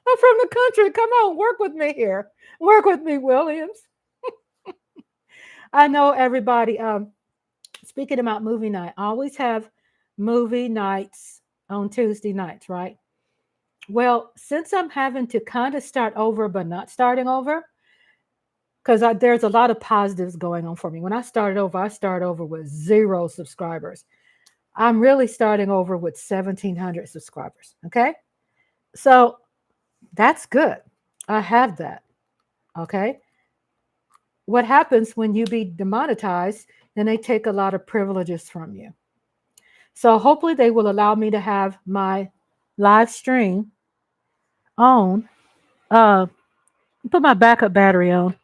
I'm from the country. Come on, work with me here. Work with me, Williams. I know everybody. Speaking about movie night, I always have movie nights on Tuesday nights, right? Well, since I'm having to kind of start over, but not starting over, because there's a lot of positives going on for me. When I started over with 0 subscribers. I'm really starting over with 1,700 subscribers. Okay. So that's good. I have that. Okay. What happens when you be demonetized, then they take a lot of privileges from you. So hopefully they will allow me to have my live stream on. Put my backup battery on.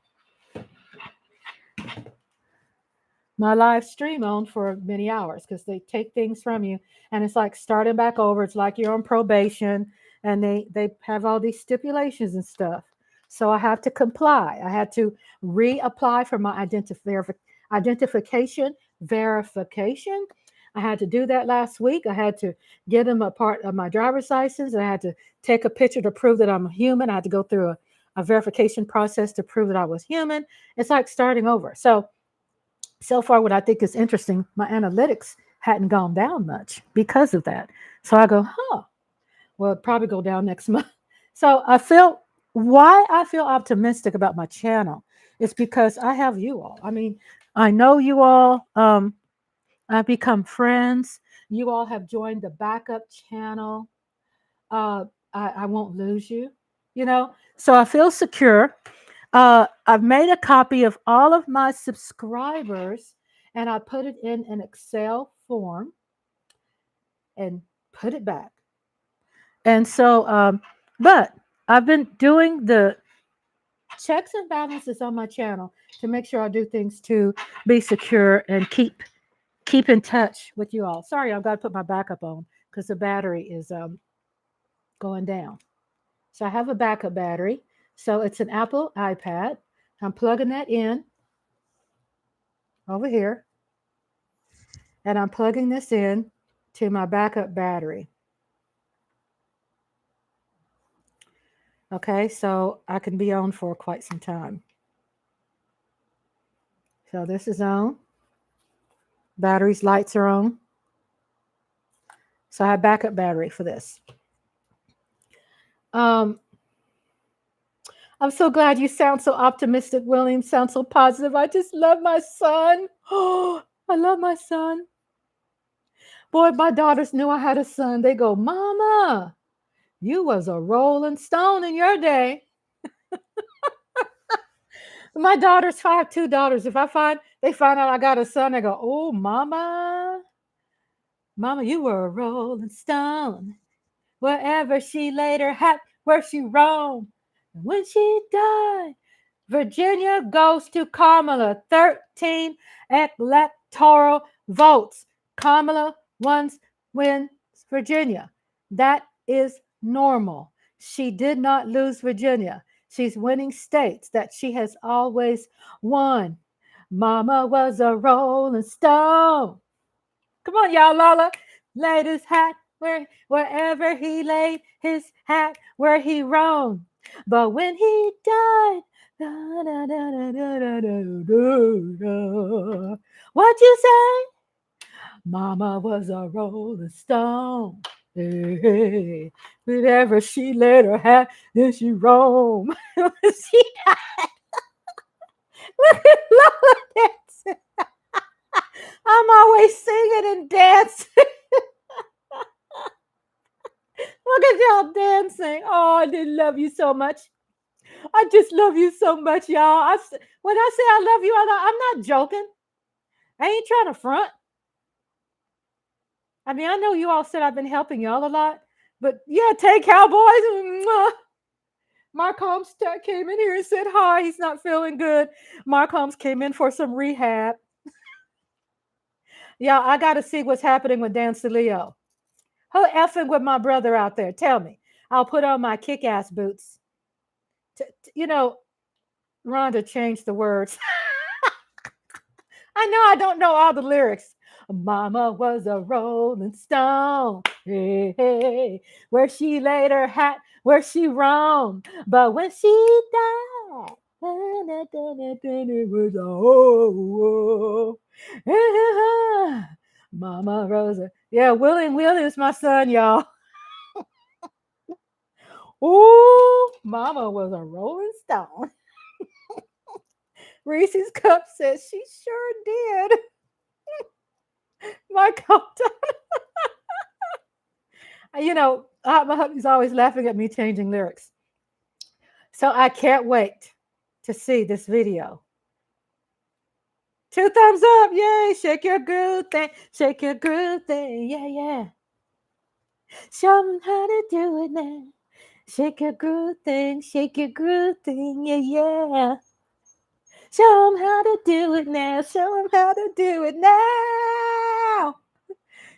My live stream on for many hours because they take things from you and it's like starting back over. It's like you're on probation and they have all these stipulations and stuff. So I have to comply. I had to reapply for my identification verification. I had to do that last week. I had to give them a part of my driver's license. I had to take a picture to prove that I'm a human. I had to go through a verification process to prove that I was human. It's like starting over. So far, what I think is interesting, my analytics hadn't gone down much because of that. So I go, well, it'll probably go down next month. So why I feel optimistic about my channel is because I have you all. I mean, I know you all. I've become friends. You all have joined the backup channel. I won't lose you, So I feel secure. I've made a copy of all of my subscribers and I put it in an Excel form and put it back. And so, but I've been doing the checks and balances on my channel to make sure I do things to be secure and keep in touch with you all. Sorry, I've got to put my backup on because the battery is going down. So I have a backup battery. So it's an Apple iPad. I'm plugging that in over here. And I'm plugging this in to my backup battery. Okay, so I can be on for quite some time. So this is on. Batteries, lights are on. So I have backup battery for this. I'm so glad you sound so optimistic, William. Sound so positive. I just love my son. Oh, I love my son. Boy, my daughters knew I had a son. They go, Mama, you was a rolling stone in your day. My daughters, I have 2 daughters. If they find out I got a son, they go, oh, Mama, you were a rolling stone. Wherever she laid her hat, where she roamed. And when she died, Virginia goes to Kamala. 13 electoral votes. Kamala wins Virginia. That is normal. She did not lose Virginia. She's winning states that she has always won. Mama was a rolling stone. Come on, y'all, Lola. Laid his hat wherever he laid his hat, where he roamed. But when he died, what'd you say? Mama was a rolling stone. Hey, wherever she laid her hat, then she roamed. She died. Look at Lola dancing. I'm always singing and dancing. Look at y'all dancing. Oh, I did love you so much. I just love you so much, y'all. When I say I love you, I'm not joking. I ain't trying to front. I mean, I know you all said I've been helping y'all a lot, but yeah, take Cowboys. Mark Holmes came in here and said hi. He's not feeling good. Mark Holmes came in for some rehab. Yeah, I got to see what's happening with Dan Leo. Who effing with my brother out there? Tell me. I'll put on my kick-ass boots. Rhonda changed the words. I know I don't know all the lyrics. Mama was a rolling stone. Hey, hey, where she laid her hat, where she roamed. But when she died, it was Mama Rosa. Yeah, William's my son, y'all. Oh, Mama was a rolling stone. Reese's Cup says she sure did. My God. My husband's always laughing at me changing lyrics. So I can't wait to see this video. 2 thumbs up, yay! Shake your good thing, shake your good thing, yeah, yeah. Show them how to do it now. Shake your good thing, yeah, yeah. Show them how to do it now. Show them how to do it now.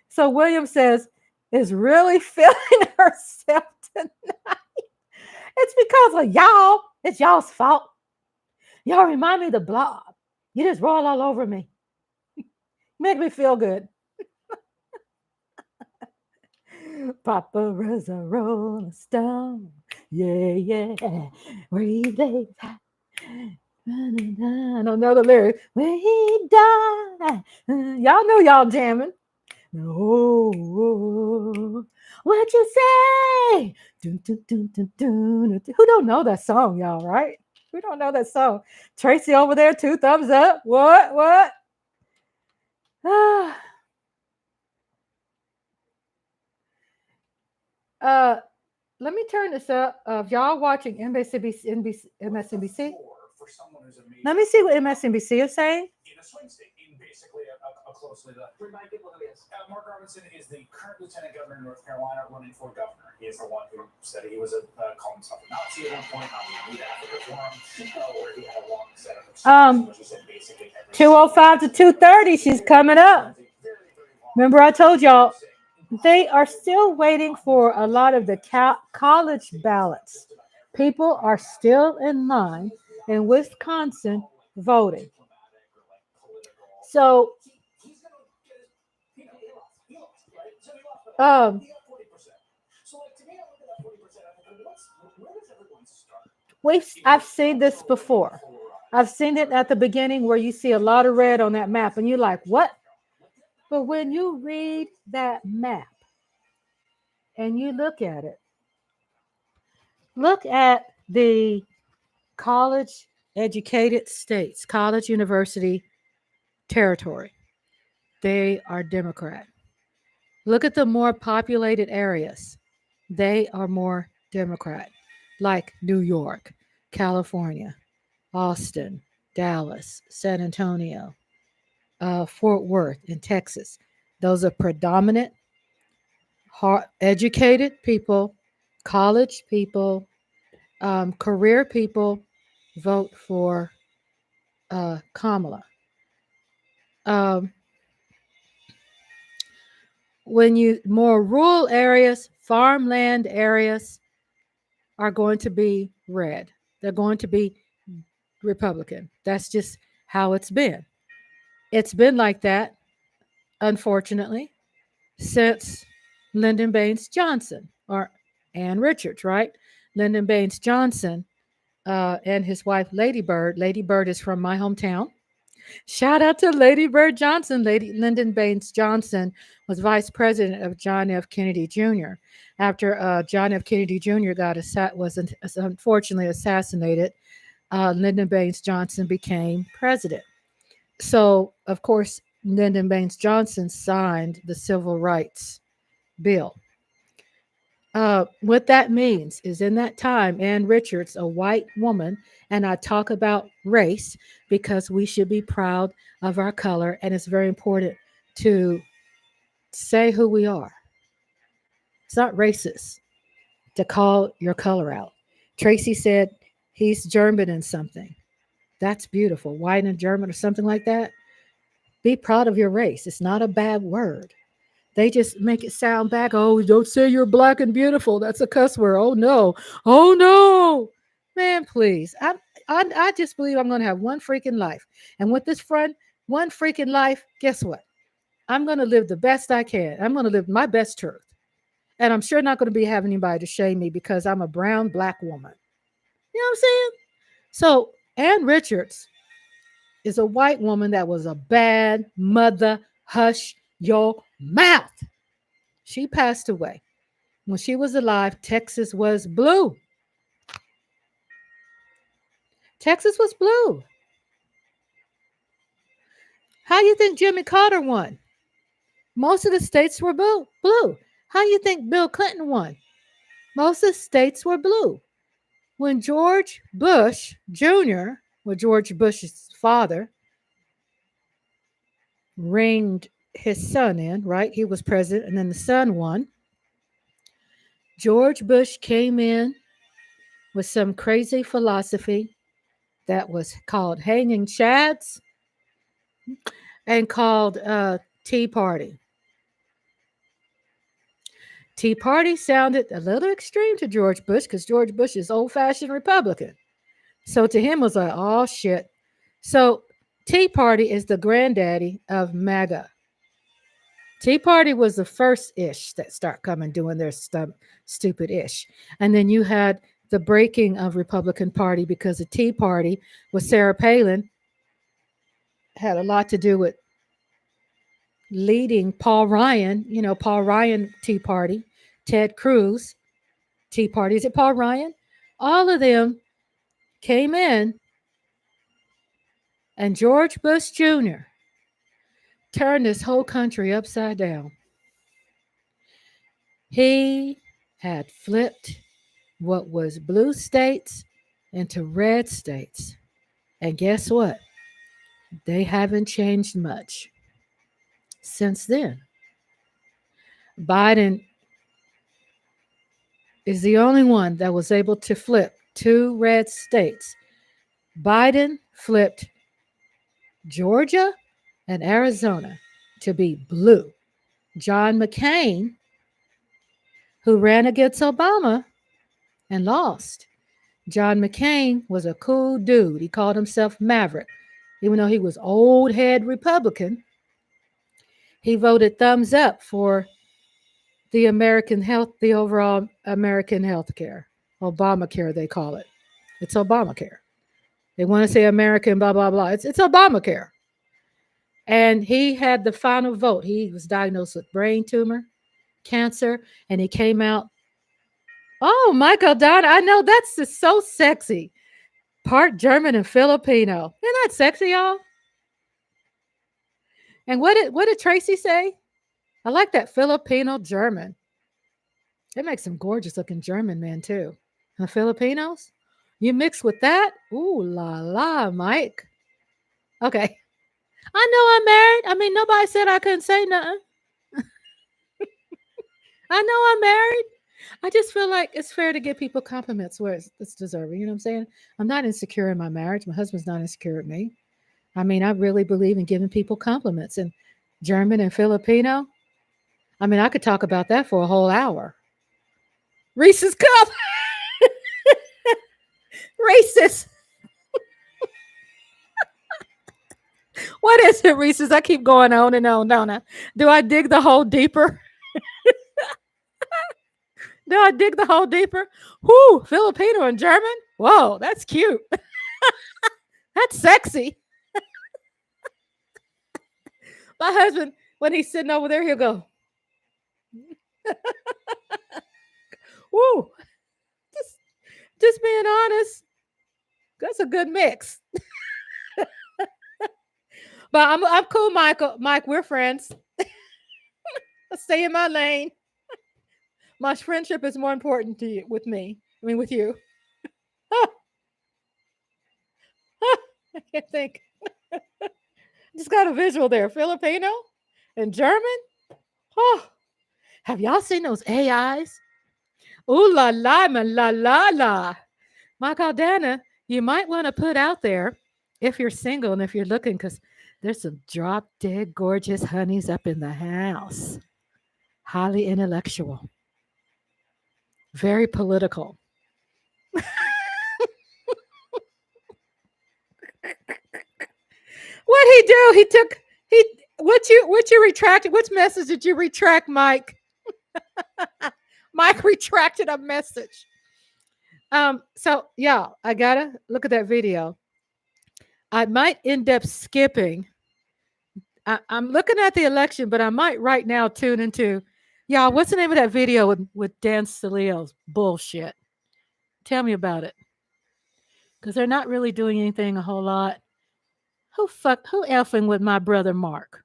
So William says, is really feeling herself tonight. It's because of y'all. It's y'all's fault. Y'all remind me of the blob. You just roll all over me. Make me feel good. Papa was a rolling stone. Yeah, yeah. Where he lays high. I don't know the lyrics. Where he died. Y'all know y'all jamming. Oh, what you say? Dun, dun, dun, dun, dun. Who don't know that song, y'all, right? Who don't know that song? Tracy over there, 2 thumbs up. What? Let me turn this up. If y'all watching MSNBC, let me see what MSNBC is saying. In a swing state, in basically a closely look at this. Mark Robinson is the current lieutenant governor of North Carolina running for governor. He is the one who said he was calling himself a Nazi at one point on the Lead Africa Forum, where he had a long set of which he said basically 2:05 to 2:30, she's coming up. Remember, I told y'all they are still waiting for a lot of the college ballots. People are still in line in Wisconsin voting. So, I've seen this before. I've seen it at the beginning where you see a lot of red on that map and you're like, what? But when you read that map and you look at it, look at the college educated states, college university territory. They are Democrat. Look at the more populated areas. They are more Democrat, like New York, California, Austin, Dallas, San Antonio, Fort Worth in Texas. Those are predominant, educated people, college people, career people vote for Kamala. When you more rural areas, farmland areas are going to be red. They're going to be Republican. That's just how it's been. It's been like that, unfortunately, since Lyndon Baines Johnson or Ann Richards, right? Lyndon Baines Johnson and his wife, Lady Bird. Lady Bird is from my hometown. Shout out to Lady Bird Johnson. Lady Lyndon Baines Johnson was vice president of John F. Kennedy Jr. After John F. Kennedy Jr. was unfortunately assassinated, Lyndon Baines Johnson became president. So, of course, Lyndon Baines Johnson signed the Civil Rights Bill. What that means is in that time, Ann Richards, a white woman, and I talk about race because we should be proud of our color, and it's very important to say who we are. It's not racist to call your color out. Tracy said he's German in something. That's beautiful. White and German or something like that. Be proud of your race. It's not a bad word. They just make it sound bad. Oh, don't say you're black and beautiful. That's a cuss word. Oh no. Oh no. Man, please. I just believe I'm going to have one freaking life. And with this one freaking life, guess what? I'm going to live the best I can. I'm going to live my best truth. And I'm sure not going to be having anybody to shame me because I'm a brown black woman. You know what I'm saying? So Ann Richards is a white woman that was a bad mother. Hush your mouth. She passed away. When she was alive, Texas was blue. Texas was blue. How you think Jimmy Carter won? Most of the states were blue. How you think Bill Clinton won? Most of the states were blue. When George Bush Jr., well, George Bush's father, ringed his son in, right? He was president, and then the son won. George Bush came in with some crazy philosophy that was called hanging chads and called Tea Party. Tea Party sounded a little extreme to George Bush because George Bush is old-fashioned Republican. So to him it was like, oh shit. So Tea Party is the granddaddy of MAGA. Tea Party was the first ish that start coming doing their stupid ish. And then you had the breaking of Republican Party because the Tea Party with Sarah Palin had a lot to do with leading Paul Ryan, Paul Ryan Tea Party, Ted Cruz Tea Party. Is it Paul Ryan? All of them came in, and George Bush Jr. turned this whole country upside down. He had flipped what was blue states into red states. And guess what? They haven't changed much since then. Biden is the only one that was able to flip 2 red states. Biden flipped Georgia and Arizona to be blue. John McCain, who ran against Obama and lost. John McCain was a cool dude. He called himself Maverick. Even though he was old head Republican, he voted thumbs up for the overall American health care. Obamacare, they call it. It's Obamacare. They want to say American, blah, blah, blah. It's Obamacare. And he had the final vote. He was diagnosed with brain tumor, cancer, and he came out. Oh, Michael Don, I know that's just so sexy. Part German and Filipino. Isn't that sexy, y'all? And what did Tracy say? I like that Filipino German. It makes some gorgeous looking German men too. And the Filipinos? You mix with that? Ooh la la, Mike. Okay. I know I'm married. I mean, nobody said I couldn't say nothing. I know I'm married. I just feel like it's fair to give people compliments where it's deserving. You know what I'm saying? I'm not insecure in my marriage. My husband's not insecure at me. I mean, I really believe in giving people compliments. And German and Filipino, I mean, I could talk about that for a whole hour. Reese's cup. Reese's. What is it, Reese's? I keep going on and on, don't I? Do I dig the hole deeper? Do I dig the hole deeper? Whoo, Filipino and German? Whoa, that's cute. That's sexy. My husband, when he's sitting over there, he'll go, woo. Just being honest. That's a good mix. But I'm cool, Michael. Mike, we're friends. Let's stay in my lane. My friendship is more important to you with me. I mean, with you. I can't think. Just got a visual there. Filipino and German. Oh, have y'all seen those AIs? Ooh la la, la la la. Michael Dana, you might want to put out there if you're single and if you're looking, because there's some drop dead gorgeous honeys up in the house. Highly intellectual. Very political. What'd he do? What you retracted? Which message did you retract, Mike? Mike retracted a message. So yeah, I gotta look at that video. I might end up skipping. I'm looking at the election, but I might right now tune into, y'all, what's the name of that video with Dan Salio's bullshit? Tell me about it. Because they're not really doing anything a whole lot. Who effing with my brother Mark?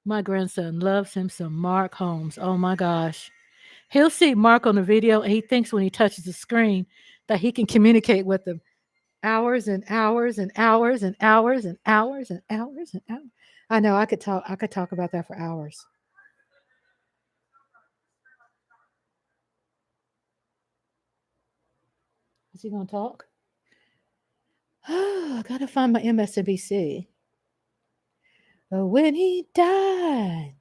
My grandson loves him some Mark Holmes. Oh my gosh. He'll see Mark on the video and he thinks when he touches the screen that he can communicate with him hours and hours and hours and hours and hours and hours and hours. I know I could talk about that for hours. Is he gonna talk? I gotta find my MSNBC. But when he died,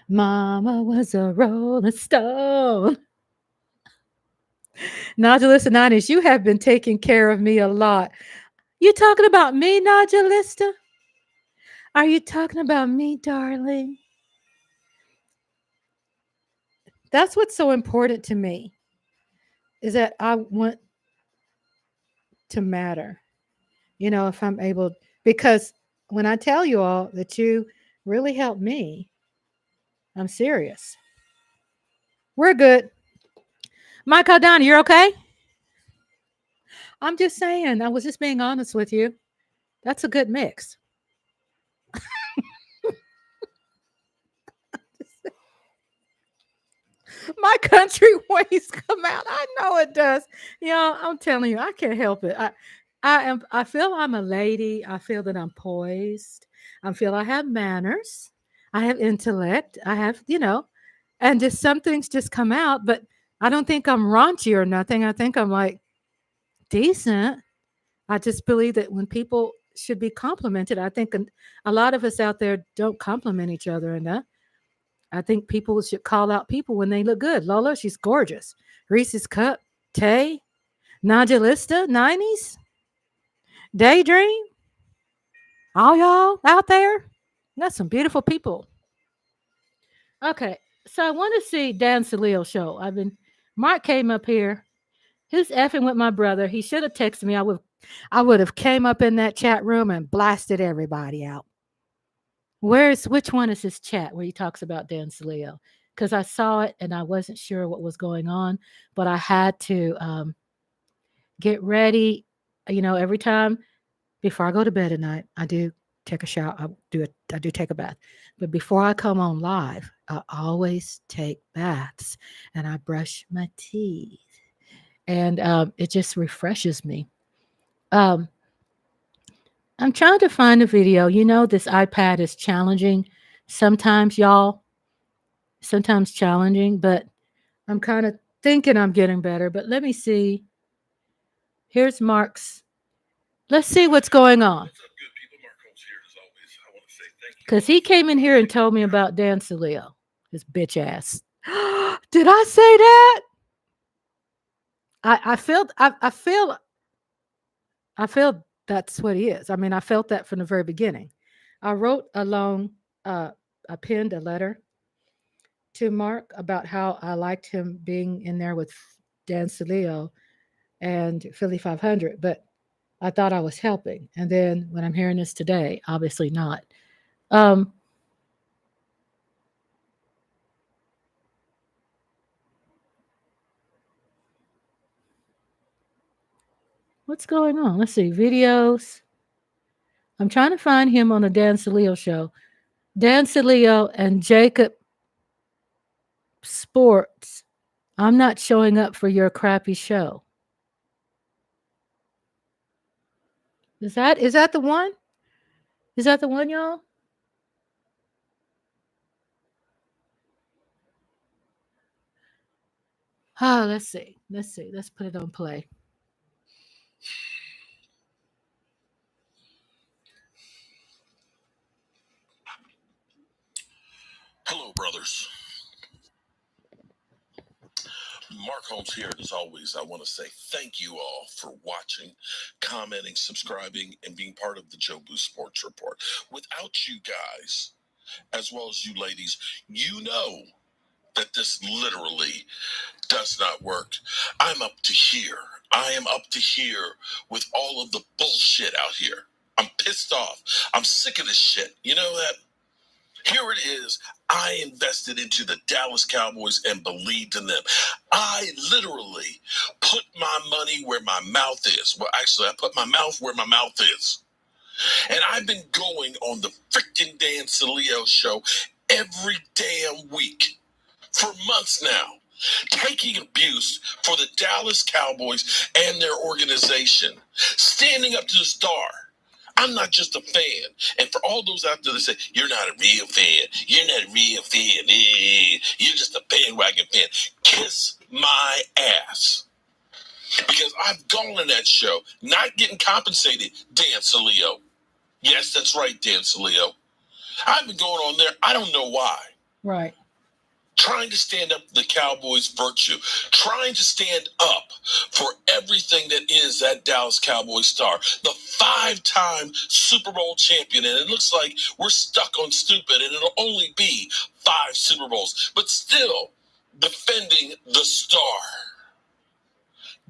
Mama was a rolling stone. Nodulista 90s, you have been taking care of me a lot. You talking about me, Nodulista? Are you talking about me, darling? That's what's so important to me, is that I want to matter. You know, if I'm able, because when I tell you all that you really helped me, I'm serious. We're good. Mike Aldana, you're okay? I'm just saying, I was just being honest with you. That's a good mix. My country ways come out. I know it does. I'm telling you, I can't help it. I feel I'm a lady. I feel that I'm poised. I feel I have manners. I have intellect. I have, and just some things just come out, but I don't think I'm raunchy or nothing. I think I'm like decent. I just believe that when people should be complimented, I think a lot of us out there don't compliment each other enough. I think people should call out people when they look good. Lola, she's gorgeous. Reese's Cup, Tay, Nodulista, 90s, Daydream, all y'all out there. That's some beautiful people. Okay, so I want to see Dan Salil show. Mark came up here. He's effing with my brother. He should have texted me. I would have came up in that chat room and blasted everybody out. Which one is his chat where he talks about Dan Salil? Because I saw it and I wasn't sure what was going on, but I had to get ready. Every time before I go to bed at night, I do take a shower. I do take a bath. But before I come on live, I always take baths and I brush my teeth. And it just refreshes me. I'm trying to find a video. This iPad is challenging sometimes, y'all. Sometimes challenging, but I'm kind of thinking I'm getting better. But let me see. Here's Mark's. Let's see what's going on. Because he came in here and told me about Dan Salil, his bitch ass. Did I say that? I feel that's what he is. I mean, I felt that from the very beginning. I wrote I penned a letter to Mark about how I liked him being in there with Dan Salil and Philly 500, but I thought I was helping. And then when I'm hearing this today, obviously not. What's going on? Let's see. Videos. I'm trying to find him on the Dan Salil show. Dan Salil and Jacob Sports. I'm not showing up for your crappy show. Is that the one? Is that the one, y'all? Let's see. Let's put it on play. Hello, brothers. Mark Holmes here, and as always, I want to say thank you all for watching, commenting, subscribing, and being part of the Joe Boo Sports Report. Without you guys, as well as you ladies, you know that this literally does not work. I'm up to here. I am up to here with all of the bullshit out here. I'm pissed off. I'm sick of this shit. You know that? Here it is. I invested into the Dallas Cowboys and believed in them. I literally put my money where my mouth is. Well, actually, I put my mouth where my mouth is. And I've been going on the freaking Dan Salio show every damn week for months now, taking abuse for the Dallas Cowboys and their organization, standing up to the star. I'm not just a fan. And for all those out there that say, you're not a real fan, you're not a real fan, you're just a bandwagon fan, kiss my ass. Because I've gone on that show, not getting compensated, Dan Salio. Yes, that's right, Dan Salio. I've been going on there, I don't know why. Right. Trying to stand up for the Cowboys' virtue, trying to stand up for everything that is that Dallas Cowboys star, the 5-time Super Bowl champion. And it looks like we're stuck on stupid, and it'll only be 5 Super Bowls, but still defending the star,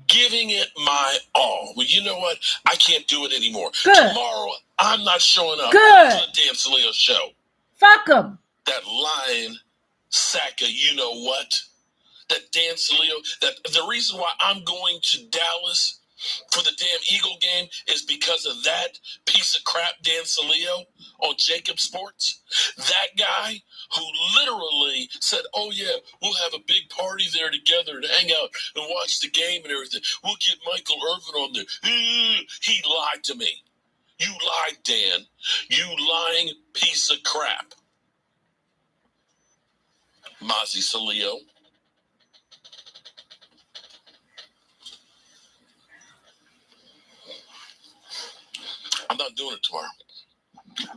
giving it my all. Well, you know what? I can't do it anymore. Good. Tomorrow, I'm not showing up Good. to the Dan Salio show. Fuck him. That lying sack of you know what? That Dan Salio, that the reason why I'm going to Dallas for the damn Eagle game is because of that piece of crap Dan Salio on Jacob Sports. That guy who literally said, oh yeah, we'll have a big party there together and hang out and watch the game and everything. We'll get Michael Irvin on there. He lied to me. You lied, Dan. You lying piece of crap. Mozzie Salio. I'm not doing it tomorrow.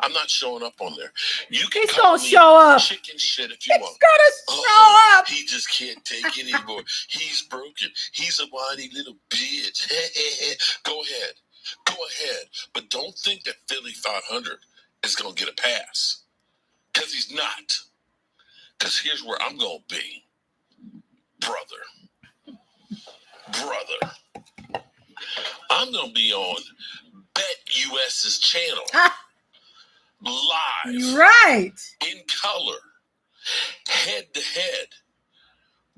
I'm not showing up on there. You can He's call gonna me show up. chicken shit if you want. He's gonna show up. He just can't take it anymore. He's broken. He's a whiny little bitch. Go ahead. Go ahead. But don't think that Philly 500 is going to get a pass. Because he's not. Because here's where I'm going to be. Brother. I'm going to be on BetUS's channel. Live. Right. In color. Head to head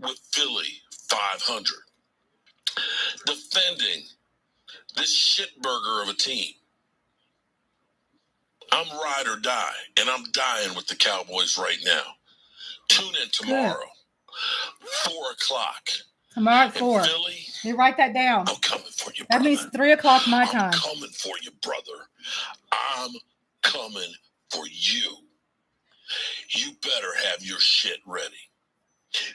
with Philly 500. Defending this shitburger of a team. I'm ride or die, and I'm dying with the Cowboys right now. Tune in tomorrow, 4 o'clock. Tomorrow at 4. Philly, you write that down. I'm coming for you, that brother. means 3 o'clock my time. I'm coming for you, brother. I'm coming for you. You better have your shit ready.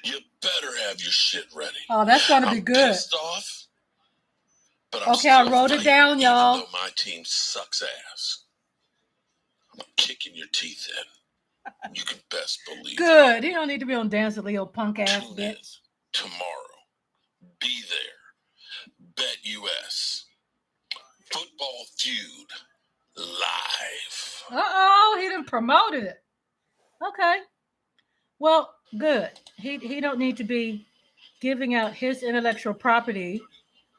You better have your shit ready. Oh, that's going to be I'm good. Pissed off, but I'm okay, I wrote it down, y'all. Even though my team sucks ass, I'm kicking your teeth in. You can best believe Good. it. He don't need to be on Dance with Leo punk ass Tune bitch. in tomorrow. Be there. BetUS. Football Feud live. Uh-oh, he done promoted it. Okay. Well, good. He don't need to be giving out his intellectual property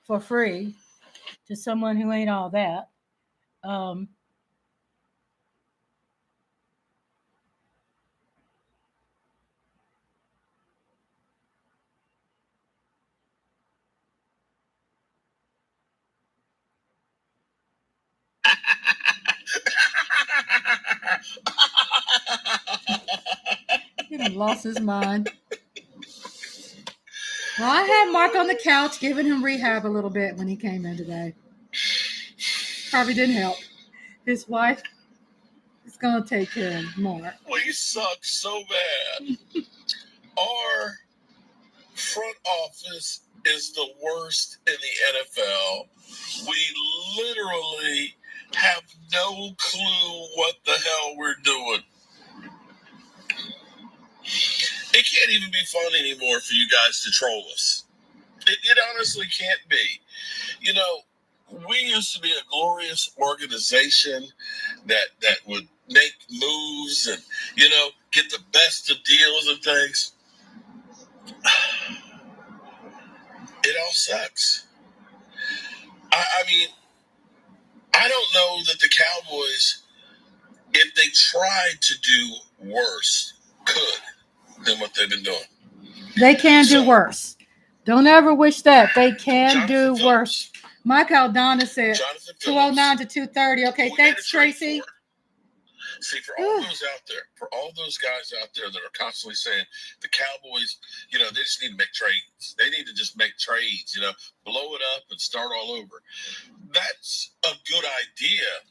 for free to someone who ain't all that. He done lost his mind. Well, I had Mark on the couch giving him rehab a little bit when he came in today. Probably didn't help. His wife is going to take care of Mark. We suck so bad. Our front office is the worst in the NFL. We literally have no clue what the hell we're doing. It can't even be fun anymore for you guys to troll us. It honestly can't be. You know, we used to be a glorious organization that would make moves and, you know, get the best of deals and things. It all sucks. I mean, I don't know that the Cowboys, if they tried to do worse, could than what they've been doing. They can do worse. Don't ever wish that. They can Jonathan do worse. Mike Aldana said Jonathan 209 Phillips. to 230. Okay, Who we made thanks, a trade Tracy. for. See, for all those out there, for all those guys out there that are constantly saying the Cowboys, you know, they just need to make trades. They need to just make trades, you know, blow it up and start all over. That's a good idea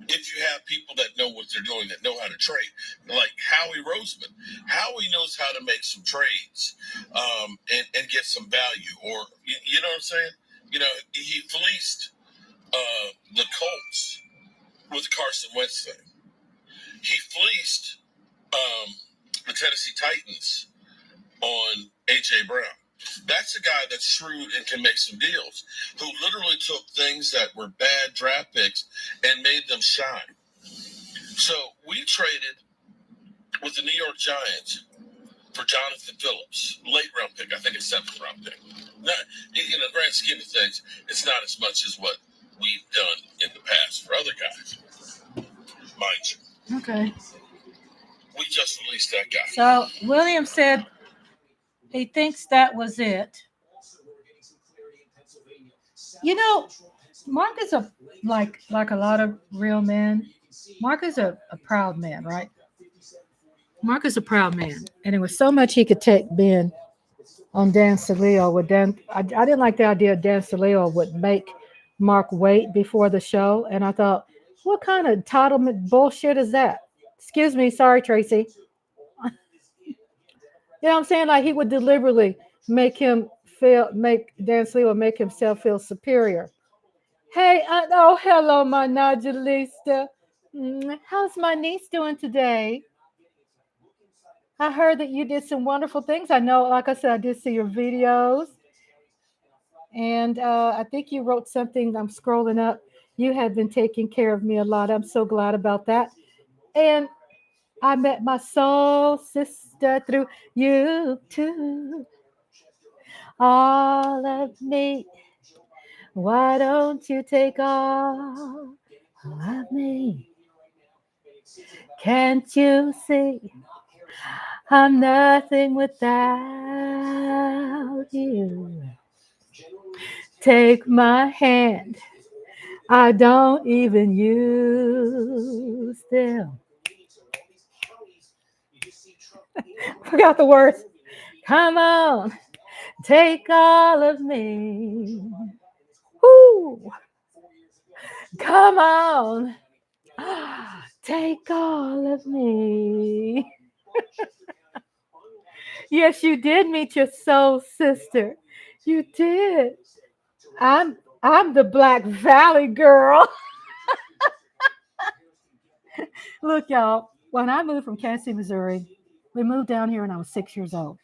if you have people that know what they're doing, that know how to trade, like Howie Roseman. Howie knows how to make some trades and get some value, or you know what I'm saying? You know, he fleeced the Colts with the Carson Wentz thing. He fleeced the Tennessee Titans on A.J. Brown. That's a guy that's shrewd and can make some deals, who literally took things that were bad draft picks and made them shine. So we traded with the New York Giants for Jonathan Phillips, late round pick. I think it's 7th round pick. Not, in the grand scheme of things, it's not as much as what we've done in the past for other guys, mind you. Okay. We just released that guy. So William said he thinks that was it. You know, Mark is a like a lot of real men. Mark is a proud man, right? Mark is a proud man, and it was so much he could take being on Dan Saleo with Dan. I didn't like the idea Dan Saleo would make Mark wait before the show, and I thought, what kind of entitlement bullshit is that? Excuse me, sorry, Tracy. You know what I'm saying? Like he would deliberately make Dan Saleo make himself feel superior. Hey, oh, hello, my nodulista. How's my niece doing today? I heard that you did some wonderful things. I know, like I said, I did see your videos. And I think you wrote something. I'm scrolling up. You have been taking care of me a lot. I'm so glad about that. And I met my soul sister through you too. All of me. Why don't you take all of me? Can't you see? I'm nothing without you. Take my hand. I don't even use them. Forgot the words. Come on, take all of me. Woo! Come on, take all of me. Yes, you did meet your soul sister. You did. I'm the Black Valley girl. Look, y'all, when I moved from Kansas City, Missouri, we moved down here when I was 6 years old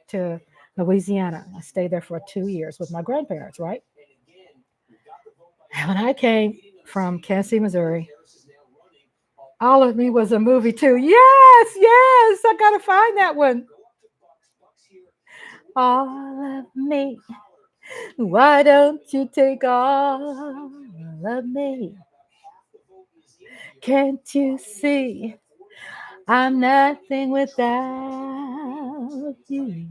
to Louisiana. I stayed there for 2 years with my grandparents, right? And when I came from Kansas City, Missouri, All of Me was a movie too. Yes, I gotta find that one. All of me. Why don't you take all of me? Can't you see? I'm nothing without you.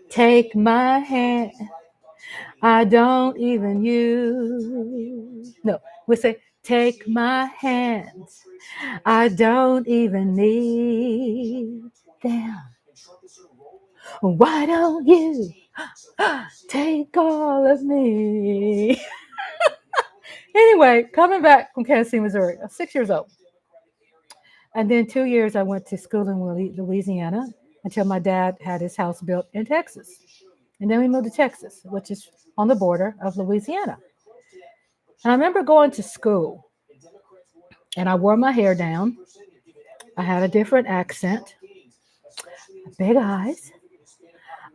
Take my hand. I don't even use. No, we say, take my hands. I don't even need them. Why don't you take all of me? Anyway, coming back from Kansas City, Missouri, I was 6 years old. And then 2 years I went to school in Louisiana until my dad had his house built in Texas. And then we moved to Texas, which is on the border of Louisiana. And I remember going to school and I wore my hair down. I had a different accent, big eyes.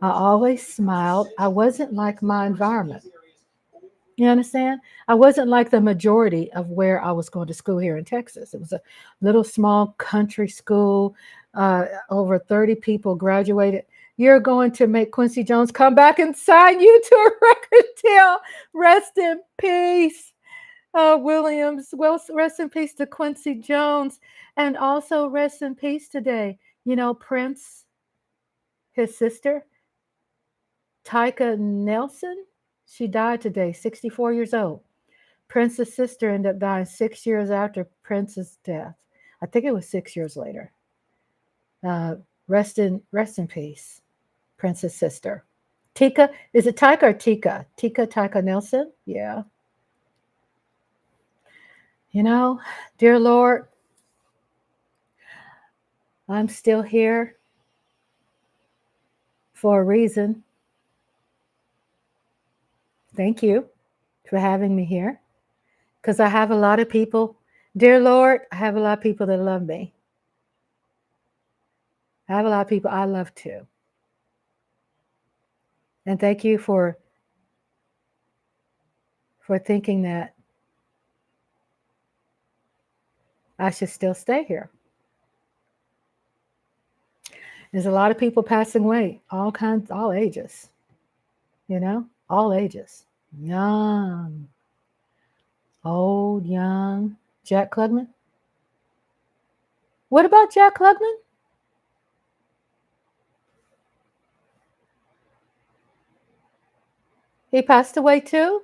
I always smiled. I wasn't like my environment. You understand? I wasn't like the majority of where I was going to school here in Texas. It was a little small country school. Over 30 people graduated. You're going to make Quincy Jones come back and sign you to a record deal. Rest in peace, Williams. Well, rest in peace to Quincy Jones. And also rest in peace today. You know, Prince, his sister, Tyka Nelson, she died today, 64 years old. Prince's sister ended up dying 6 years after Prince's death. I think it was 6 years later. Rest in peace, Prince's sister. Tika, is it Tyka or Tika? Tyka Nelson? Yeah. You know, dear Lord, I'm still here for a reason. Thank you for having me here. Because I have a lot of people, dear Lord, I have a lot of people that love me. I have a lot of people I love too. And thank you for thinking that I should still stay here. There's a lot of people passing away, all kinds, all ages, all ages. Young, old, young. Jack Klugman? What about Jack Klugman? He passed away too?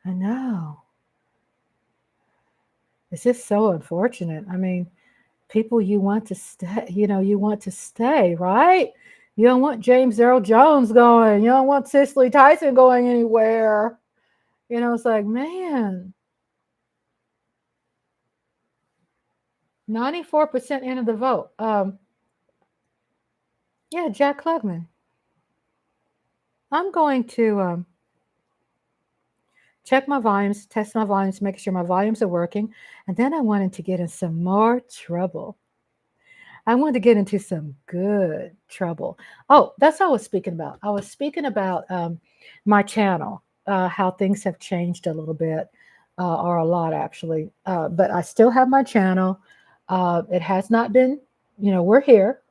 I know. It's just so unfortunate. I mean, people you want to stay, you want to stay, right? You don't want James Earl Jones going. You don't want Cicely Tyson going anywhere. It's like, man, 94% into the vote. Yeah, Jack Klugman. I'm going to check my volumes, test my volumes, making sure my volumes are working. And then I wanted to get in some more trouble. I wanted to get into some good trouble. Oh, that's what I was speaking about. I was speaking about my channel, how things have changed a little bit, or a lot actually. But I still have my channel. It has not been, we're here.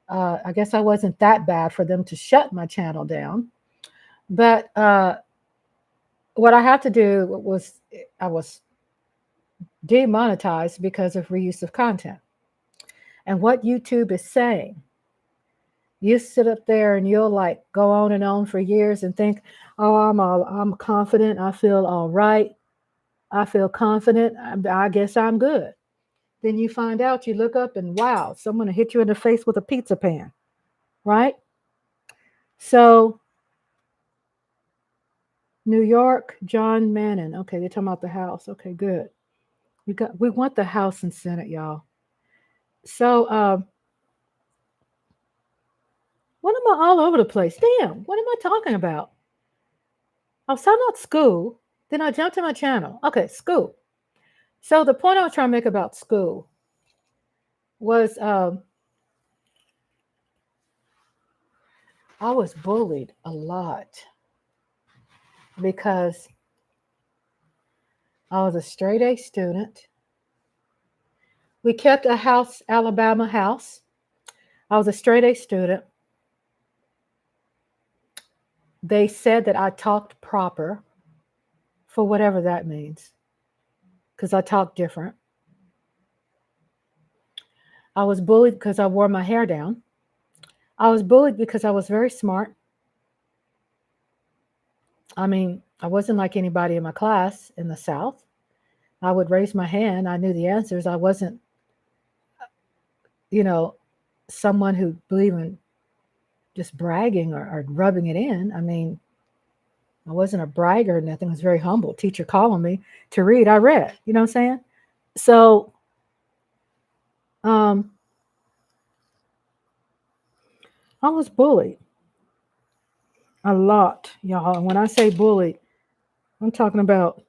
I guess I wasn't that bad for them to shut my channel down. But what I had to do was I was demonetized because of reuse of content. And what YouTube is saying, you sit up there and you'll like go on and on for years and think, oh, I'm confident. I feel all right. I feel confident. I guess I'm good. Then you find out, you look up and wow, someone hit you in the face with a pizza pan, right? So New York, John Mannon. Okay, they're talking about the House. Okay, good. We want the House and Senate, y'all. So what am I all over the place? Damn, what am I talking about? I was talking about school, then I jumped to my channel. Okay, school. So the point I was trying to make about school was I was bullied a lot because I was a straight A student. We kept a house, Alabama house. I was a straight A student. They said that I talked proper, for whatever that means, because I talked different. I was bullied because I wore my hair down. I was bullied because I was very smart. I mean, I wasn't like anybody in my class in the South. I would raise my hand. I knew the answers. I wasn't, someone who believed in just bragging or rubbing it in. I mean, I wasn't a bragger or nothing. I was very humble. Teacher calling me to read, I read. You know what I'm saying? So, I was bullied a lot, y'all. And when I say bullied, I'm talking about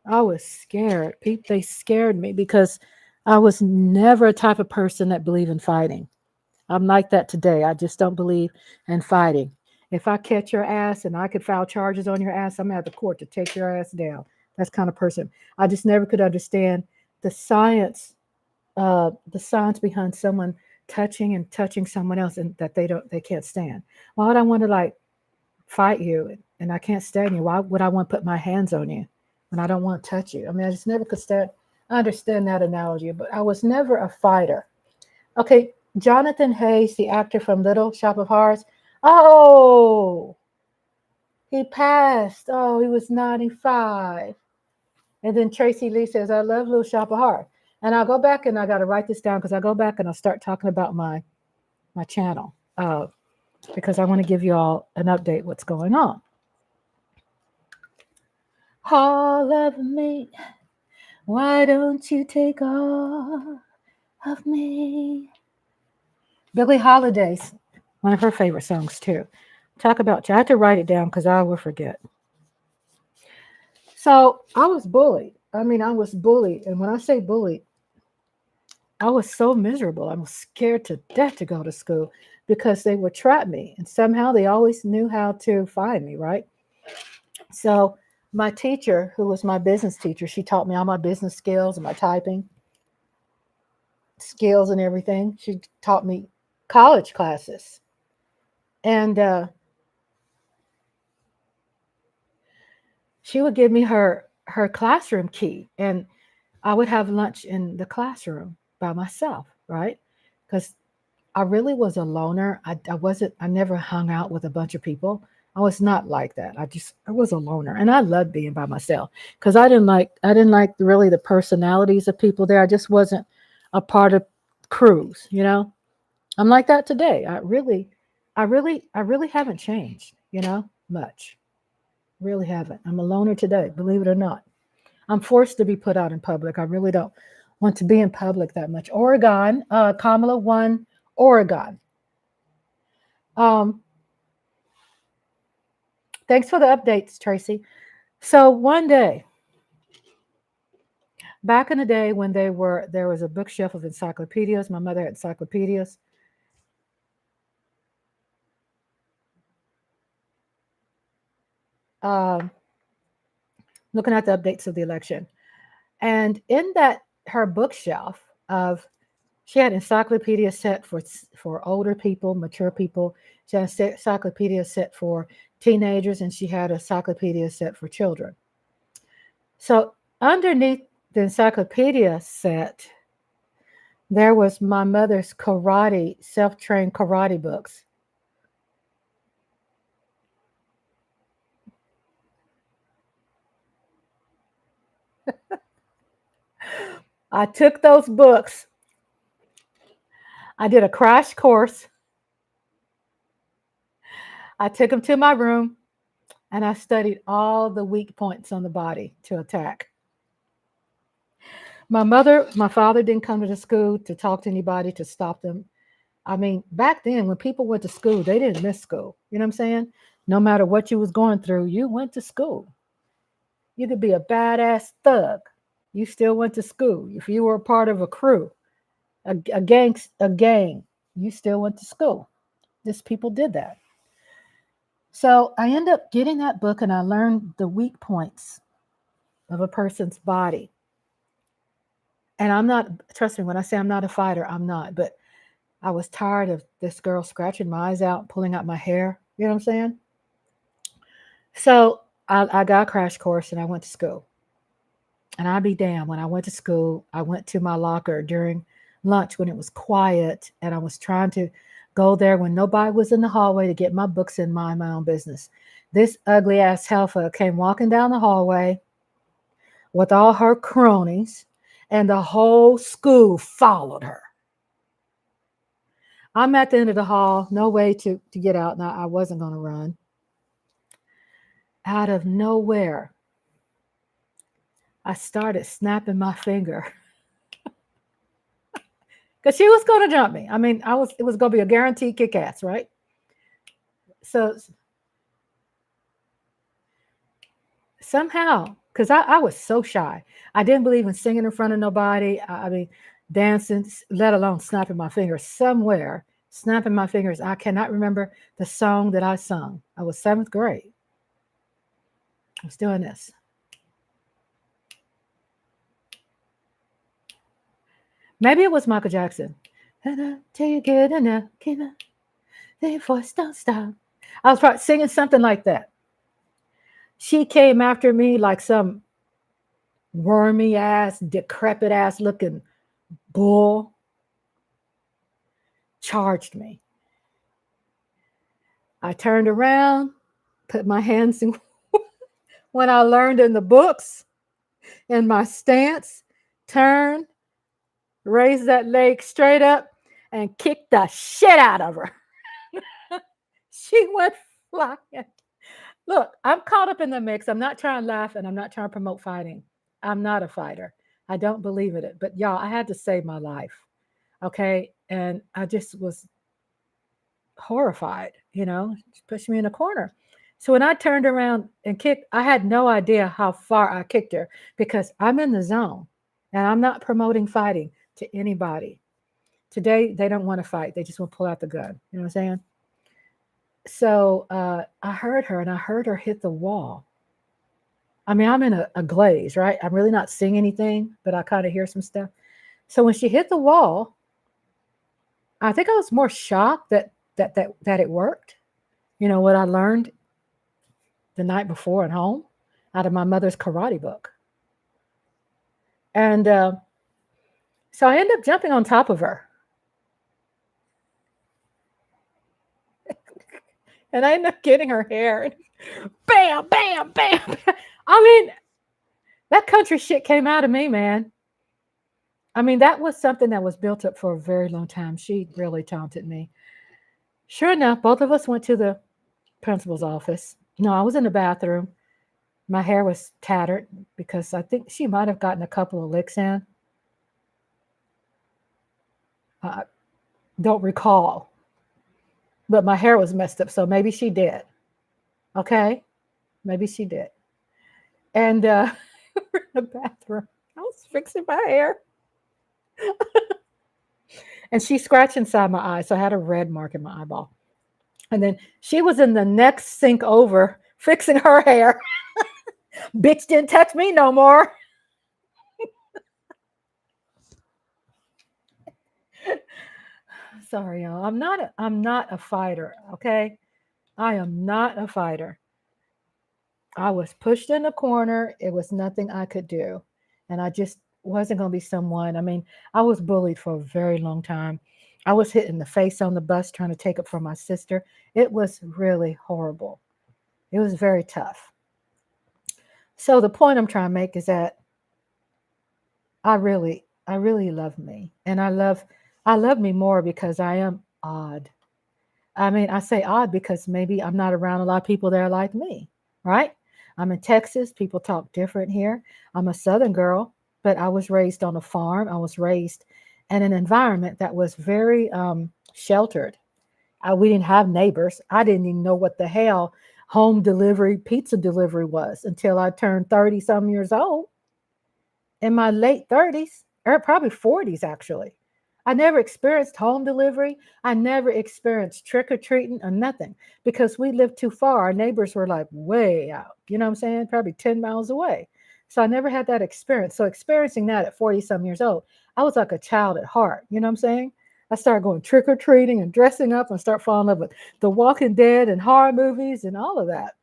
I was scared. They scared me because I was never a type of person that believed in fighting. I'm like that today. I just don't believe in fighting. If I catch your ass and I could file charges on your ass, I'm at the court to take your ass down. That's the kind of person. I just never could understand the science behind someone touching someone else and that they can't stand. Why would I want to like fight you and I can't stand you? Why would I want to put my hands on you when I don't want to touch you? I mean, I just never could stand. I understand that analogy, but I was never a fighter. Okay, Jonathan Hayes, the actor from Little Shop of Horrors. Oh, he passed. Oh, he was 95. And then Tracy Lee says, I love Little Shop of Horrors. And I'll go back and I got to write this down because I go back and I'll start talking about my channel because I want to give you all an update what's going on. All of me, why don't you take all of me? Billie Holiday's one of her favorite songs too. Talk about, I have to write it down because I will forget. So I was bullied. I mean, I was bullied. And when I say bullied, I was so miserable. I was scared to death to go to school because they would trap me. And somehow they always knew how to find me, right? So my teacher, who was my business teacher, she taught me all my business skills and my typing skills and everything. She taught me college classes. And she would give me her classroom key. And I would have lunch in the classroom by myself, right? Because I really was a loner. I never hung out with a bunch of people. I was not like that. I was a loner, and I loved being by myself because I didn't like really the personalities of people there. I just wasn't a part of crews, you know. I'm like that today. I really haven't changed, you know, much. Really haven't. I'm a loner today, believe it or not. I'm forced to be put out in public. I really don't want to be in public that much. Oregon, Kamala won Oregon. Thanks for the updates, Tracy. So one day, back in the day when there was a bookshelf of encyclopedias, my mother had encyclopedias. Looking at the updates of the election. And in that, her bookshelf of, she had encyclopedia set for older people, mature people. She had an encyclopedia set for teenagers, and she had an encyclopedia set for children. So underneath the encyclopedia set, there was my mother's karate, self-trained karate books. I took those books. I did a crash course. I took them to my room and I studied all the weak points on the body to attack. My father didn't come to the school to talk to anybody to stop them. I mean, back then when people went to school, they didn't miss school. You know what I'm saying? No matter what you was going through, you went to school. You could be a badass thug. You still went to school. If you were a part of a crew, a gang, you still went to school. Just people did that. So I ended up getting that book and I learned the weak points of a person's body. And I'm not, trust me, when I say I'm not a fighter, I'm not. But I was tired of this girl scratching my eyes out, pulling out my hair. You know what I'm saying? So I got a crash course and I went to school. And I'd be damned, when I went to school, I went to my locker during lunch when it was quiet and I was trying to go there when nobody was in the hallway to get my books and mind my own business. This ugly ass heifer came walking down the hallway with all her cronies and the whole school followed her. I'm at the end of the hall, no way to get out. Now, I wasn't going to run. Out of nowhere, I started snapping my finger. Because she was going to jump me. I mean, it was going to be a guaranteed kick ass, right? So somehow, because I was so shy. I didn't believe in singing in front of nobody. I mean, dancing, let alone snapping my fingers somewhere. Snapping my fingers. I cannot remember the song that I sung. I was 7th grade. I was doing this. Maybe it was Michael Jackson. Till you get enough, keep it. The voice don't stop. I was probably singing something like that. She came after me like some wormy ass, decrepit ass looking bull charged me. I turned around, put my hands in when I learned in the books, in my stance, turned, raised that leg straight up, and kicked the shit out of her. She went flying. Look, I'm caught up in the mix. I'm not trying to laugh and I'm not trying to promote fighting. I'm not a fighter. I don't believe in it. But y'all, I had to save my life. Okay. And I just was horrified, she pushed me in a corner. So when I turned around and kicked, I had no idea how far I kicked her because I'm in the zone and I'm not promoting fighting to anybody. Today, they don't want to fight. They just want to pull out the gun. You know what I'm saying? So I heard her and I heard her hit the wall. I mean, I'm in a glaze, right? I'm really not seeing anything, but I kind of hear some stuff. So when she hit the wall, I think I was more shocked that it worked. What I learned the night before at home out of my mother's karate book. And so I ended up jumping on top of her. And I ended up getting her hair. Bam, bam, bam. I mean, that country shit came out of me, man. I mean, that was something that was built up for a very long time. She really taunted me. Sure enough, both of us went to the principal's office. No, I was in the bathroom. My hair was tattered because I think she might have gotten a couple of licks in. I don't recall. But my hair was messed up, so maybe she did. Okay? Maybe she did. And we're in the bathroom. I was fixing my hair. And she scratched inside my eye, so I had a red mark in my eyeball. And then she was in the next sink over fixing her hair. Bitch didn't touch me no more. Sorry, y'all. I'm not a fighter, okay? I am not a fighter. I was pushed in the corner. It was nothing I could do. And I just wasn't going to be someone. I mean, I was bullied for a very long time. I was hit in the face on the bus trying to take it from my sister. It was really horrible. It was very tough. So the point I'm trying to make is that I really love me. And I love me more because I am odd. I mean, I say odd because maybe I'm not around a lot of people that are like me, right? I'm in Texas. People talk different here. I'm a Southern girl, but I was raised on a farm. I was raised in an environment that was very sheltered. We didn't have neighbors. I didn't even know what the hell home delivery, pizza delivery was until I turned 30 some years old. In my late 30s, or probably 40s actually. I never experienced home delivery. I never experienced trick-or-treating or nothing because we lived too far. Our neighbors were like way out, you know what I'm saying? Probably 10 miles away. So I never had that experience. So experiencing that at 40 some years old, I was like a child at heart, you know what I'm saying? I started going trick-or-treating and dressing up and start falling in love with The Walking Dead and horror movies and all of that.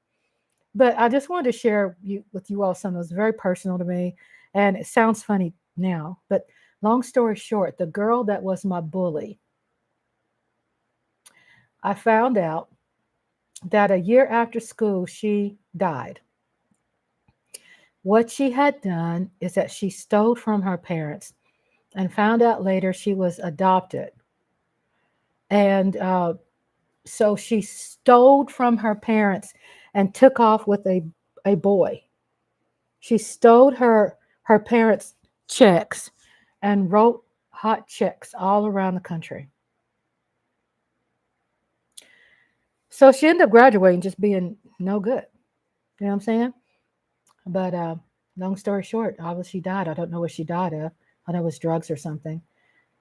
But I just wanted to share with you all something that was very personal to me. And it sounds funny now, but long story short, the girl that was my bully, I found out that a year after school, she died. What she had done is that she stole from her parents and found out later she was adopted. And so she stole from her parents and took off with a boy. She stole her parents' checks and wrote hot checks all around the country. So she ended up graduating just being no good. You know what I'm saying? But long story short, obviously she died. I don't know what she died of. I know it was drugs or something.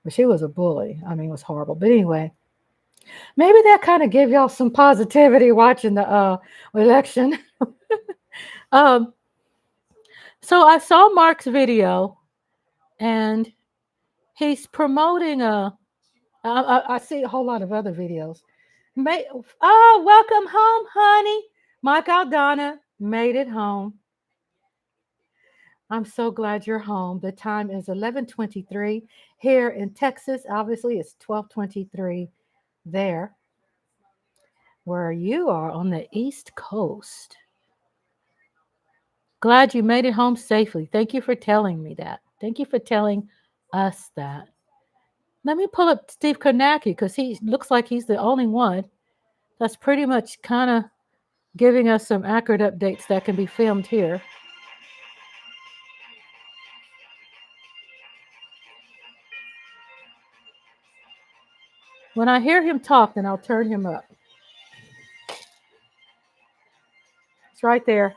But she was a bully. I mean, it was horrible. But anyway, maybe that kind of gave y'all some positivity watching the election. So I saw Mark's video, and he's promoting I see a whole lot of other videos. Welcome home, honey. Mike Aldana made it home. I'm so glad you're home. The time is 11:23 here in Texas. Obviously, it's 12:23 there, where you are on the East Coast. Glad you made it home safely. Thank you for telling me that. Thank you for telling us that. Let me pull up Steve Kornacki because he looks like he's the only one that's pretty much kind of giving us some accurate updates that can be filmed here. When I hear him talk, then I'll turn him up. It's right there.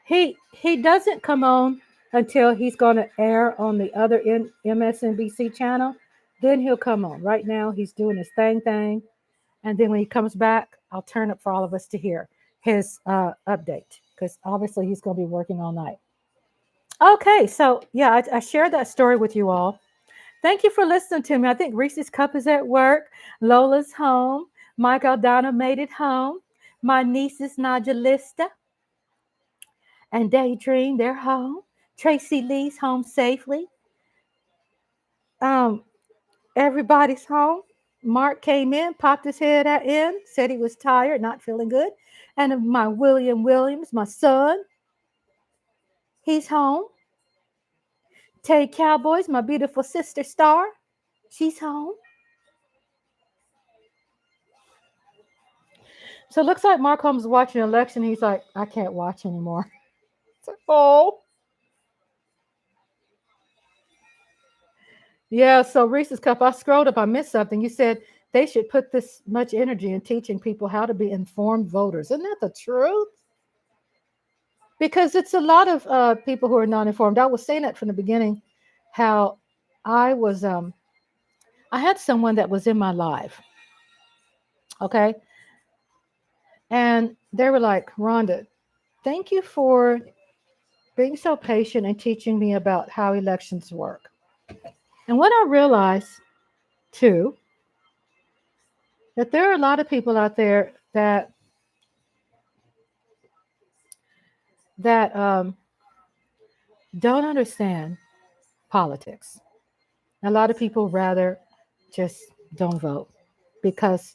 He doesn't come on until he's going to air on the other MSNBC channel. Then he'll come on. Right now, he's doing his thing. And then when he comes back, I'll turn up for all of us to hear his update because obviously he's going to be working all night. Okay, so yeah, I shared that story with you all. Thank you for listening to me. I think Reese's Cup is at work. Lola's home. Mike Aldana made it home. My nieces Najalista and Daydream, they're home. Tracy Lee's home safely. Everybody's home. Mark came in, popped his head in, said he was tired, not feeling good. And my William Williams, my son, he's home. Tay Cowboys, my beautiful sister Star, she's home. So it looks like Mark Holmes is watching the election. He's like, I can't watch anymore. It's like, oh. Yeah, so Reese's Cup, I scrolled up, I missed something. You said they should put this much energy in teaching people how to be informed voters. Isn't that the truth? Because it's a lot of people who are not informed. I was saying that from the beginning, how I was, I had someone that was in my life, okay? And they were like, Rhonda, thank you for being so patient and teaching me about how elections work. And what I realized, too, that there are a lot of people out there that don't understand politics. A lot of people rather just don't vote because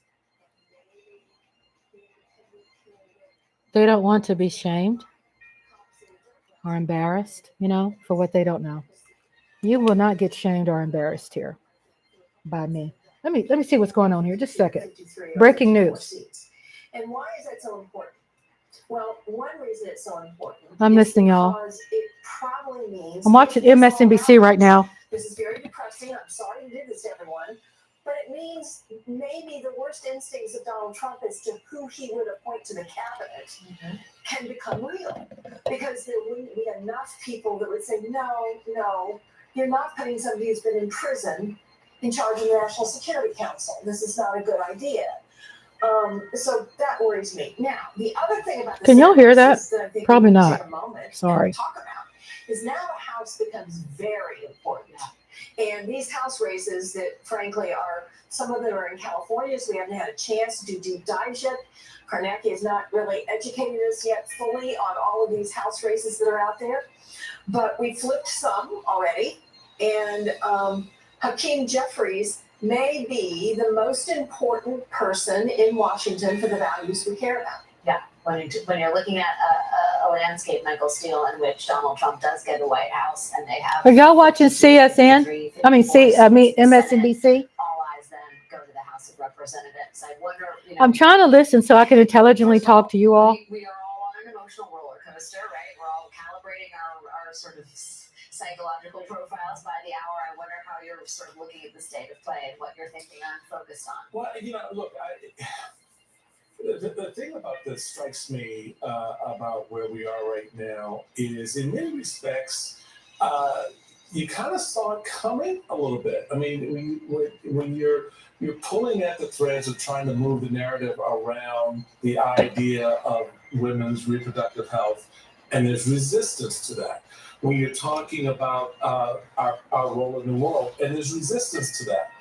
they don't want to be shamed or embarrassed, for what they don't know. You will not get shamed or embarrassed here by me. Let me see what's going on here. Just a second. Breaking news. And why is that so important? Well, one reason it's so important. I'm listening, y'all. Because it probably means I'm watching MSNBC right now. This is very depressing. I'm sorry to do this to everyone. But it means maybe the worst instincts of Donald Trump as to who he would appoint to the cabinet can become real. Because there wouldn't be enough people that would say, no, you're not putting somebody who's been in prison in charge of the National Security Council. This is not a good idea. So that worries me. Now, the other thing about this, can y'all hear that? I think Probably we not. take a moment Sorry. and talk about is now the House becomes very important. And these House races that, frankly, are some of them are in California, so we haven't had a chance to do deep dives yet. Kornacki has not really educated us yet fully on all of these House races that are out there. But we flipped some already. And Hakeem Jeffries may be the most important person in Washington for the values we care about. Yeah, when you're looking at a landscape, Michael Steele, in which Donald Trump does get a White House, and they have. Are y'all watching MSNBC? All eyes then go to the House of Representatives. I wonder. I'm trying to listen so I can intelligently talk to you all. We are all on an emotional roller coaster, right? We're all calibrating our sort of psychological profiles by the hour. I wonder how you're sort of looking at the state of play and what you're thinking on, focused on. Well, look, the thing about this strikes me about where we are right now is, in many respects, you kind of saw it coming a little bit. I mean, when you're pulling at the threads of trying to move the narrative around the idea of women's reproductive health, and there's resistance to that. When you're talking about our role in the world, and there's resistance to that.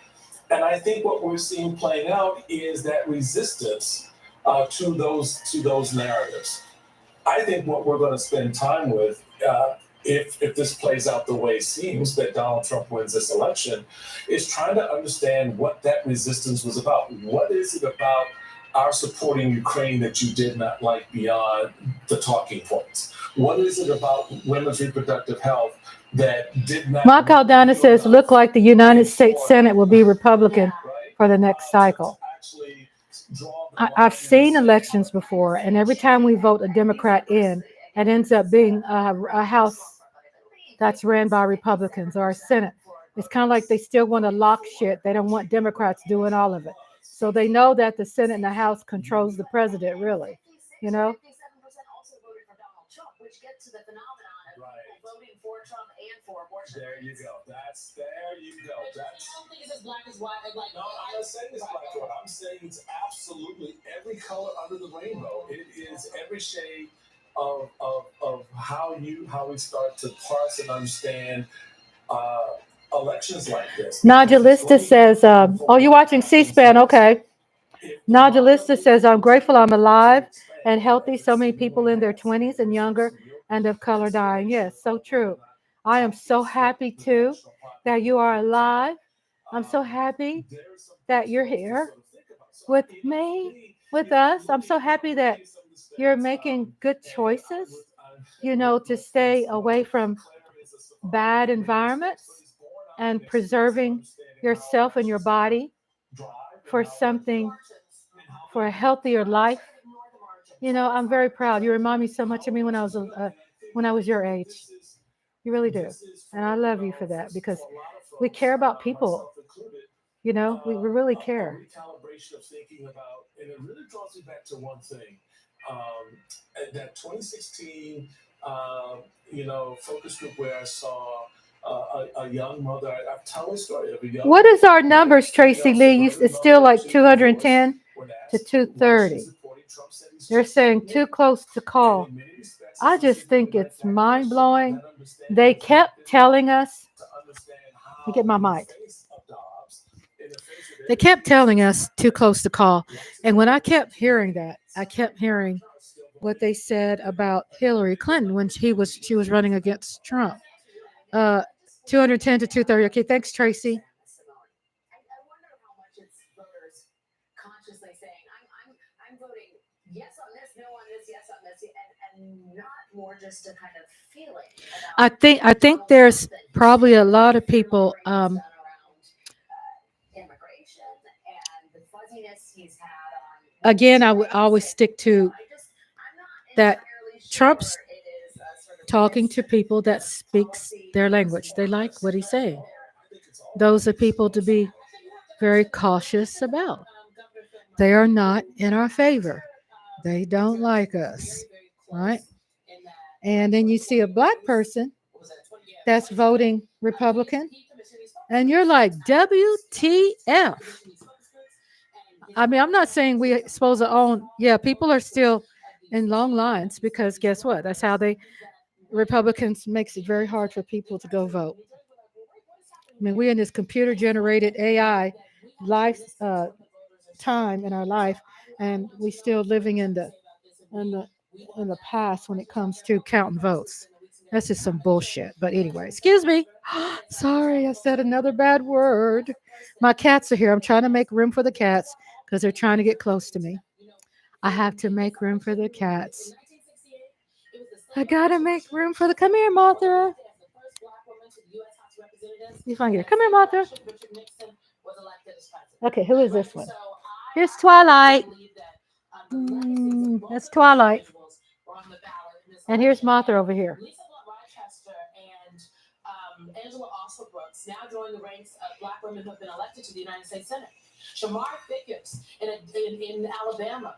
And I think what we're seeing playing out is that resistance to those narratives. I think what we're going to spend time with if this plays out the way it seems that Donald Trump wins this election, is trying to understand what that resistance was about. What is it about our supporting Ukraine that you did not like beyond the talking points? What is it about women's reproductive health that did not... Mark Aldana says, look like the United States Senate will be Republican for the next cycle. I've seen elections before, and every time we vote a Democrat in, it ends up being a House that's ran by Republicans or a Senate. It's kind of like they still want to lock shit. They don't want Democrats doing all of it. So they know that the Senate and the House controls the president, really. You know? Which gets to the phenomenon of people voting for Trump and for abortion. There you go. There you go. I don't think it's as black as white. Like, no, I'm not saying it's black or white. I'm saying it's absolutely every color under the rainbow. It is every shade of how we start to parse and understand elections like this. Najalista says, oh, you're watching C-SPAN. Okay. Najalista says, I'm grateful I'm alive and healthy. So many people in their 20s and younger and of color dying. Yes, so true. I am so happy, too, that you are alive. I'm so happy that you're here with me, with us. I'm so happy that you're making good choices, you know, to stay away from bad environments and preserving yourself and your body for something, for a healthier life. You know, I'm very proud. You remind me so much of me when I was your age. You really do. And I love you for that because we care about people. You know, we really care. Recalibration of thinking about, and it really draws me back to one thing. That 2016, focus group where I saw a young mother. I've told a story of a young. What is our numbers, Tracy Lee? It's still like 210 to 230. They're saying too close to call. I just think it's mind-blowing. They kept telling us, let me get my mic. They kept telling us too close to call. And when I kept hearing that, I kept hearing what they said about Hillary Clinton when she was running against Trump. 210 to 230. Okay, thanks, Tracy. I wonder how much it's voters consciously saying, I'm voting yes on this, no on this, yes on this, and not more just a kind of feeling. I think there's probably a lot of people. Immigration and the fuzziness he's had on. Again, I always stick to that. Trump's talking to people that speaks their language. They like what he's saying. Those are people to be very cautious about. They are not in our favor. They don't like us, right? And then you see a black person that's voting Republican, and you're like, WTF. I mean, I'm not saying we're supposed to own. Yeah, people are still in long lines because guess what? That's how Republicans makes it very hard for people to go vote. I mean, we're in this computer-generated AI life time in our life, and we still living in the past when it comes to counting votes. That's just some bullshit. But anyway, excuse me. Sorry, I said another bad word. My cats are here. I'm trying to make room for the cats because they're trying to get close to me. I have to make room for the cats. I gotta make room for the. Come here, Martha. You find it. Come here, Martha. Okay, who is this one? Here's Twilight. That's Twilight. And here's Martha over here. Angela also Brooks now join the ranks of black women who have been elected to the United States Senate. Shamar Vickers in Alabama,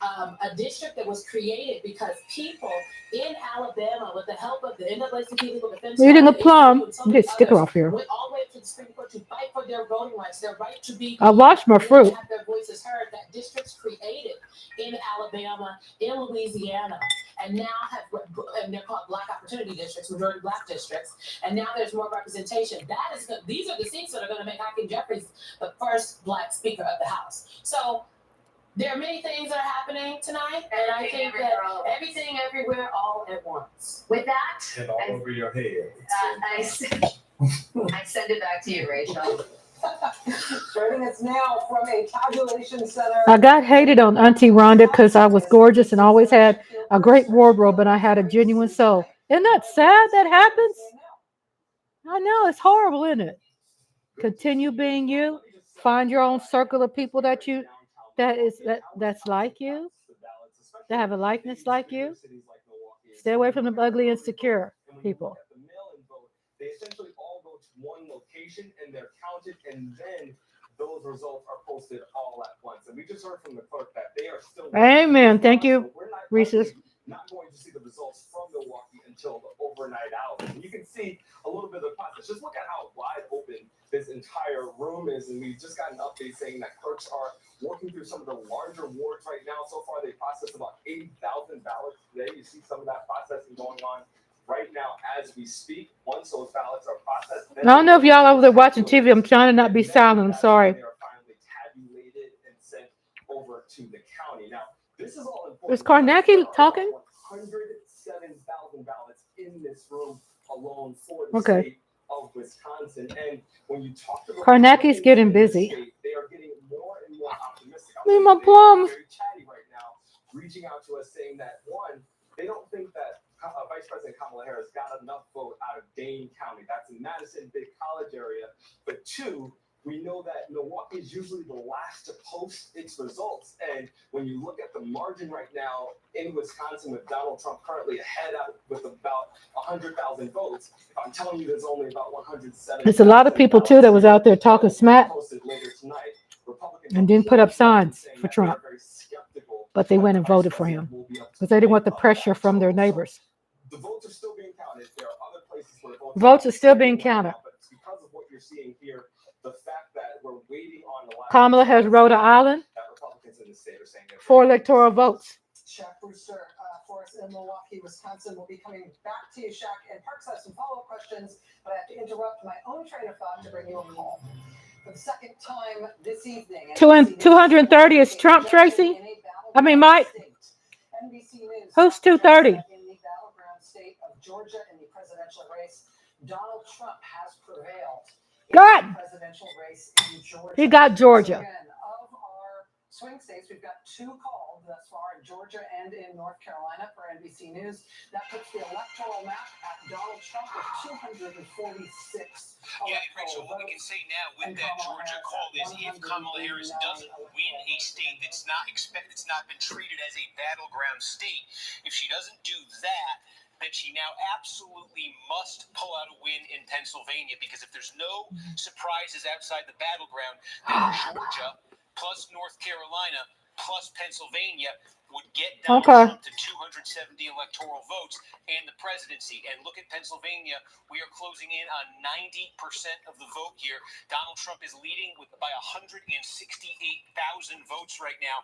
a district that was created because people in Alabama, with the help of the NAACP Legal Defense, Reading a plum. Get a sticker off here. Went all the way to the Supreme Court to fight for their voting rights, their right to be. I washed my fruit. Have their voices heard. That districts created in Alabama, in Louisiana, and now and they're called Black Opportunity Districts, majority Black districts, and now there's more representation. These are the seats that are going to make Hakeem Jeffries the first Black Speaker of the House. So There are many things that are happening tonight, and I think that everything, everywhere, all at once. With that, And all over your head. I send it back to you, Rachel. Joining us now from a tabulation center. I got hated on Auntie Rhonda because I was gorgeous and always had a great wardrobe, and I had a genuine soul. Isn't that sad that happens? I know, it's horrible, isn't it? Continue being you. Find your own circle of people that's like you, that have a likeness like you. Stay away from the ugly, insecure people. They essentially all go to one location and they're counted, and then those results are posted all at once. And we just heard from the clerk that they are still. Amen. Thank you, Reese's. Not going to see the results from Milwaukee until the overnight hours. And you can see a little bit of the process. Just look at how wide open this entire room is. And we just got an update saying that clerks are working through some of the larger wards right now. So far, they processed about 80,000 ballots today. You see some of that processing going on right now as we speak. Once those ballots are processed, I don't know if y'all over there watching TV. I'm trying to not be silent. I'm sorry. They are finally tabulated and sent over to the county. Now, this is all important. Is Karnacki talking? 107,000 ballots in this room alone for the state of Wisconsin. And when you talk to Karnacki's getting busy. They are getting more and more optimistic. My plums. Very chatty right now, reaching out to us saying that one, they don't think that Vice President Kamala Harris got enough vote out of Dane County. That's in Madison, big college area. But two, we know that Milwaukee is usually the last to post its results. And when you look at the margin right now in Wisconsin with Donald Trump currently ahead with about 100,000 votes, if I'm telling you there's only about 107. There's a lot of people, too, that was out there talking smack and didn't put up signs for Trump. But they went and voted for him because they didn't want the pressure from their neighbors. The votes are still being counted. There are other places where votes are still being counted. But because of what you're seeing here, the fact that we're waiting on the last Kamala has Rhode Island, Republicans in the state are saying 4 electoral votes. Shaq Brewster for us in Milwaukee, Wisconsin. We'll be coming back to you, Shaq. And Parks has some follow-up questions, but I have to interrupt my own train of thought to bring you a call. For the second time this evening. 230 is Trump, Tracy? I mean, Mike? Who's 230? In the battleground state of Georgia in the presidential race, Donald Trump has prevailed. God! Presidential race in Georgia. He got Georgia. Again, of our swing states, we've got 2 called thus far in Georgia and in North Carolina for NBC News. That puts the electoral map at Donald Trump with 246. Yeah, and Rachel, what we can say now with that Georgia call is if Kamala Harris doesn't win a state that's not been treated as a battleground state, if she doesn't do that, then she now absolutely must pull out a win in Pennsylvania, because if there's no surprises outside the battleground, then Georgia plus North Carolina plus Pennsylvania would get Donald Trump to 270 electoral votes and the presidency. And look at Pennsylvania. We are closing in on 90% of the vote here. Donald Trump is leading by 168,000 votes right now.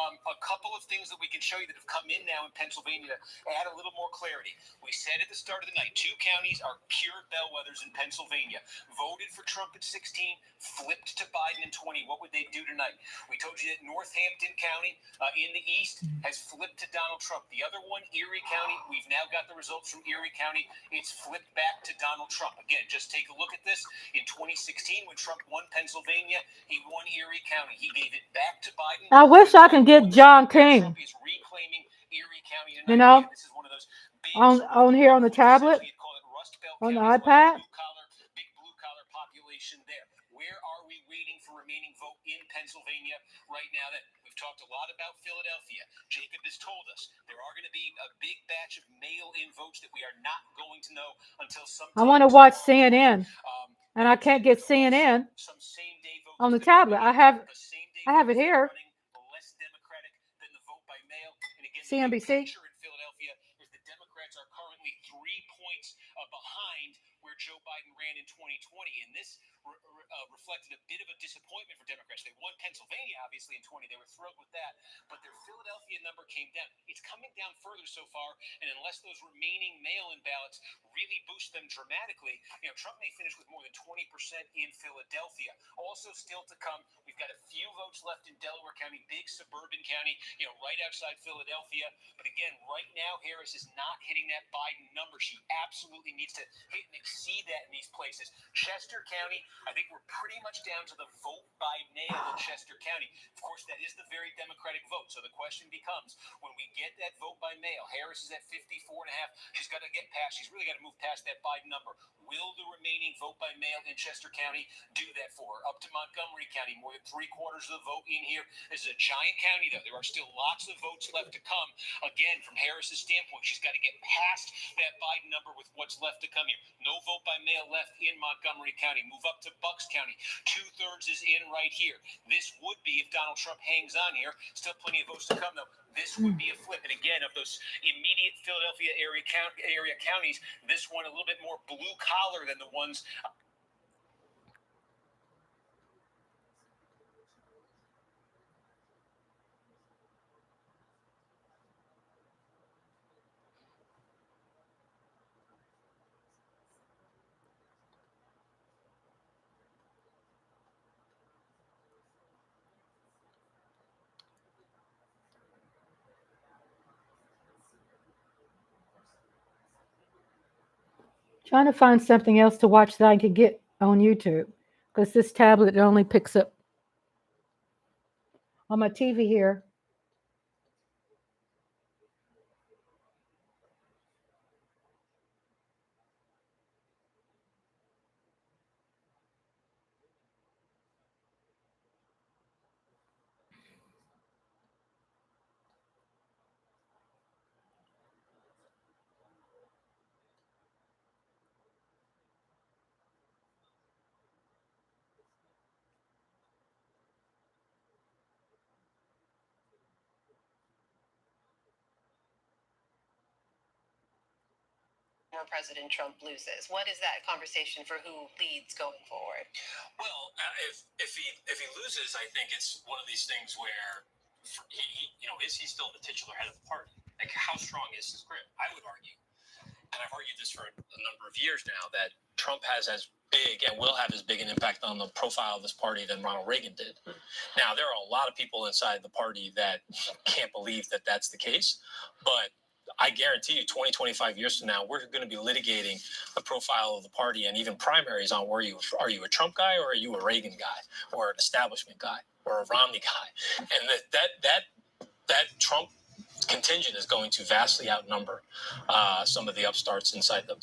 A couple of things that we can show you that have come in now in Pennsylvania to add a little more clarity. We said at the start of the night, 2 counties are pure bellwethers in Pennsylvania. Voted for Trump at 16, flipped to Biden in 20. What would they do tonight? We told you that Northampton County in the east has flipped to Donald Trump. The other one, Erie County, we've now got the results from Erie County. It's flipped back to Donald Trump. Again, just take a look at this. In 2016, when Trump won Pennsylvania, he won Erie County. He gave it back to Biden. I wish I can get John King. Trump is reclaiming Erie County tonight. You know, this is one of those on here on the tablet, on the iPad. Big blue collar population there. Where are we waiting for remaining vote in Pennsylvania right now? That we've talked a lot about Philadelphia. Jacob has told us there are going to be a big batch of mail-in votes that we are not going to know until sometime. I want to watch CNN, and I can't get CNN on the tablet. I have it here. CNBC. Behind where Joe Biden ran in 2020, and this reflected a bit of a disappointment for Democrats. They won Pennsylvania, obviously, in 20. They were thrilled with that, but their Philadelphia number came down. It's coming down further so far, and unless those remaining mail-in ballots really boost them dramatically, Trump may finish with more than 20% in Philadelphia. Also still to come, we've got a few votes votes left in Delaware County, big suburban county, right outside Philadelphia. But again, right now, Harris is not hitting that Biden number. She absolutely needs to hit and exceed that in these places. Chester County, I think we're pretty much down to the vote by mail in Chester County. Of course, that is the very Democratic vote. So the question becomes, when we get that vote by mail, Harris is at 54.5. She's got to get past, she's really got to move past that Biden number. Will the remaining vote by mail in Chester County do that for her? Up to Montgomery County, more than 3/4 of the vote in here. This is a giant county, though. There are still lots of votes left to come. Again, from Harris's standpoint, she's got to get past that Biden number with what's left to come here. No vote by mail left in Montgomery County. Move up to Bucks County. 2/3 is in right here. This would be, if Donald Trump hangs on here, still plenty of votes to come, though. This would be a flip. And again, of those immediate Philadelphia area counties, this one a little bit more blue collar than the ones. Trying to find something else to watch that I can get on YouTube, because this tablet only picks up on my TV here. Where President Trump loses. What is that conversation for who leads going forward? Well, if he loses, I think it's one of these things where is he still the titular head of the party? Like, how strong is his grip? I would argue, and I've argued this for a number of years now, that Trump has as big and will have as big an impact on the profile of this party than Ronald Reagan did. Now, there are a lot of people inside the party that can't believe that that's the case, but I guarantee you 20, 25 years from now, we're going to be litigating the profile of the party and even primaries on are you a Trump guy or are you a Reagan guy or an establishment guy or a Romney guy? And that Trump contingent is going to vastly outnumber some of the upstarts inside the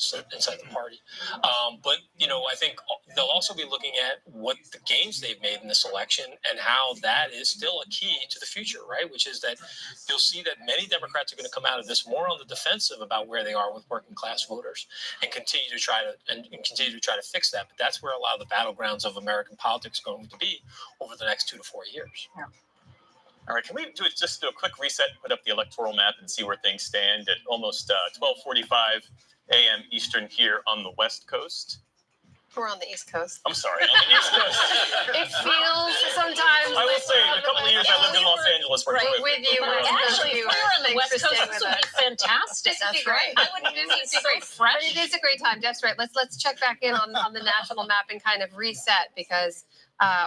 party. But I think they'll also be looking at what the gains they've made in this election and how that is still a key to the future, right? Which is that you'll see that many Democrats are going to come out of this more on the defensive about where they are with working class voters and continue to try to fix that. But that's where a lot of the battlegrounds of American politics are going to be over the next 2 to 4 years. Yeah. All right, can we just do a quick reset, put up the electoral map and see where things stand at almost 12:45 a.m. Eastern here on the West Coast? We're on the East Coast. I'm sorry, on the East Coast. It feels sometimes. I will say, in a couple of years I lived in Los Angeles. Right, with you. Actually, if we were on the West Coast, this would be fantastic. That's right. I would do this so fresh. But it is a great time. That's right. Let's check back in on the national map and kind of reset, because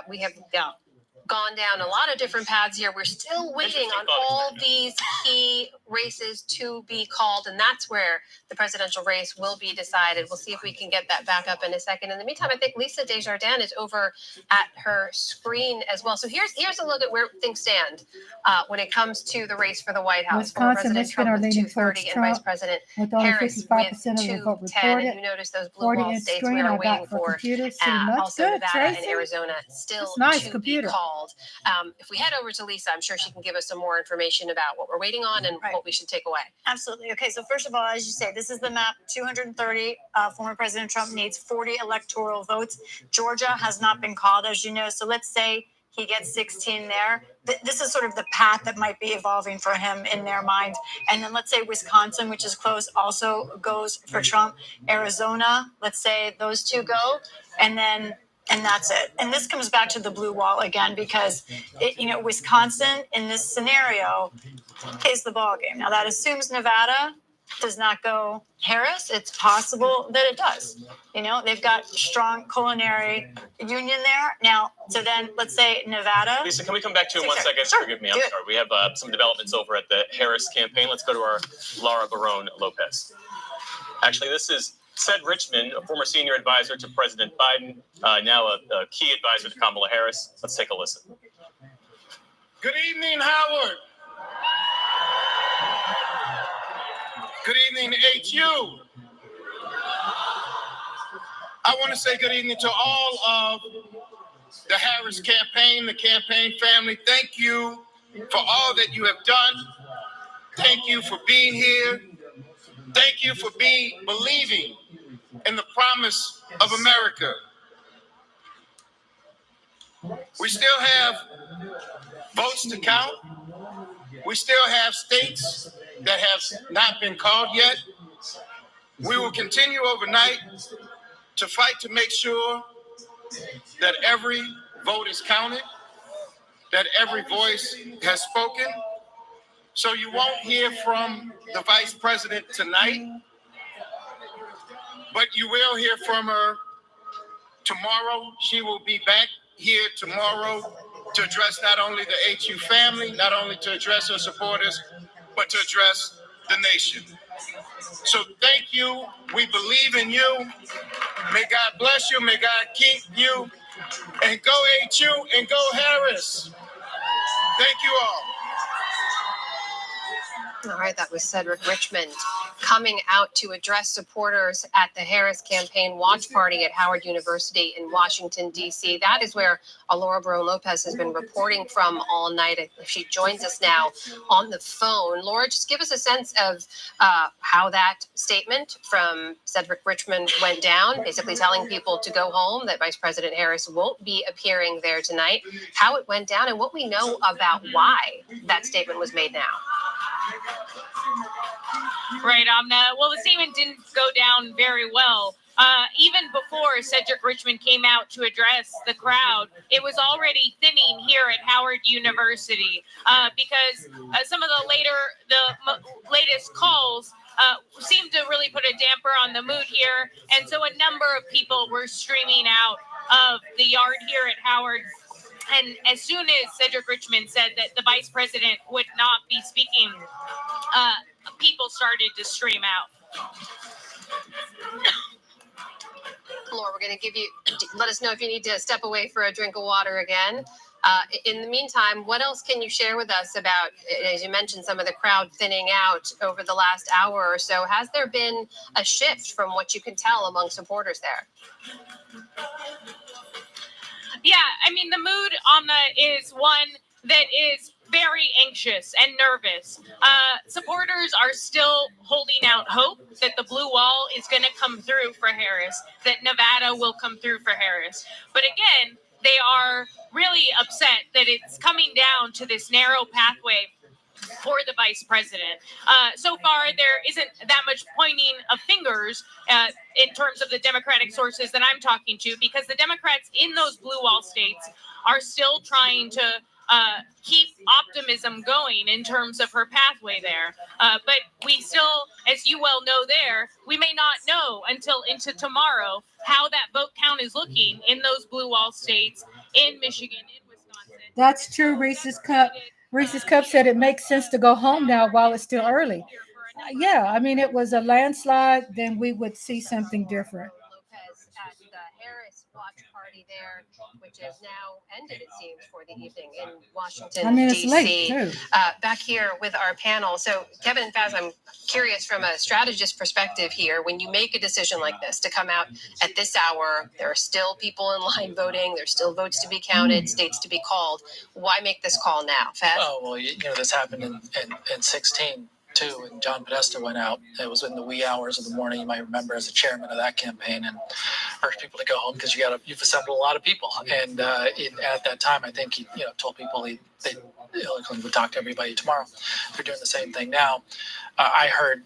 we have gone down a lot of different paths here. We're still waiting on all these key races to be called, and that's where the presidential race will be decided. We'll see if we can get that back up in a second. In the meantime, I think Lisa Desjardins is over at her screen as well. So here's a look at where things stand when it comes to the race for the White House. Former President Trump with 230 and Vice President Harris with 210. And you notice those blue wall states we are waiting for. Also Nevada and Arizona still to be called. If we head over to Lisa, I'm sure she can give us some more information about what we're waiting on and what we should take away. Absolutely. Okay, so first of all, as you say, this is the map. 230. Former President Trump needs 40 electoral votes. Georgia has not been called, as you know. So let's say he gets 16 there. This is sort of the path that might be evolving for him in their mind. And then let's say Wisconsin, which is close, also goes for Trump. Arizona, let's say those two go. And that's it. And this comes back to the blue wall again, because Wisconsin in this scenario is the ball game. Now that assumes Nevada does not go Harris, it's possible that it does. You know, they've got strong culinary union there. Now, so then let's say Nevada. Lisa, can we come back to you in 1 second? Sure. Forgive me, I'm sorry. We have some developments over at the Harris campaign. Let's go to our Laura Barone Lopez. Actually, this is Ced Richmond, a former senior advisor to President Biden, now a key advisor to Kamala Harris. Let's take a listen. Good evening, Howard. Good evening, HU. I want to say good evening to all of the Harris campaign, the campaign family. Thank you for all that you have done. Thank you for being here. Thank you for believing in the promise of America. We still have votes to count. We still have states that have not been called yet. We will continue overnight to fight to make sure that every vote is counted, that every voice has spoken. So you won't hear from the vice president tonight, but you will hear from her tomorrow. She will be back here tomorrow to address not only the HU family, not only to address her supporters, but to address the nation. So thank you. We believe in you. May God bless you. May God keep you. And go HU and go Harris. Thank you all. All right, that was Cedric Richmond coming out to address supporters at the Harris campaign watch party at Howard University in Washington, D.C. That is where Laura Barone Lopez has been reporting from all night. She joins us now on the phone. Laura, just give us a sense of how that statement from Cedric Richmond went down, basically telling people to go home, that Vice President Harris won't be appearing there tonight, how it went down, and what we know about why that statement was made now. Right, well, the statement didn't go down very well. Even before Cedric Richmond came out to address the crowd, it was already thinning here at Howard University because some of the latest calls seemed to really put a damper on the mood here. And so a number of people were streaming out of the yard here at Howard. And as soon as Cedric Richmond said that the vice president would not be speaking, people started to stream out. Laura, we're going to let us know if you need to step away for a drink of water again. In the meantime, what else can you share with us about, as you mentioned, some of the crowd thinning out over the last hour or so? Has there been a shift from what you can tell among supporters there? Yeah, I mean, the mood on is one that is very anxious and nervous. Supporters are still holding out hope that the blue wall is going to come through for Harris, that Nevada will come through for Harris. But again, they are really upset that it's coming down to this narrow pathway for the vice president. So far, there isn't that much pointing of fingers in terms of the Democratic sources that I'm talking to, because the Democrats in those blue wall states are still trying to keep optimism going in terms of her pathway there. But we still, as you well know there, we may not know until into tomorrow how that vote count is looking in those blue wall states, in Michigan, in Wisconsin. That's true. Reese's Cup said it makes sense to go home now while it's still early. Yeah, I mean, it was a landslide, then we would see something different. Lopez at the Harris watch party there, which has now ended, it seems, for the evening in Washington, it's late, D.C. too. Back here with our panel. So, Kevin and Faz, I'm curious from a strategist perspective here, when you make a decision like this to come out at this hour, there are still people in line voting, there's still votes to be counted, states to be called. Why make this call now, Faz? Oh, well, this happened in 16. Too, and John Podesta went out. It was in the wee hours of the morning. You might remember, as a chairman of that campaign, and urged people to go home because you've assembled a lot of people. And at that time, I think he told people they would talk to everybody tomorrow. They're doing the same thing now. I heard,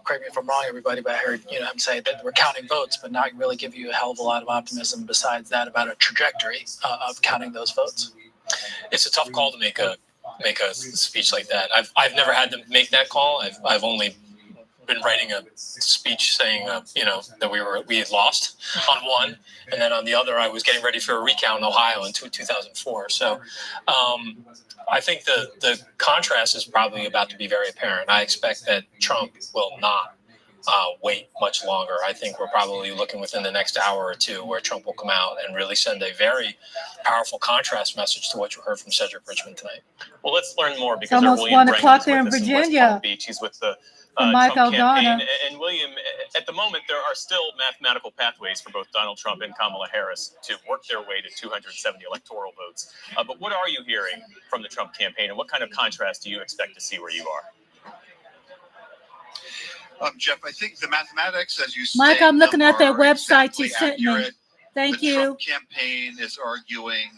correct me if I'm wrong, everybody, but I heard him say that we're counting votes, but not really give you a hell of a lot of optimism besides that about a trajectory of counting those votes. It's a tough call to make a speech like that. I've never had to make that call. I've only been writing a speech saying, that we had lost on one, and then on the other, I was getting ready for a recount in Ohio in 2004. So I think the contrast is probably about to be very apparent. I expect that Trump will not wait much longer. I think we're probably looking within the next hour or two where Trump will come out and really send a very powerful contrast message to what you heard from Cedric Richmond tonight. Well, let's learn more because almost William 1 o'clock Brangham there in is with us in Virginia. West Palm Beach. He's with the Mike Trump Aldana. campaign. And William, at the moment, there are still mathematical pathways for both Donald Trump and Kamala Harris to work their way to 270 electoral votes. But what are you hearing from the Trump campaign, and what kind of contrast do you expect to see where you are? Jeff, I think the mathematics, as you Mike, I'm looking at that are website you exactly sent me. accurate. Thank The you. Trump campaign is arguing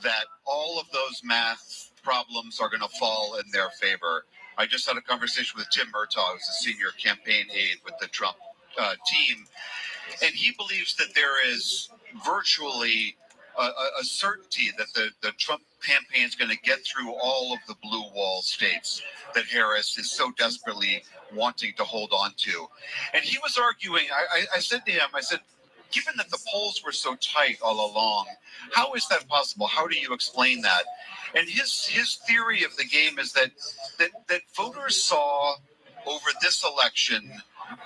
that all of those math problems are going to fall in their favor. I just had a conversation with Tim Murtaugh, who's a senior campaign aide with the Trump team, and he believes that there is virtually a certainty that the Trump campaign is going to get through all of the blue wall states that Harris is so desperately wanting to hold on to. And he was arguing, I said to him, I said, given that the polls were so tight all along, how is that possible? How do you explain that? And his theory of the game is that voters saw over this election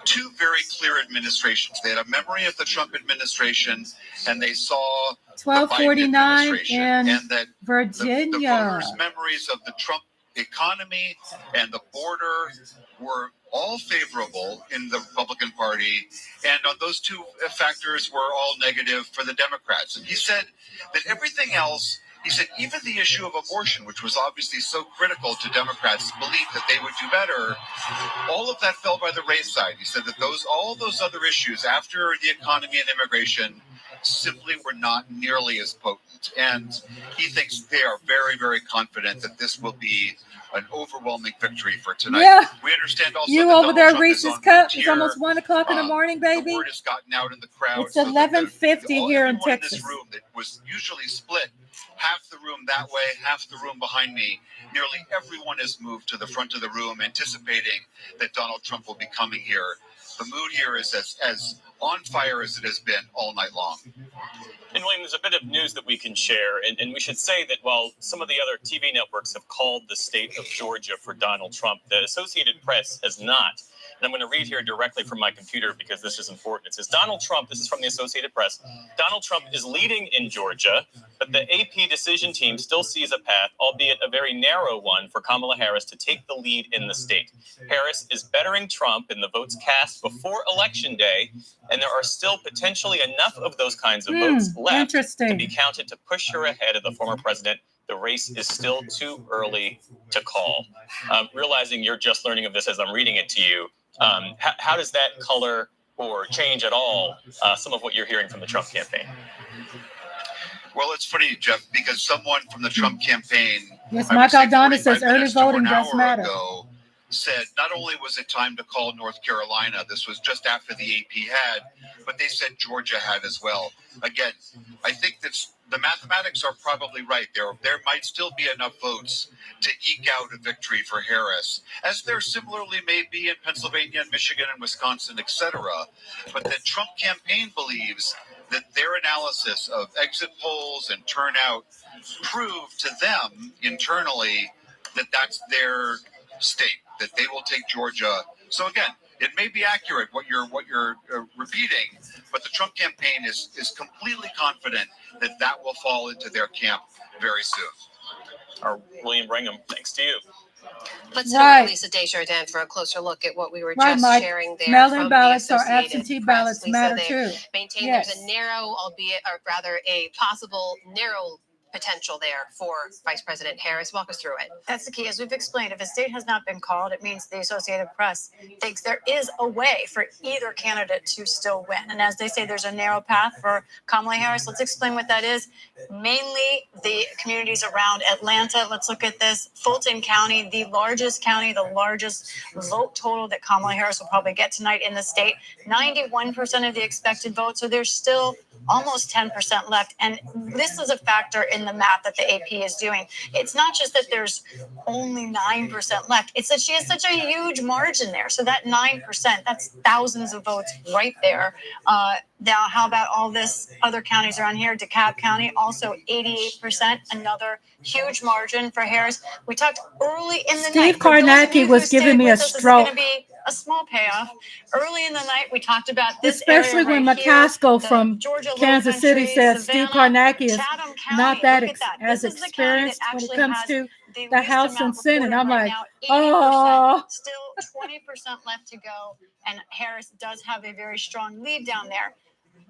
two very clear administrations. They had a memory of the Trump administration, and they saw 1249 in and that Virginia. the voters' memories of the Trump economy and the border were all favorable in the Republican Party, and on those two factors were all negative for the Democrats. And he said that everything else, he said even the issue of abortion, which was obviously so critical to Democrats' belief that they would do better, all of that fell by the wayside. He said that all those other issues after the economy and immigration simply were not nearly as potent. And he thinks they are very, very confident that this will be an overwhelming victory for tonight. Yeah. We understand also You that over Donald there, Trump is Reese's on Cup. route It's here. almost 1 o'clock in the morning, baby. The word has gotten out in the crowd. It's 11:50 here in Texas. This room that was usually split, half the room that way, half the room behind me. Nearly everyone has moved to the front of the room, anticipating that Donald Trump will be coming here. The mood here is as on fire as it has been all night long. And William, there's a bit of news that we can share, and we should say that while some of the other TV networks have called the state of Georgia for Donald Trump, the Associated Press has not. And I'm going to read here directly from my computer because this is important. It says, Donald Trump, this is from the Associated Press, Donald Trump is leading in Georgia, but the AP decision team still sees a path, albeit a very narrow one, for Kamala Harris to take the lead in the state. Harris is bettering Trump in the votes cast before Election Day, and there are still potentially enough of those kinds of votes left to be counted to push her ahead of the former president. The race is still too early to call. Realizing you're just learning of this as I'm reading it to you, how does that color or change at all some of what you're hearing from the Trump campaign? Well, it's funny, Jeff, because someone from the Trump campaign, yes, Mike Aldana says early voting does matter. Said not only was it time to call North Carolina, this was just after the AP had, but they said Georgia had as well. Again, I think that's the mathematics are probably right. There might still be enough votes to eke out a victory for Harris, as there similarly may be in Pennsylvania and Michigan and Wisconsin, etc. But the Trump campaign believes that their analysis of exit polls and turnout proved to them internally that that's their state, that they will take Georgia. So again, it may be accurate what you're repeating, but the Trump campaign is completely confident that will fall into their camp very soon. Or William Brangham, thanks to you. Let's go to Lisa Desjardins for a closer look at what we were just Mike. sharing there. Mail-in ballots the or Associated absentee Press. ballots Lisa, matter they too. Maintain Yes. there's a narrow, albeit, or rather a possible narrow potential there for Vice President Harris. Walk us through it. That's the key. As we've explained, if a state has not been called, it means the Associated Press thinks there is a way for either candidate to still win. And as they say, there's a narrow path for Kamala Harris. Let's explain what that is. Mainly the communities around Atlanta. Let's look at this. Fulton County, the largest vote total that Kamala Harris will probably get tonight in the state. 91% of the expected vote. So there's still almost 10% left. And this is a factor in the math that the AP is doing. It's not just that there's only 9% left. It's that she has such a huge margin there. So that 9%, that's thousands of votes right there. Now, how about all this other counties around here? DeKalb County, also 88%, another huge margin for Harris. We talked early in the night. Steve Kornacki was giving me a stroke. It's going to be a small payoff. Early in the night, we talked about this especially area when right McCaskill here, from Georgia Kansas City Lowcountry, says Steve Savannah, Kornacki is Chatham County. not that, Look at that. as This is the county that experienced when it actually comes has to the the least House amount and Senate. reported I'm right like, now, 80%. oh. Still 20% left to go, and Harris does have a very strong lead down there.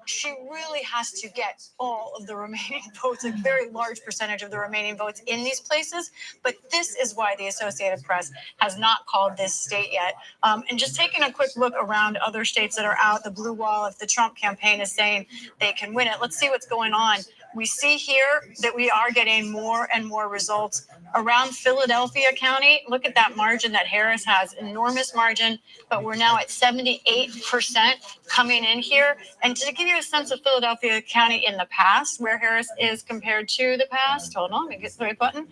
She really has to get all of the remaining votes, a very large percentage of the remaining votes in these places. But this is why the Associated Press has not called this state yet. And just taking a quick look around other states that are out, the blue wall, if the Trump campaign is saying they can win it, let's see what's going on. We see here that we are getting more and more results around Philadelphia County. Look at that margin that Harris has, enormous margin, but we're now at 78% coming in here. And to give you a sense of Philadelphia County in the past, where Harris is compared to the past, hold on, let me get the right button.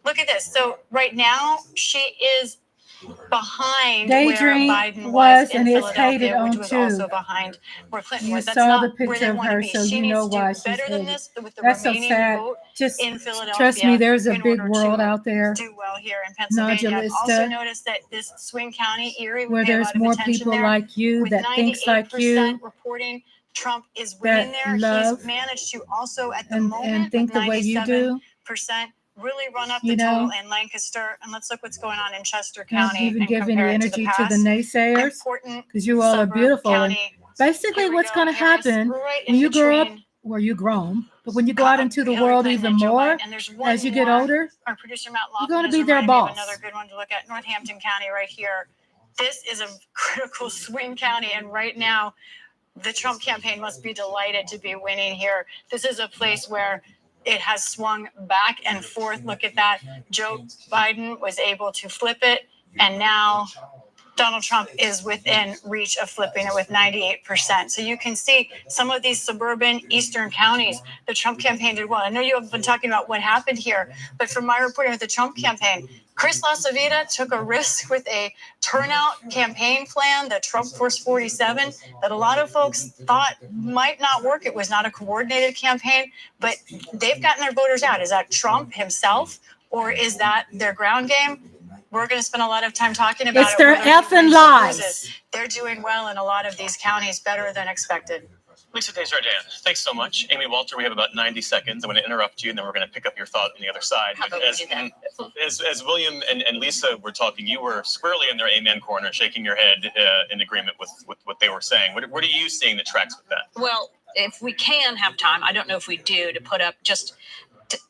Look at this. So right now she is behind Daydream where Biden was, in and it's hated Philadelphia, on which was too. also behind where Clinton You was. That's saw not the where picture they of want to her, be. so She you needs know to do why she's better than hated. this with the That's so remaining sad. vote Just in Philadelphia. trust me, there's a in big order world to out there. do well here in Pennsylvania. I've also Nodulista, noticed that this swing county, Erie, we where pay a there's lot of more attention people there. like you With that thinks like 98% you, reporting Trump is that winning there. love He's managed to also at the and moment think with the way you do. 97% really run up You the total know, in Lancaster. And let's look what's going on in Chester not County even and giving compare the it to the energy to the past. naysayers, Important because you all are suburb beautiful. And county. basically, Here we what's go. going to Harris happen right in when you grow up, between well, you're grown, but when you go out into the Hillary world Clinton even and Joe more, Biden. And there's one as you get more. older, Our producer Matt you're Lawton going to has be their reminded me of boss. another good one to look at. Northampton County right here. This is a critical swing county, and right now the Trump campaign must be delighted to be winning here. This is a place where it has swung back and forth. Look at that. Joe Biden was able to flip it, and now Donald Trump is within reach of flipping it with 98%. So you can see some of these suburban eastern counties, the Trump campaign did well. I know you have been talking about what happened here, but from my reporting with the Trump campaign, Chris LaCivita took a risk with a turnout campaign plan, the Trump Force 47, that a lot of folks thought might not work. It was not a coordinated campaign, but they've gotten their voters out. Is that Trump himself, or is that their ground game? We're going to spend a lot of time talking about It's their effing lies. They're doing well in a lot of these counties, better than expected. Lisa Desjardins, thanks so much. Amy Walter, we have about 90 seconds. I'm going to interrupt you, and then we're going to pick up your thought on the other side. How about we do that? As William and Lisa were talking, you were squarely in their amen corner, shaking your head in agreement with what they were saying. What are you seeing that tracks with that? Well, if we can have time, I don't know if we do, to put up just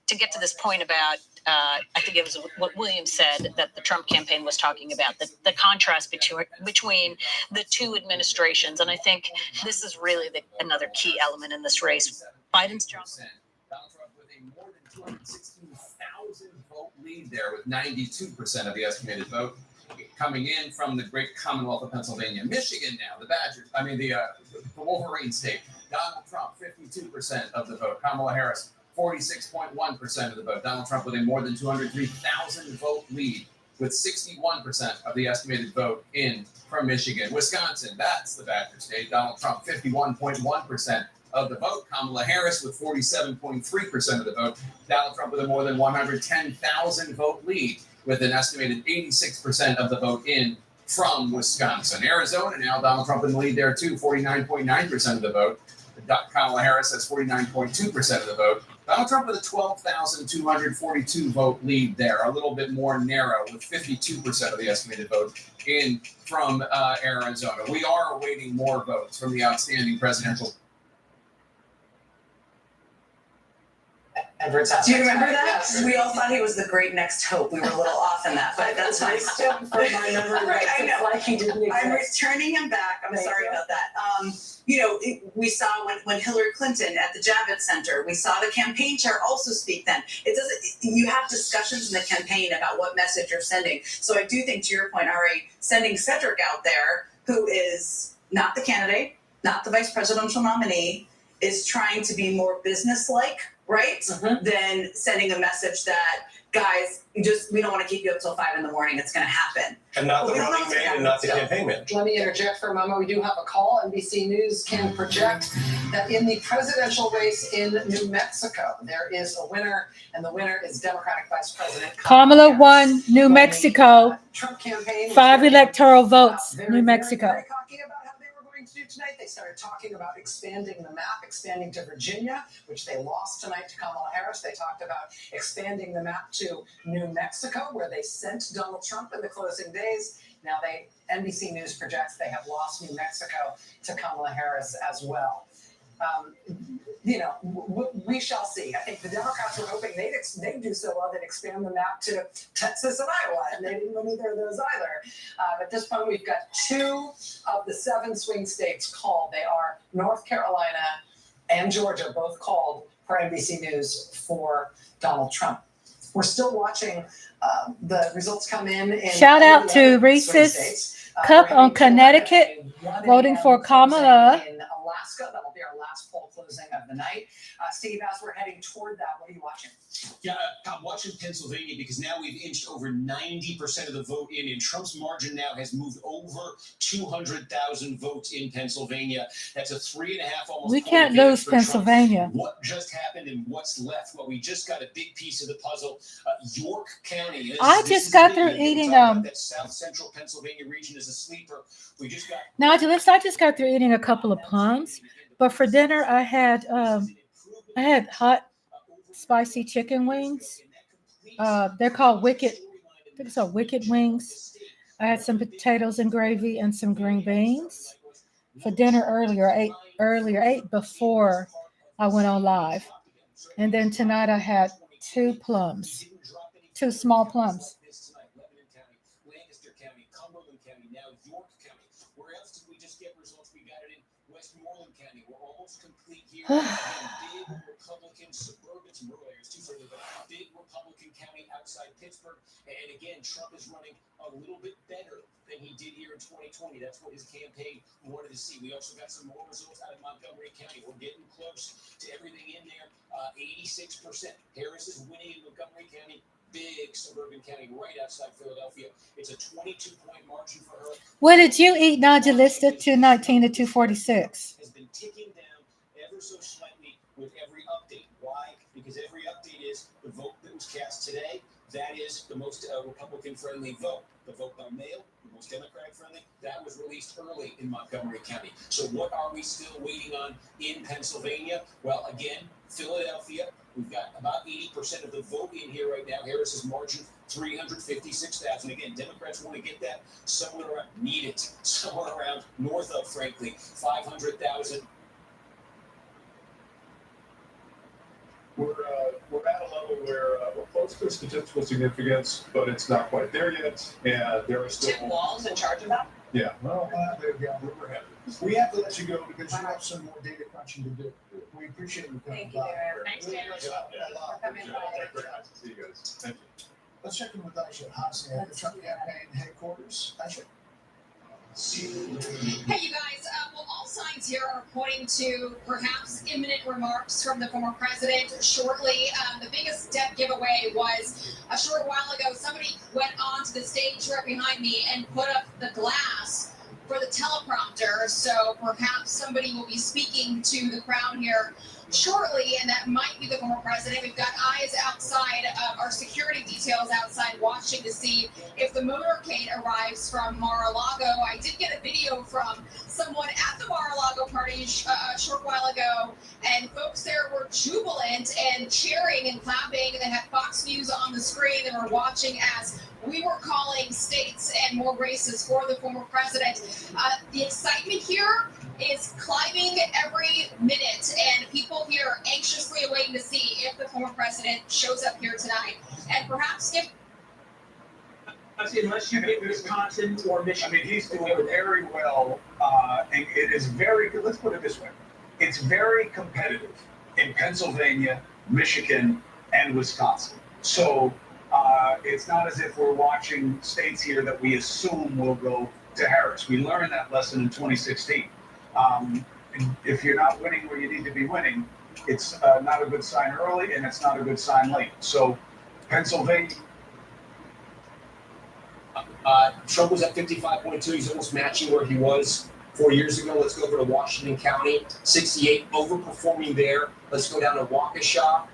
to get to this point about, I think it was what William said that the Trump campaign was talking about, the contrast between the two administrations. And I think this is really another key element in this race. Biden's job. Donald Trump with a more than 216,000 vote lead there, with 92% of the estimated vote coming in from the great Commonwealth of Pennsylvania. Michigan now, the Wolverine state. Donald Trump, 52% of the vote. Kamala Harris, 46.1% of the vote. Donald Trump with a more than 203,000 vote lead, with 61% of the estimated vote in from Michigan. Wisconsin, that's the Badger state. Donald Trump, 51.1% of the vote. Kamala Harris with 47.3% of the vote. Donald Trump with a more than 110,000 vote lead, with an estimated 86% of the vote in from Wisconsin. Arizona now, Donald Trump in the lead there too, 49.9% of the vote. Kamala Harris has 49.2% of the vote. Donald Trump with a 12,242 vote lead there, a little bit more narrow, with 52% of the estimated vote in from Arizona. We are awaiting more votes from the outstanding presidential. Do you remember that? Yes. We all thought he was the great next hope. We were a little off in that, but that's fine. Right, I know. Like he didn't exist. I'm returning him back. I'm sorry about that. We saw when Hillary Clinton at the Javits Center, we saw the campaign chair also speak then. It doesn't. You have discussions in the campaign about what message you're sending. So I do think, to your point, Ari, sending Cedric out there, who is not the candidate, not the vice presidential nominee, is trying to be more businesslike right? Than sending a message that, guys, we don't want to keep you up till 5 a.m. It's going to happen. And not the we don't know running what's gonna mate and happen not the still. campaign manager. Let me interject for a moment. We do have a call. NBC News can project that in the presidential race in New Mexico, there is a winner, and the winner is Democratic Vice President Kamala won New Mexico. Trump campaign. 5 electoral votes, New Mexico. Very cocky about how they were going to do tonight. They started talking about expanding the map, expanding to Virginia, which they lost tonight to Kamala Harris. They talked about expanding the map to New Mexico, where they sent Donald Trump in the closing days. Now NBC News projects they have lost New Mexico to Kamala Harris as well. We shall see. I think the Democrats were hoping they'd do so well, they'd expand the map to Texas and Iowa, and they didn't win either of those either. At this point, we've got 2 of the 7 swing states called. They are North Carolina and Georgia, both called for NBC News for Donald Trump. We're still watching the results come in. Shout out to Reese's Cup on Connecticut, voting for Kamala. In Alaska, that'll be our last poll closing of the night. Steve, as we're heading toward that, what are you watching? Yeah, I'm watching Pennsylvania because now we've inched over 90% of the vote in, and Trump's margin now has moved over 200,000 votes in Pennsylvania. That's a 3.5 almost. We can't lose Pennsylvania. Trump. What just happened and what's left? Well, we just got a big piece of the puzzle. York County. I just got through eating that South Central Pennsylvania region is a sleeper. We just got. Nigel, I just got through eating a couple of plums, but for dinner I had hot spicy chicken wings. They're called Wicked. I think it's called Wicked Wings. I had some potatoes and gravy and some green beans for dinner earlier. I ate before I went on live. And then tonight I had 2 plums, 2 small plums. Westmoreland County, we're almost complete here. Big Republican suburban, some rural areas too, certainly, but big Republican county outside Pittsburgh. And again, Trump is running a little bit better than he did here in 2020. That's what his campaign wanted to see. We also got some more results out of Montgomery County. We're getting close to everything in there. 86%. Harris is winning in Montgomery County. Big suburban county right outside Philadelphia. It's a 22-point margin for her. What did you eat, Nigellista? 219 to 246. Has been ticking down ever so slightly with every update. Why? Because every update is the vote that was cast today. That is the most Republican-friendly vote. The vote by mail, the most Democratic-friendly, that was released early in Montgomery County. So what are we still waiting on in Pennsylvania? Well, again, Philadelphia, we've got about 80% of the vote in here right now. Harris's margin, 356,000. Again, Democrats want to get that somewhere around, need it, somewhere around north of, frankly, 500,000. We're at a level where we're close to statistical significance, but it's not quite there yet. And there are still. Tim Wall's in charge of that? Yeah. Well, we're headed. We have to let you go because you have some more data crunching to do. We appreciate you coming by. Thanks, Darren. See you guys. Thank you. Let's check in with Aisha Hassan at the Trump campaign headquarters. Aisha. Hey, you guys. Well, all signs here are pointing to perhaps imminent remarks from the former president shortly. The biggest step giveaway was a short while ago. Somebody went onto the stage right behind me and put up the glass for the teleprompter. So perhaps somebody will be speaking to the crowd here shortly, and that might be the former president. We've got eyes outside, our security details outside watching to see if the motorcade arrives from Mar-a-Lago. I did get a video from someone at the Mar-a-Lago party a short while ago, and folks there were jubilant and cheering and clapping, and they had Fox News on the screen and were watching as we were calling states and more races for the former president. The excitement here is climbing every minute, and people here are anxiously waiting to see if the former president shows up here tonight. And perhaps if unless you get Wisconsin or Michigan. I mean, he's doing very well, and it is very good. Let's put it this way. It's very competitive in Pennsylvania, Michigan, and Wisconsin. So it's not as if we're watching states here that we assume will go to Harris. We learned that lesson in 2016. If you're not winning where you need to be winning, It's not a good sign early, and it's not a good sign late. So Pennsylvania. Trump was at 55.2. He's almost matching where he was 4 years ago. Let's go over to Washington County, 68, overperforming there. Let's go down to Waukesha,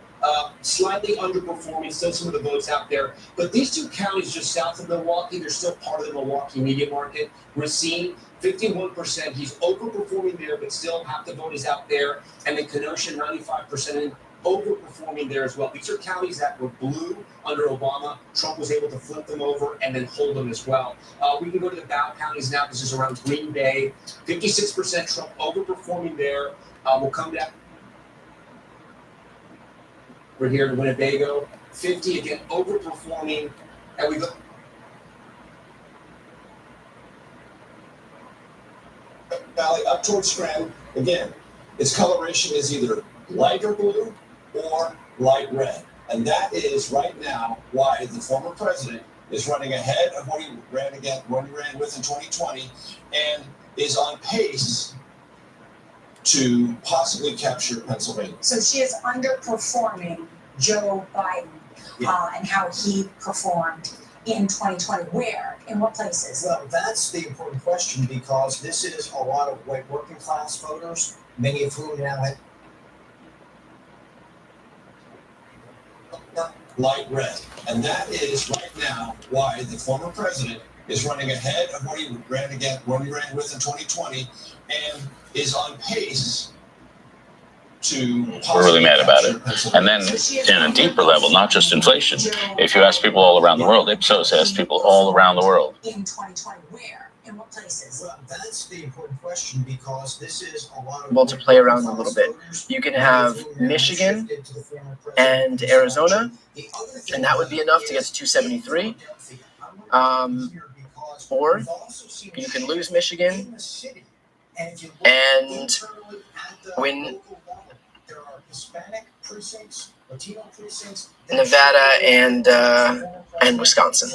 slightly underperforming, still some of the votes out there. But these two counties just south of Milwaukee, they're still part of the Milwaukee media market. Racine, 51%. He's overperforming there, but still half the vote is out there. And then Kenosha, 95%. And overperforming there as well. These are counties that were blue under Obama. Trump was able to flip them over and then hold them as well. We can go to the Bow counties now. This is around Green Bay. 56% Trump overperforming there. We'll come back. We're here in Winnebago. 50 again, overperforming. And we go Valley up towards Scranton. Again, its coloration is either lighter blue or light red. And that is right now why the former president is running ahead of what he ran with in 2020 and is on pace to possibly capture Pennsylvania. So she is underperforming Joe Biden and how he performed in 2020. Where? In what places? Well, that's the important question because this is a lot of white working class voters, many of whom now have light red. And that is right now why the former president is running ahead of what he ran with in 2020 and is on pace to we're really mad about it. And then in a deeper level, not just inflation. If you ask people all around the world, Ipsos asked people all around the world. In 2020, where? In what places? Well, that's the important question because this is a lot of... Well, to play around a little bit, you can have Michigan and Arizona, and that would be enough to get to 273. Or you can lose Michigan and win Nevada and Wisconsin.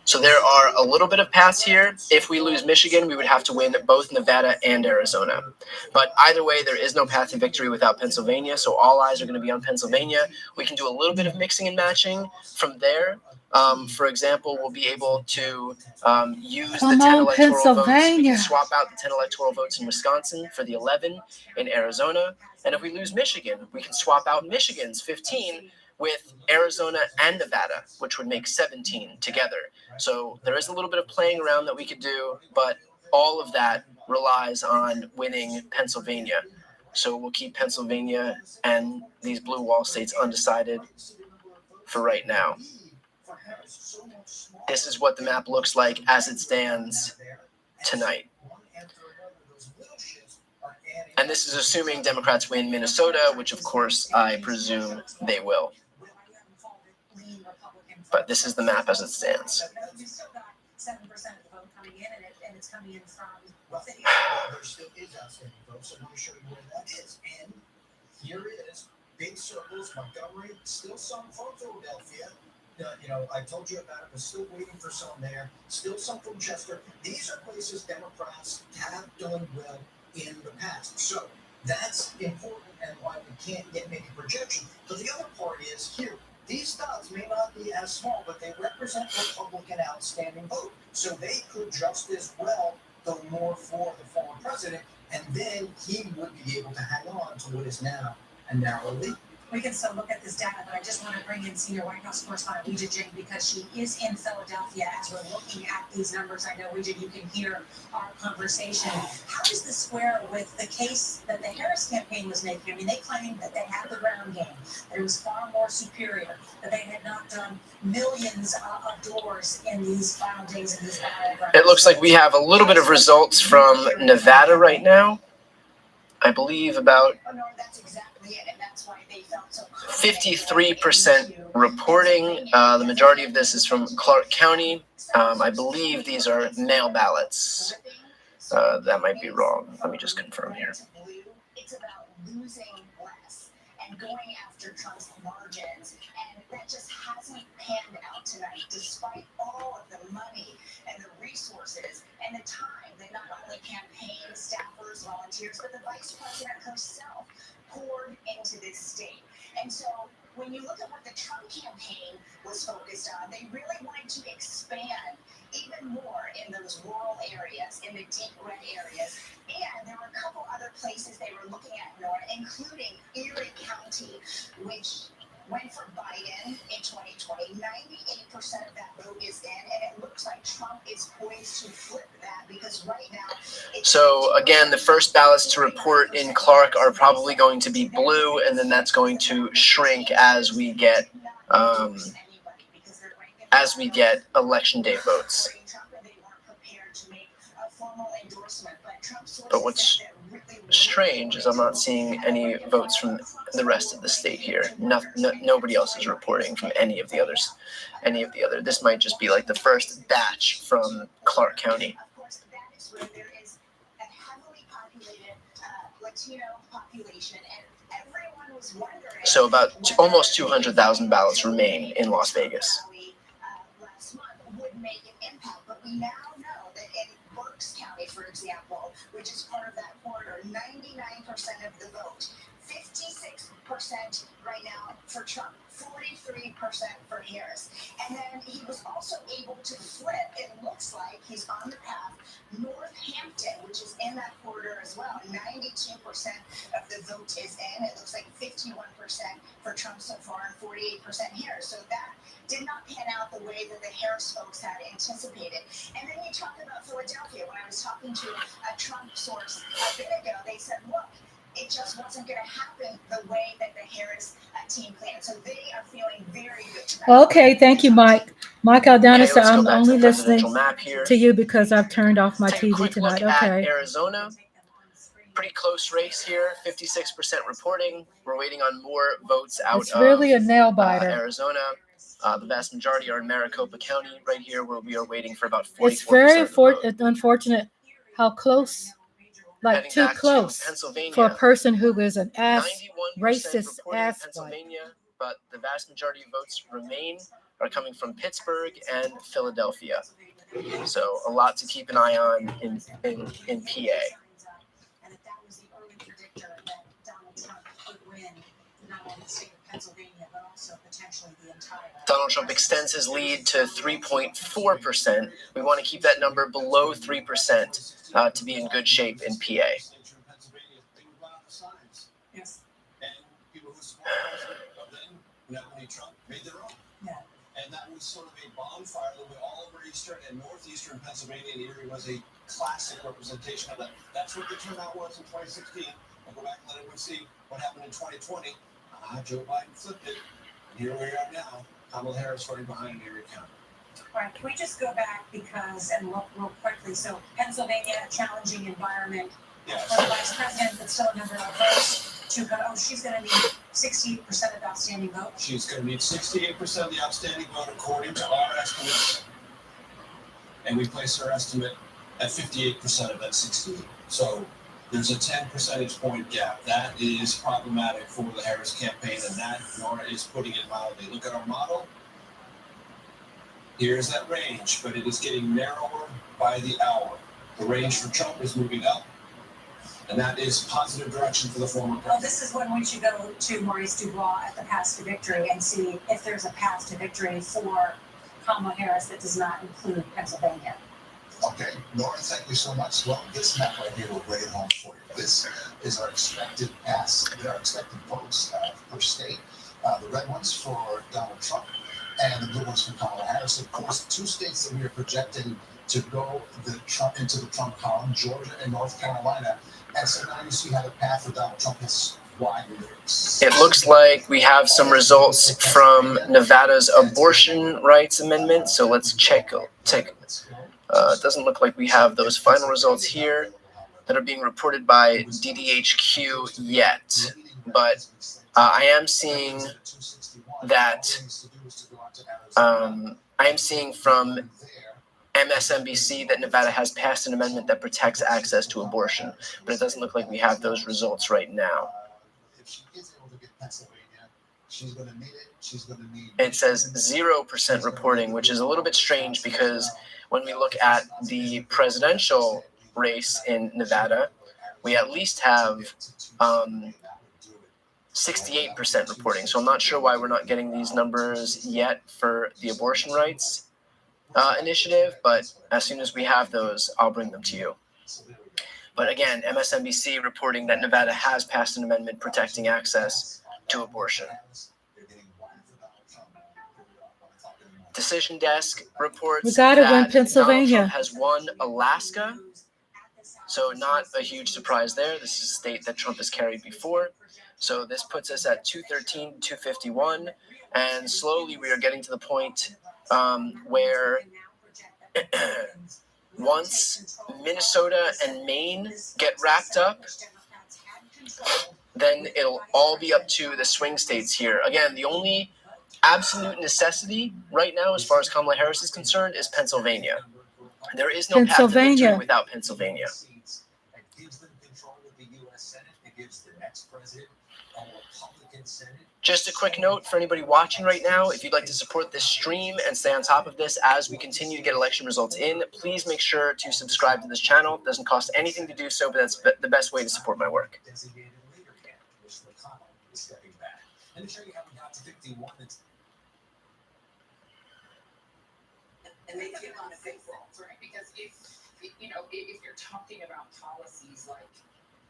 So there are a little bit of paths here. If we lose Michigan, we would have to win both Nevada and Arizona. But either way, there is no path to victory without Pennsylvania, so all eyes are going to be on Pennsylvania. We can do a little bit of mixing and matching from there. For example, we'll be able to use the 10 electoral votes. We can swap out the 10 electoral votes in Wisconsin for the 11 in Arizona. And if we lose Michigan, we can swap out Michigan's 15 with Arizona and Nevada, which would make 17 together. So there is a little bit of playing around that we could do, but all of that relies on winning Pennsylvania. So we'll keep Pennsylvania and these blue wall states undecided for right now. This is what the map looks like as it stands tonight. And this is assuming Democrats win Minnesota, which of course I presume they will. But this is the map as it stands. Well, there still is outstanding votes, so let me show you where that is. And here is big circles, Montgomery, still some from Philadelphia. I told you about it, but still waiting for some there. Still some from Chester. These are places Democrats have done well in the past. So that's important and why we can't yet make a projection. But the other part is here. These dots may not be as small, but they represent Republican outstanding vote. So they could just as well go more for the former president, and then he would be able to hang on to what is now a narrow lead. We can still look at this data, but I just want to bring in senior White House correspondent Rhonda Jane because she is in Philadelphia as we're looking at these numbers. I know, Rhonda, you can hear our conversation. How does this square with the case that the Harris campaign was making? I mean, they claimed that they had the ground game, that it was far more superior, that they had knocked on millions of doors in these final days in these battlegrounds. It looks like we have a little bit of results from Nevada right now. I believe about 53% reporting. The majority of this is from Clark County. I believe these are mail ballots. That might be wrong. Let me just confirm here. It's about losing less and going after Trump's margins, and that just hasn't panned out tonight, despite all of the money and the resources and the time that not only campaign staffers, volunteers, but the vice president herself poured into this state. And so when you look at what the Trump campaign was focused on, they really wanted to expand even more in those rural areas, in the deep red areas. And there were a couple other places they were looking at, Nora, including Erie County, which went for Biden in 2020. 98% of that vote is in, and it looks like Trump is poised to flip that because right now. So again, the first ballots to report in Clark are probably going to be blue, and then that's going to shrink as we get election day votes. But what's strange is I'm not seeing any votes from the rest of the state here. Nobody else is reporting from any of the others. This might just be like the first batch from Clark County. So about almost 200,000 ballots remain in Las Vegas. But we now know that in Berks County, for example, which is part of that corridor, 99% of the vote, 56% right now for Trump, 43% for Harris. And then he was also able to flip, it looks like he's on the path, Northampton, which is in that corridor as well, 92% of the vote is in. It looks like 51% for Trump so far and 48% Harris. So that did not pan out the way that the Harris folks had anticipated. And then you talk about Philadelphia. When I was talking to a Trump source a bit ago, they said, look, it just wasn't going to happen the way that the Harris team planned. So they are feeling very good. Okay, thank you, Mike. Mike Aldonis, I'm only listening to you because I've turned off my TV tonight. Okay. Arizona, pretty close race here, 56% reporting. We're waiting on more votes out It's really a nail biter. Arizona. The vast majority are in Maricopa County right here, where we are waiting for about 44%. It's very unfortunate how close, like too close for a person who is an racist ass. Pennsylvania, but the vast majority of votes are coming from Pittsburgh and Philadelphia. So a lot to keep an eye on in PA. Donald Trump extends his lead to 3.4%. We want to keep that number below 3% to be in good shape in PA. Yes. And people who support Trump made their own. Yeah. And that was sort of a bonfire that went all over eastern and northeastern Pennsylvania, and Erie was a classic representation of that. That's what the turnout was in 2016. I'll go back and let everyone see what happened in 2020. Joe Biden flipped it. And here we are now. Kamala Harris running behind in Erie County. All right, can we just go back and look real quickly? So Pennsylvania, challenging environment. Yes. For the vice president, but still a number of votes to go. Oh, she's going to need 68% of the outstanding vote. She's going to need 68% of the outstanding vote according to our estimates. And we place her estimate at 58% of that 68. So there's a 10 percentage point gap. That is problematic for the Harris campaign, and that, Nora, is putting it mildly. Look at our model. Here's that range, but it is getting narrower by the hour. The range for Trump is moving up, and that is positive direction for the former president. Well, this is when we should go to Maurice Dubois at the Path to Victory and see if there's a path to victory for Kamala Harris that does not include Pennsylvania. Okay, Nora, thank you so much. Well, this map right here will bring it home for you. This is our expected votes per state. The red ones for Donald Trump and the blue ones for Kamala Harris. Of course, two states that we are projecting to go into the Trump column, Georgia and North Carolina. And so now you see how the path for Donald Trump is widened. It looks like we have some results from Nevada's abortion rights amendment. So let's check. It doesn't look like we have those final results here that are being reported by DDHQ yet. But I am seeing that I am seeing from MSNBC that Nevada has passed an amendment that protects access to abortion, but it doesn't look like we have those results right now. It says 0% reporting, which is a little bit strange because when we look at the presidential race in Nevada, we at least have 68% reporting. So I'm not sure why we're not getting these numbers yet for the abortion rights initiative, but as soon as we have those, I'll bring them to you. But again, MSNBC reporting that Nevada has passed an amendment protecting access to abortion. Decision Desk reports We gotta win that Donald Pennsylvania. Trump has won Alaska. So not a huge surprise there. This is a state that Trump has carried before. So this puts us at 213, 251. And slowly we are getting to the point where once Minnesota and Maine get wrapped up, then it'll all be up to the swing states here. Again, the only absolute necessity right now, as far as Kamala Harris is concerned, is Pennsylvania. There is no path to victory without Pennsylvania. Just a quick note for anybody watching right now, if you'd like to support this stream and stay on top of this as we continue to get election results in, please make sure to subscribe to this channel. It doesn't cost anything to do so, but that's the best way to support my work. And they get on a big world, right? Because if you're talking about policies like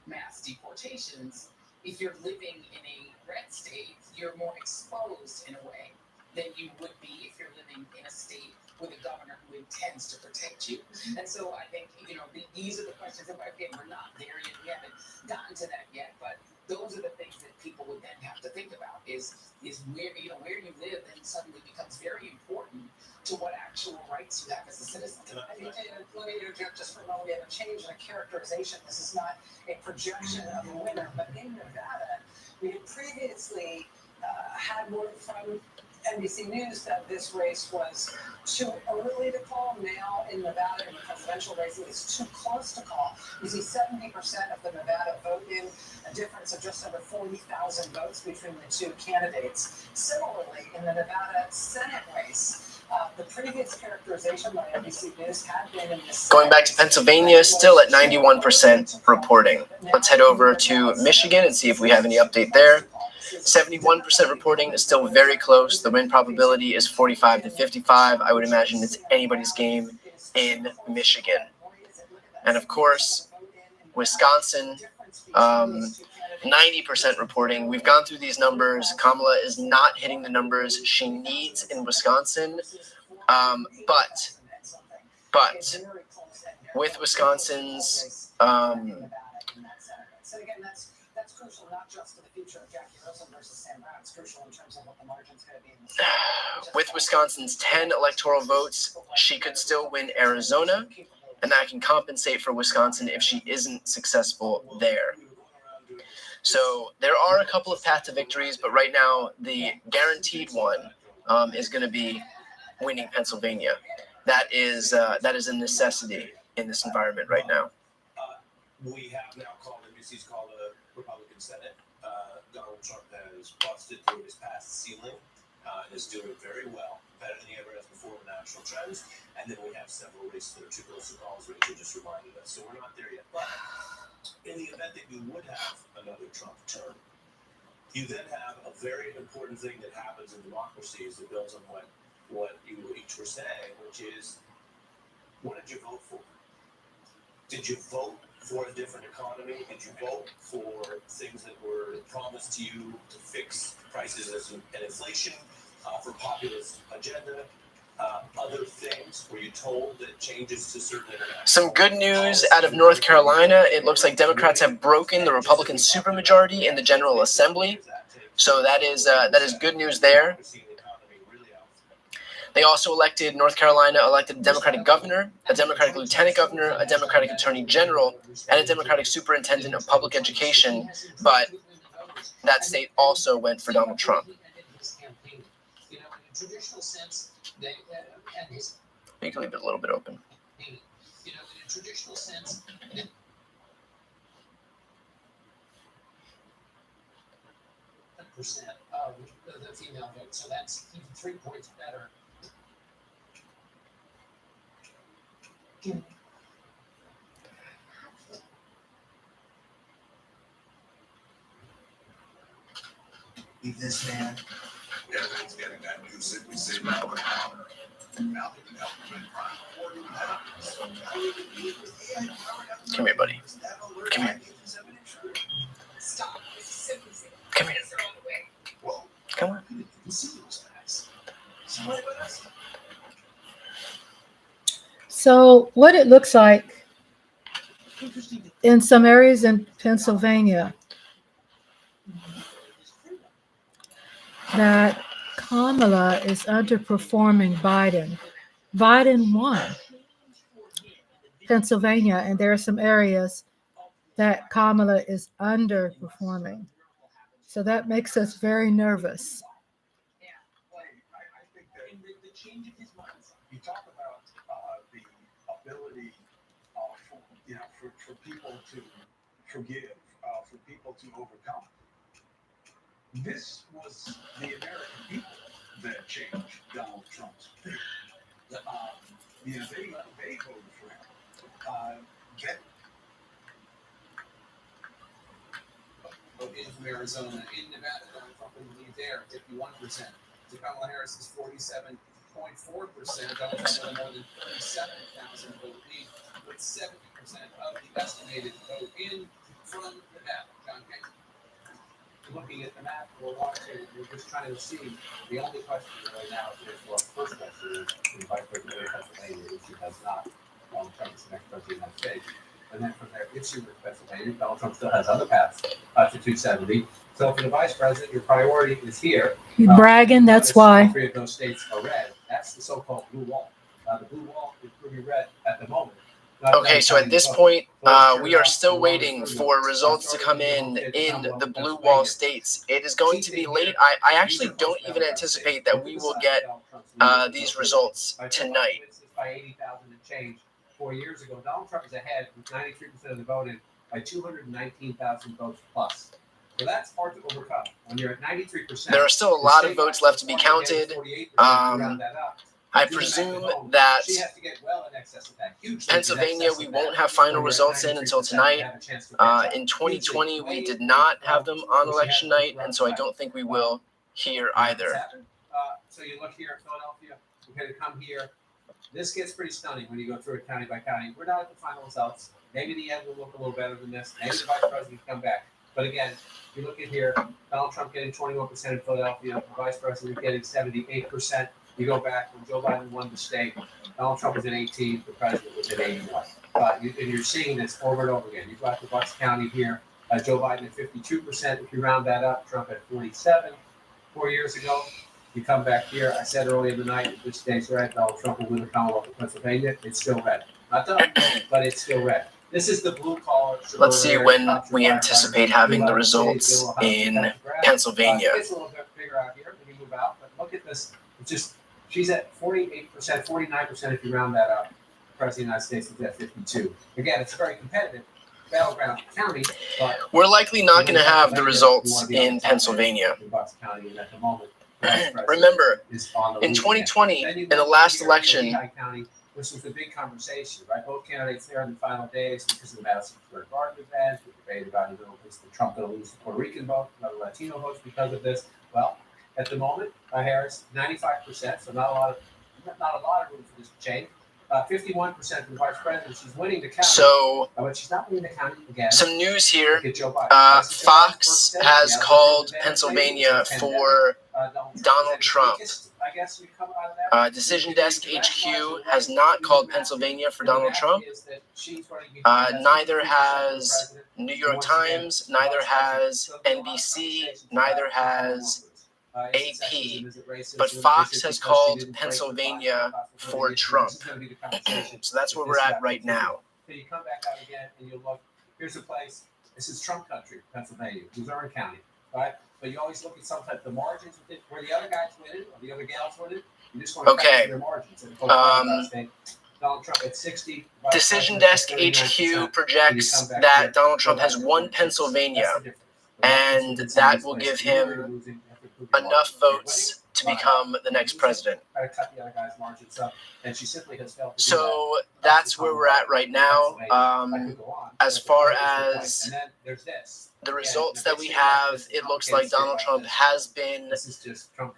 mass deportations, if you're living in a red state, you're more exposed in a way than you would be if you're living in a state with a governor who intends to protect you. And so I think, these are the questions that we're not there yet. We haven't gotten to that yet, but those are the things that people would then have to think about is where you live then suddenly becomes very important to what actual rights you have as a citizen. Let me interject just for a moment. We have a change in a characterization. This is not a projection of a winner, but in Nevada, we had previously had word from NBC News that this race was too early to call. Now in Nevada, in the presidential race, it's too close to call. You see 70% of the Nevada vote in, a difference of just over 40,000 votes between the two candidates. Similarly, in the Nevada Senate race, the previous characterization by NBC News had been in this. Going back to Pennsylvania, still at 91% reporting. Let's head over to Michigan and see if we have any update there. 71% reporting is still very close. The win probability is 45 to 55. I would imagine it's anybody's game in Michigan. And of course, Wisconsin, 90% reporting. We've gone through these numbers. Kamala is not hitting the numbers she needs in Wisconsin. But with Wisconsin's So again, that's crucial not just for the future of Jackie Wilson versus Sam Brown. It's crucial in terms of what the margin's going to be in the state. With Wisconsin's 10 electoral votes, she could still win Arizona, and that can compensate for Wisconsin if she isn't successful there. So there are a couple of paths to victories, but right now the guaranteed one is going to be winning Pennsylvania. That is a necessity in this environment right now. We have now called NBC's called a Republican Senate. Donald Trump has busted through his past ceiling and is doing very well, better than he ever has before in national trends. And then we have several races that are too close to call, as Rachel just reminded us. So we're not there yet. But in the event that you would have another Trump term, you then have a very important thing that happens in democracies that builds on what you each were saying, which is, what did you vote for? Did you vote for a different economy? Did you vote for things that were promised to you to fix prices and inflation, for populist agenda, other things? Were you told that changes to certain Some good news out of North Carolina. It looks like Democrats have broken the Republican supermajority in the General Assembly. So that is good news there. They also North Carolina elected a Democratic governor, a Democratic lieutenant governor, a Democratic attorney general, and a Democratic superintendent of public education, but that state also went for Donald Trump. You can leave it a little bit open. Percent of the female vote, so that's even 3 points better. Leave this man. Everyone's getting that new Simply Safe powder. Now they can help prevent crime or do that. Come here, buddy. Come here. Stop. This is Simply Safe. Come here. They're on the way. Come on. So what it looks like in some areas in Pennsylvania, that Kamala is underperforming Biden. Biden won Pennsylvania, and there are some areas that Kamala is underperforming. So that makes us very nervous. I think that the change in his mindset. You talk about the ability for people to forgive, for people to overcome. This was the American people that changed Donald Trump's fate. They voted for him. In from Arizona, in Nevada, Donald Trump in the lead there, 51%. To Kamala Harris is 47.4%. Donald Trump with more than 37,000 vote lead, with 70% of the estimated vote in from Nevada. John King. Looking at the map, we're just trying to see. The only question right now is, well, first question is the Vice President of Pennsylvania, if she has not, Donald Trump is the next president of the United States. And then from there, if she were Pennsylvania, Donald Trump still has other paths to 270. So for the Vice President, your priority is here. You bragging, that's why. All three of those states are red. That's the so-called blue wall. The blue wall is pretty red at the moment. Okay, so at this point, we are still waiting for results to come in the blue wall states. It is going to be late. I actually don't even anticipate that we will get these results tonight. By 80,000 and change 4 years ago, Donald Trump is ahead with 93% of the vote in by 219,000 votes plus. So that's hard to overcome. When you're at 93%, there are still a lot of votes left to be counted. I presume that Pennsylvania, we won't have final results in until tonight. In 2020, we did not have them on election night, and so I don't think we will here either. So you look here at Philadelphia, we're going to come here. This gets pretty stunning when you go through it county by county. We're not at the final results. Maybe the end will look a little better than this. Maybe the Vice President can come back. But again, if you look at here, Donald Trump getting 21% in Philadelphia, the Vice President getting 78%. You go back when Joe Biden won the state, Donald Trump was at 18, the president was at 81. And you're seeing this over and over again. You've got the Bucks County here, Joe Biden at 52%. If you round that up, Trump at 47 4 years ago. You come back here, I said earlier in the night, if this stays red, Donald Trump will win the Commonwealth of Pennsylvania. It's still red. Not done, but it's still red. This is the blue collar. Let's see when we anticipate having the results in Pennsylvania. It's a little bit bigger out here when you move out, but look at this. It's just, she's at 48%, 49% if you round that up. The President of the United States is at 52. Again, it's a very competitive battleground county. But we're likely not going to have the results in Pennsylvania. Remember, in 2020, in the last election, this was a big conversation, right? Both candidates there in the final days because of the Madison Square Garden event. We debated about, is the Trump going to lose the Puerto Rican vote, not the Latino votes because of this? Well, at the moment, Harris 95%, so not a lot of room for this to change. 51% from the Vice President. She's winning the county. So, but she's not winning the county again. Some news here. Fox has called Pennsylvania for Donald Trump. Decision Desk HQ has not called Pennsylvania for Donald Trump. Neither has New York Times, neither has NBC, neither has AP, but Fox has called Pennsylvania for Trump. So that's where we're at right now. So you come back out again and you look, here's a place, this is Trump country, Pennsylvania, Missouri County, right? But you always look at some type of the margins where the other guys win it or the other gals win it. You just want to capture their margins. Donald Trump at 60. Decision Desk HQ projects that Donald Trump has won Pennsylvania, and that will give him enough votes to become the next president. Try to cut the other guy's margins up, and she simply has failed to do So that's where we're at right now. As far as and then there's this. the results that we have, it looks like Donald Trump has been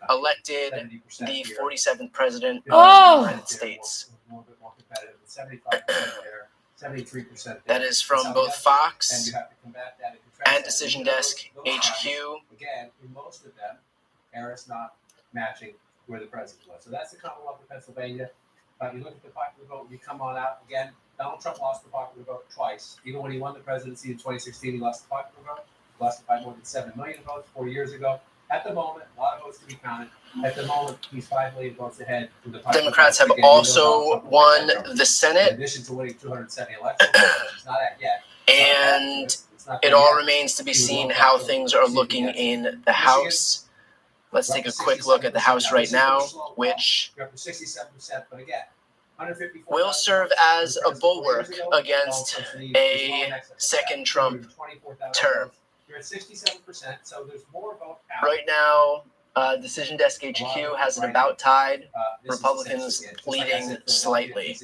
elected the 47th president of the United States. A little bit more competitive, 75% there, 73%. That is from both Fox and Decision Desk HQ. Again, in most of them, Harris not matching where the president was. So that's the Commonwealth of Pennsylvania. You look at the popular vote, you come on out again. Donald Trump lost the popular vote twice. Even when he won the presidency in 2016, he lost the popular vote. He lost it by more than 7 million votes 4 years ago. At the moment, a lot of votes to be counted. At the moment, he's 5 million votes ahead. Democrats have also won the Senate. In addition to winning 270 elections, it's not at yet. And it all remains to be seen how things are looking in the House. Let's take a quick look at the House right now, which will serve as a bulwark against a second Trump term. You're at 67%, so there's more vote out. Right now, Decision Desk HQ has it about tied. Republicans leading slightly.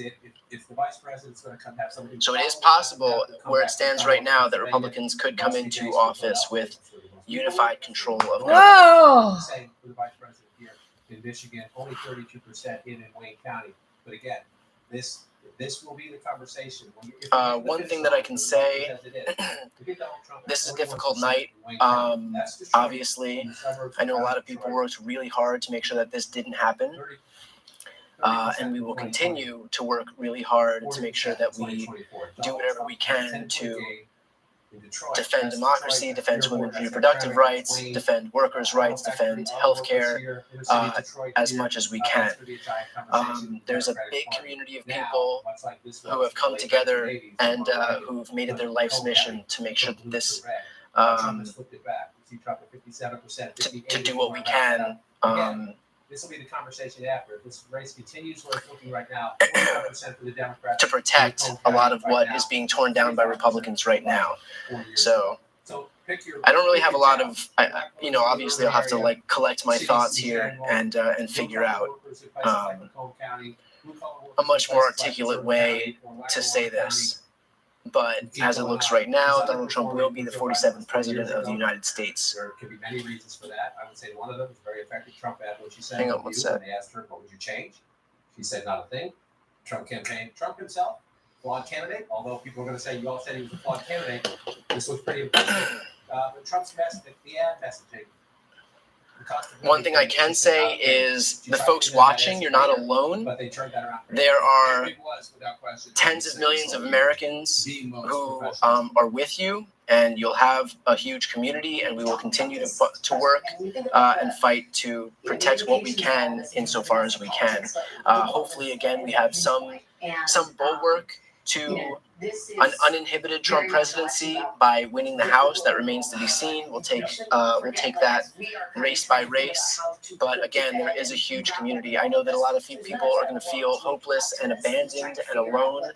If the vice president's going to come have somebody. So it is possible, where it stands right now, that Republicans could come into office with unified control of government. Whoa! Same for the vice president here in Michigan, only 32% in Wayne County. But again, this will be the conversation. One thing that I can say, this is a difficult night. Obviously, I know a lot of people worked really hard to make sure that this didn't happen. And we will continue to work really hard to make sure that we do whatever we can to defend democracy, defend women's reproductive rights, defend workers' rights, defend healthcare as much as we can. There's a big community of people who have come together and who've made it their life's mission to make sure that this, to do what we can. This will be the conversation after. If this race continues where it's looking right now, 45% for the Democrats. To protect a lot of what is being torn down by Republicans right now. So I don't really have a lot of, obviously I'll have to collect my thoughts here and figure out a much more articulate way to say this. But as it looks right now, Donald Trump will be the 47th president of the United States. There could be many reasons for that. I would say one of them is very effective Trump ad, what she said. Hang on, what's that? They asked her, what would you change? She said, not a thing. Trump campaign. Trump himself, flawed candidate. Although people are going to say, you all said he was a flawed candidate. This was pretty impressive. But Trump's message, the ad messaging. One thing I can say is the folks watching, you're not alone. There are tens of millions of Americans who are with you, and you'll have a huge community, and we will continue to work and fight to protect what we can insofar as we can. Hopefully, again, we have some bulwark to an uninhibited Trump presidency by winning the House. That remains to be seen. We'll take that race by race. But again, there is a huge community. I know that a lot of people are going to feel hopeless and abandoned and alone,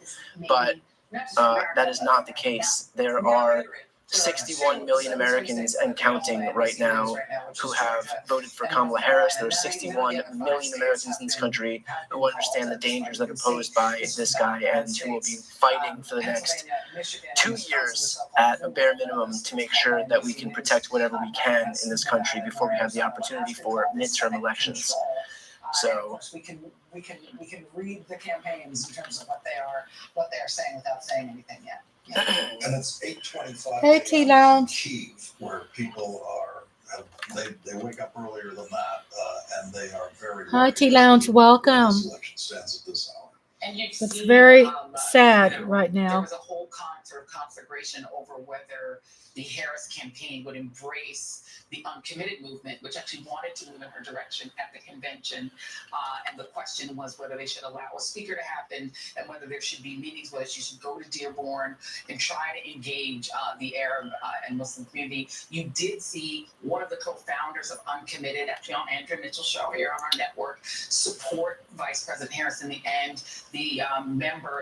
but that is not the case. There are 61 million Americans and counting right now who have voted for Kamala Harris. There are 61 million Americans in this country who understand the dangers that are posed by this guy and who will be fighting for the next 2 years at a bare minimum to make sure that we can protect whatever we can in this country before we have the opportunity for midterm elections. So we can read the campaigns in terms of what they are saying without saying anything yet. And it's 8:25. Hey, Tea Lounge. Kyiv, where people are, they wake up earlier than that, and they are very. Hi, Tea Lounge. Welcome. Election stands at this hour. And you've It's seen, very sad right There now. was a whole sort of conflagration over whether the Harris campaign would embrace the uncommitted movement, which actually wanted to move in her direction at the convention. And the question was whether they should allow a speaker to happen and whether there should be meetings, whether she should go to Dearborn and try to engage the Arab and Muslim community. You did see one of the co-founders of Uncommitted, actually on Andrew Mitchell's show here on our network, support Vice President Harris in the end, the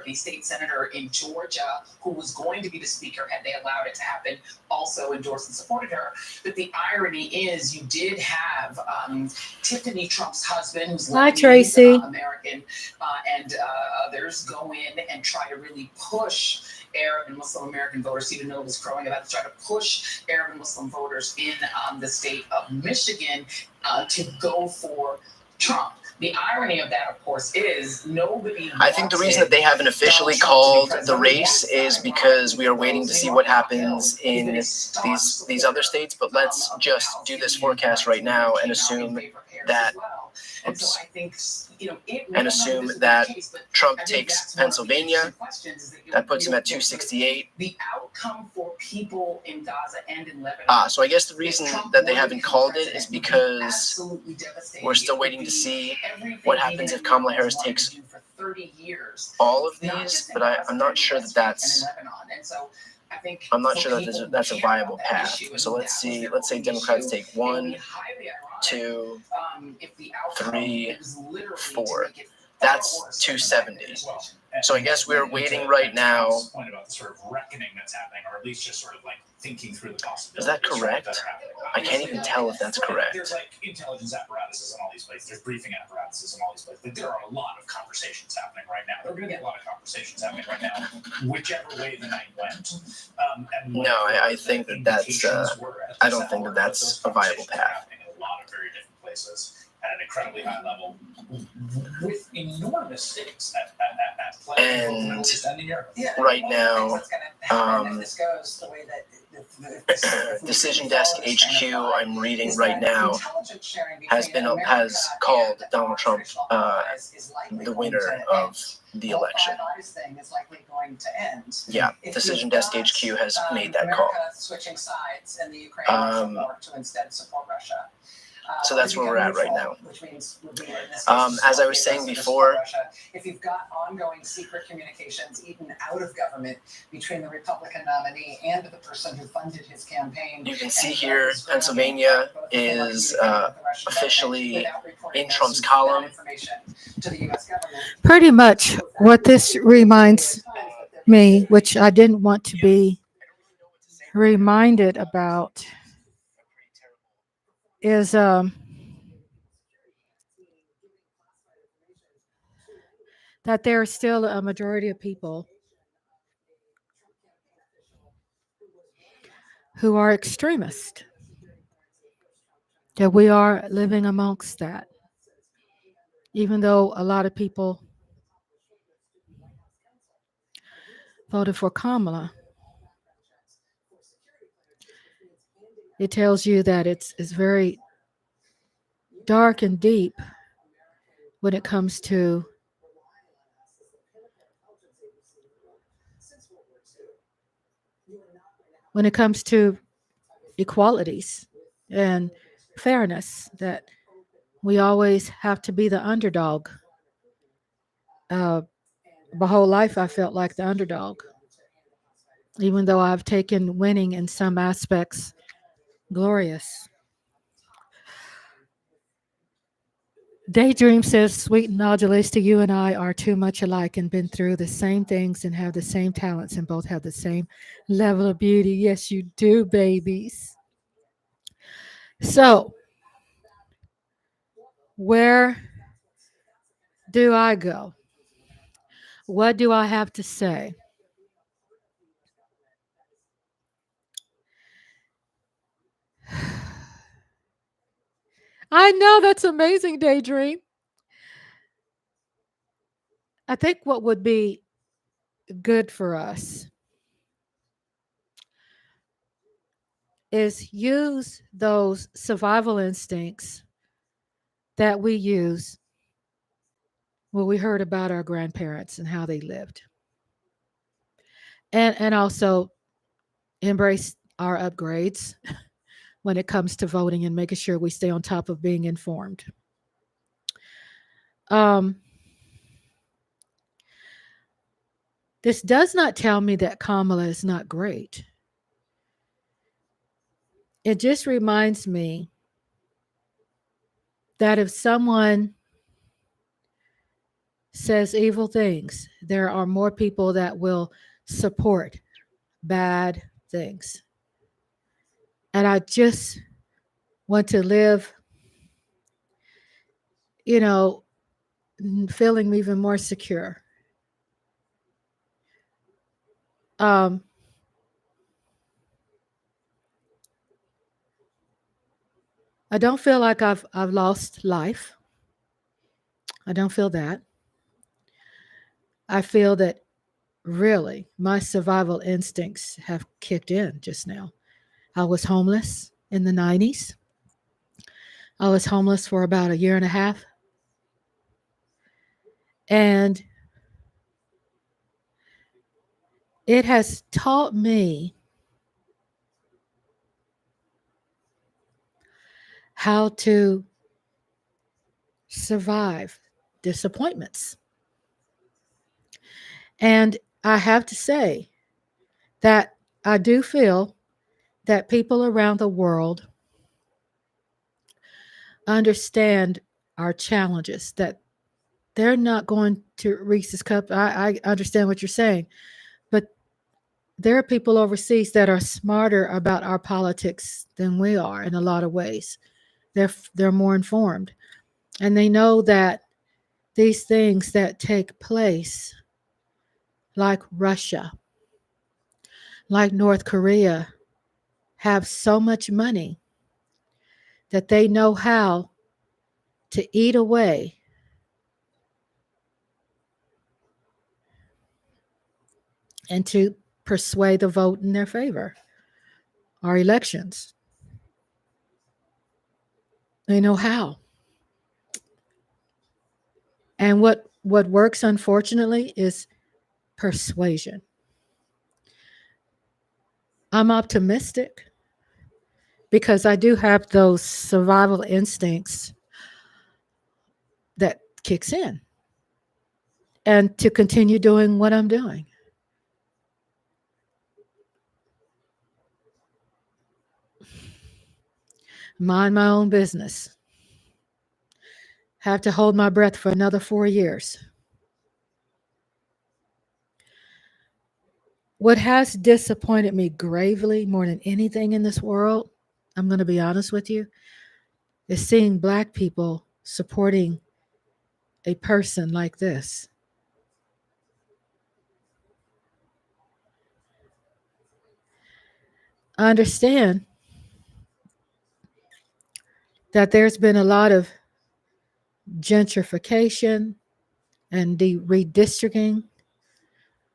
the state senator in Georgia, who was going to be the speaker had they allowed it to happen, also endorsed and supported her. But the irony is, you did have Tiffany, Trump's husband, who's Hi, Tracy. American, and others go in and try to really push Arab and Muslim American voters. Stephen Miller was crowing about to try to push Arab and Muslim voters in the state of Michigan to go for Trump. The irony of that, of course, is nobody. I think the reason that they haven't officially called the race is because we are waiting to see what happens in these other states. But let's just do this forecast right now and assume that. Oops, and assume that Trump takes Pennsylvania. That puts him at 268. The outcome for people in Gaza and in Lebanon. So I guess the reason that they haven't called it is because we're still waiting to see what happens if Kamala Harris takes all of these. But I'm not sure that that's. I'm not sure that that's a viable path. So let's see. Let's say Democrats take 1, 2, 3, 4. That's 270. So I guess we're waiting right now. Point about the sort of reckoning that's happening, or at least just sort of like thinking through the possibilities. Is that correct? I can't even tell if that's correct. There's like intelligence apparatuses in all these places. There's briefing apparatuses in all these places. Like, there are a lot of conversations happening right now. There are going to be a lot of conversations happening right now, whichever way the night went. No, I think that that's. I don't think that that's a viable path. A lot of very different places at an incredibly high level, with enormous stakes at play. And right now, Decision Desk HQ, I'm reading right now, has called Donald Trump the winner of the election. Yeah, Decision Desk HQ has made that call. So that's where we're at right now. As I was saying before, if you've got ongoing secret communications, even out of government, between the Republican nominee and the person who funded his campaign, you can see here Pennsylvania is officially in Trump's column. Pretty much what this reminds me, which I didn't want to be reminded about, is that there are still a majority of people who are extremists, that we are living amongst that, even though a lot of people voted for Kamala. It tells you that it's very dark and deep when it comes to equalities and fairness, that we always have to be the underdog. My whole life I felt like the underdog, even though I've taken winning in some aspects glorious. Daydream says, sweet nodulista, you and I are too much alike and been through the same things and have the same talents and both have the same level of beauty. Yes, you do, babies. So, where do I go? What do I have to say? I know, that's amazing, Daydream. I think what would be good for us is use those survival instincts that we use when we heard about our grandparents and how they lived. And also embrace our upgrades when it comes to voting and making sure we stay on top of being informed. This does not tell me that Kamala is not great. It just reminds me that if someone says evil things, there are more people that will support bad things. And I just want to live, you know, feeling even more secure. Um, I don't feel like I've lost life. I don't feel that. I feel that really my survival instincts have kicked in just now. I was homeless in the 90s. I was homeless for about a year and a half. And it has taught me how to survive disappointments. And I have to say that I do feel that people around the world understand our challenges, that they're not going to Reese's Cup. I understand what you're saying, but there are people overseas that are smarter about our politics than we are in a lot of ways. They're more informed, and they know that these things that take place, like Russia, like North Korea, have so much money that they know how to eat away and to persuade the vote in their favor. Our elections, they know how. And what works, unfortunately, is persuasion. I'm optimistic because I do have those survival instincts that kicks in, and to continue doing what I'm doing. Mind my own business. Have to hold my breath for another 4 years. What has disappointed me gravely more than anything in this world, I'm going to be honest with you, is seeing Black people supporting a person like this. I understand that there's been a lot of gentrification and redistricting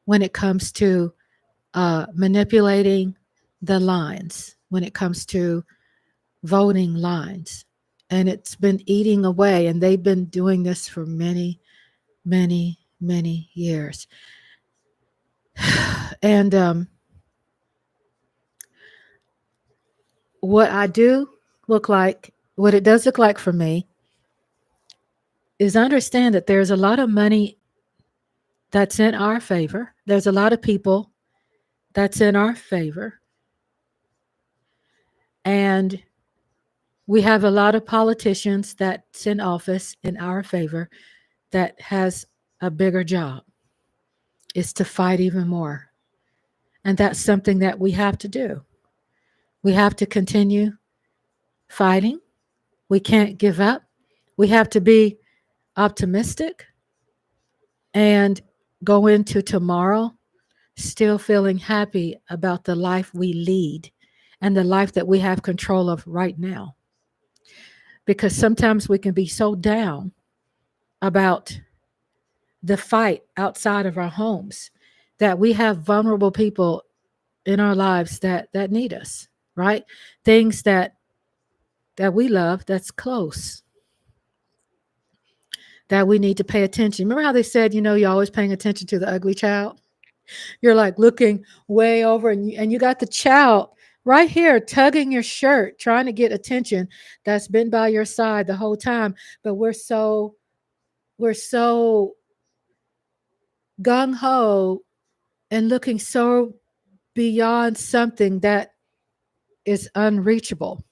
when it comes to manipulating the lines, when it comes to voting lines. And it's been eating away, and they've been doing this for many, many, many years. And what it does look like for me is understand that there's a lot of money that's in our favor. There's a lot of people that's in our favor. And we have a lot of politicians that's in office in our favor that has a bigger job, is to fight even more. And that's something that we have to do. We have to continue fighting. We can't give up. We have to be optimistic and go into tomorrow still feeling happy about the life we lead and the life that we have control of right now. Because sometimes we can be so down about the fight outside of our homes that we have vulnerable people in our lives that need us, right? Things that we love, that's close, that we need to pay attention. Remember how they said, you're always paying attention to the ugly child? You're like looking way over, and you got the child right here tugging your shirt, trying to get attention, that's been by your side the whole time. But we're so gung-ho and looking so beyond something that is unreachable.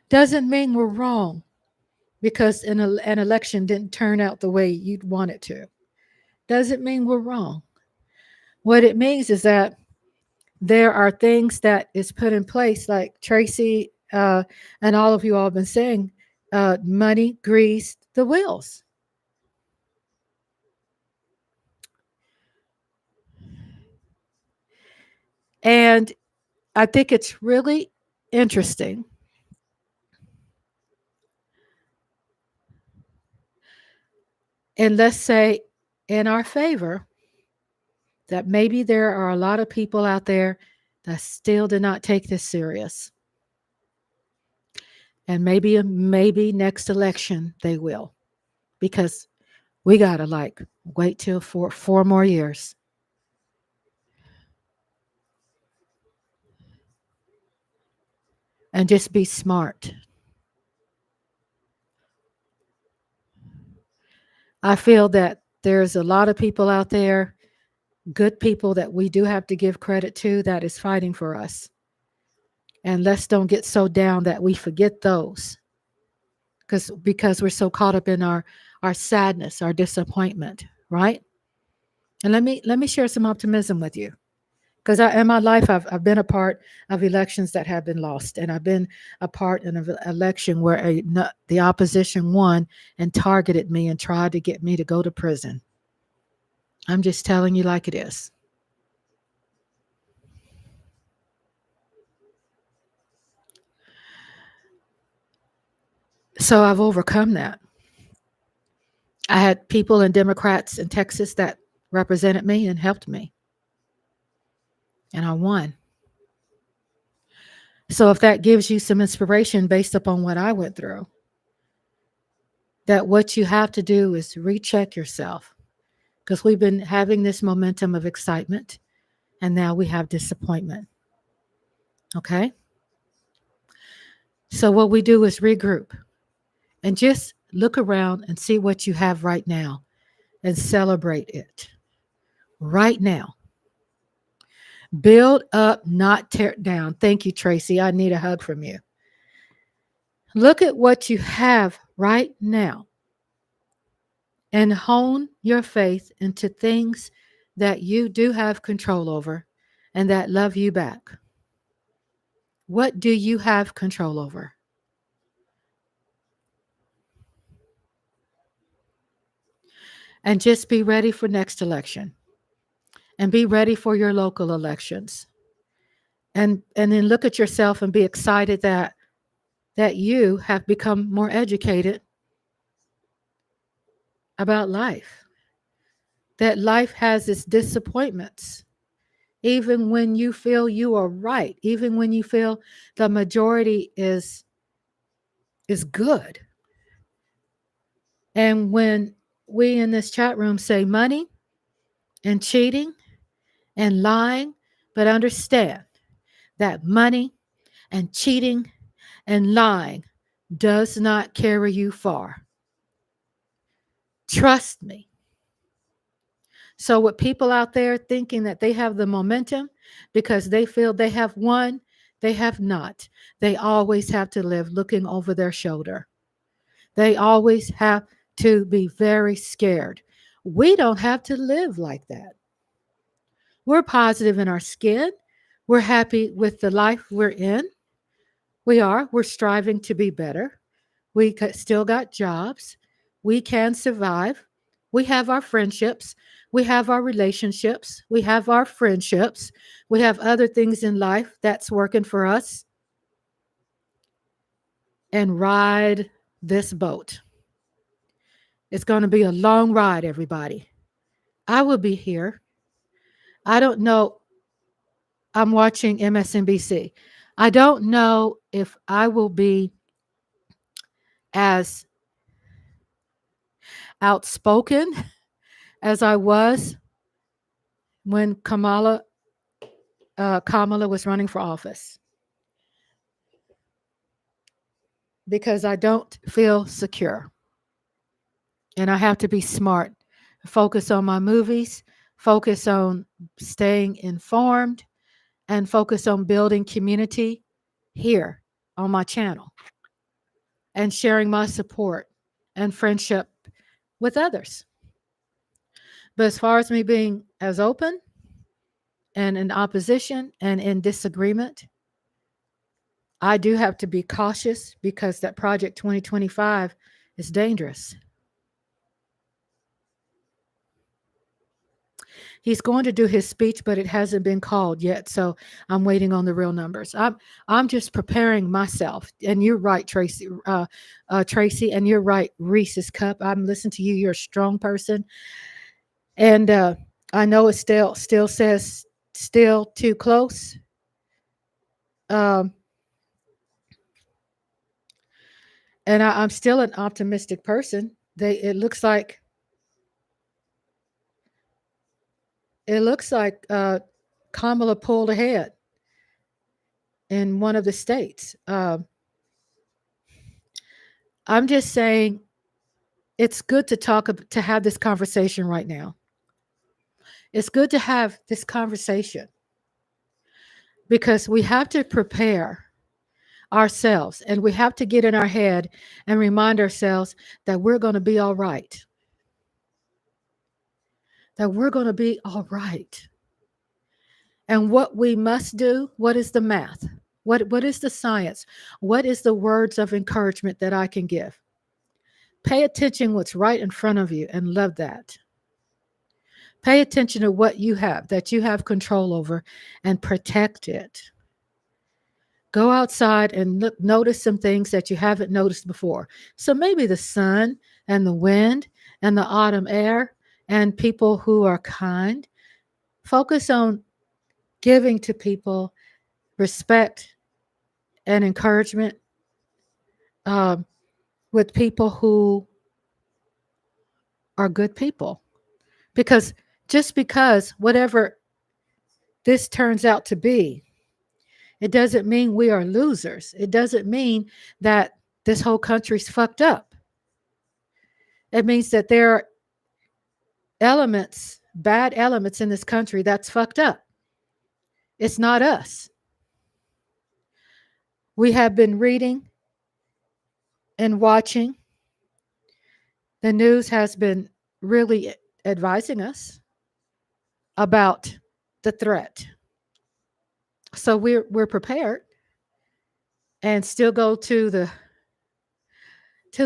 Doesn't mean we're wrong. because an election didn't turn out the way you'd want it to doesn't mean we're wrong. What it means is that there are things that is put in place, like Tracy and all of you all have been saying, money greased the wheels. And I think it's really interesting and let's say in our favor that maybe there are a lot of people out there that still did not take this serious. And maybe next election they will, because we gotta wait till four more years. And just be smart. I feel that there's a lot of people out there, good people that we do have to give credit to, that is fighting for us. And let's don't get so down that we forget those. Because we're so caught up in our sadness, our disappointment, right? And let me share some optimism with you. Because in my life, I've been a part of elections that have been lost. And I've been a part in an election where the opposition won and targeted me and tried to get me to go to prison. I'm just telling you like it is. So I've overcome that. I had people and Democrats in Texas that represented me and helped me. And I won. So if that gives you some inspiration based upon what I went through, that what you have to do is recheck yourself, because we've been having this momentum of excitement and now we have disappointment. Okay? So what we do is regroup and just look around and see what you have right now and celebrate it right now. Build up, not tear down. Thank you, Tracy. I need a hug from you. Look at what you have right now and hone your faith into things that you do have control over and that love you back. What do you have control over? And just be ready for next election. And be ready for your local elections. And then look at yourself and be excited that you have become more educated about life. That life has its disappointments. Even when you feel you are right, even when you feel the majority is good. And when we in this chat room say money and cheating and lying, but understand that money and cheating and lying does not carry you far. Trust me. So with people out there thinking that they have the momentum because they feel they have won, they have not. They always have to live looking over their shoulder. They always have to be very scared. We don't have to live like that. We're positive in our skin. We're happy with the life we're in. We're striving to be better. We still got jobs. We can survive. We have our friendships. We have our relationships. We have our friendships. We have other things in life that's working for us. And ride this boat. It's going to be a long ride, everybody. I will be here. I don't know. I'm watching MSNBC. I don't know if I will be as outspoken as I was when Kamala was running for office, because I don't feel secure. And I have to be smart. Focus on my movies, focus on staying informed, and focus on building community here on my channel and sharing my support and friendship with others. But as far as me being as open and in opposition and in disagreement, I do have to be cautious because that Project 2025 is dangerous. He's going to do his speech, but it hasn't been called yet, so I'm waiting on the real numbers. I'm just preparing myself, and you're right, Tracy. Tracy, and you're right, Reese's Cup. I'm listening to you. You're a strong person, and I know it still says still too close. And I'm still an optimistic person. It looks like Kamala pulled ahead in one of the states. I'm just saying it's good to have this conversation right now. It's good to have this conversation because we have to prepare ourselves and we have to get in our head and remind ourselves that we're going to be all right. That we're going to be all right. And what we must do, what is the math? What is the science? What is the words of encouragement that I can give? Pay attention what's right in front of you and love that. Pay attention to what you have, that you have control over, and protect it. Go outside and notice some things that you haven't noticed before. So maybe the sun and the wind and the autumn air and people who are kind. Focus on giving to people respect and encouragement with people who are good people. Because just because whatever this turns out to be, it doesn't mean we are losers. It doesn't mean that this whole country's fucked up. It means that there are elements, bad elements in this country that's fucked up. It's not us. We have been reading and watching. The news has been really advising us about the threat. So we're prepared and still go to the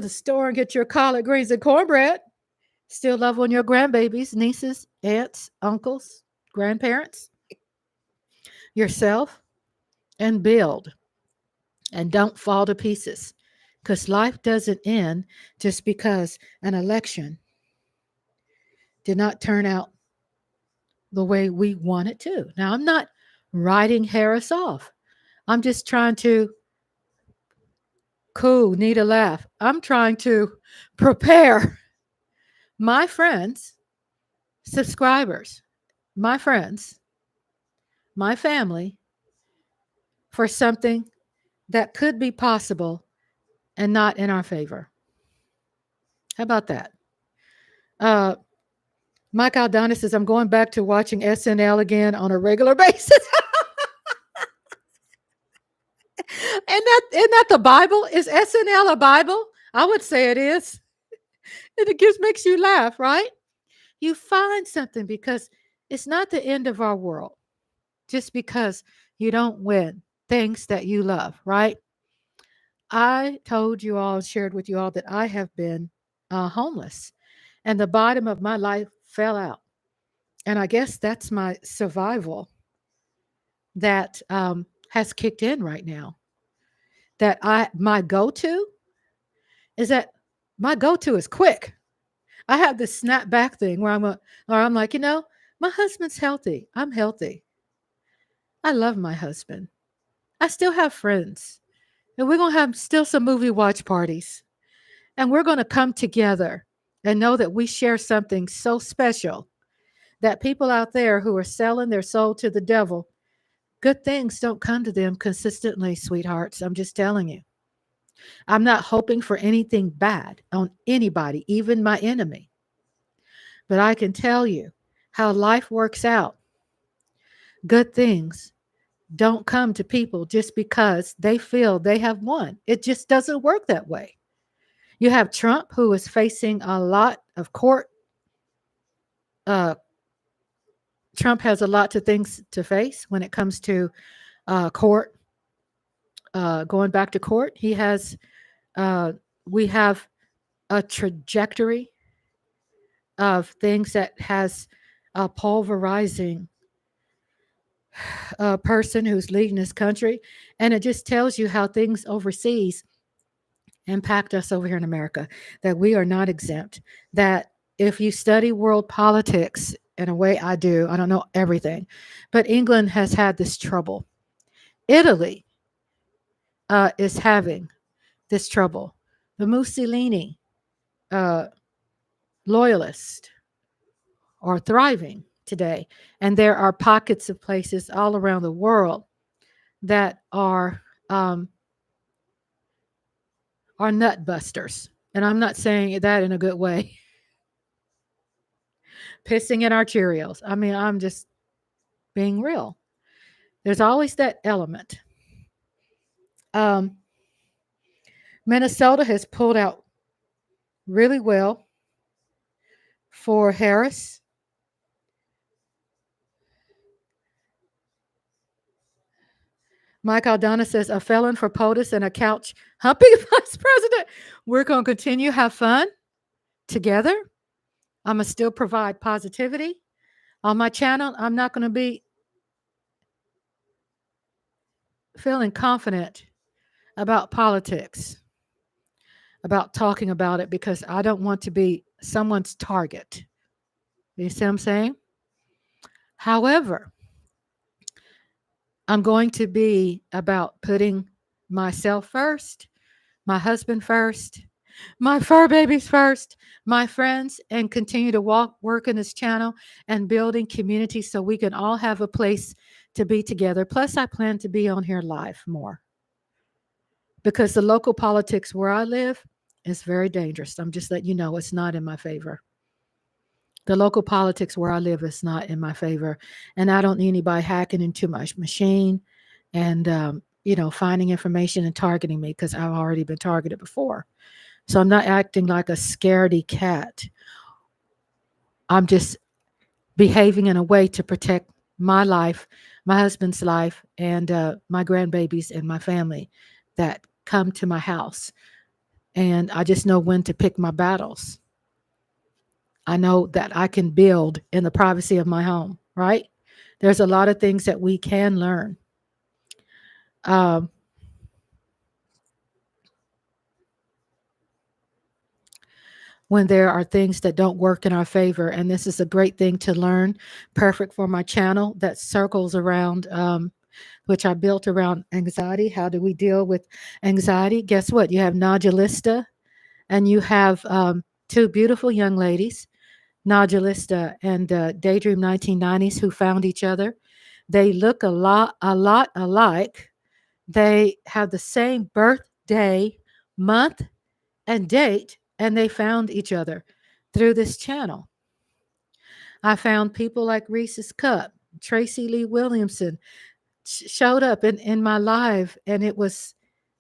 store and get your collard greens and cornbread. Still love on your grandbabies, nieces, aunts, uncles, grandparents, yourself, and build. And don't fall to pieces because life doesn't end just because an election did not turn out the way we want it to. Now, I'm not writing Harris off. I'm just trying to need a laugh. I'm trying to prepare my friends, subscribers, my friends, my family for something that could be possible and not in our favor. How about that? Mike Aldana says, I'm going back to watching SNL again on a regular basis. Isn't that the Bible? Is SNL a Bible? I would say it is. And it just makes you laugh, right? You find something because it's not the end of our world just because you don't win things that you love, right? I told you all, shared with you all that I have been homeless and the bottom of my life fell out. And I guess that's my survival that has kicked in right now. That my go-to is quick. I have this snap back thing where I'm like, my husband's healthy. I'm healthy. I love my husband. I still have friends. And we're going to have still some movie watch parties. And we're going to come together and know that we share something so special that people out there who are selling their soul to the devil, good things don't come to them consistently, sweethearts. I'm just telling you. I'm not hoping for anything bad on anybody, even my enemy. But I can tell you how life works out. Good things don't come to people just because they feel they have won. It just doesn't work that way. You have Trump, who is facing a lot of court. Trump has a lot of things to face when it comes to court. Going back to court, he has. We have a trajectory of things that has a pulverizing person who's leading this country, and it just tells you how things overseas impact us over here in America, that we are not exempt, that if you study world politics in a way I do, I don't know everything, but England has had this trouble. Italy is having this trouble. The Mussolini loyalists are thriving today, and there are pockets of places all around the world that are nut busters. And I'm not saying that in a good way. Pissing in our Cheerios. I mean, I'm just being real. There's always that element. Minnesota has pulled out really well for Harris. Mike Aldana says, a felon for POTUS and a couch humping vice president. We're going to continue have fun together. I'm going to still provide positivity on my channel. I'm not going to be feeling confident about politics, about talking about it, because I don't want to be someone's target. You see what I'm saying? However, I'm going to be about putting myself first, my husband first, my fur babies first, my friends, and continue to work in this channel and building community so we can all have a place to be together. Plus, I plan to be on here live more, because the local politics where I live is very dangerous. I'm just letting you know it's not in my favor. The local politics where I live is not in my favor. And I don't need anybody hacking into my machine and, finding information and targeting me, because I've already been targeted before. So I'm not acting like a scaredy cat. I'm just behaving in a way to protect my life, my husband's life, and my grandbabies and my family that come to my house. And I just know when to pick my battles. I know that I can build in the privacy of my home, right? There's a lot of things that we can learn. When there are things that don't work in our favor, and this is a great thing to learn, perfect for my channel that circles around, which I built around anxiety. How do we deal with anxiety? Guess what? You have Nodulista, and you have two beautiful young ladies, Nodulista and Daydream 1990s, who found each other. They look a lot alike. They have the same birthday, month, and date, and they found each other through this channel. I found people like Reese's Cup, Tracy Lee Williamson showed up in my live, and it was,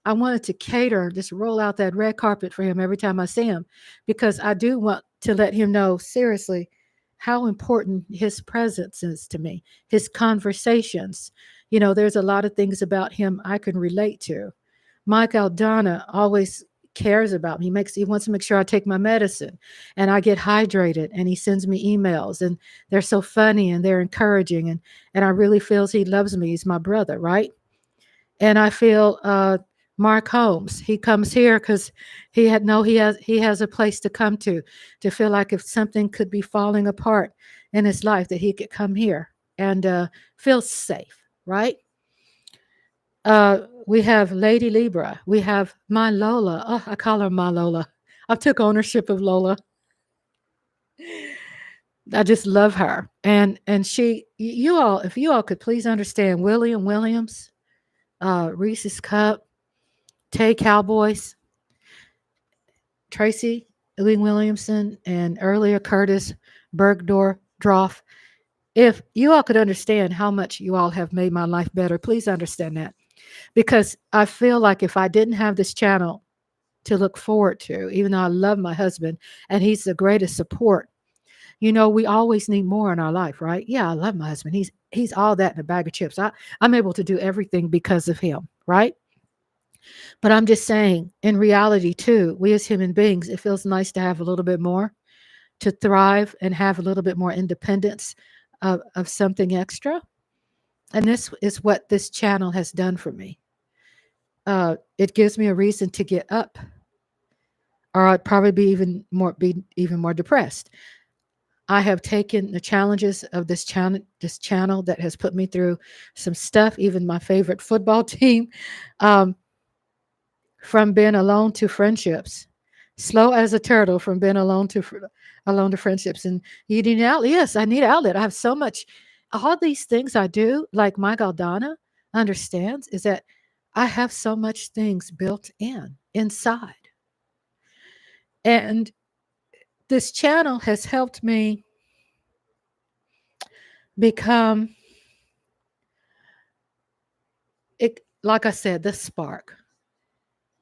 I wanted to cater, just roll out that red carpet for him every time I see him, because I do want to let him know seriously how important his presence is to me, his conversations. There's a lot of things about him I can relate to. Mike Aldana always cares about me. He wants to make sure I take my medicine and I get hydrated, and he sends me emails, and they're so funny and they're encouraging, and I really feels he loves me. He's my brother, right? And I feel Mark Holmes, he comes here because he has a place to come to feel like if something could be falling apart in his life, that he could come here and feel safe, right? We have Lady Libra. We have my Lola. Oh, I call her my Lola. I took ownership of Lola. I just love her. And she, you all, if you all could please understand, William Williams, Reese's Cup, Tay Cowboys, Tracy Lee Williamson, and earlier Curtis Bergdorf. If you all could understand how much you all have made my life better, please understand that. Because I feel like if I didn't have this channel, to look forward to, even though I love my husband and he's the greatest support. You know, we always need more in our life, right? Yeah, I love my husband. He's all that in a bag of chips. I'm able to do everything because of him, right? But I'm just saying, in reality, too, we as human beings, it feels nice to have a little bit more, to thrive and have a little bit more independence of something extra. And this is what this channel has done for me. It gives me a reason to get up, or I'd probably be even more depressed. I have taken the challenges of this channel that has put me through some stuff, even my favorite football team, from being alone to friendships, slow as a turtle from being alone to friendships, and you need an outlet. Yes, I need an outlet. I have so much. All these things I do, like my Galdana understands, is that I have so much things built inside, and this channel has helped me become it. Like I said, the spark.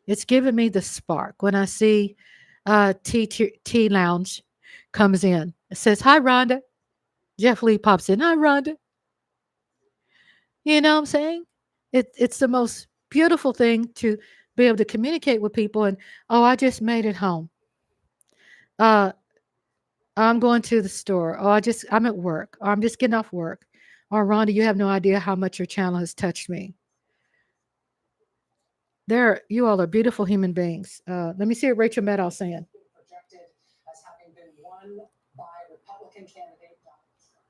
It's given me the spark when I see T Lounge comes in. It says, "Hi, Rhonda." Jeff Lee pops in. "Hi, Rhonda." You know what I'm saying? It's the most beautiful thing to be able to communicate with people. And, "Oh, I just made it home. Uh, I'm going to the store. Oh, I'm at work. Or I'm just getting off work." Or, "Rhonda, you have no idea how much your channel has touched me." You all are beautiful human beings. Let me see what Rachel Maddow's saying. Projected as having been won by Republican candidate Donald Trump.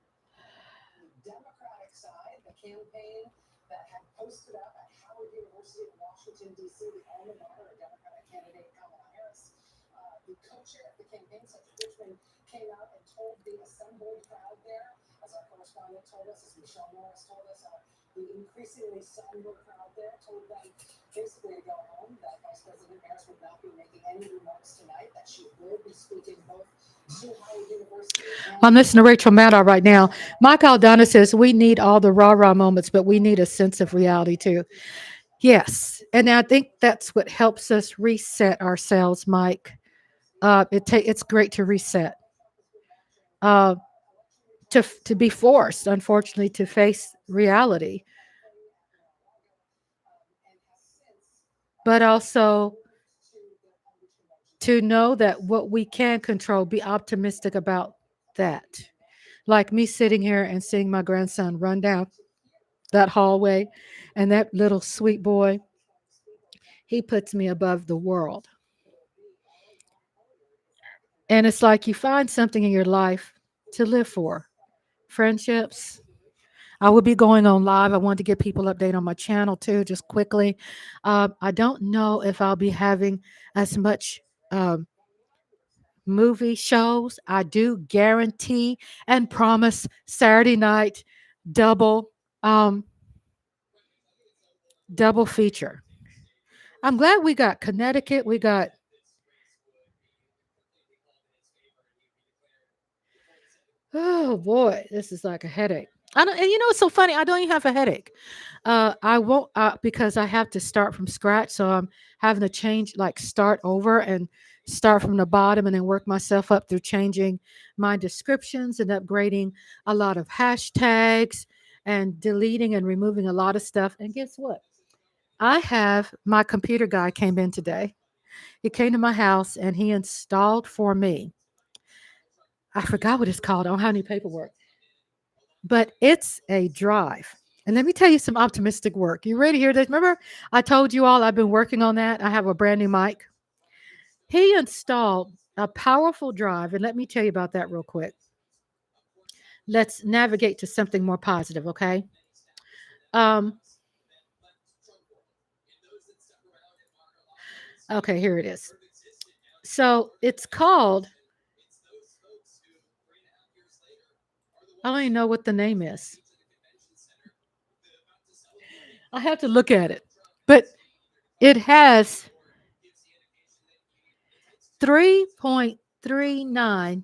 The Democratic side, the campaign that had posted up at Howard University in Washington, D.C., the alma mater of Democratic candidate Kamala Harris, the co-chair of the campaign, Cedric Richmond, came out and told the assembled crowd there, as our correspondent told us, as Michelle Morris told us, the increasingly somber crowd there told them basically to go home, that Vice President Harris would not be making any remarks tonight, that she will be speaking both to Howard University and... I'm listening to Rachel Maddow right now. Mike Aldana says we need all the rah-rah moments, but we need a sense of reality too. Yes, and I think that's what helps us reset ourselves, Mike. It's great to reset. To be forced, unfortunately, to face reality, but also to know that what we can control, be optimistic about that. Like me sitting here and seeing my grandson run down that hallway, and that little sweet boy, he puts me above the world. And it's like you find something in your life to live for. Friendships. I will be going on live. I want to give people an update on my channel too, just quickly. I don't know if I'll be having as much movie shows. I do guarantee and promise Saturday night double double feature. I'm glad we got Connecticut. We got oh boy, this is like a headache. I don't, and you know it's so funny. I don't even have a headache. I won't because I have to start from scratch. So I'm having to change, like start over and start from the bottom, and then work myself up through changing my descriptions and upgrading a lot of hashtags and deleting and removing a lot of stuff. And guess what? I have my computer guy came in today. He came to my house and he installed for me. I forgot what it's called. I don't have any paperwork. But it's a drive. And let me tell you some optimistic work. You ready to hear this? Remember, I told you all I've been working on that. I have a brand new mic. He installed a powerful drive. And let me tell you about that real quick. Let's navigate to something more positive, okay? Okay, here it is. So it's called, I don't even know what the name is. I have to look at it. But it has 3.39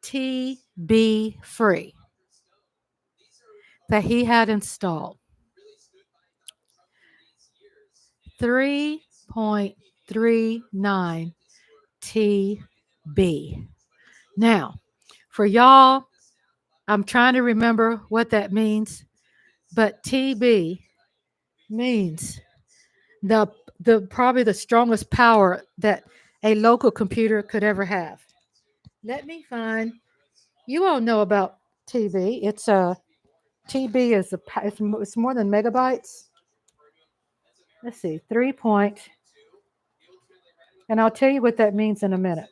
TB free that he had installed. 3.39 2.39 TB. Now, for y'all, I'm trying to remember what that means, but TB means the probably the strongest power that a local computer could ever have. Let me find. You all know about TB. It's a TB is it's more than megabytes. Let's see, 3 point, and I'll tell you what that means in a minute.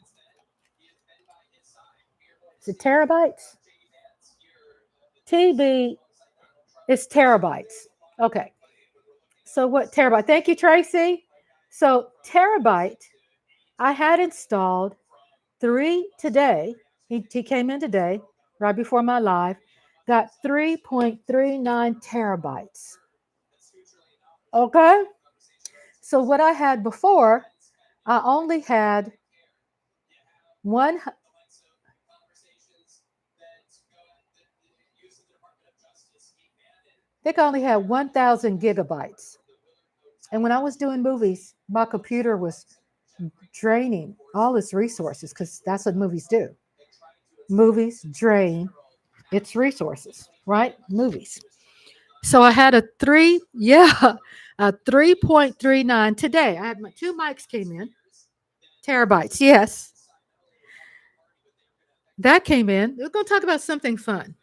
Is it terabytes? TB is terabytes. Okay. So what terabyte? Thank you, Tracy. So terabyte, I had installed 3 today. He came in today, right before my live, got 3.39 terabytes. Okay. So what I had before, I only had one. I think I only had 1,000 gigabytes. And when I was doing movies, my computer was draining all its resources because that's what movies do. Movies drain its resources, right? Movies. So I had a 3.39 today. I had my 2 mics came in, terabytes. Yes, that came in. We're going to talk about something fun.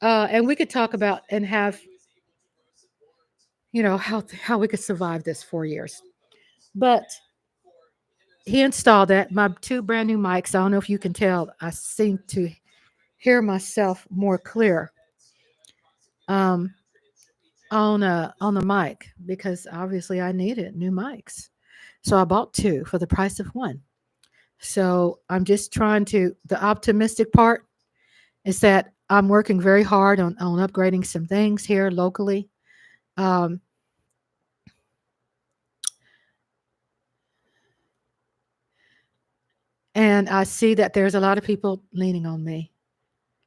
And we could talk about and have, how we could survive this 4 years. But he installed that. My 2 brand new mics. I don't know if you can tell. I seem to hear myself more clear on the mic because obviously I needed new mics. So I bought 2 for the price of 1. So I'm just trying to. The optimistic part is that I'm working very hard on upgrading some things here locally. And I see that there's a lot of people leaning on me.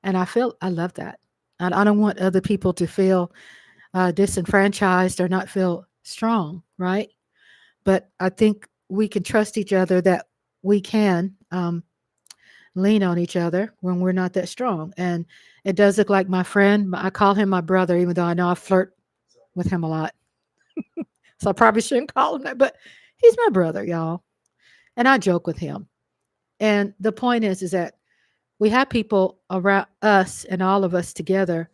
And I love that. And I don't want other people to feel disenfranchised or not feel strong, right? But I think we can trust each other that we can lean on each other when we're not that strong. And it does look like my friend, I call him my brother, even though I know I flirt with him a lot. So I probably shouldn't call him that, but he's my brother, y'all. And I joke with him. And the point is that we have people around us and all of us together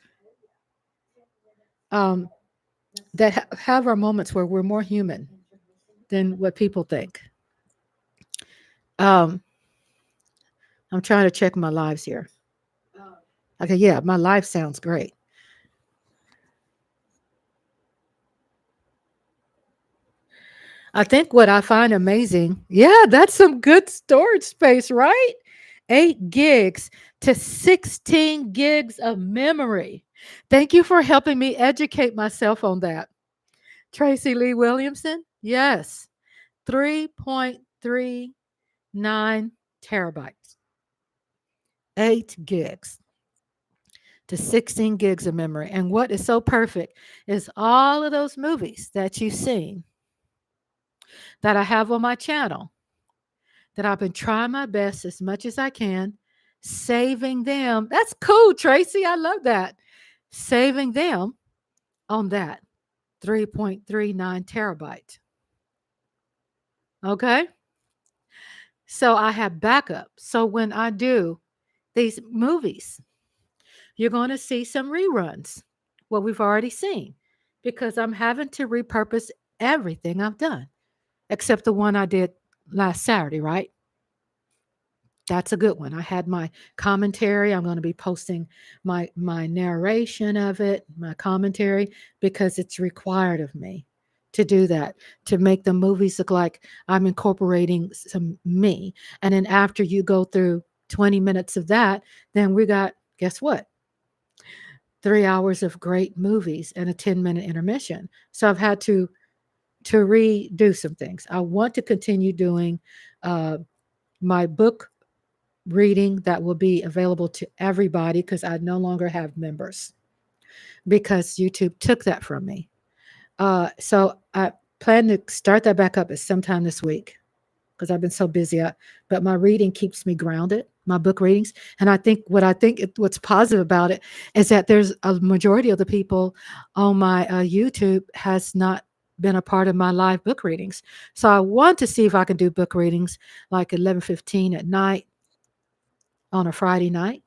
that have our moments where we're more human than what people think. I'm trying to check my lives here. Okay, yeah, my live sounds great. I think what I find amazing, yeah, that's some good storage space, right? 8 gigs to 16 gigs of memory. Thank you for helping me educate myself on that. Tracy Lee Williamson, yes, 3.39 terabytes, 8 gigs to 16 gigs of memory. And what is so perfect is all of those movies that you've seen that I have on my channel, that I've been trying my best as much as I can, saving them. That's cool, Tracy. I love that. Saving them on that 3.39 terabyte. Okay. So I have backup. So when I do these movies, you're going to see some reruns, what we've already seen, because I'm having to repurpose everything I've done, except the one I did last Saturday, right? That's a good one. I had my commentary. I'm going to be posting my narration of it, my commentary, because it's required of me to do that, to make the movies look like I'm incorporating some me. And then after you go through 20 minutes of that, then we got, guess what? 3 hours of great movies and a 10-minute intermission. So I've had to redo some things. I want to continue doing my book reading that will be available to everybody because I no longer have members because YouTube took that from me. So plan to start that back up at sometime this week because I've been so busy. But my reading keeps me grounded, my book readings. And I think what's positive about it is that there's a majority of the people on my YouTube has not been a part of my live book readings. So I want to see if I can do book readings like 11:15 at night on a Friday night.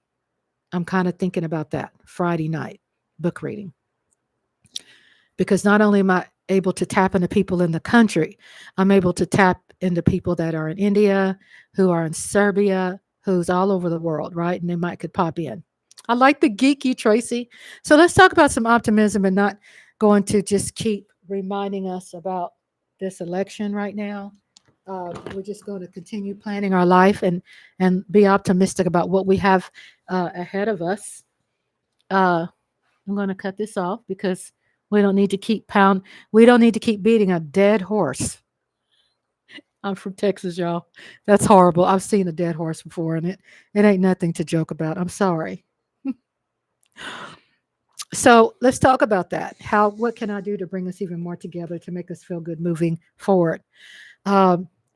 I'm kind of thinking about that Friday night book reading. Because not only am I able to tap into people in the country, I'm able to tap into people that are in India, who are in Serbia, who's all over the world, right? And they could pop in. I like the geeky, Tracy. So let's talk about some optimism and not going to just keep reminding us about this election right now. We're just going to continue planning our life and be optimistic about what we have ahead of us. I'm going to cut this off because we don't need to keep beating a dead horse. I'm from Texas, y'all. That's horrible. I've seen a dead horse before, and it ain't nothing to joke about. I'm sorry. So let's talk about that. What can I do to bring us even more together to make us feel good moving forward?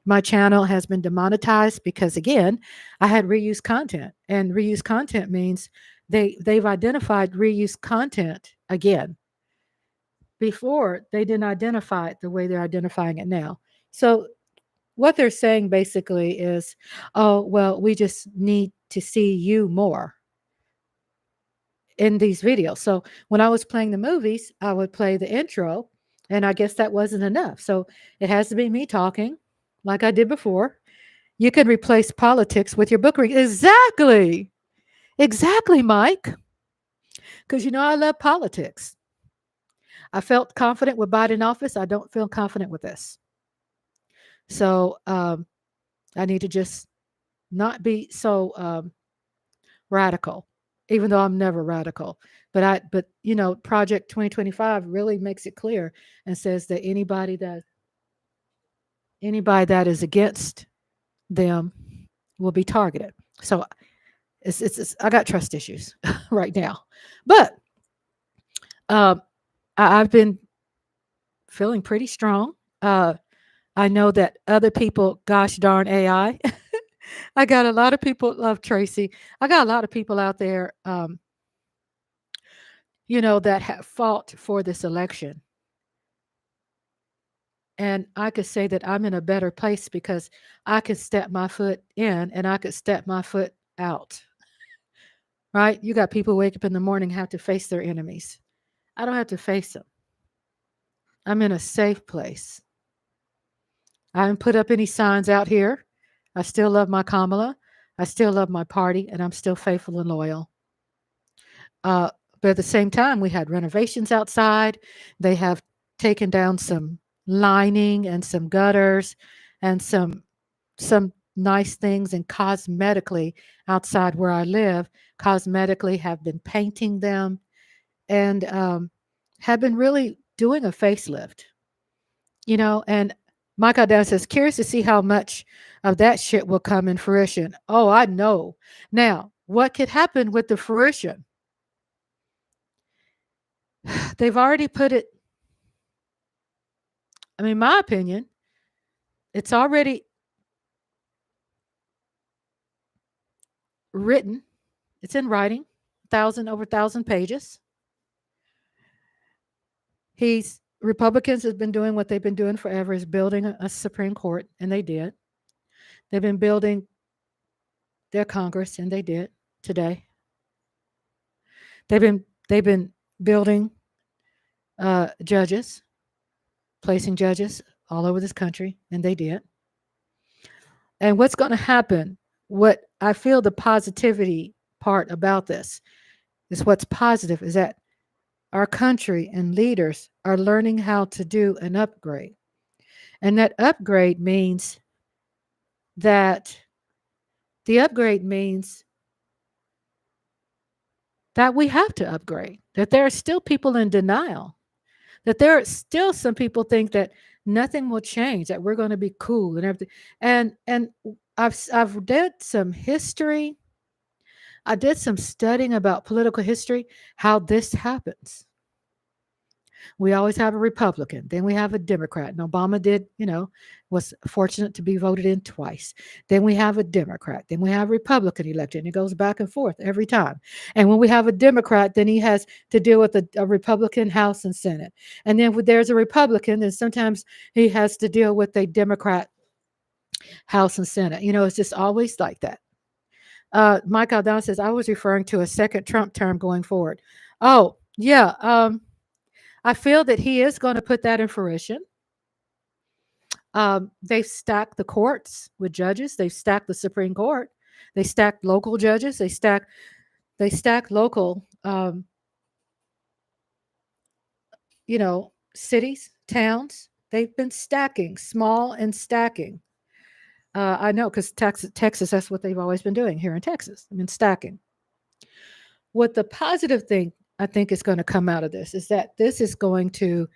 My channel has been demonetized because, again, I had reused content, and reused content means they've identified reused content again. Before, they didn't identify it the way they're identifying it now. So what they're saying basically is, oh, well, we just need to see you more in these videos. So when I was playing the movies, I would play the intro, and I guess that wasn't enough. So it has to be me talking like I did before. You can replace politics with your book reading. Exactly. Exactly, Mike. Because, I love politics. I felt confident with Biden office. I don't feel confident with this. So I need to just not be so radical, even though I'm never radical. But Project 2025 really makes it clear and says that anybody that is against them will be targeted. So I got trust issues right now, but I've been feeling pretty strong. I know that other people, gosh darn AI. I got a lot of people love Tracy. I got a lot of people out there, that have fought for this election. And I could say that I'm in a better place because I could step my foot in and I could step my foot out. Right? You got people wake up in the morning and have to face their enemies. I don't have to face them. I'm in a safe place. I haven't put up any signs out here. I still love my Kamala. I still love my party, and I'm still faithful and loyal. But at the same time, we had renovations outside. They have taken down some lining and some gutters and some nice things, and cosmetically outside where I live, cosmetically have been painting them and have been really doing a facelift. And Michael Down says, curious to see how much of that shit will come in fruition. Oh, I know. Now, what could happen with the fruition? They've already put it, my opinion, it's already written. It's in writing, over 1,000 pages. Republicans have been doing what they've been doing forever, is building a Supreme Court, and they did. They've been building their Congress, and they did today. They've been building judges, placing judges all over this country, and they did. And what's going to happen, what I feel the positivity part about this is what's positive is that our country and leaders are learning how to do an upgrade. And that upgrade means that we have to upgrade, that there are still people in denial, that there are still some people think that nothing will change, that we're going to be cool and everything. And I've did some history. I did some studying about political history, how this happens. We always have a Republican. Then we have a Democrat. And Obama did, was fortunate to be voted in twice. Then we have a Democrat. Then we have a Republican election. It goes back and forth every time. And when we have a Democrat, then he has to deal with a Republican House and Senate. And then when there's a Republican, then sometimes he has to deal with a Democrat House and Senate. It's just always like that. Mike Aldana says, I was referring to a second Trump term going forward. Oh, yeah. I feel that he is going to put that in fruition. They've stacked the courts with judges. They've stacked the Supreme Court. They stacked local judges. They stacked local, cities, towns. They've been stacking, small and stacking. I know because Texas, that's what they've always been doing here in Texas. I mean, stacking. What the positive thing I think is going to come out of this is that this is going to,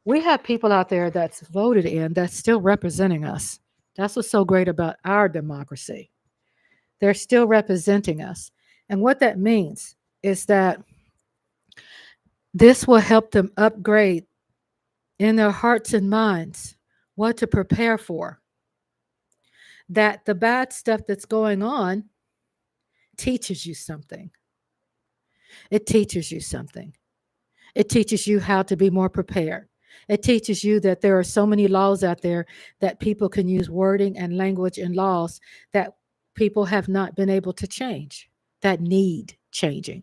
we have people out there that's voted in that's still representing us. That's what's so great about our democracy. They're still representing us. And what that means is that this will help them upgrade in their hearts and minds what to prepare for. That the bad stuff that's going on teaches you something. It teaches you something. It teaches you how to be more prepared. It teaches you that there are so many laws out there that people can use wording and language and laws that people have not been able to change, that need changing.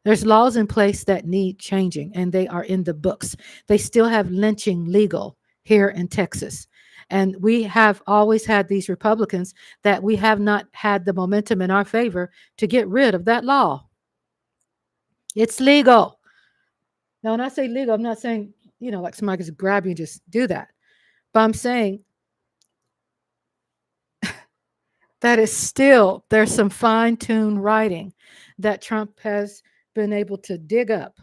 There's laws in place that need changing, and they are in the books. They still have lynching legal here in Texas. And we have always had these Republicans that we have not had the momentum in our favor to get rid of that law. It's legal. Now, when I say legal, I'm not saying, like somebody just grab you and just do that. But I'm saying that is still, there's some fine-tuned writing that Trump has been able to dig up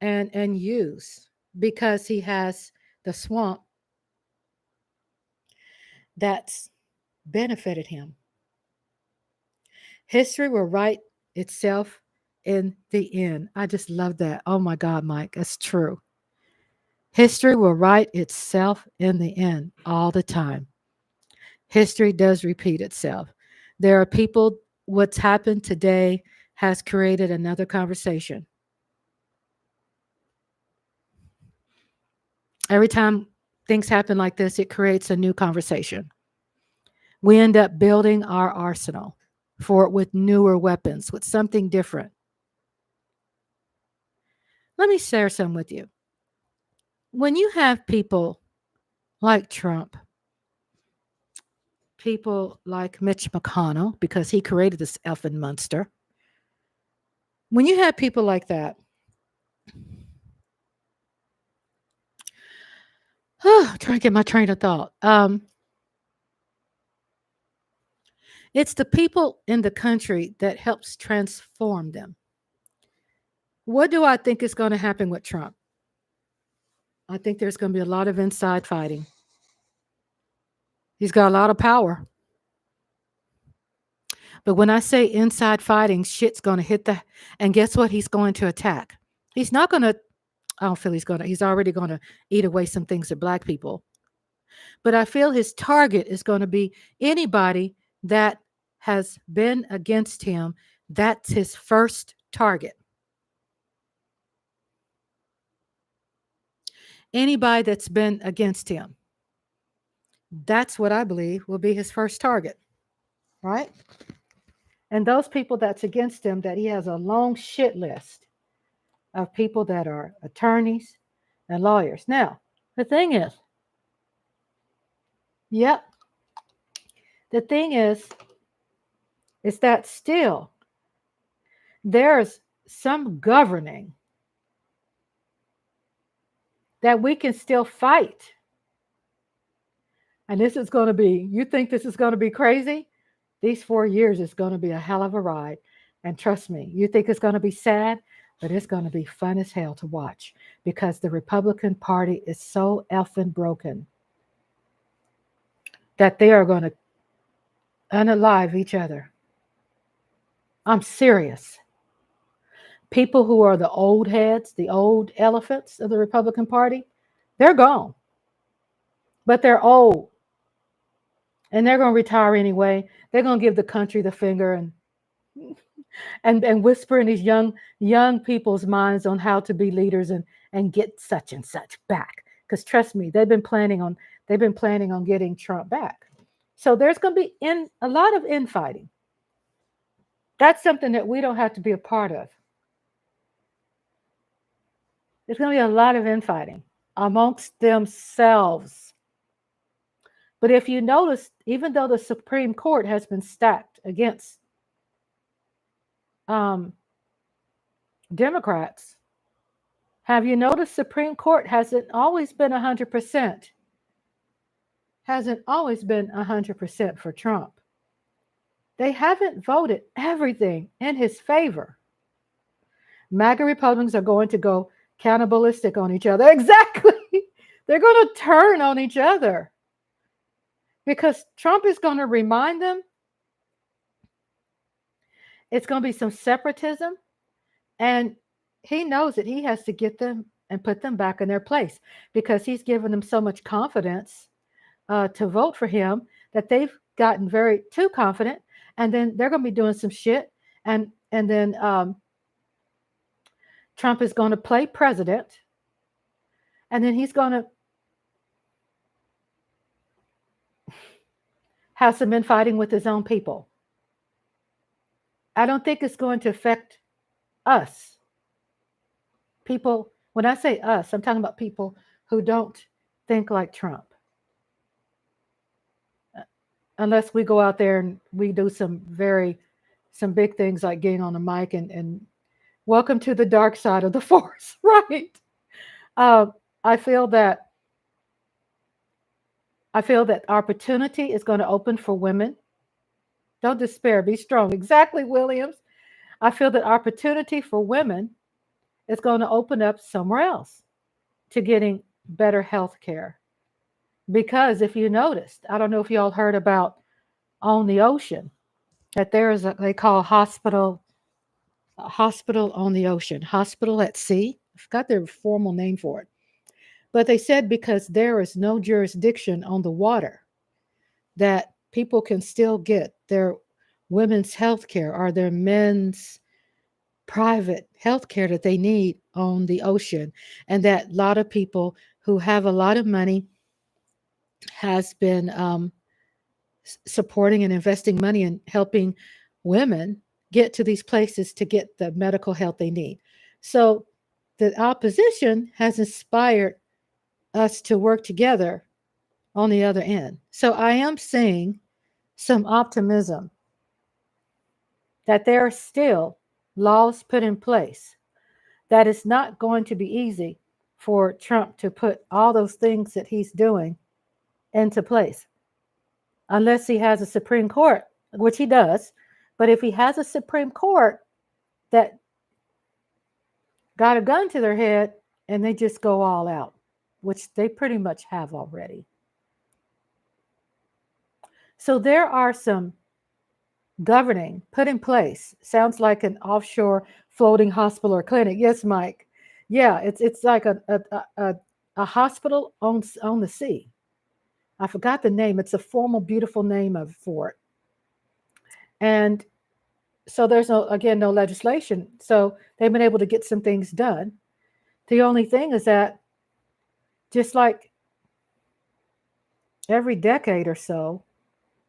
and use because he has the swamp that's benefited him. History will write itself in the end. I just love that. Oh my God, Mike, that's true. History will write itself in the end all the time. History does repeat itself. There are people, what's happened today has created another conversation. Every time things happen like this, it creates a new conversation. We end up building our arsenal with newer weapons, with something different. Let me share some with you. When you have people like Trump, people like Mitch McConnell, because he created this effing monster. When you have people like that, trying to get my train of thought. It's the people in the country that helps transform them. What do I think is going to happen with Trump? I think there's going to be a lot of inside fighting. He's got a lot of power. But when I say inside fighting, shit's going to hit and guess what? He's going to attack. He's not going to, I don't feel he's already going to eat away some things to Black people. But I feel his target is going to be anybody that has been against him. That's his first target. Anybody that's been against him. That's what I believe will be his first target. Right? And those people that's against him, that he has a long shit list of people that are attorneys and lawyers. Now, the thing is, the thing is that still there's some governing that we can still fight. And this is going to be, you think this is going to be crazy? These 4 years is going to be a hell of a ride. And trust me, you think it's going to be sad, but it's going to be fun as hell to watch because the Republican Party is so effing broken that they are going to unalive each other. I'm serious. people who are the old heads, the old elephants of the Republican Party, they're gone. But they're old. And they're going to retire anyway. They're going to give the country the finger and whisper in these young people's minds on how to be leaders and get such and such back. Because trust me, they've been planning on getting Trump back. So there's going to be a lot of infighting. That's something that we don't have to be a part of. There's going to be a lot of infighting amongst themselves. But if you notice, even though the Supreme Court has been stacked against Democrats, have you noticed Supreme Court hasn't always been 100%? Hasn't always been 100% for Trump. They haven't voted everything in his favor. MAGA Republicans are going to go cannibalistic on each other. Exactly. They're going to turn on each other because Trump is going to remind them it's going to be some separatism, and he knows that he has to get them and put them back in their place because he's given them so much confidence to vote for him that they've gotten too confident, and then they're going to be doing some shit, and then Trump is going to play president, and then he's going to have some infighting with his own people. I don't think it's going to affect us. People, when I say us, I'm talking about people who don't think like Trump. Unless we go out there and we do some big things like getting on the mic and welcome to the dark side of the force, right? I feel that opportunity is going to open for women. Don't despair, be strong. Exactly, Williams. I feel that opportunity for women is going to open up somewhere else to getting better health care. Because if you noticed, I don't know if you all heard about on the ocean, that there is they call a hospital on the ocean, hospital at sea. I forgot their formal name for it. But they said because there is no jurisdiction on the water, that people can still get their women's health care or their men's private health care that they need on the ocean. And that a lot of people who have a lot of money has been supporting and investing money in helping women get to these places to get the medical help they need. So the opposition has inspired us to work together on the other end. So I am seeing some optimism that there are still laws put in place, that it's not going to be easy for Trump to put all those things that he's doing into place. Unless he has a Supreme Court, which he does. But if he has a Supreme Court that got a gun to their head and they just go all out, which they pretty much have already. So there are some governing put in place. Sounds like an offshore floating hospital or clinic. Yes, Mike. Yeah, it's like a hospital on the sea. I forgot the name. It's a formal, beautiful name for it. And so there's no legislation. So they've been able to get some things done. The only thing is that just like every decade or so,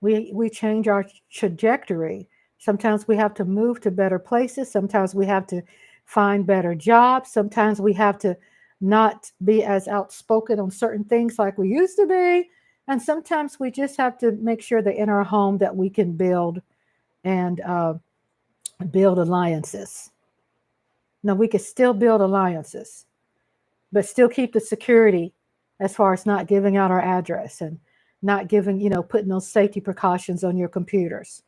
we change our trajectory. Sometimes we have to move to better places. Sometimes we have to find better jobs. Sometimes we have to not be as outspoken on certain things like we used to be. And sometimes we just have to make sure that in our home that we can build and build alliances. Now, we can still build alliances, but still keep the security as far as not giving out our address and not giving, putting those safety precautions on your computers,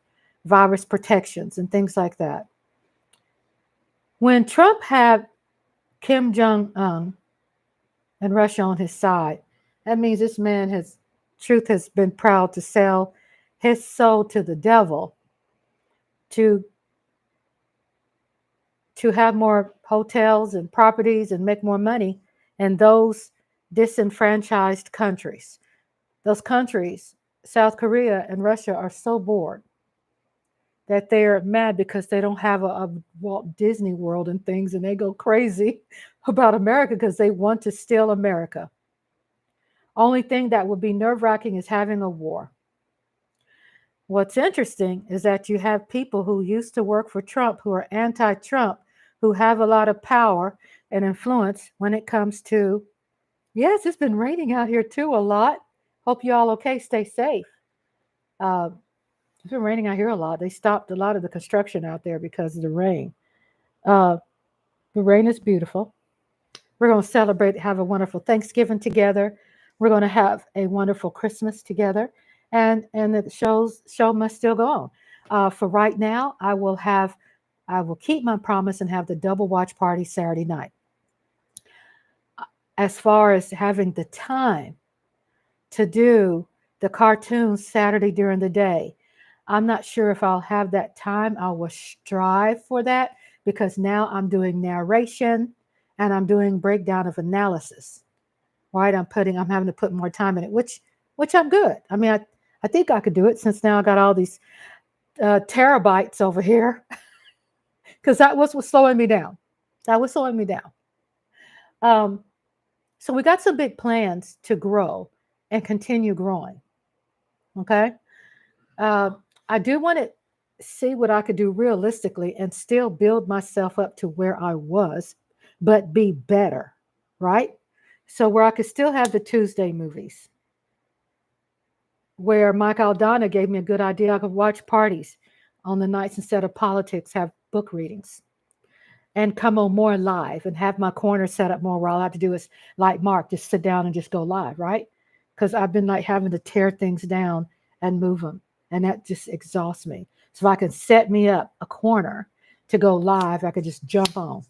virus protections and things like that. When Trump had Kim Jong-un and Russia on his side, that means this man has been proud to sell his soul to the devil to to have more hotels and properties and make more money in those disenfranchised countries. Those countries, South Korea and Russia, are so bored that they're mad because they don't have a Walt Disney World and things, and they go crazy about America because they want to steal America. Only thing that would be nerve-wracking is having a war. What's interesting is that you have people who used to work for Trump, who are anti-Trump, who have a lot of power and influence when it comes to, yes, it's been raining out here too a lot. Hope you all okay. Stay safe. It's been raining out here a lot. They stopped a lot of the construction out there because of the rain. The rain is beautiful. We're going to celebrate, have a wonderful Thanksgiving together. We're going to have a wonderful Christmas together. And the show must still go on. For right now, I will keep my promise and have the double watch party Saturday night. As far as having the time to do the cartoons Saturday during the day, I'm not sure if I'll have that time. I will strive for that because now I'm doing narration and I'm doing breakdown of analysis. Right? I'm having to put more time in it, which I'm good. I mean, I think I could do it since now I got all these terabytes over here because that was what's slowing me down. That was slowing me down. So we got some big plans to grow and continue growing. Okay. I do want to see what I could do realistically and still build myself up to where I was, but be better. Right. So where I could still have the Tuesday movies, where Mike Aldana gave me a good idea. I could watch parties on the nights instead of politics, have book readings, and come on more live and have my corner set up more where all I have to do is, like Mark, just sit down and just go live, right? Because I've been like having to tear things down and move them, and that just exhausts me. So if I can set me up a corner to go live, I could just jump on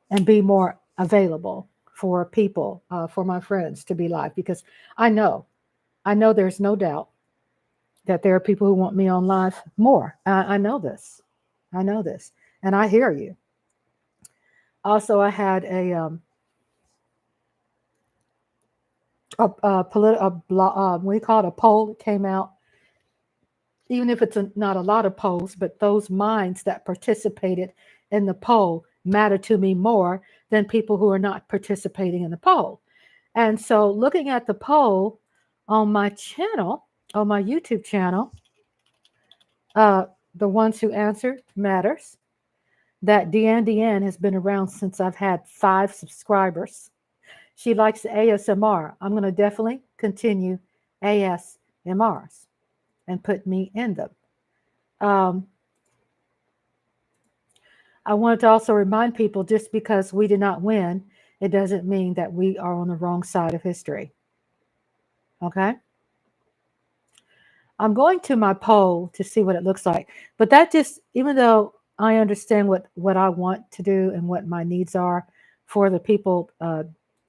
and be more available for people, for my friends to be live, because I know there's no doubt that there are people who want me on live more. I know this. And I hear you. Also, I had we call it a poll that came out. Even if it's not a lot of polls, but those minds that participated in the poll matter to me more than people who are not participating in the poll. And so looking at the poll on my channel, on my YouTube channel, the ones who answered matters. That Deanne has been around since I've had 5 subscribers. She likes ASMR. I'm going to definitely continue ASMRs and put me in them. I wanted to also remind people, just because we did not win, it doesn't mean that we are on the wrong side of history. Okay? I'm going to my poll to see what it looks like. But that just, even though I understand what I want to do and what my needs are for the people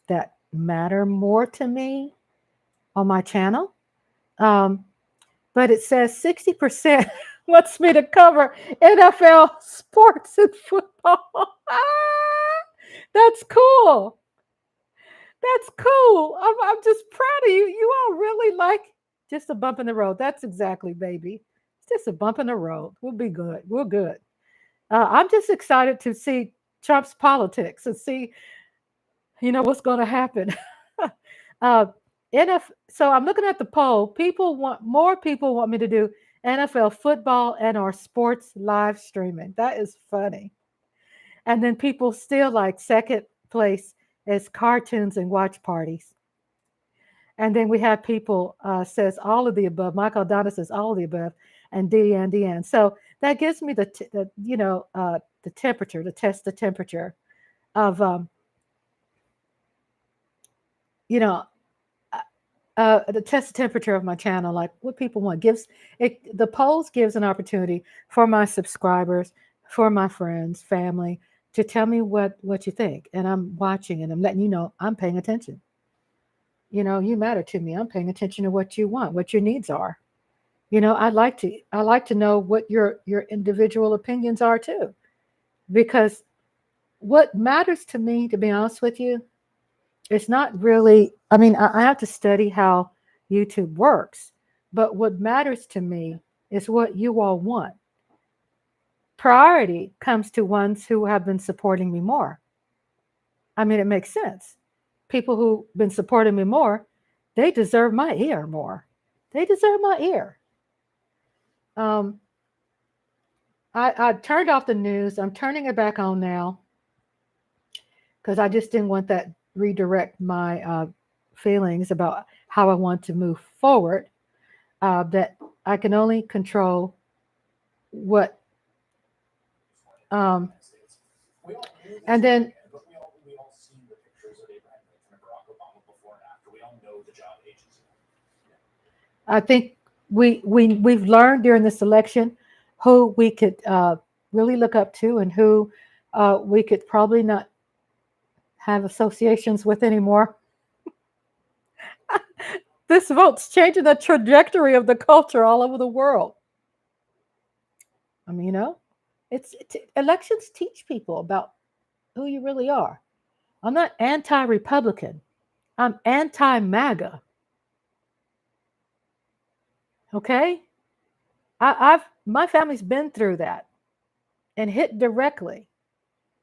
that matter more to me on my channel, but it says 60% wants me to cover NFL sports and football. That's cool. That's cool. I'm just proud of you. You all really like just a bump in the road. That's exactly, baby. It's just a bump in the road. We'll be good. We're good. I'm just excited to see Trump's politics and see, what's going to happen. So I'm looking at the poll. More people want me to do NFL football and or sports live streaming. That is funny. And then people still like second place is cartoons and watch parties. And then we have people says all of the above. Michael Donna says all of the above, and Deanne. So that gives me the temperature, to test the temperature of the test temperature of my channel, like what people want. The polls gives an opportunity for my subscribers, for my friends, family, to tell me what you think. And I'm watching and I'm letting you know I'm paying attention. You matter to me. I'm paying attention to what you want, what your needs are. I like to know what your individual opinions are too. because what matters to me, to be honest with you, it's not really, I mean, I have to study how YouTube works, but what matters to me is what you all want. Priority comes to ones who have been supporting me more. I mean, it makes sense. People who've been supporting me more, they deserve my ear more. They deserve my ear. I turned off the news. I'm turning it back on now because I just didn't want that redirect my feelings about how I want to move forward. That I can only control what, and then We all see the pictures of Abraham Lincoln and Barack Obama before and after. We all know the job agency. I think we've learned during this election who we could really look up to and who we could probably not have associations with anymore. This vote's changing the trajectory of the culture all over the world. I mean, it's elections teach people about who you really are. I'm not anti-Republican. I'm anti-MAGA. Okay? My family's been through that and hit directly.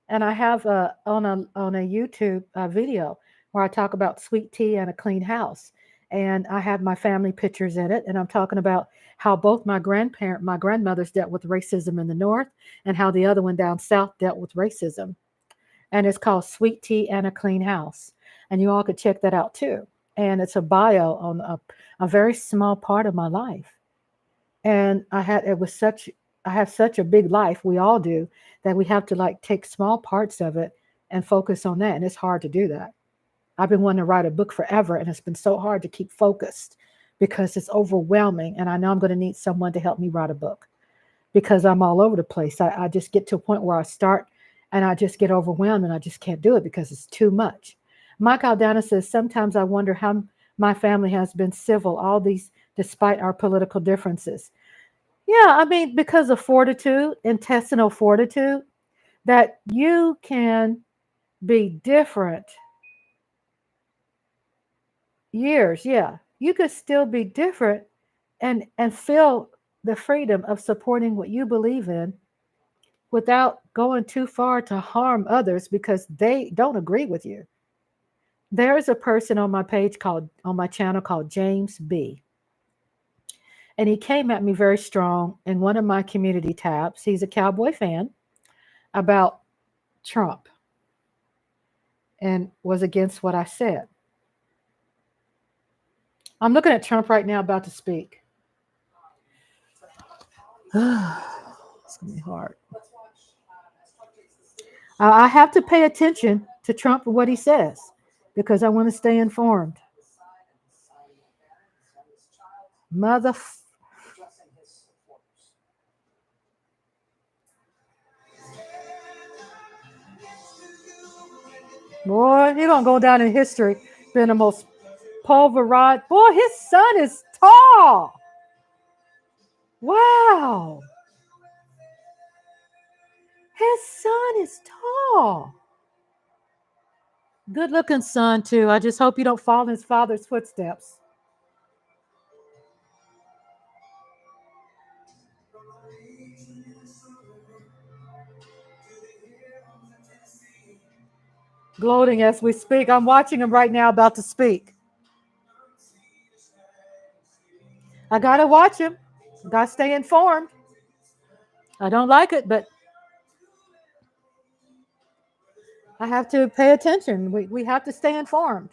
And I have on a YouTube video where I talk about sweet tea and a clean house. And I have my family pictures in it. And I'm talking about how both my grandmothers dealt with racism in the North and how the other one down South dealt with racism. And it's called Sweet Tea and a Clean House. And you all could check that out too. And it's a bio on a very small part of my life. And I have such a big life, we all do, that we have to like take small parts of it and focus on that. And it's hard to do that. I've been wanting to write a book forever, and it's been so hard to keep focused because it's overwhelming. And I know I'm going to need someone to help me write a book because I'm all over the place. I just get to a point where I start and I just get overwhelmed and I just can't do it because it's too much. Mike Aldana says, sometimes I wonder how my family has been civil, all these, despite our political differences. Yeah, I mean, because of fortitude, intestinal fortitude, that you can be different years. Yeah, you could still be different and feel the freedom of supporting what you believe in without going too far to harm others because they don't agree with you. There is a person on my channel called James B. And he came at me very strong in one of my community tabs. He's a Cowboy fan about Trump and was against what I said. I'm looking at Trump right now about to speak. It's going to be hard. I have to pay attention to Trump and what he says because I want to stay informed. Boy, he's going to go down in history being the most pulverized. Boy, his son is tall. Wow. His son is tall. Good looking son, too. I just hope you don't follow in his father's footsteps. Gloating as we speak. I'm watching him right now about to speak. I got to watch him. Got to stay informed. I don't like it, but I have to pay attention. We have to stay informed.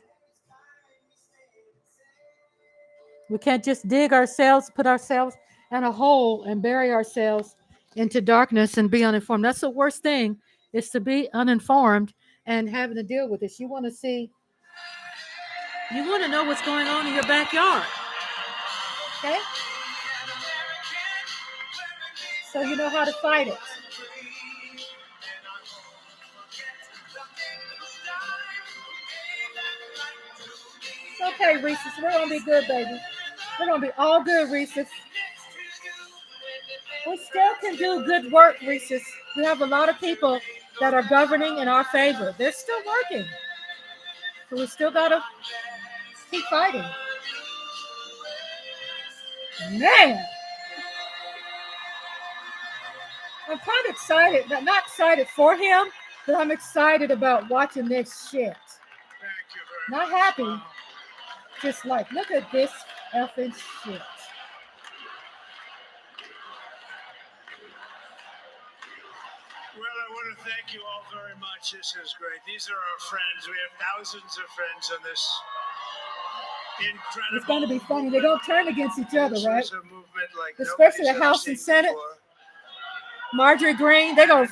We can't just put ourselves in a hole and bury ourselves into darkness and be uninformed. That's the worst thing, is to be uninformed and having to deal with this. You want to know what's going on in your backyard. Okay? So you know how to fight it. It's okay, Reese's. We're going to be good, baby. We're going to be all good, Reese's. We still can do good work, Reese's. We have a lot of people that are governing in our favor. They're still working. So we still got to keep fighting. Man, I'm kind of excited. Not excited for him, but I'm excited about watching this shit. Not happy. Just like, look at this effing shit. Well, I want to thank you all very much. This is great. These are our friends. We have thousands of friends on this incredible. It's going to be funny. They're going to turn against each other, This right? is a movement like Especially the nobody's ever House and seen Senate. before. Marjorie Greene, they're gonna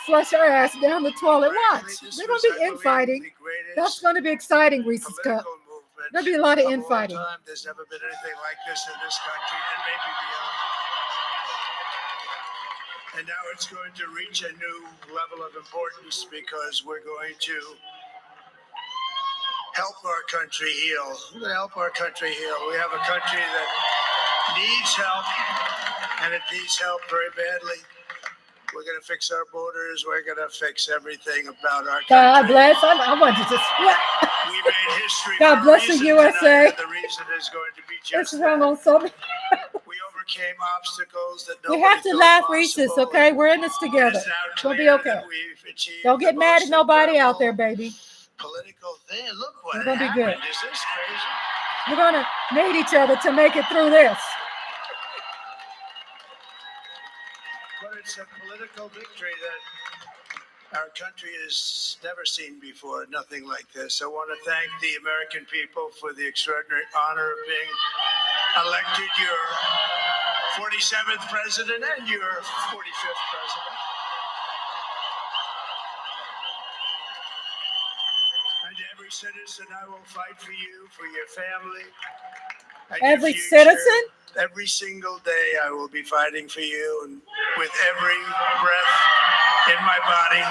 flush her ass down the toilet. Watch. They're gonna be infighting. That's gonna be exciting, Reese's Cup. There'll be a lot of infighting. There's never been anything like this in this country, and maybe beyond. And now it's going to reach a new level of importance because we're going to help our country heal. We're going to help our country heal. We have a country that needs help, and it needs help very badly. We're going to fix our borders. We're going to fix everything about our country. God bless. I want you to split. We made history. God bless the USA. The reason is going to be just It's wrong on so many. We overcame obstacles that We nobody have to thought laugh, possible. Reese's, okay? We're in this together. We'll be okay. Don't get mad at nobody out there, baby. Political thing. Look what We're gonna be happened. good. Is this crazy? We're gonna need each other to make it through this. But it's a political victory that our country has never seen before. Nothing like this. I want to thank the American people for the extraordinary honor of being elected your 47th president and your 45th president. And every citizen, I will fight for you, for your family. and your Every future. citizen? Every single day, I will be fighting for you, and with every breath in my body,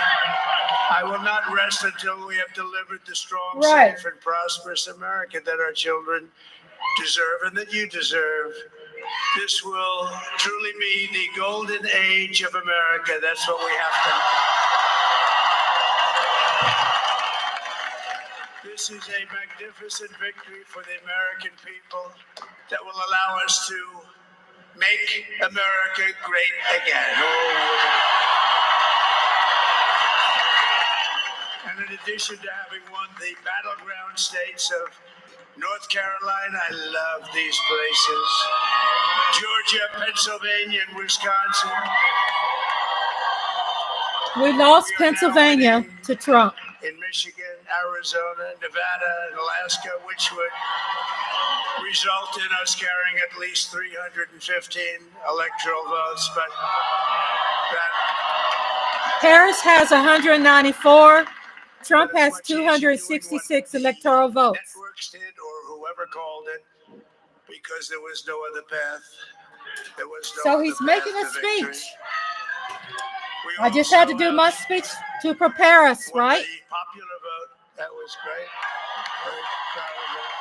I will not rest until we have delivered the strong, Right. safe, and prosperous America that our children deserve and that you deserve. This will truly be the golden age of America. That's what we have to. This is a magnificent victory for the American people that will allow us to make America great again. And in addition to having won the battleground states of North Carolina, I love these places. Georgia, Pennsylvania, and Wisconsin. We lost Pennsylvania to Trump. In Michigan, Arizona, Nevada, and Alaska, which would result in us carrying at least 315 electoral votes. But Harris has 194. Trump has 266 electoral votes. networks did, or whoever called it, because there was no other path. There was no So other he's path making a to victory. speech. I just had to do my speech to prepare us, right? The popular vote, that was great. Very proud of that.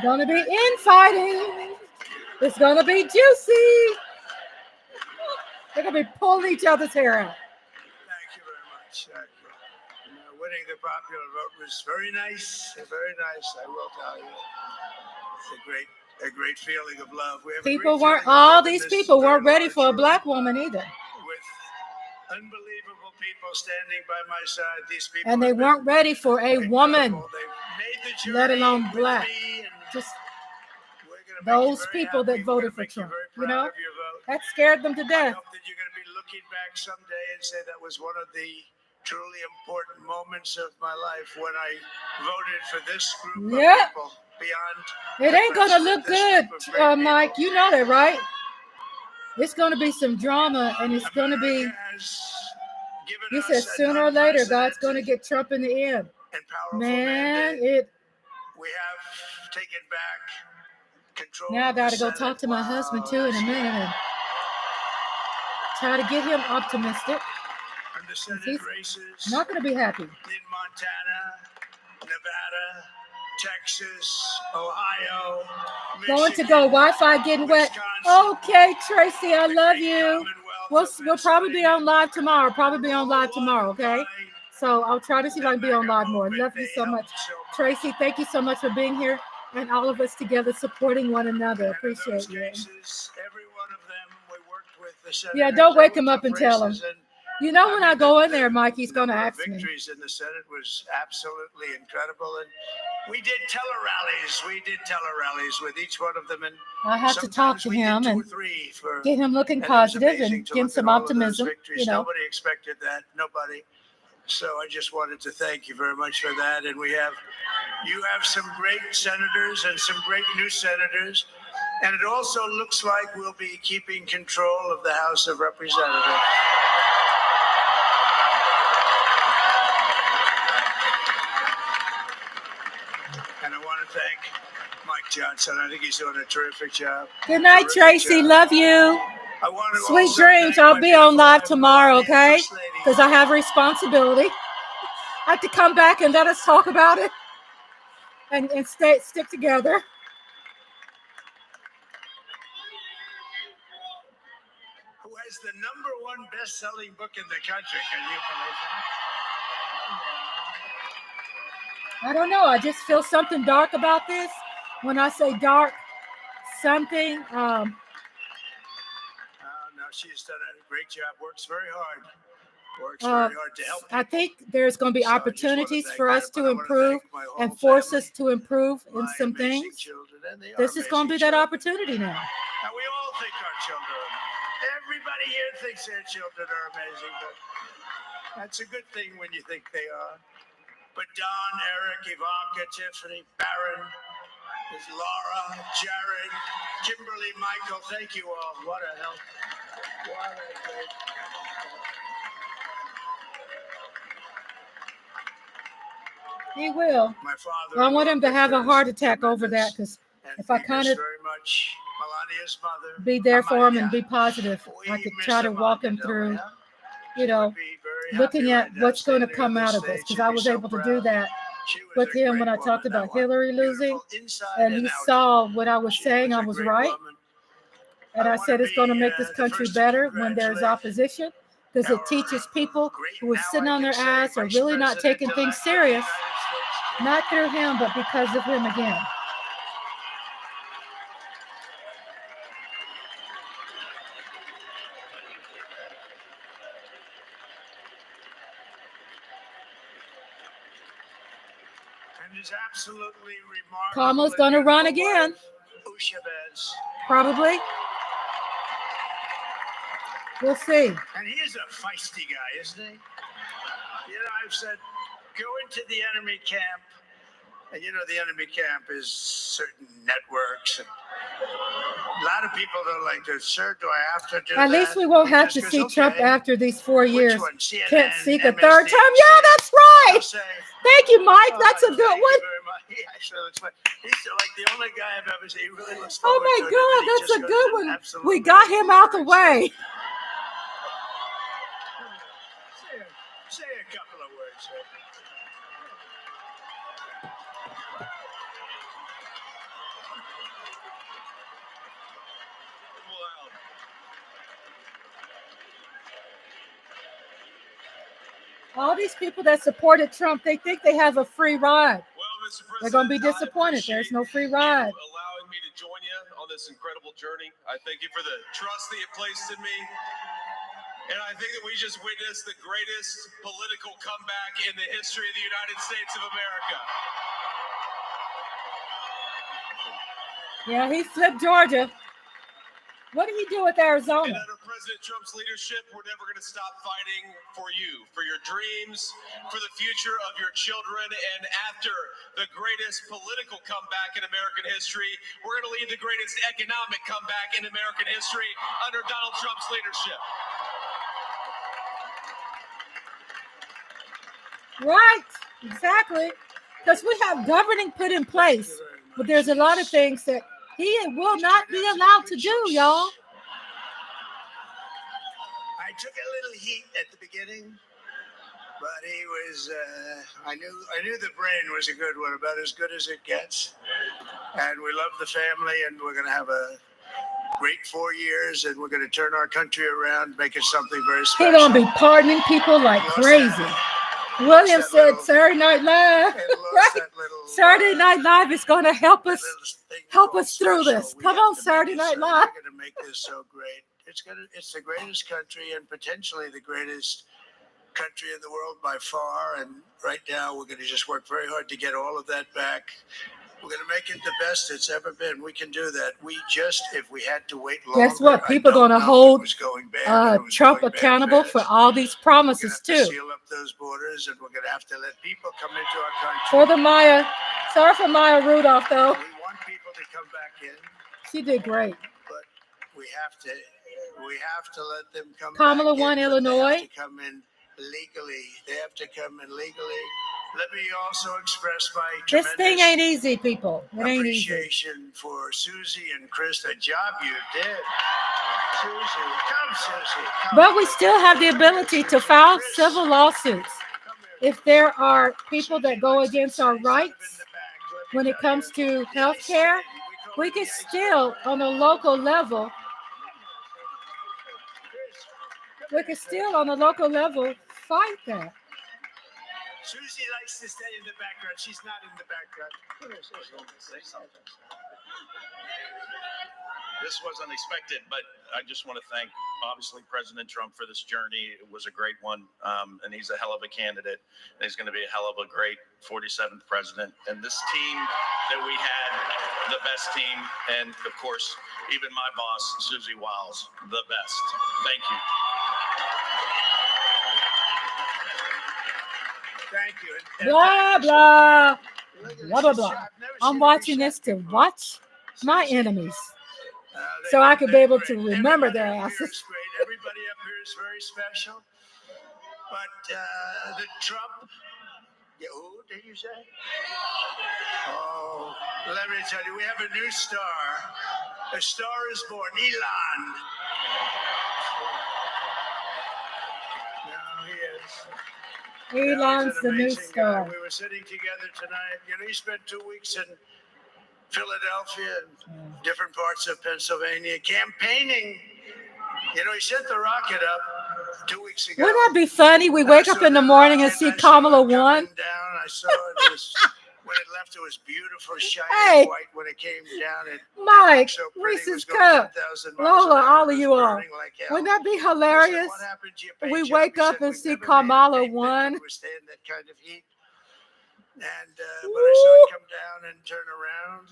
Gonna be infighting. It's gonna be juicy. They're gonna be pulling each other's hair out. Thank you very much. Thank you. Winning the popular vote was very nice. Very nice, I will tell you. It's a great feeling of love. We have People weren't, all these people weren't ready for a black woman either. with unbelievable people standing by my side. These people And they have been weren't ready for a woman, incredible. They've made the let journey alone with black. me, and Just we're gonna make you those very people happy. that voted for We're gonna Trump, make you you very know? proud of your vote. That scared them to I death. hope that you're going to be looking back someday and say that was one of the truly important moments of my life when I voted for this group Yep. of people. Beyond It the ain't gonna president, look this good, group of great Mike. people. You know that, right? It's gonna be some drama, and it's gonna be. Given You us said an sooner or later, God's unprecedented gonna get Trump in the end. and powerful Man, mandate. it. We have taken back control. Now I of the gotta go Senate. talk to my husband too in a minute and try to get him optimistic. And the Senate He's races not gonna be happy. in Montana, Nevada, Texas, Ohio, Going to go. Wi-Fi getting wet. Okay, Tracy, I love you. We'll probably be on live tomorrow. Okay? So I'll try to see if I can be on live more. Love you so much. Tracy, thank you so much for being here and all of us together supporting one another. Appreciate you. Every one of them we worked with the senators. Yeah, don't wake him up and tell him. You know, when I go in there, Mike, he's going to ask me. Victories in the Senate was absolutely incredible. And we did tele-rallies with each one of them. And I have to talk to him and get him looking positive and give him some optimism. You know. Nobody expected that. Nobody. So I just wanted to thank you very much for that. And you have some great senators and some great new senators. And it also looks like we'll be keeping control of the House of Representatives. And I want to thank Mike Johnson. I think he's doing a terrific job. Good night, Tracy. Love you. Sweet dreams. I'll be on live tomorrow, okay? Because I have responsibility. I have to come back and let us talk about it and stick together. Who has the #1 best-selling book in the country? Can you believe that? I don't know. I just feel something dark about this. When I say dark, something. No, she's done a great job. Works very hard. Works very hard to help. I think there's going to be opportunities for us to improve and force us to improve in some things. This is going to be that opportunity now. And we all think our children are amazing. Everybody here thinks their children are amazing, but that's a good thing when you think they are. But Don, Eric, Ivanka, Tiffany, Barron, there's Laura, Jared, Kimberly, Michael, thank you all. What a help. What a great. He will. My father. I want him to have a heart attack over that because if I kind of very much Melania's mother. Be there for him and be positive, I could try to walk him through, you know, looking at what's going to come out of this, because I was able to do that with him when I talked about Hillary losing, and he saw what I was saying. I was right, and I said it's going to make this country better when there's opposition, because it teaches people who are sitting on their ass or really not taking things serious, not through him, but because of him again. Is absolutely remarkable. Kamala's going to run again. Probably. We'll see. And he is a feisty guy, isn't he? You know, I've said, go into the enemy camp. And you know, the enemy camp is certain networks. And a lot of people don't like to, sir, do I have to do that? At least we won't have to see Trump after these 4 years. CNN, Can't seek a MSNBC, third term. Yeah, that's right. Thank you, Mike. That's a good one. He actually looks like he's like the only guy I've ever seen. He really looks Oh my God, that's a good one. We got him out the way. Say a couple of words, sir. All these people that supported Trump, they think they have a free ride. They're going to be disappointed. There's no free ride. Allowing me to join you on this incredible journey. I thank you for the trust that you placed in me. And I think that we just witnessed the greatest political comeback in the history of the United States of America. Yeah, he flipped Georgia. What did he do with Arizona? And under President Trump's leadership, we're never going to stop fighting for you, for your dreams, for the future of your children. And after the greatest political comeback in American history, we're going to lead the greatest economic comeback in American history under Donald Trump's leadership. Right, exactly. Because we have governing put in place, but there's a lot of things that he will not be allowed to do, y'all. I took a little heat at the beginning, But he was, I knew the brain was a good one, about as good as it gets. And we love the family, and we're going to have a great 4 years, and we're going to turn our country around, make it something very special. He's going to be pardoning people like crazy. William said Saturday Night Live. Saturday Night Live is going to help us through this. Come on, Saturday Night Live. We're going to make this so great. It's the greatest country, and potentially the greatest country in the world by far. And right now, we're going to just work very hard to get all of that back. We're going to make it the best it's ever been. We can do that. If we had to wait longer. Guess what? People are going to hold Trump accountable for all these promises, too. Seal up those borders, and we're going to have to let people come into our country. For the Maya. Sorry for Maya Rudolph, though. We want people to come back in. She did great. But we have to let them come Kamala back won in. Illinois. They have to come in legally. They have to come in legally. Let me also express my This thing ain't easy, people. It ain't easy. appreciation for Susie and Chris, the job you did. Susie, come, Susie. Come. But we still have the ability to file civil lawsuits. If there are people that go against our rights when it comes to health care, we can still, on a local level, fight that. Susie likes to stay in the background. She's not in the background. This was unexpected, but I just want to thank, obviously, President Trump for this journey. It was a great one, and he's a hell of a candidate. And he's going to be a hell of a great 47th president. And this team that we had, the best team, and, of course, even my boss, Susie Wiles, the best. Thank you. Thank you. Blah, blah. Blah, blah, blah. I'm watching this to watch my enemies so I could be able to remember their asses. Everybody up here is very special. But the Trump, who did you say? Oh, let me tell you, we have a new star. A star is born, Elon. No, he is. Elon's the new star. We were sitting together tonight. He spent 2 weeks in Philadelphia and different parts of Pennsylvania campaigning. He sent the rocket up 2 weeks ago. Wouldn't that be funny? We wake up in the morning and see Kamala won. I saw it. When it left, it was beautiful, shiny white. When it came down, Mike, so Reese's Cup, Lola, all of you all. Wouldn't that be hilarious? We wake up and see Kamala won. Withstand that kind of heat. And but I saw it come down and turn around,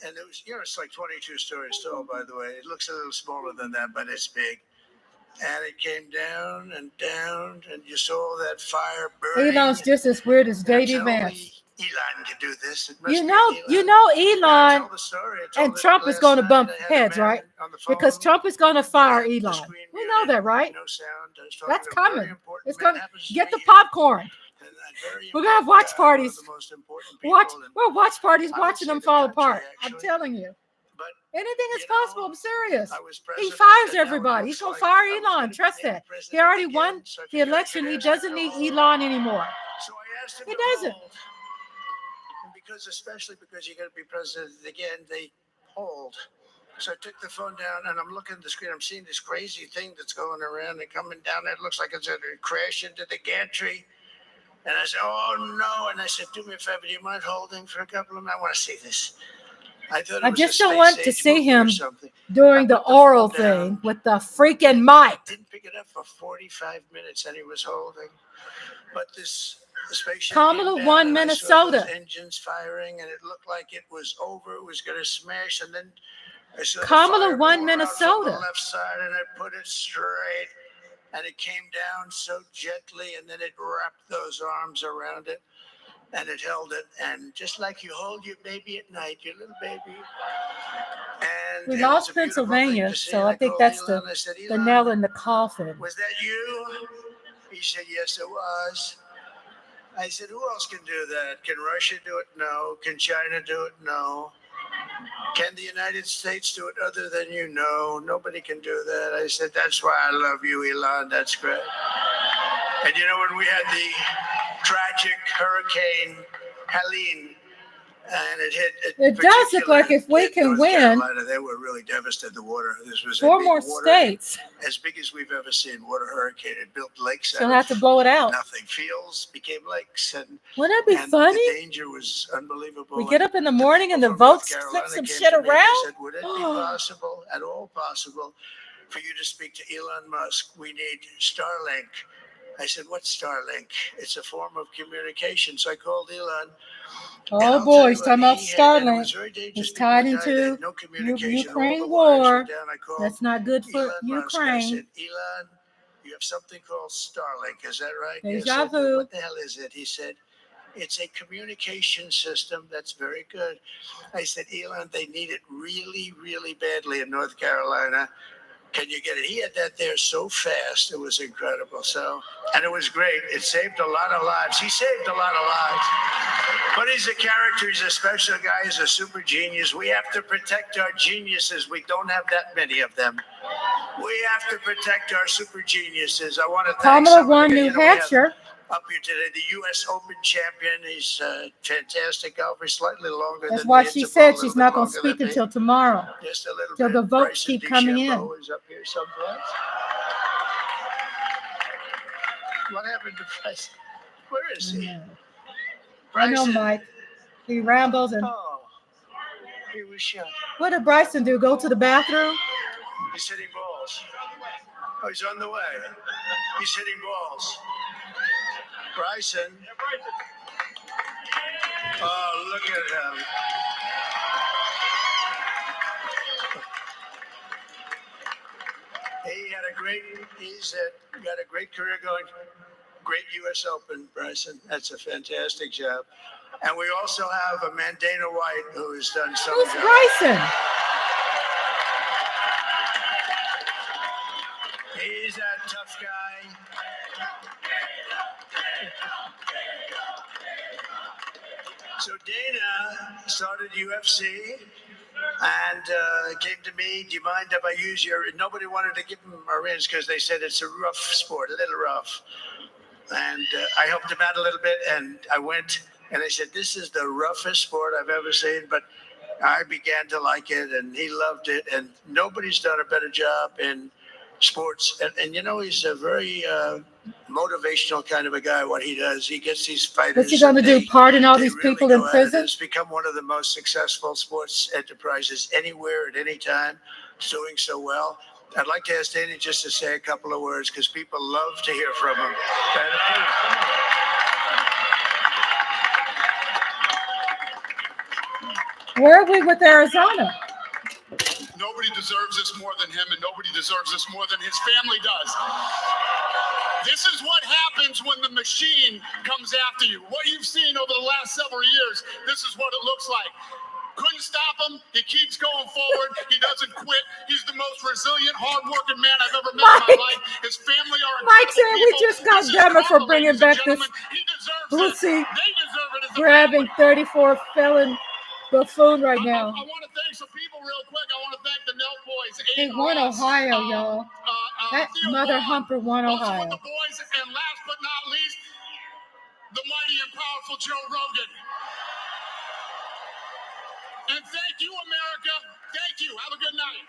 and it was, it's like 22 stories tall. By the way, it looks a little smaller than that, but it's big. And it came down, and you saw that fire burning. Elon's just as weird as J.D. Vance. Elon can do this. You know, Elon and Trump is going to bump heads, right? Because Trump is going to fire Elon. We know that, right? That's coming. It's going to get the popcorn. We're going to have watch parties. Watch parties watching them fall apart. I'm telling you. Anything is possible. I'm serious. He fires everybody. He's going to fire Elon. Trust that. He already won the election. He doesn't need Elon anymore. He doesn't. Especially because you're going to be president again, they hold. So I took the phone down and I'm looking at the screen. I'm seeing this crazy thing that's going around and coming down. It looks like it's going to crash into the gantry. And I said, oh no. And I said, do me a favor, do you mind holding for a couple of minutes? I want to see this. I just don't want to see him during the oral thing with the freaking mic. Didn't pick it up for 45 minutes and he was holding. But this spaceship Kamala won Minnesota. Engines firing, and it looked like it was over. It was going to smash, and then I saw Kamala won Minnesota. The left side, and I put it straight, and it came down so gently, and then it wrapped those arms around it, and it held it, and just like you hold your baby at night, your little baby. And we lost Pennsylvania, so I think that's the nail in the coffin. Was that you? He said, yes, it was. I said, who else can do that? Can Russia do it? No. Can China do it? No. Can the United States do it other than you? No. Nobody can do that. I said, that's why I love you, Elon. That's great. And you know, when we had the tragic Hurricane Helene, and it hit. It does look like if we can North win, Carolina, they were really devastated. The water. This was 4 more states. as big as we've ever seen. Water hurricane. It built lakes. She'll have to blow it out. Nothing. Fields became lakes, and wouldn't that be funny? The danger was unbelievable. We get up in the morning and the votes flip some shit around. They said, would it be possible, at all possible, for you to speak to Elon Musk? We need Starlink. I said, what's Starlink? It's a form of communication. So I called Elon. Oh boy, he's talking about Starlink. It's tied into Ukraine war. That's not good for Ukraine. I said, Elon, you have something called Starlink. Is that right? Deja vu. What the hell is it? He said, it's a communication system that's very good. I said, Elon, they need it really, really badly in North Carolina. Can you get it? He had that there so fast. It was incredible. So, and it was great. It saved a lot of lives. He saved a lot of lives. But he's a character. He's a special guy. He's a super genius. We have to protect our geniuses. We don't have that many of them. We have to protect our super geniuses. I want to thank Kamala won New Hampshire. Up here today, the U.S. Open champion. He's fantastic golfer, slightly longer That's than why me. she It's said a she's little not bit going to longer speak than me. until tomorrow. Just a little Till bit. the votes Bryson keep coming in. DeChambeau is up here someplace. What happened to Bryson? Where is he? I know, Mike. He rambles and. Oh, he was shot. What did Bryson do? Go to the bathroom? He's hitting balls. Oh, he's on the way. He's hitting balls. Bryson. Oh, look at him. He's got a great career going. Great U.S. Open, Bryson. That's a fantastic job. And we also have a Mandana White who has done some. Who's Bryson? He's a tough guy. So Dana started UFC and came to me. Do you mind if I use your? Nobody wanted to give him Marines because they said it's a rough sport, a little rough. And I helped him out a little bit, and I went and I said, "This is the roughest sport I've ever seen." But I began to like it, and he loved it. And nobody's done a better job in sports. And you know, he's a very motivational kind of a guy. What he does, he gets these fighters. What's he going to do? Pardon all these really people in prison? It's become one of the most successful sports enterprises anywhere at any time. It's doing so well. I'd like to ask Danny just to say a couple of words because people love to hear from him. Where are we with Arizona? Nobody deserves this more than him, and nobody deserves this more than his family does. This is what happens when the machine comes after you. What you've seen over the last several years, this is what it looks like. Couldn't stop him. He keeps going forward. He doesn't quit. He's the most resilient, hardworking man I've ever met in my life. His family are Mike said we just got Gemma for bringing back this Lucy grabbing 34 felon buffoon right now. I want to thank some people real quick. I want to thank the Nelt boys. They won Ohio, y'all. That mother humper won Ohio. The boys, and last but not least, the mighty and powerful Joe Rogan. And thank you, America. Thank you. Have a good night.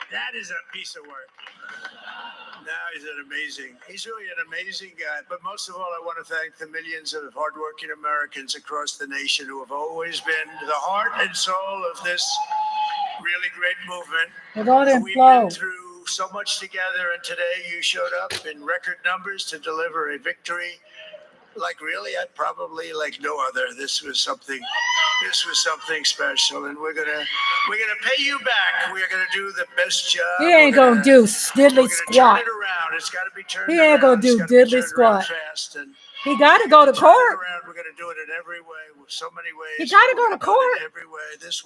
That is a piece of work. Now he's really an amazing guy. But most of all, I want to thank the millions of hardworking Americans across the nation who have always been the heart and soul of this really great movement. We've been through so much together, and today you showed up in record numbers to deliver a victory. Like really, I probably like no other. This was something special, and we're gonna pay you back. We're gonna do the best job. He ain't gonna do diddly squat. Turn it around. It's got to be turned. He ain't gonna do diddly squat. He got to go to court. We're gonna do it in every way, so many ways. He got to go to court. Every way. This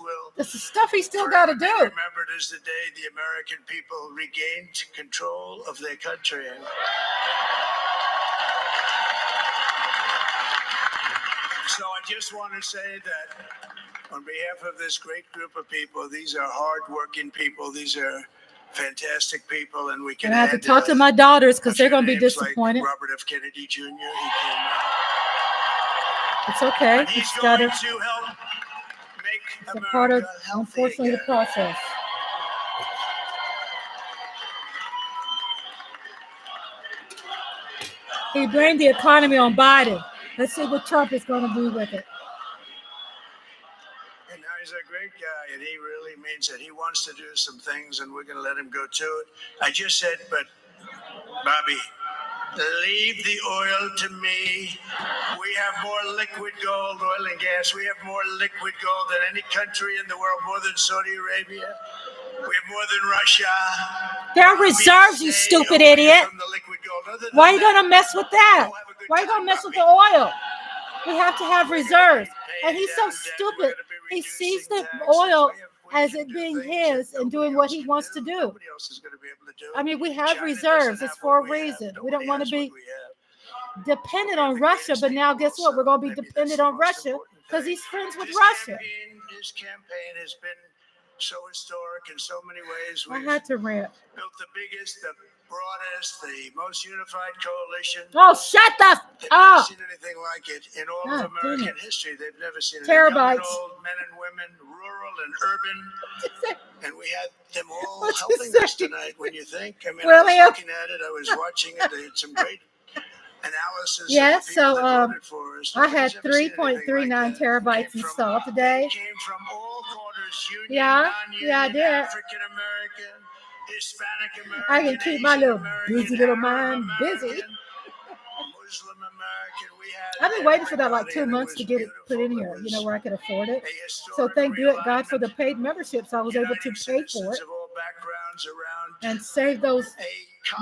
is stuff he still got to do. Remembered as the day the American people regained control of their country. So I just want to say that on behalf of this great group of people, these are hardworking people. These are fantastic people, and we can And I have to add, talk to my daughters because they're going to be names like disappointed. Robert F. Kennedy Jr. He came It's okay. and You he's just going gotta, to help make it's a part of, America healthy unfortunately, the again. process. He blamed the economy on Biden. Let's see what Trump is going to do with it. And now he's a great guy, and he really means it. He wants to do some things, and we're going to let him go to it. I just said, but Bobby, leave the oil to me. We have more liquid gold, oil and gas. We have more liquid gold than any country in the world, more than Saudi Arabia. We have more than Russia. There are reserves, you stupid idiot. Why are you going to mess with that? Why are you going to mess with the oil? We have to have reserves. And he's so stupid. He sees the oil as it being his and doing what he wants to do. I mean, we have reserves. It's for a reason. We don't want to be dependent on Russia, but now guess what? We're going to be dependent on Russia because he's friends with Russia. His campaign has been so historic in so many ways. I had to rant. Built the biggest, the broadest, the most unified coalition. Oh, shut the up! They've never seen anything like it in all God, of American history. They've never seen it. Terabytes. Young and old, men and women, rural and urban, and we had them all What'd you helping us say? tonight. When you think, I mean, William? I was looking at it, I was watching it. They had some great analysis. Yes, of the people so that voted for us. I had Nobody's ever seen anything 3.39 terabytes installed today. came from all corners, union, Yeah, non-union, yeah, I did. African American, Hispanic American, I can keep my Asian little American, busy little Arab mind busy. American, Muslim American. We had I've been waiting for that like everybody, 2 and it months to was get it put in here, you know, where I could afford it. So thank God for the paid memberships. I was able to pay for it of all backgrounds around and save those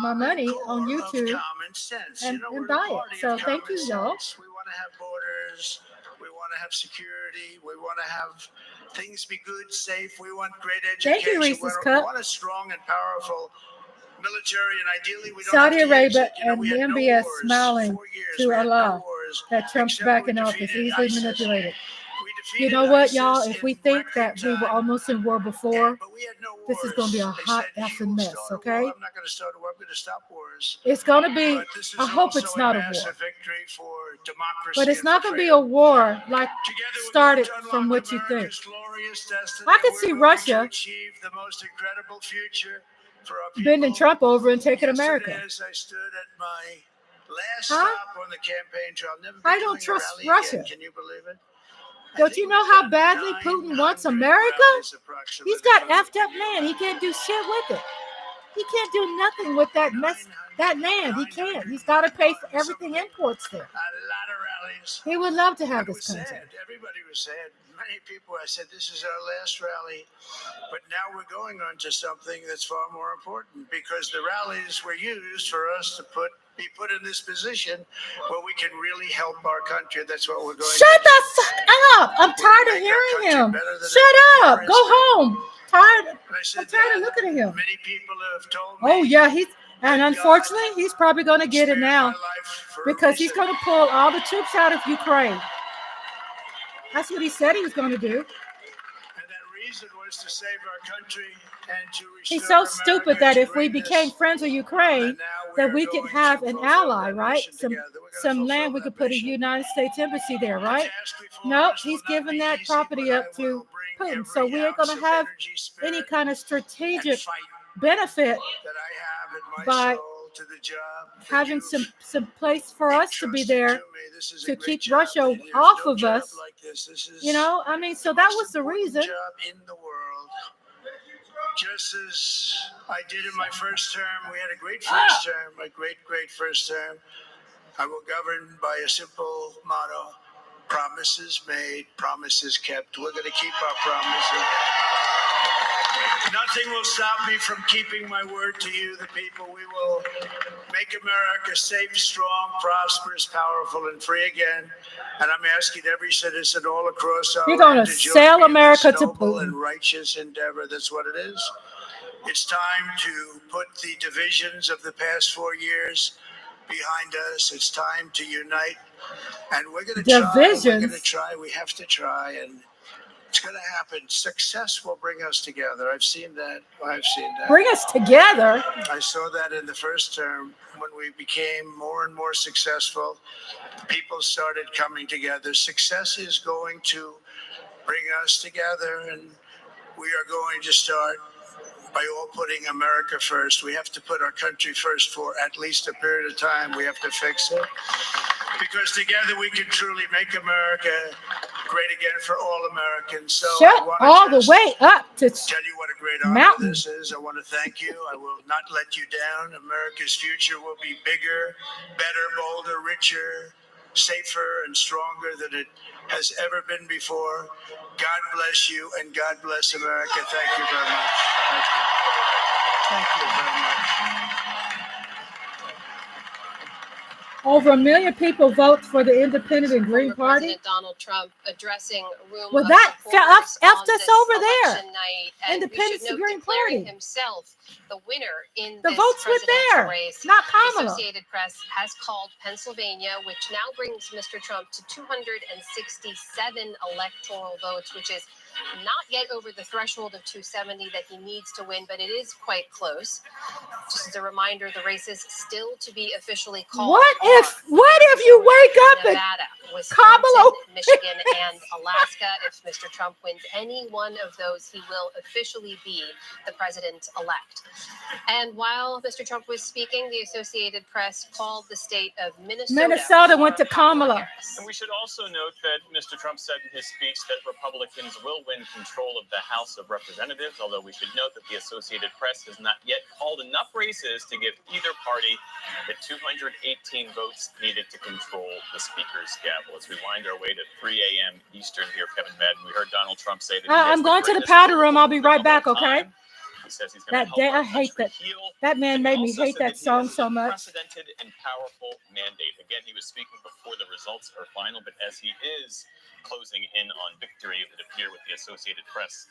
my money on core of YouTube common sense. and, You know, and we're buy the it. party So of thank common you, y'all. sense. We want to have borders. We want to have security. We want to have things be good, safe. We want great Thank education. you, Reese's We Cup. want a strong and powerful military, and ideally we don't Saudi have to use Arabia it. You know, and we the had no MBS wars. smiling 4 years. to We had no Allah wars, that Trump's except back we in office, defeated easily ISIS. manipulated. We You defeated know what, ISIS y'all? If we in think record that we were time. almost in war before, But we had no wars. this is going to be a They hot said, effing mess, start a okay? war. I'm not going to start a war. I'm going to stop wars. It's going to be, But this is I hope also it's not a war. massive victory for democracy. But it's and not for going to be a freedom. war like Together we're started going to from unlock what you think. America's glorious destiny. I could We're see going Russia to achieve the most incredible future for our people. bending Trump over and taking Yesterday, America. as I stood at my last Huh? stop on the campaign trail, I'll never be I doing don't a trust rally Russia. again. Can you believe it? Don't you know how badly Putin wants America? He's got effed up land. He can't do shit with it. He can't do nothing with that mess. That land, he can't. He's got to pay for everything imports there. A lot of rallies. He would love to have It this was country. sad. Everybody was sad. Many people, I said, this is our last rally. But now we're going on to something that's far more important, because the rallies were used for us to be put in this position where we can really help our country. That's what we're going Shut to do. the fuck up! I'm tired of hearing him. Shut up! Go home. I'm tired of looking at him. Many people have told Oh yeah, and unfortunately, he's probably going to get it now because he's going to pull all the troops out of Ukraine. That's what he said he was going to do. And that reason was to save our country and to He's so restore stupid that America's if we greatness. became friends with Ukraine, that we could have an ally, right? Some land, we could put a United States embassy there, right? Nope, he's giving that property up to Putin. So we ain't going to have any kind of strategic benefit by having some place for us to be there to keep Russia off of us. You know, I mean, so that was the reason. In the world. Just as I did in my first term, we had a great first term, a great first term. I will govern by a simple motto: promises made, promises kept. We're going to keep our promises. Nothing will stop me from keeping my word to you, the people. We will make America safe, strong, prosperous, powerful, and free again. And I'm asking every citizen all across our You're going land to join sell me in America this to noble Putin. and righteous endeavor. That's what it is. It's time to put the divisions of the past 4 years behind us. It's time to unite. And we're going to try. We're going to try. We have to try. And It's going to happen. Success will bring us together. I've seen that. Bring us together. I saw that in the first term when we became more and more successful. People started coming together. Success is going to bring us together, and we are going to start by all putting America first. We have to put our country first for at least a period of time. We have to fix it. Because together we can truly make America great again for all Americans. So Shut all the way up to tell you what a great honor mountain. this is. I want to thank you. I will not let you down. America's future will be bigger, better, bolder, richer, safer, and stronger than it has ever been before. God bless you, and God bless America. Thank you very much. Thank you very much. Over 1 million people vote for the Independent and Green Party. President Donald Trump addressing a room Well, of that supporters effed on us this over there. election night, and Independence we should and note Green declaring Party. himself the winner in The this votes were presidential there, race. not The Kamala. Associated Press has called Pennsylvania, which now brings Mr. Trump to 267 electoral votes, which is not yet over the threshold of 270 that he needs to win, but it is quite close. Just as a reminder, the race is still to be officially called. What if you wake up and Nevada, Kamala? Wisconsin, Michigan, and Alaska. If Mr. Trump wins any one of those, he will officially be the president-elect. And while Mr. Trump was speaking, the Associated Press called the state of Minnesota went to Kamala. And we should also note that Mr. Trump said in his speech that Republicans will win control of the House of Representatives, although we should note that the Associated Press has not yet called enough races to give either party the 218 votes needed to control the Speaker's gavel. As we wind our way to 3 a.m. Eastern here, Kevin Madden, we heard Donald Trump say that I'm going to the powder room. I'll be right back, okay? He says he's going to That help day, our I hate country that. heal. That man And made he me also hate said that he song has so an much. unprecedented and powerful mandate. Again, he was speaking before the results are final, but as he is closing in on victory, it would appear with the Associated Press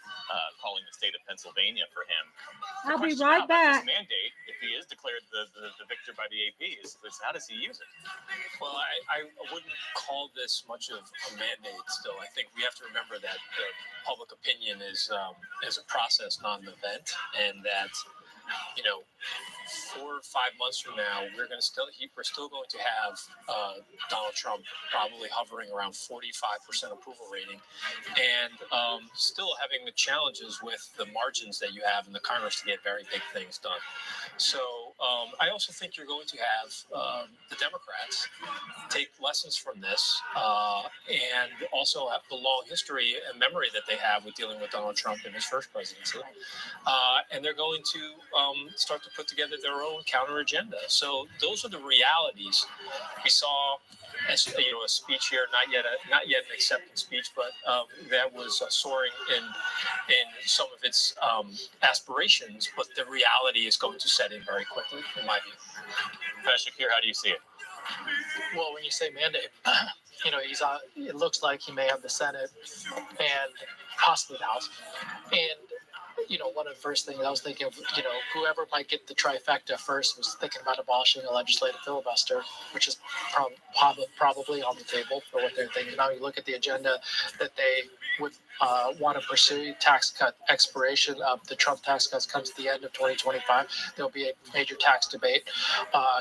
calling the state of Pennsylvania for him. The I'll be question right now about back. this mandate, if he is declared the victor by the AP, is how does he use it? Well, I wouldn't call this much of a mandate still. I think we have to remember that the public opinion is a process, not an event, and that, 4 or 5 months from now, we're still going to have Donald Trump probably hovering around 45% approval rating, and still having the challenges with the margins that you have in the Congress to get very big things done. So I also think you're going to have the Democrats take lessons from this, and also have the long history and memory that they have with dealing with Donald Trump in his first presidency, and they're going to start to put together their own counter agenda. So those are the realities. We saw, a speech here, not yet an acceptance speech, but that was soaring in some of its aspirations. But the reality is going to set in very quickly, in my view. Shakir, how do you see it? Well, when you say mandate, he's on. It looks like he may have the Senate and possibly the House, and. One of the first things I was thinking of, whoever might get the trifecta first was thinking about abolishing a legislative filibuster, which is probably on the table for what they're thinking about. You look at the agenda that they would want to pursue, tax cut expiration of the Trump tax cuts comes at the end of 2025. There'll be a major tax debate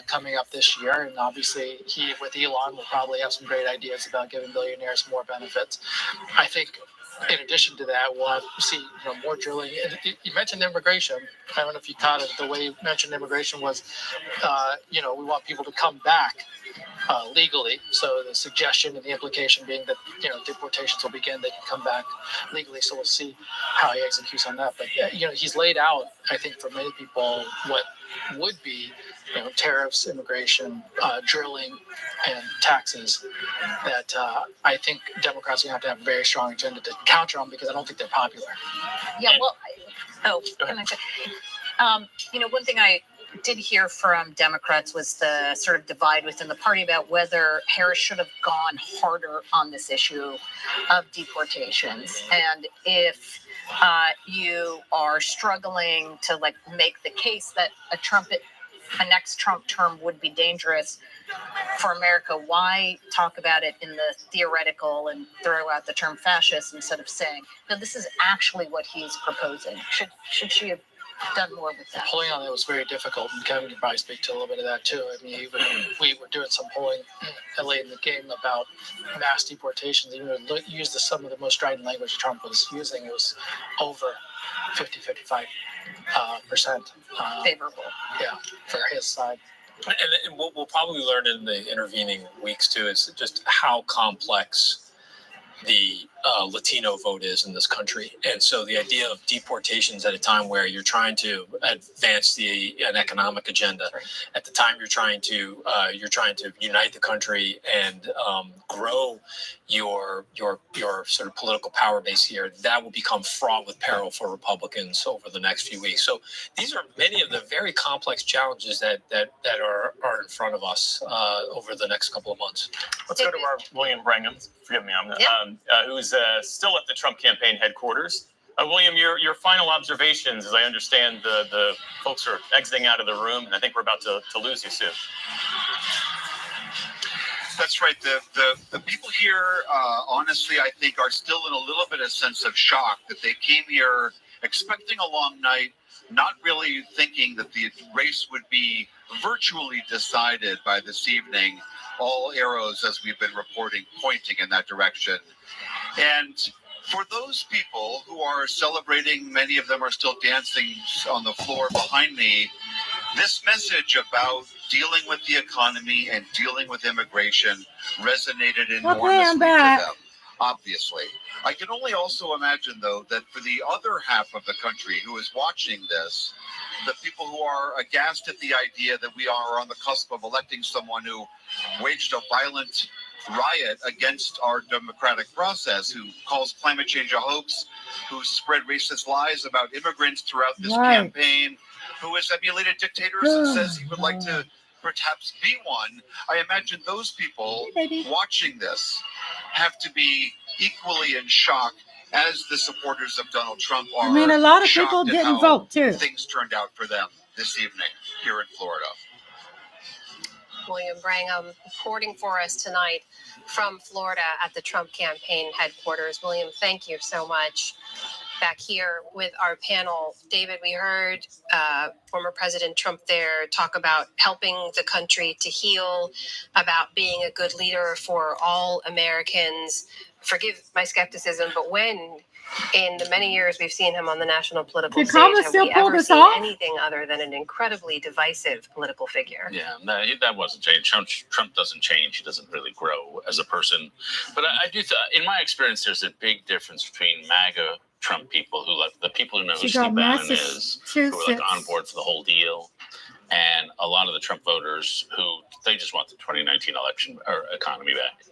coming up this year. And obviously he, with Elon, will probably have some great ideas about giving billionaires more benefits. I think in addition to that, we'll have to see more drilling. You mentioned immigration. I don't know if you caught it. The way you mentioned immigration was, we want people to come back legally. So the suggestion and the implication being that deportations will begin. They can come back legally. So we'll see how he executes on that. But he's laid out, I think, for many people what would be tariffs, immigration, drilling, and taxes that I think Democrats are going to have a very strong agenda to counter on, because I don't think they're popular. Yeah, well, can I say, one thing I did hear from Democrats was the sort of divide within the party about whether Harris should have gone harder on this issue of deportations. And if you are struggling to make the case that a Trump a next Trump term would be dangerous for America, why talk about it in the theoretical and throw out the term fascist instead of saying, no, this is actually what he's proposing? Should she have done more with that? Polling on it was very difficult, and Kevin can probably speak to a little bit of that too. I mean, even we were doing some polling late in the game about mass deportations. Even used some of the most strident language Trump was using. It was over 55% favorable. Yeah, for his side. And what we'll probably learn in the intervening weeks too is just how complex the Latino vote is in this country. And so the idea of deportations at a time where you're trying to advance an economic agenda, at the time you're trying to unite the country and grow your sort of political power base here, that will become fraught with peril for Republicans over the next few weeks. So these are many of the very complex challenges that are in front of us over the next couple of months. Let's go to our William Brangham. Forgive me, who's still at the Trump campaign headquarters. William, your final observations, as I understand, the folks are exiting out of the room, and I think we're about to lose you soon. That's right. The people here, honestly, I think are still in a little bit of sense of shock that they came here expecting a long night, not really thinking that the race would be virtually decided by this evening. All arrows, as we've been reporting, pointing in that direction. And for those people who are celebrating, many of them are still dancing on the floor behind me, this message about dealing with the economy and dealing with immigration resonated enormously to them, obviously. I can only also imagine, though, that for the other half of the country who is watching this, the people who are aghast at the idea that we are on the cusp of electing someone who waged a violent riot against our democratic process, who calls climate change a hoax, who spread racist lies about immigrants throughout this campaign, who has emulated dictators and says he would like to perhaps be one. I imagine those people watching this have to be equally in shock as the supporters of Donald Trump are. I mean, a lot of people didn't vote too. Things turned out for them this evening here in Florida. William Brangham reporting for us tonight from Florida at the Trump campaign headquarters. William, thank you so much. Back here with our panel, David, we heard former President Trump there talk about helping the country to heal, about being a good leader for all Americans. Forgive my skepticism, but when in the many years we've seen him on the national political stage, have we ever seen anything other than an incredibly divisive political figure? Yeah, that wasn't changed. Trump doesn't change. He doesn't really grow as a person. But I do, in my experience, there's a big difference between MAGA Trump people the people who know who Steve Bannon is, who are like on board for the whole deal, and a lot of the Trump voters who they just want the 2019 election or economy back.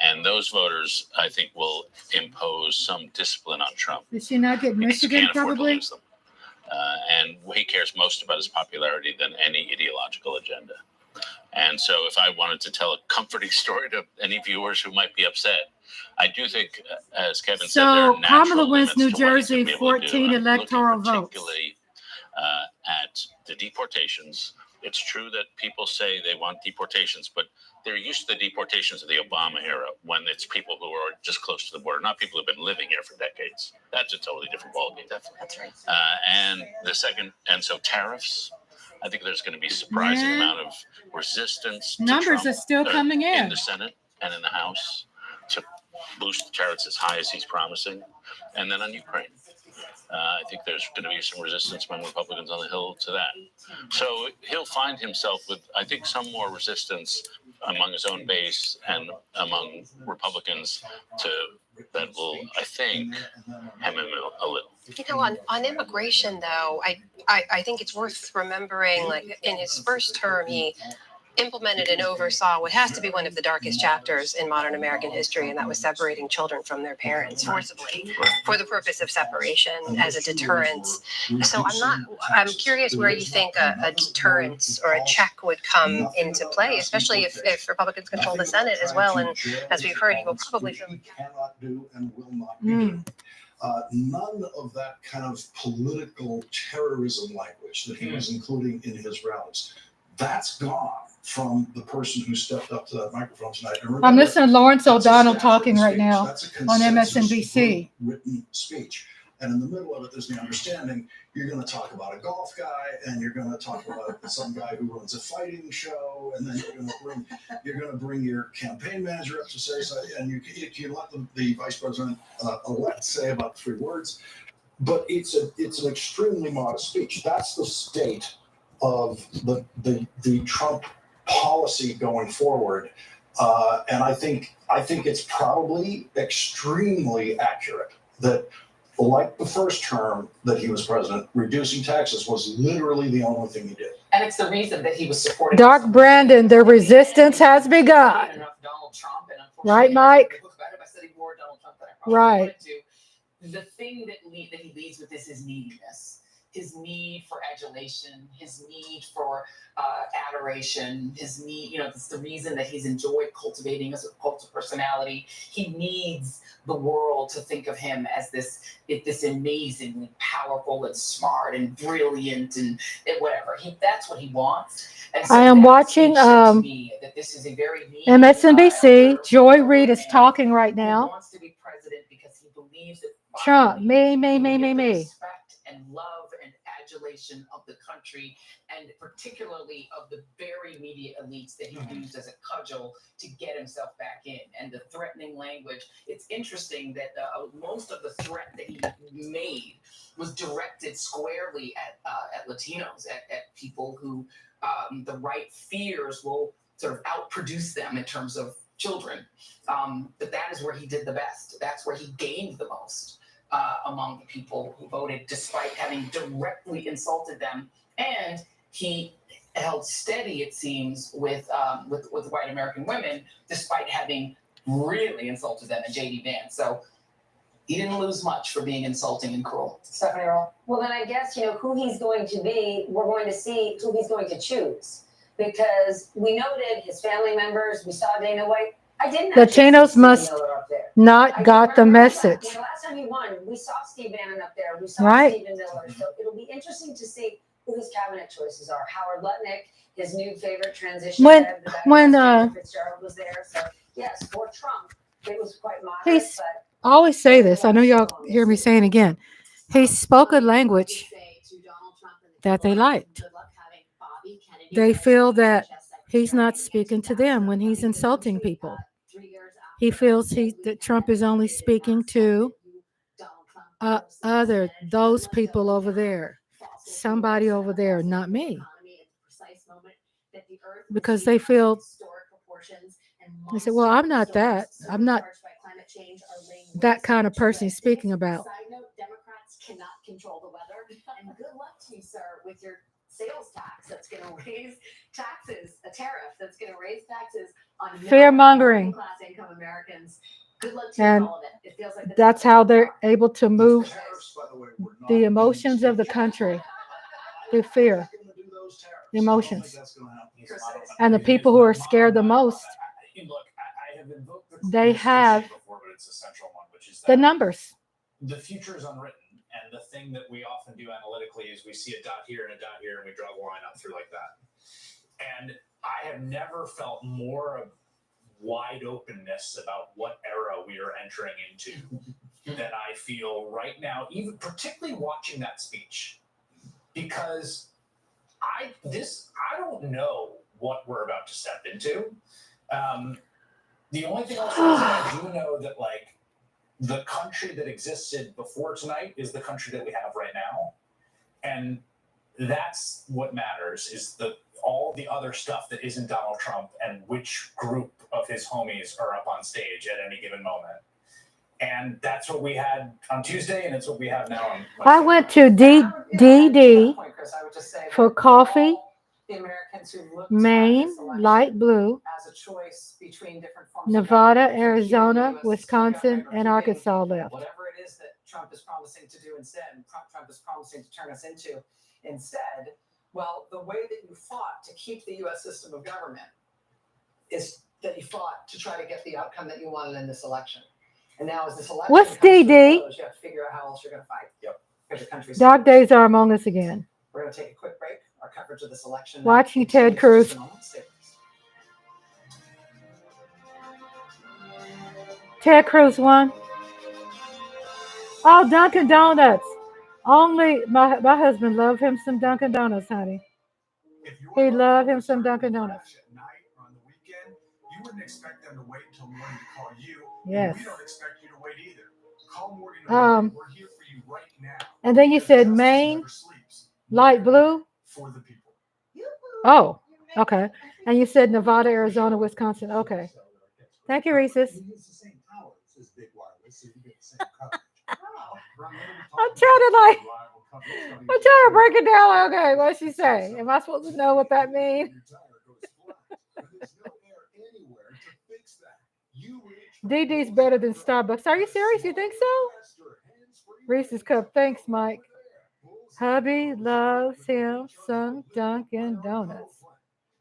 And those voters, I think, will impose some discipline on Trump. Did she not get Michigan probably? And he cares most about his popularity than any ideological agenda. And so if I wanted to tell a comforting story to any viewers who might be upset, I do think, as Kevin said, there are Kamala wins New Jersey, 14 electoral votes. Particularly at the deportations. It's true that people say they want deportations, but they're used to the deportations of the Obama era when it's people who are just close to the border, not people who've been living here for decades. That's a totally different ballgame. That's right. And so tariffs, I think there's going to be a surprising amount of resistance. Numbers to are still coming in the Senate and in the House to boost the tariffs as high as he's promising. And then on Ukraine, I think there's going to be some resistance among Republicans on the Hill to that. So he'll find himself with, I think, some more resistance among his own base and among Republicans that will, I think, hem him a little. You know, on immigration, though, I think it's worth remembering, like, in his first term, he implemented and oversaw what has to be one of the darkest chapters in modern American history, and that was separating children from their parents forcibly for the purpose of separation as a deterrence. So I'm curious where you think a deterrence or a check would come into play, especially if Republicans control the Senate as well. And as we've heard, he will probably cannot do and will not do. none of that kind of political terrorism language that he was including in his rallies. That's gone from the person who stepped up to that microphone tonight. And remember, I'm listening to Lawrence that's a O'Donnell staff talking written right speech. now That's a on consensus MSNBC. written speech. And in the middle of it, there's the understanding you're going to talk about a golf guy, and you're going to talk about some guy who runs a fighting show, and then you're going to bring your campaign manager up to say something, and you let the vice president elect say about 3 words. But it's an extremely modest speech. That's the state of the Trump policy going forward, and I think it's probably extremely accurate that, like the first term that he was president, reducing taxes was literally the only thing he did. And it's the reason that he was supporting. Dark Brandon, the resistance has begun. Right, Mike? Right. The thing that he leads with is his neediness, his need for adulation, his need for adoration, his need, it's the reason that he's enjoyed cultivating as a cult of personality. He needs the world to think of him as this amazingly powerful and smart and brilliant and whatever. That's what he wants. And so I am watching to me that this is a very MSNBC. Joy Reid is talking right now. He wants to be president because he believes that Trump, me. respect and love and adulation of the country, and particularly of the very immediate elites that he used as a cudgel to get himself back in. And the threatening language, it's interesting that most of the threat that he made was directed squarely at Latinos, at people who the right fears will sort of outproduce them in terms of children. But that is where he did the best. That's where he gained the most among the people who voted, despite having directly insulted them. And he held steady, it seems, with white American women, despite having really insulted them in J.D. Vance. So he didn't lose much for being insulting and cruel. Stephanie Earle? Well, then I guess, who he's going to be, we're going to see who he's going to choose. Because we noted his family members, we saw Dana White. I didn't Latinos must not got the message. When the last time he won, we saw Steve Bannon up there. We saw Stephen Miller. So it'll be interesting to see who his cabinet choices are. Howard Lutnick, his new favorite transition. When Fitzgerald was there. So yes, for Trump, it was quite moderate. he's, I always say this. I know y'all hear me saying it again. He spoke a language that they liked. They feel that he's not speaking to them when he's insulting people. He feels that Trump is only speaking to those people over there, somebody over there, not me. Because they feel, they say, well, I'm not that. I'm not that kind of person he's speaking about. Side note, Democrats cannot control the weather. And good luck to you, sir, with your sales tax that's going to raise taxes, a tariff that's going to raise taxes on fear-mongering. Class income Americans. Good luck to you And all of it. It feels like that's how they're able to move the emotions of the country through fear, emotions. And the people who are scared the most, they have the numbers. The future is unwritten. And the thing that we often do analytically is we see a dot here and a dot here, and we draw the line up through like that. And I have never felt more of wide openness about what era we are entering into than I feel right now, even particularly watching that speech. Because I don't know what we're about to step into. The only thing I'll say is that I do know that, like, the country that existed before tonight is the country that we have right now. And that's what matters, is all the other stuff that isn't Donald Trump and which group of his homies are up on stage at any given moment. And that's what we had on Tuesday, and it's what we have now on Wednesday. I went to DD for coffee, Maine, light blue, As a choice between different forms Nevada, Arizona, Wisconsin, and Arkansas left. Whatever it is that Trump is promising to do instead, and Trump is promising to turn us into instead, well, the way that you fought to keep the U.S. system of government is that you fought to try to get the outcome that you wanted in this election. And now as this election What's comes to a DD? close, you have to figure out how else you're going to fight. Yep. Because your country's Dark days are among us again. We're going to take a quick break. Our coverage of this election. Watch you, Ted Cruz. Ted Cruz won. Oh, Dunkin' Donuts. Only my husband loved him some Dunkin' Donuts, honey. He loved him some Dunkin' Donuts. At night or on the weekend, you wouldn't expect them to wait until morning to call you. Yes. And we don't expect you to wait either. Call Morgan. We're here for you right now. And then you said Maine, light blue. For the people. Oh, okay. And you said Nevada, Arizona, Wisconsin. Okay. Thank you, Reese's. I'm trying to break it down. Okay, what'd she say? Am I supposed to know what that means? DD's better than Starbucks. Are you serious? You think so? Reese's cup. Thanks, Mike. Hubby loves him some Dunkin' Donuts.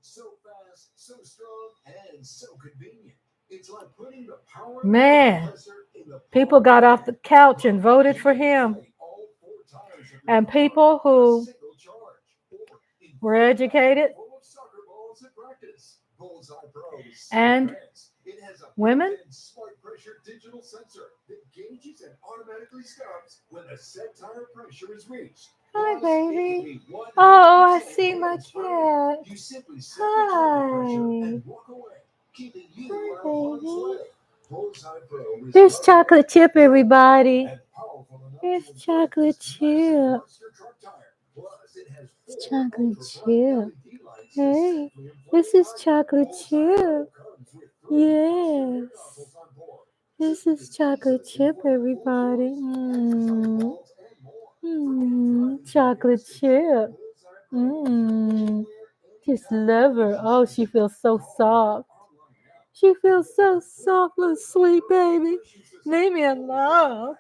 So fast, so strong, and so convenient. It's like putting the power Man, people got off the couch and voted for him. And people who were educated and women. Smart pressure digital sensor that gauges and automatically stops when the set tire pressure is reached. Hi, baby. Oh, I see my cat. Hi. Hi, baby. Here's chocolate chip, everybody. Here's chocolate chip. It's chocolate chip. Hey, this is chocolate chip. Yes. This is chocolate chip, everybody. Chocolate chip. Just love her. Oh, she feels so soft. She feels so soft, little sweet baby. Leave me alone.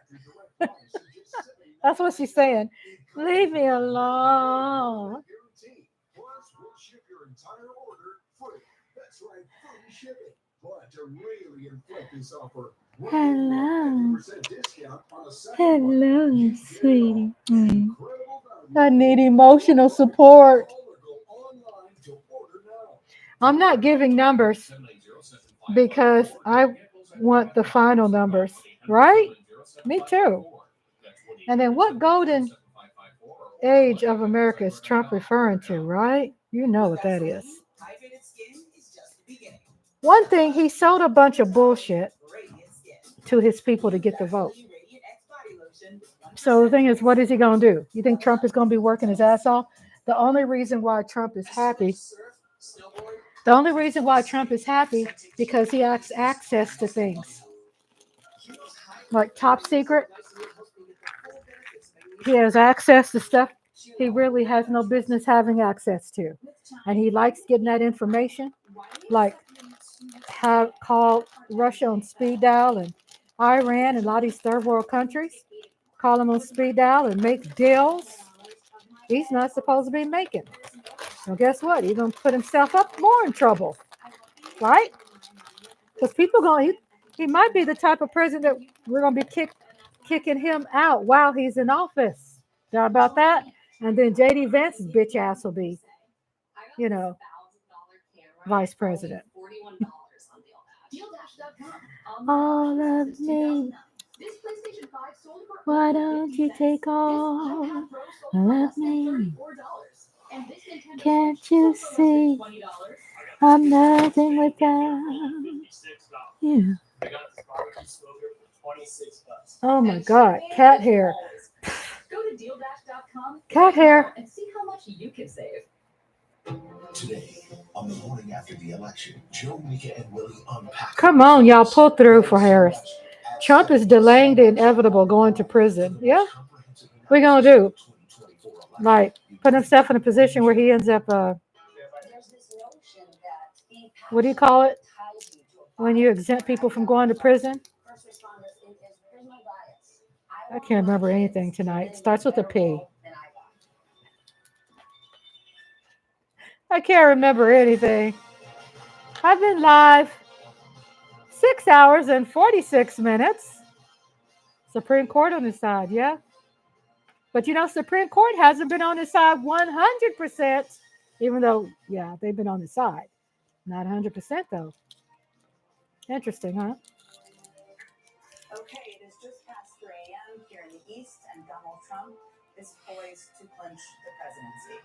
That's what she's saying. Leave me alone. Hello. Hello, sweetie. I need emotional support. I'm not giving numbers because I want the final numbers, right? Me too. And then what golden age of America is Trump referring to, right? You know what that is. One thing, he sold a bunch of bullshit to his people to get the vote. So the thing is, what is he going to do? You think Trump is going to be working his ass off? The only reason why Trump is happy, because he has access to things. Like top secret. He has access to stuff he really has no business having access to. And he likes getting that information. Like call Russia on speed dial and Iran and a lot of these third world countries. Call them on speed dial and make deals he's not supposed to be making. Well, guess what? He's going to put himself up more in trouble. Right? Because people he might be the type of president that we're going to be kicking him out while he's in office. How about that? And then J.D. Vance's bitch ass will be, vice president. All of me. Why don't you take all of me? Can't you see I'm nothing without you? Oh my God, cat hair. Cat hair. And see how much you can save. Today, on the morning after the election, Joe, Mika, and Willie unpack. Come on, y'all, pull through for Harris. Trump is delaying the inevitable, going to prison. Yeah? What are you going to do? Like, put himself in a position where he ends up, what do you call it? When you exempt people from going to prison? I can't remember anything tonight. It starts with a P. I can't remember anything. I've been live 6 hours and 46 minutes. Supreme Court on his side, yeah. But you know, Supreme Court hasn't been on his side 100%, even though, yeah, they've been on his side. Not 100% though. Interesting, huh? Okay, it is just past 3 a.m. here in the East, and Donald Trump is poised to clinch the presidency.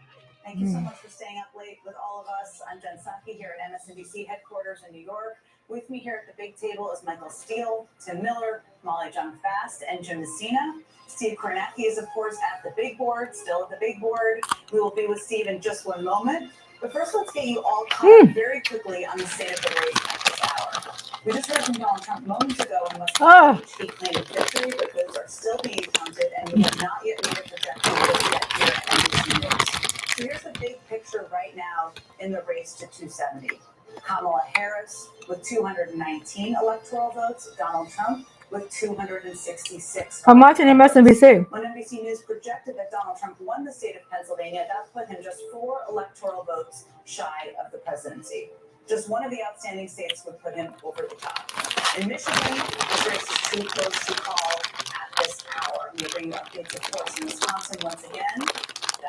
Thank you so much for staying up late with all of us. I'm Jen Psaki here at MSNBC headquarters in New York. With me here at the big table is Michael Steele, Tim Miller, Molly Jong Fast, and Jim Messina. Steve Kornacki is, of course, at the big board, still at the big board. We will be with Steve in just one moment. But first, let's get you all caught up very quickly on the state of the race at this hour. We just heard from Donald Trump moments ago in West Virginia, he claimed victory, but votes are still being counted, and we have not yet made a projection yet here at NBC News. So here's the big picture right now in the race to 270. Kamala Harris with 219 electoral votes, Donald Trump with 266. I'm watching MSNBC. When NBC News projected that Donald Trump won the state of Pennsylvania, that put him just 4 electoral votes shy of the presidency. Just one of the outstanding states would put him over the top. In Michigan, the race is too close to call at this hour. We'll bring you updates, of course, in Wisconsin once again.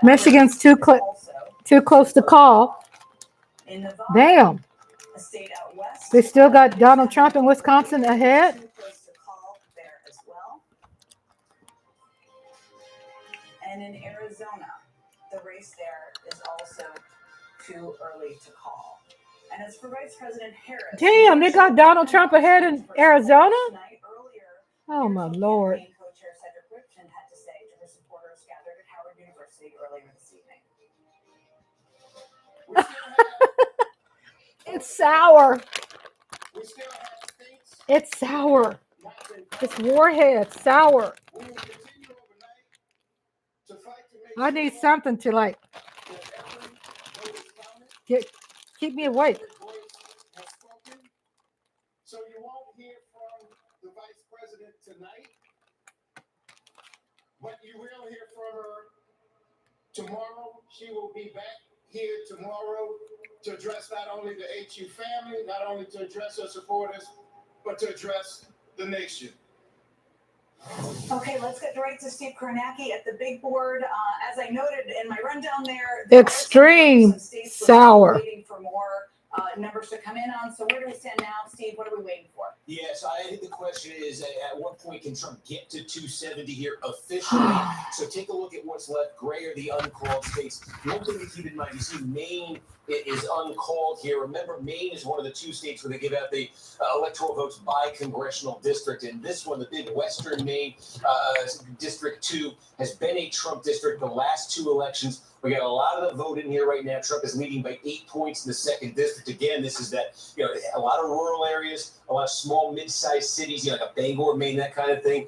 Michigan's too close to call. In Nevada, Damn. a state out west, They still got Donald Trump in Wisconsin ahead. too close to call there as well. And in Arizona, the race there is also too early to call. And as for Vice President Harris, Damn, they got Donald Trump ahead in Arizona? Oh, my Lord. co-chair Cedric Richmond had to say to her supporters gathered at Howard University earlier this evening. It's sour. It's sour. It's Warhead, sour. I need something to like keep me awake. So you won't hear from the vice president tonight, but you will hear from her tomorrow. She will be back here tomorrow to address not only the HU family, not only to address her supporters, but to address the nation. Okay, let's get right to Steve Kornacki at the big board. As I noted in my rundown there, Extreme sour. waiting for more numbers to come in on. So where do we stand now, Steve? What are we waiting for? Yes, I think the question is at what point can Trump get to 270 here officially? So take a look at what's left. Gray are the uncalled states. One thing to keep in mind, you see Maine is uncalled here. Remember, Maine is one of the 2 states where they give out the electoral votes by congressional district. And this one, the big Western Maine District 2, has been a Trump district the last 2 elections. We got a lot of the vote in here right now. Trump is leading by 8 points in the 2nd district. Again, this is that, a lot of rural areas, a lot of small, mid-sized cities, like a Bangor, Maine, that kind of thing.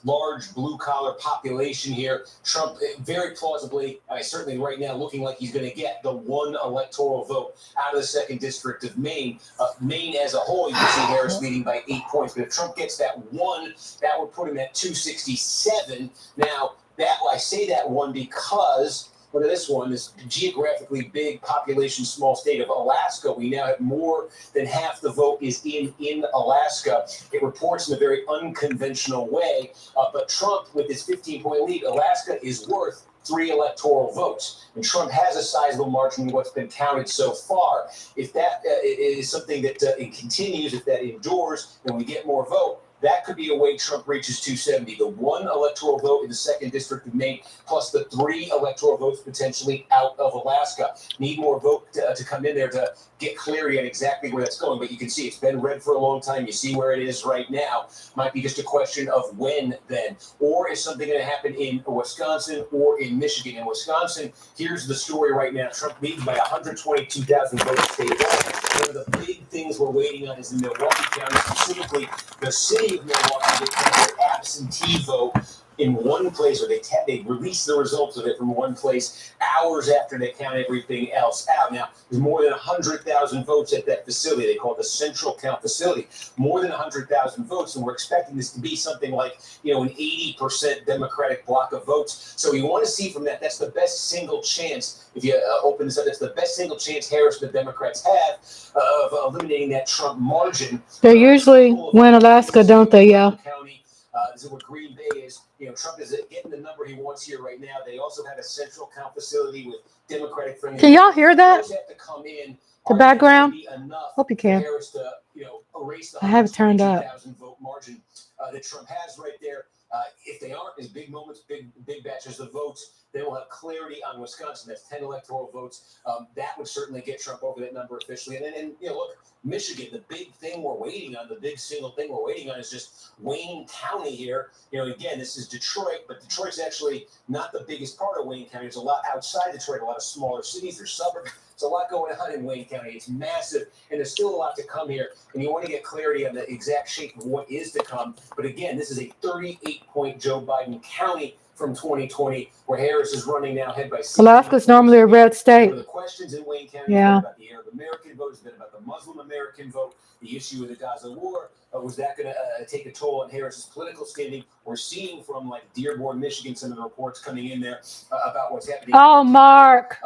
Large blue-collar population here. Trump, very plausibly, certainly right now, looking like he's going to get the 1 electoral vote out of the 2nd district of Maine. Maine as a whole, you can see Harris leading by 8 points. But if Trump gets that 1, that would put him at 267. Now, I say that 1 because look at this one, this geographically big population, small state of Alaska. We now have more than half the vote is in Alaska. It reports in a very unconventional way. But Trump, with his 15-point lead, Alaska is worth 3 electoral votes. And Trump has a sizable margin in what's been counted so far. If that is something that it continues, if that endures, and we get more vote, that could be a way Trump reaches 270. The 1 electoral vote in the 2nd district of Maine, plus the 3 electoral votes potentially out of Alaska. Need more vote to come in there to get clarity on exactly where that's going. But you can see it's been red for a long time. You see where it is right now. Might be just a question of when then. Or is something going to happen in Wisconsin or in Michigan? In Wisconsin, here's the story right now. Trump leads by 122,000 votes statewide. One of the big things we're waiting on is in Milwaukee County, specifically the city of Milwaukee. They have their absentee vote in one place, or they release the results of it from one place hours after they count everything else out. Now, there's more than 100,000 votes at that facility. They call it the Central Count Facility. More than 100,000 votes, and we're expecting this to be something like, an 80% Democratic block of votes. So we want to see from that. That's the best single chance. If you open this up, that's the best single chance Harris and the Democrats have of eliminating that Trump margin. They usually win Alaska, don't they? Yeah. County, This is what Green Bay is. Trump is getting the number he wants here right now. They also have a central count facility with Democratic friendly. Can y'all hear that? Those have to come in. The background? Hope you can. Harris to, erase the I have it turned up. 122,000 vote margin that Trump has right there. If they aren't as big moments, big batches of votes, they will have clarity on Wisconsin. That's 10 electoral votes. That would certainly get Trump over that number officially. And then, look, Michigan, the big thing we're waiting on, the big single thing we're waiting on is just Wayne County here. Again, this is Detroit, but Detroit's actually not the biggest part of Wayne County. There's a lot outside Detroit, a lot of smaller cities. There's suburbs. There's a lot going on in Wayne County. It's massive, and there's still a lot to come here. And you want to get clarity on the exact shape of what is to come. But again, this is a 38-point Joe Biden county from 2020, where Harris is running now head by 16. Alaska's normally a red state. The questions in Wayne County Yeah. have been about the Arab American vote, has been about the Muslim American vote, the issue of the Gaza war. Was that going to take a toll on Harris's political standing? We're seeing from Dearborn, Michigan, some of the reports coming in there about what's happening. Oh, Mark.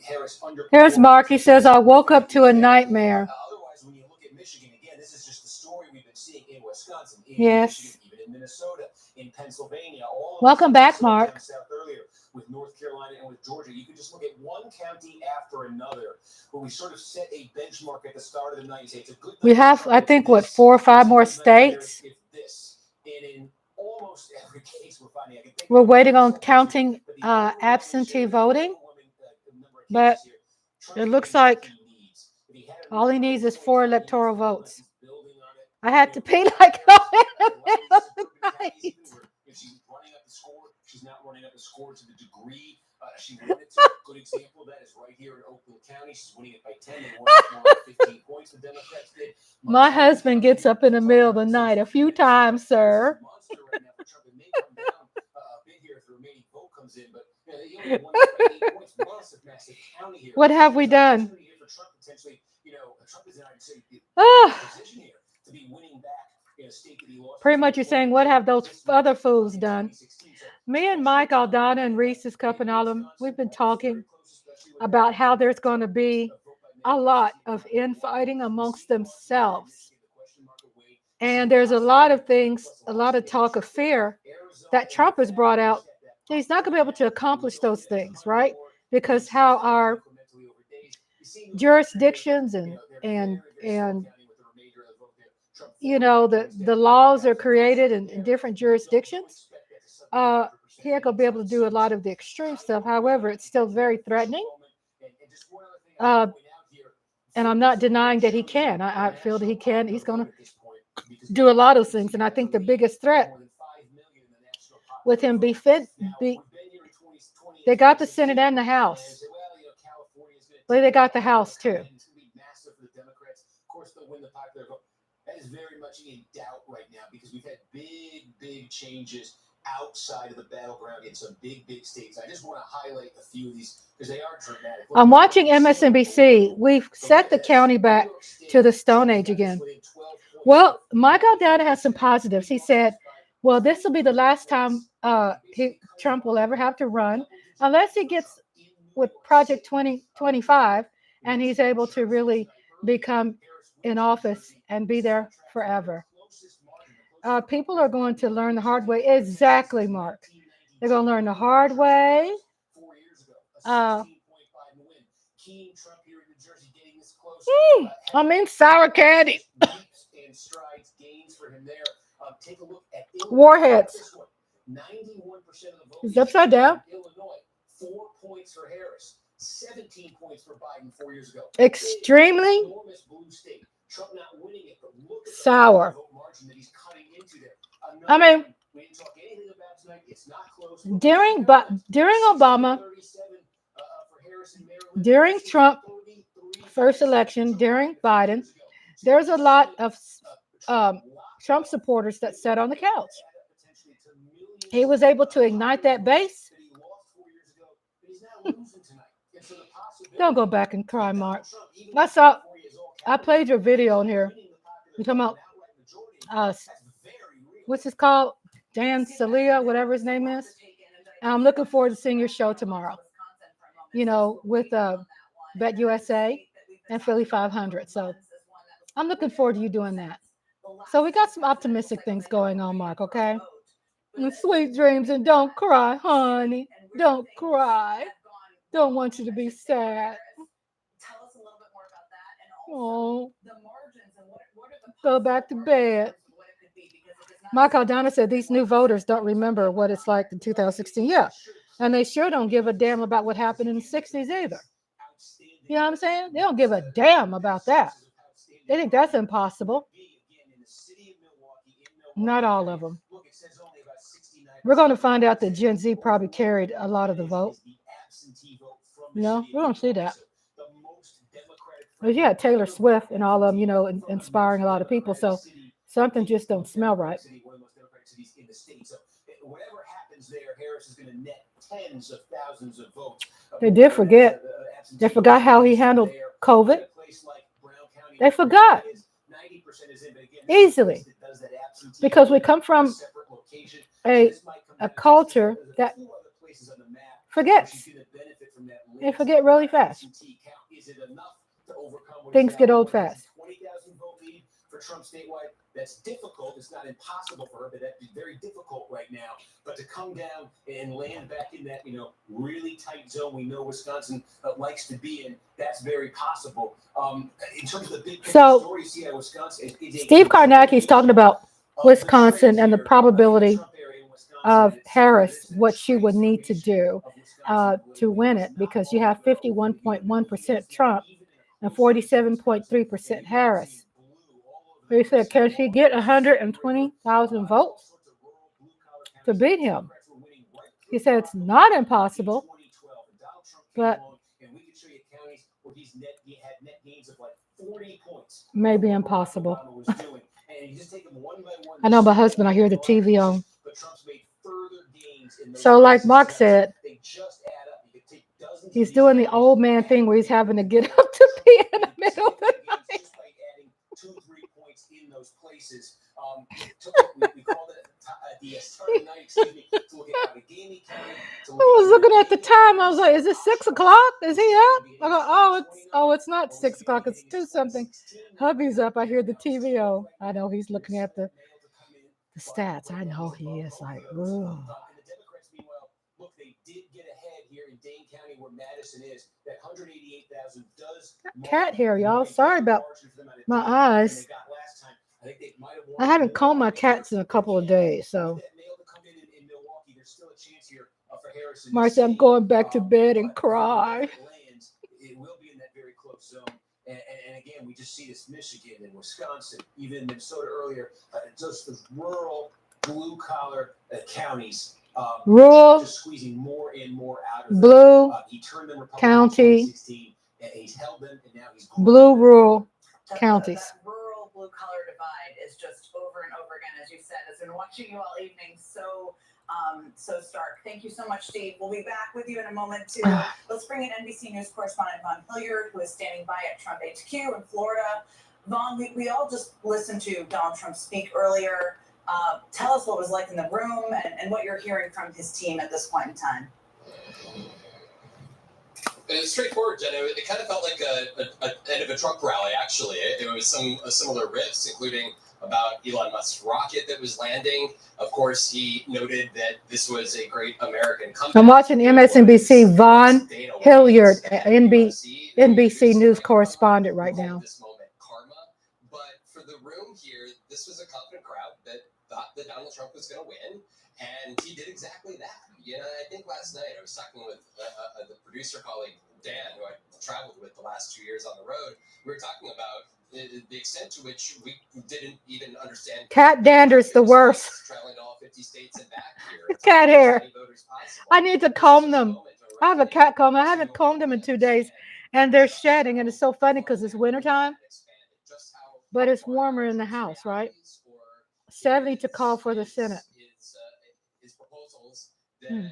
Harris Here's Mark. He says, I woke up to a nightmare. Otherwise, when you look at Michigan, again, this is just the story we've been seeing in Wisconsin, in Yes. Michigan, even in Minnesota, in Pennsylvania. All of Welcome these back, states Mark. down south earlier with North Carolina and with Georgia. You could just look at one county after another where we sort of set a benchmark at the start of the night and say it's a good. We have, I think, 4 or 5 more states. If this, and in almost every case we're finding, I can think We're waiting on counting absentee voting, but it looks like all he needs is 4 electoral votes. I had to pay like in the middle of the night. She's running up the score. She's not running up the score to the degree she wanted to. A good example of that is right here in Oakland County. She's winning it by 10 and won it by 15 points. The Democrats did. My husband gets up in the middle of the night a few times, sir. Monster right now for Trump. It may come down a bit here if the remaining vote comes in, but they only won it by 8 points. Massive county here. What have we done? For Trump, potentially, Trump is in, I'd say, position here to be winning back in a state that he lost. Pretty much you're saying, what have those other fools done? Me and Mike, Aldana, and Reese's Cup and all of them, we've been talking about how there's going to be a lot of infighting amongst themselves. And there's a lot of things, a lot of talk of fear that Trump has brought out. He's not going to be able to accomplish those things, right? Because how our jurisdictions and the laws are created in different jurisdictions. He ain't gonna be able to do a lot of the extreme stuff. However, it's still very threatening. And I'm not denying that he can. I feel that he can. He's gonna do a lot of things. And I think the biggest threat with him they got the Senate and the House. But they got the House too. That is very much in doubt right now because we've had big changes outside of the battleground in some big states. I just want to highlight a few of these because they are dramatic. I'm watching MSNBC. We've set the county back to the Stone Age again. Well, Michael Dowd has some positives. He said, well, this will be the last time Trump will ever have to run unless he gets with Project 2025 and he's able to really become in office and be there forever. People are going to learn the hard way. Exactly, Mark. They're going to learn the hard way. Sour candy. Warheads. It's upside down. 4 points for Harris, 17 points for Biden 4 years ago. Extremely Trump not winning it, but look at sour. The margin that he's cutting into there. I mean, we didn't talk anything about tonight. It's not close. During Obama, during Trump first election, during Biden, there's a lot of Trump supporters that sat on the couch. He was able to ignite that base. Don't go back and cry, Mark. I played your video on here. You're talking about what's this called? Dan Celia, whatever his name is. And I'm looking forward to seeing your show tomorrow. With Bet USA and Philly 500. So I'm looking forward to you doing that. So we got some optimistic things going on, Mark, okay? And sweet dreams, and don't cry, honey. Don't cry. Don't want you to be sad. Tell us a little bit more about that, and Oh, the margins and what are the go back to bed. what it could be, because if it's not Mike Aldana said these new voters don't remember what it's like in 2016. Yeah. And they sure don't give a damn about what happened in the 60s either. You know what I'm saying? They don't give a damn about that. They think that's impossible. Not all of them. We're going to find out that Gen Z probably carried a lot of the vote. No, we don't see that. Well, yeah, Taylor Swift and all of them, inspiring a lot of people. So something just don't smell right. Whatever happens there, Harris is going to net tens of thousands of votes. They did forget. They forgot how he handled COVID. They forgot easily because we come from a culture that forgets. They forget really fast. Things get old fast. For Trump statewide, that's difficult. It's not impossible for her, but that'd be very difficult right now. But to come down and land back in that, really tight zone we know Wisconsin likes to be in, that's very possible. In terms of the big story you see at Wisconsin, Steve Karnacki's talking about Wisconsin and the probability of Harris, what she would need to do to win it, because you have 51.1% Trump and 47.3% Harris. He said, can she get 120,000 votes to beat him? He said it's not impossible, but maybe impossible. I know my husband, I hear the TV on. So like Mark said, he's doing the old man thing where he's having to get up to pee in the middle of the night. 2-3 points in those places. We called it the start of the night, to look at Allegheny County. I was looking at the time. I was like, is it 6 o'clock? Is he up? I go, it's not 6 o'clock. It's 2 something. Hubby's up. I hear the TV on. I know he's looking at the stats. I know he is like, ugh. Look, they did get ahead here in Dane County, where Madison is. That 188,000 does. Cat hair, y'all. Sorry about my eyes. I haven't combed my cats in a couple of days, so. Marcy, I'm going back to bed and cry. It will be in that very close zone. And again, we just see this Michigan and Wisconsin, even Minnesota earlier, just those rural blue-collar counties. Rural, just squeezing more and more out of blue he turned them county, and he's held them, and now he's blue rural counties. That rural blue collar divide is just over and over again, as you said. I've been watching you all evening, so stark. Thank you so much, Steve. We'll be back with you in a moment too. Let's bring in NBC News correspondent Vaughn Hilliard, who is standing by at Trump HQ in Florida. Vaughn, we all just listened to Donald Trump speak earlier. Tell us what it was like in the room and what you're hearing from his team at this point in time. It was straightforward, Jen. It kind of felt like a end of a Trump rally, actually. It was similar riffs, including about Elon Musk's rocket that was landing. Of course, he noted that this was a great American company. I'm watching MSNBC. Vaughn Hilliard, NBC News correspondent right now. But for the room here, this was a confident crowd that thought that Donald Trump was going to win, and he did exactly that. I think last night I was talking with the producer colleague Dan, who I traveled with the last 2 years on the road. We were talking about the extent to which we didn't even understand. Cat dander's the worst. Traveling to all 50 states and back here. Cat hair. I need to comb them. I have a cat comb. I haven't combed them in 2 days, and they're shedding, and it's so funny because it's wintertime, but it's warmer in the house, right? 70 to call for the Senate. His proposals that an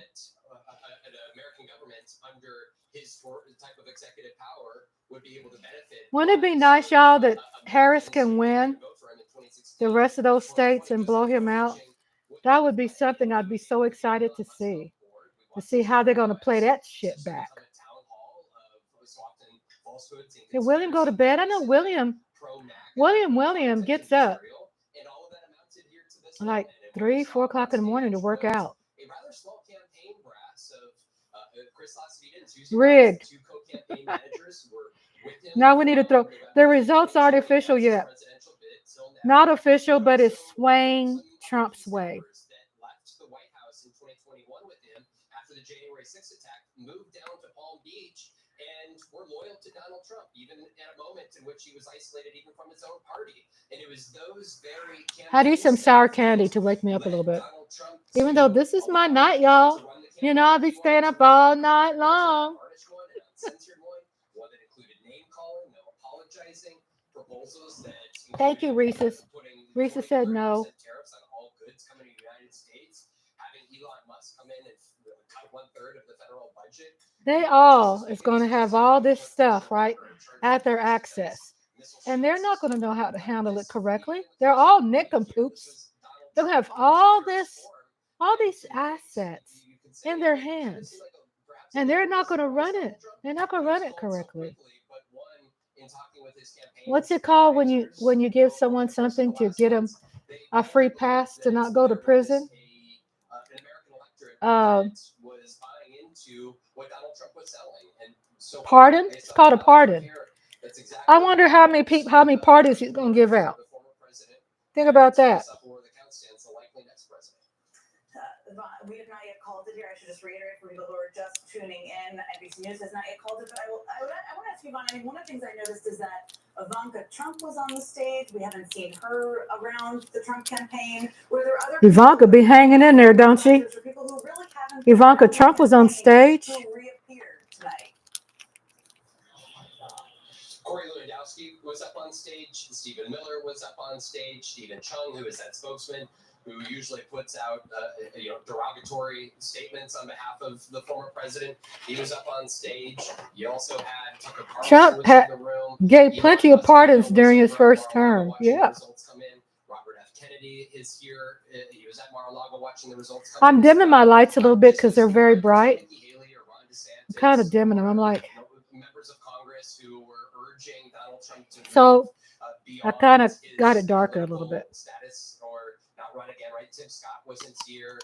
American government under his type of executive power would be able to benefit. Wouldn't it be nice, y'all, that Harris can win the rest of those states and blow him out? That would be something I'd be so excited to see how they're going to play that shit back. Did William go to bed? I know William gets up like 3, 4 o'clock in the morning to work out. A rather small campaign brass of Chris Lasvidens, Rigged. 2 co-campaign managers who were with him. Now we need to throw. The results aren't official yet. Not official, but it's swaying Trump's way. That left the White House in 2021 with him after the January 6th attack, moved down to Palm Beach, and were loyal to Donald Trump, even at a moment in which he was isolated even from his own party. And it was those very I need some sour candy to wake me up a little bit. Even though this is my night, y'all. You know, I'll be staying up all night long. One that included name calling, no apologizing, proposals that Thank you, Reese's. Reese's said no. tariffs on all goods coming to the United States, having Elon Musk come in and cut 1/3 of the federal budget. They all is going to have all this stuff, right, at their access. And they're not going to know how to handle it correctly. They're all nincompoops. They'll have all these assets in their hands. And they're not going to run it. They're not going to run it correctly. What's it called when you give someone something to get them a free pass to not go to prison? Pardon? It's called a pardon. I wonder how many pardons he's going to give out. Think about that. We have not yet called it here. I should just reiterate for people who are just tuning in. NBC News has not yet called it, but I want to ask you, Yvonne. I mean, one of the things I noticed is that Ivanka Trump was on the stage. We haven't seen her around the Trump campaign. Were there other Ivanka be hanging in there, don't she? Ivanka Trump was on stage. who reappeared tonight? Corey Lewandowski was up on stage. Stephen Miller was up on stage. Stephen Chung, who is that spokesman, who usually puts out derogatory statements on behalf of the former president. He was up on stage. You also had Tucker Carlson was in the room. Gave plenty of pardons during his first term. Yeah. Results come in. Robert F. Kennedy is here. He was at Mar-a-Lago watching the results come in. I'm dimming my lights a little bit because they're very bright. I'm kind of dimming them. I'm like, Members of Congress who were urging Donald Trump to so I kind of got it darker a little bit. status or not run again, right? Tim Scott wasn't here.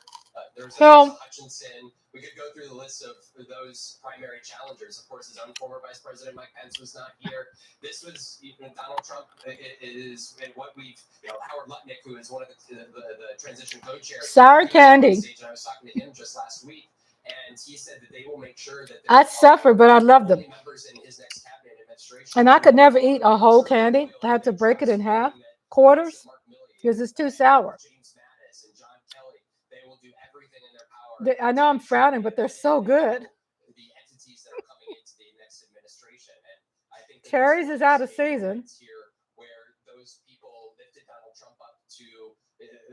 There's So- Hutchinson. We could go through the list of those primary challengers. Of course, his own former Vice President Mike Pence was not here. This was Donald Trump. It is and what we've Howard Lutnick, who is one of the transition co-chairs. Sour candy. And I was talking to him just last week, and he said that they will make sure that I suffer, but I love them. members in his next cabinet administration. And I could never eat a whole candy. I had to break it in half, quarters, because it's too sour. James Mattis and John Kelly, they will do everything in their power. I know I'm frowning, but they're so good. The entities that are coming into the next administration, and I think that Cherries is out of season. here where those people lifted Donald Trump up to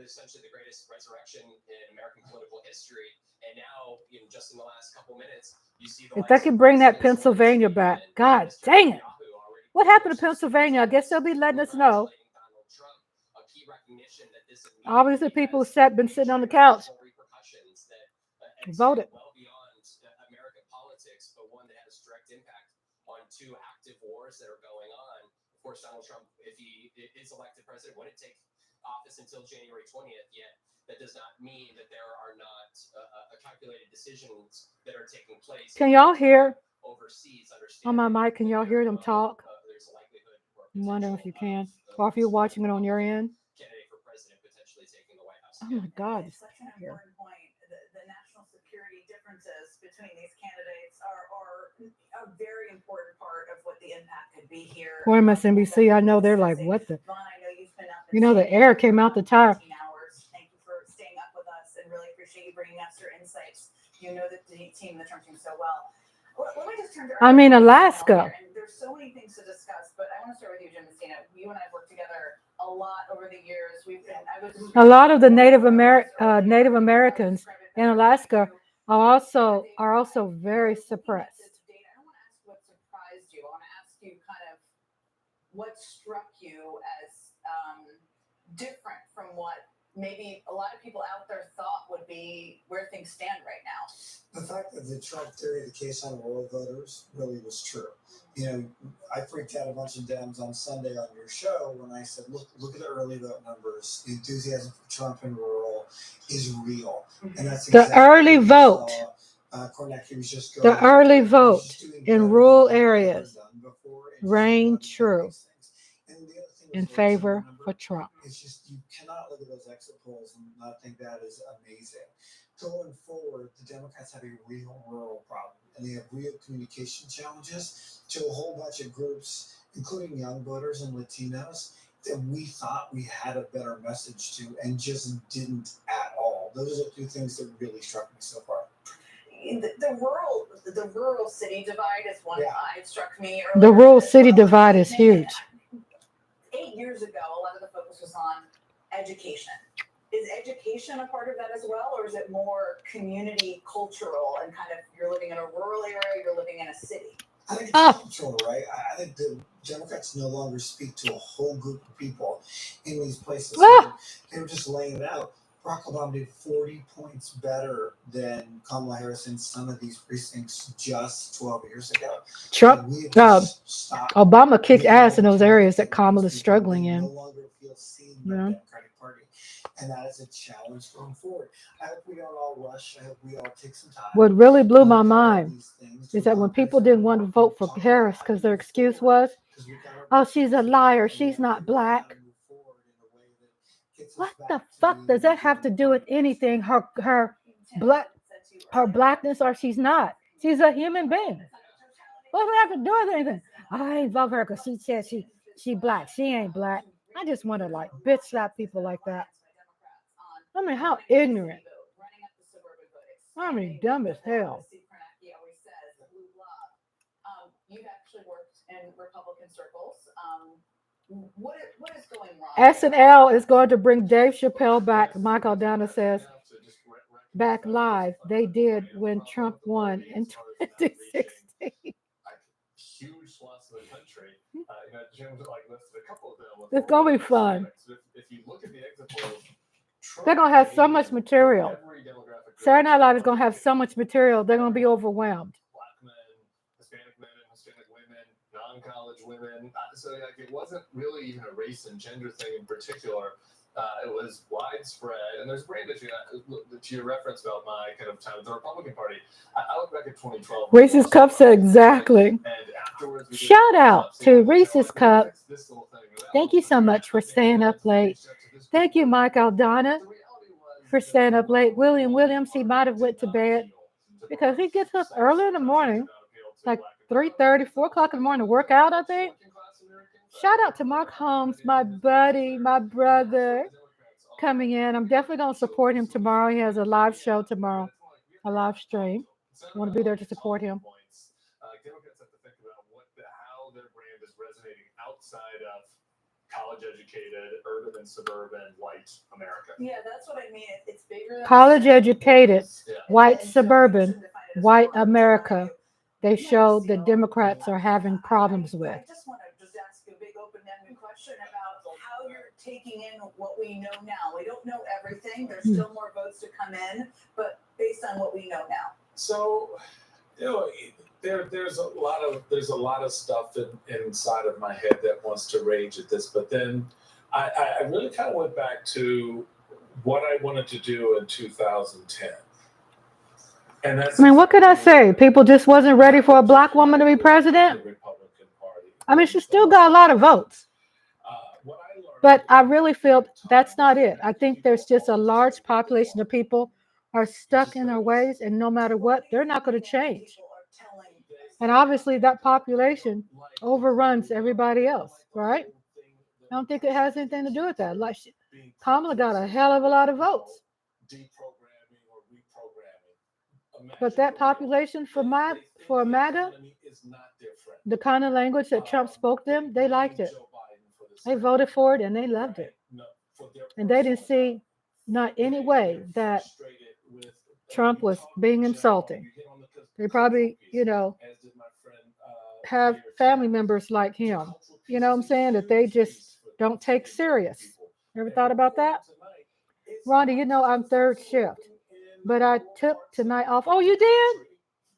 essentially the greatest resurrection in American political history, and now just in the last couple minutes, you see the If they could bring that Pennsylvania back, God dang it. What happened to Pennsylvania? I guess they'll be letting us know. a key recognition that this Obviously, people who been sitting on the couch repercussions that voted. well beyond American politics, but one that has direct impact on 2 active wars that are going on. Of course, Donald Trump, if he is elected president, wouldn't take office until January 20th. Yet that does not mean that there are not calculated decisions that are taking place. Can y'all hear overseas? on my mic? Can y'all hear them talk? There's a likelihood I'm wondering if you can, or if you're watching it on your end. candidate for president potentially taking the White House. Oh my God, it's Such an here. important point. The national security differences between these candidates are a very important part of what the impact could be here. For MSNBC, I know they're like, what the? Vaughn, I know you've been up. You know, the air came out the tire. 18 hours. Thank you for staying up with us, and really appreciate you bringing us your insights. You know the team, the Trump team, so well. Let me just turn to. I mean, Alaska. And there's so many things to discuss, but I want to start with you, Jim Messina. You and I have worked together a lot over the years. A lot of the Native Americans in Alaska are also very suppressed. I want to ask what surprised you. I want to ask you kind of what struck you as different from what maybe a lot of people out there thought would be where things stand right now. The fact that the Trump theory of the case on rural voters really was true. I freaked out a bunch of Dems on Sunday on your show when I said, look at the early vote numbers, the enthusiasm for Trump in rural. is real. And that's The exactly early what we vote. saw, Kornacki was just The going early over. vote He's just doing in better rural than he's ever areas done before, and reigned just true these things. And the other thing in is, folks, favor remember, for Trump. it's just you cannot look at those exit polls and not think that is amazing. Going forward, the Democrats have a real rural problem, and they have real communication challenges to a whole bunch of groups, including young voters and Latinos, that we thought we had a better message to and just didn't at all. Those are the two things that really struck me so far. The rural city divide is one that struck me earlier. The rural city divide is huge. 8 years ago, a lot of the focus was on education. Is education a part of that as well, or is it more community cultural and kind of you're living in a rural area, you're living in a city? I think it's cultural, right? I think the Democrats no longer speak to a whole group of people in these places. They were just laying it out. Barack Obama did 40 points better than Kamala Harris in some of these precincts just 12 years ago. Trump, Obama kicked ass in those areas that Kamala is struggling in. No longer feel seen by the Democratic Party. And that is a challenge going forward. I hope we don't all rush. I hope we all take some time. What really blew my mind is that when people didn't want to vote for Harris because their excuse was, oh, she's a liar, she's not black. What the fuck does that have to do with anything? Her blackness, or she's not. She's a human being. What does that have to do with anything? I ain't vote for her because she said she black. She ain't black. I just want to like bitch slap people like that. I mean, how ignorant. I mean, dumb as hell. You've actually worked in Republican circles. What is going wrong? SNL is going to bring Dave Chappelle back. Michael Donna says back live. They did when Trump won in 2016. Huge swaths of the country. Jim listed a couple of them. It's gonna be fun. If you look at the exit polls, they're gonna have so much material. Saturday Night Live is gonna have so much material. They're gonna be overwhelmed. Black men, and Hispanic women, non-college women. So it wasn't really even a race and gender thing in particular. It was widespread, and there's brain to your reference about my kind of time with the Republican Party. I look back at 2012. Reese's Cup said exactly. Shout out to Reese's Cup. Thank you so much for staying up late. Thank you, Mike Aldana, for staying up late. William Williams, he might have went to bed because he gets up early in the morning, like 3:30, 4 o'clock in the morning to work out, I think. Shout out to Mark Holmes, my buddy, my brother, coming in. I'm definitely going to support him tomorrow. He has a live show tomorrow, a live stream. I want to be there to support him. Democrats have to think about how their brand is resonating outside of college-educated, urban and suburban, white America. Yeah, that's what I mean. It's bigger. College-educated, white suburban, white America. They show the Democrats are having problems with. I just want to ask you a big open-ended question about how you're taking in what we know now. We don't know everything. There's still more votes to come in, but based on what we know now. So, there's a lot of stuff inside of my head that wants to rage at this, but then I really kind of went back to what I wanted to do in 2010. And that's, what could I say? People just wasn't ready for a black woman to be president. I mean, she still got a lot of votes. But I really feel that's not it. I think there's just a large population of people are stuck in their ways, and no matter what, they're not going to change. And obviously that population overruns everybody else, right? I don't think it has anything to do with that. Like Kamala got a hell of a lot of votes. But that population for MAGA, the kind of language that Trump spoke to them, they liked it. They voted for it and they loved it. And they didn't see not any way that Trump was being insulting. They probably, have family members like him. You know what I'm saying? That they just don't take serious. Ever thought about that? Rhonda, I'm third shift. But I took tonight off. Oh, you did?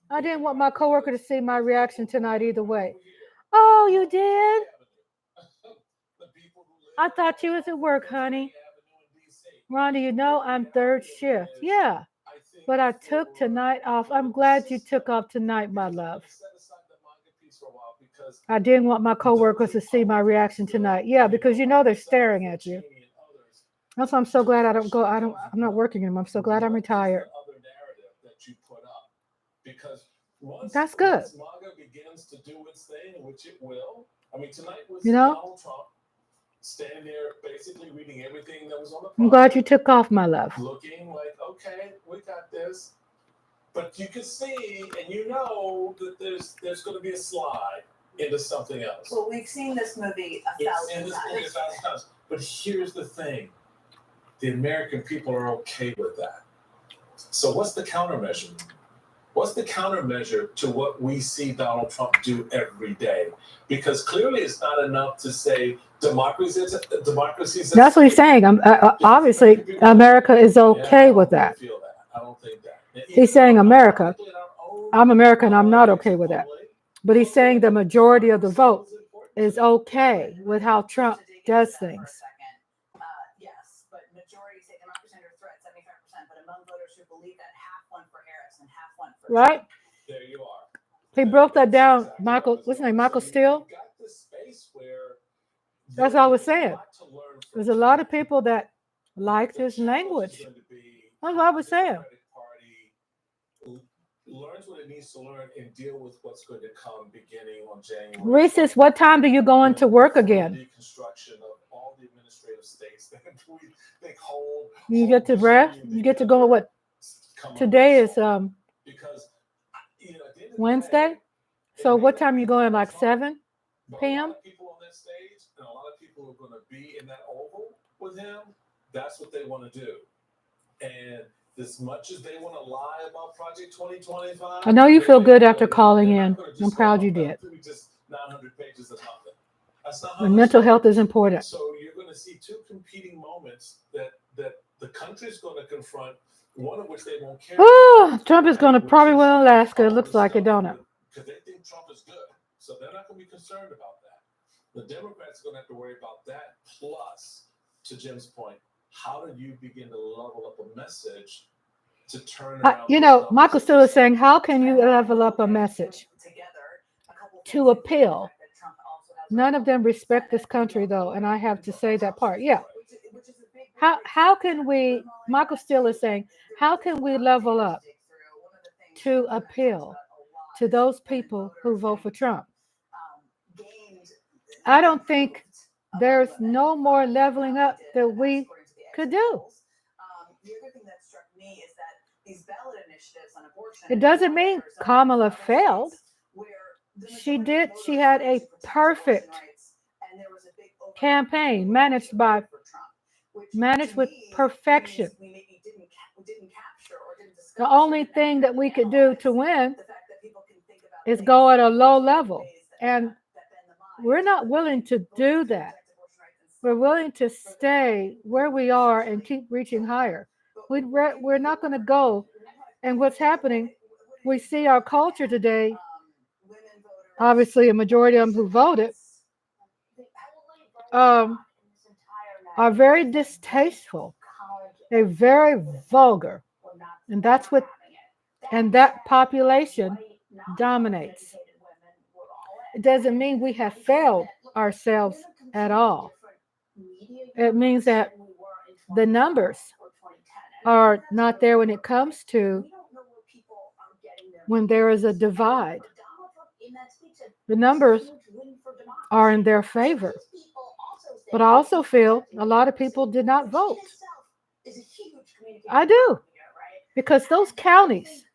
I didn't want my coworker to see my reaction tonight either way. Oh, you did? I thought you was at work, honey. Rhonda, you know I'm third shift. Yeah. But I took tonight off. I'm glad you took off tonight, my love. I didn't want my coworkers to see my reaction tonight. Yeah, because you know they're staring at you. That's why I'm so glad I'm not working anymore. I'm so glad I'm retired. That's good. MAGA begins to do its thing, which it will. I mean, tonight was Donald Trump standing there basically reading everything that was on the I'm glad you took off, my love. looking like, okay, we got this. But you can see and you know that there's going to be a slide into something else. Well, we've seen this movie a thousand times. But here's the thing. The American people are okay with that. So what's the countermeasure? What's the countermeasure to what we see Donald Trump do every day? Because clearly it's not enough to say democracy. That's what he's saying. Obviously, America is okay with that. I don't think that. He's saying America. I'm American. I'm not okay with that. But he's saying the majority of the vote is okay with how Trump does things. Yes, but majority say they're not percent or threat, 75%, but among voters who believe that half went for Harris and half went for Right? There you are. He broke that down. Michael, what's his name? Michael Steele? That's all I was saying. There's a lot of people that liked his language. That's what I was saying. Learns what it needs to learn and deal with what's going to come beginning on January. Reese's, what time do you go into work again? Deconstruction of all the administrative states that we think hold. You get to rest? You get to go what? Today is Wednesday? So what time you going? Like 7 p.m.? People on that stage and a lot of people who are going to be in that oval with him, that's what they want to do. And as much as they want to lie about Project 2025, I know you feel good after calling in. I'm proud you did. Just 900 pages of nothing. That's not And mental health is important. So you're going to see two competing moments that the country's going to confront, one of which they won't care. Oh, Trump is going to probably win Alaska. It looks like it, don't it? Because they think Trump is good. So they're not going to be concerned about that. The Democrats are going to have to worry about that. Plus, to Jim's point, how do you begin to level up a message to turn around? Michael Steele is saying, how can you level up a message to appeal? None of them respect this country, though, and I have to say that part. Yeah. How can we, Michael Steele is saying, how can we level up to appeal to those people who vote for Trump? I don't think there's no more leveling up that we could do. The other thing that struck me is that these ballot initiatives on abortion. It doesn't mean Kamala failed. She had a perfect campaign managed with perfection. The only thing that we could do to win is go at a low level. And we're not willing to do that. We're willing to stay where we are and keep reaching higher. We're not going to go. And what's happening, we see our culture today, obviously a majority of them who voted, are very distasteful. They're very vulgar. And that population dominates. It doesn't mean we have failed ourselves at all. It means that the numbers are not there when it comes to when there is a divide. The numbers are in their favor. But I also feel a lot of people did not vote. I do. Because those counties,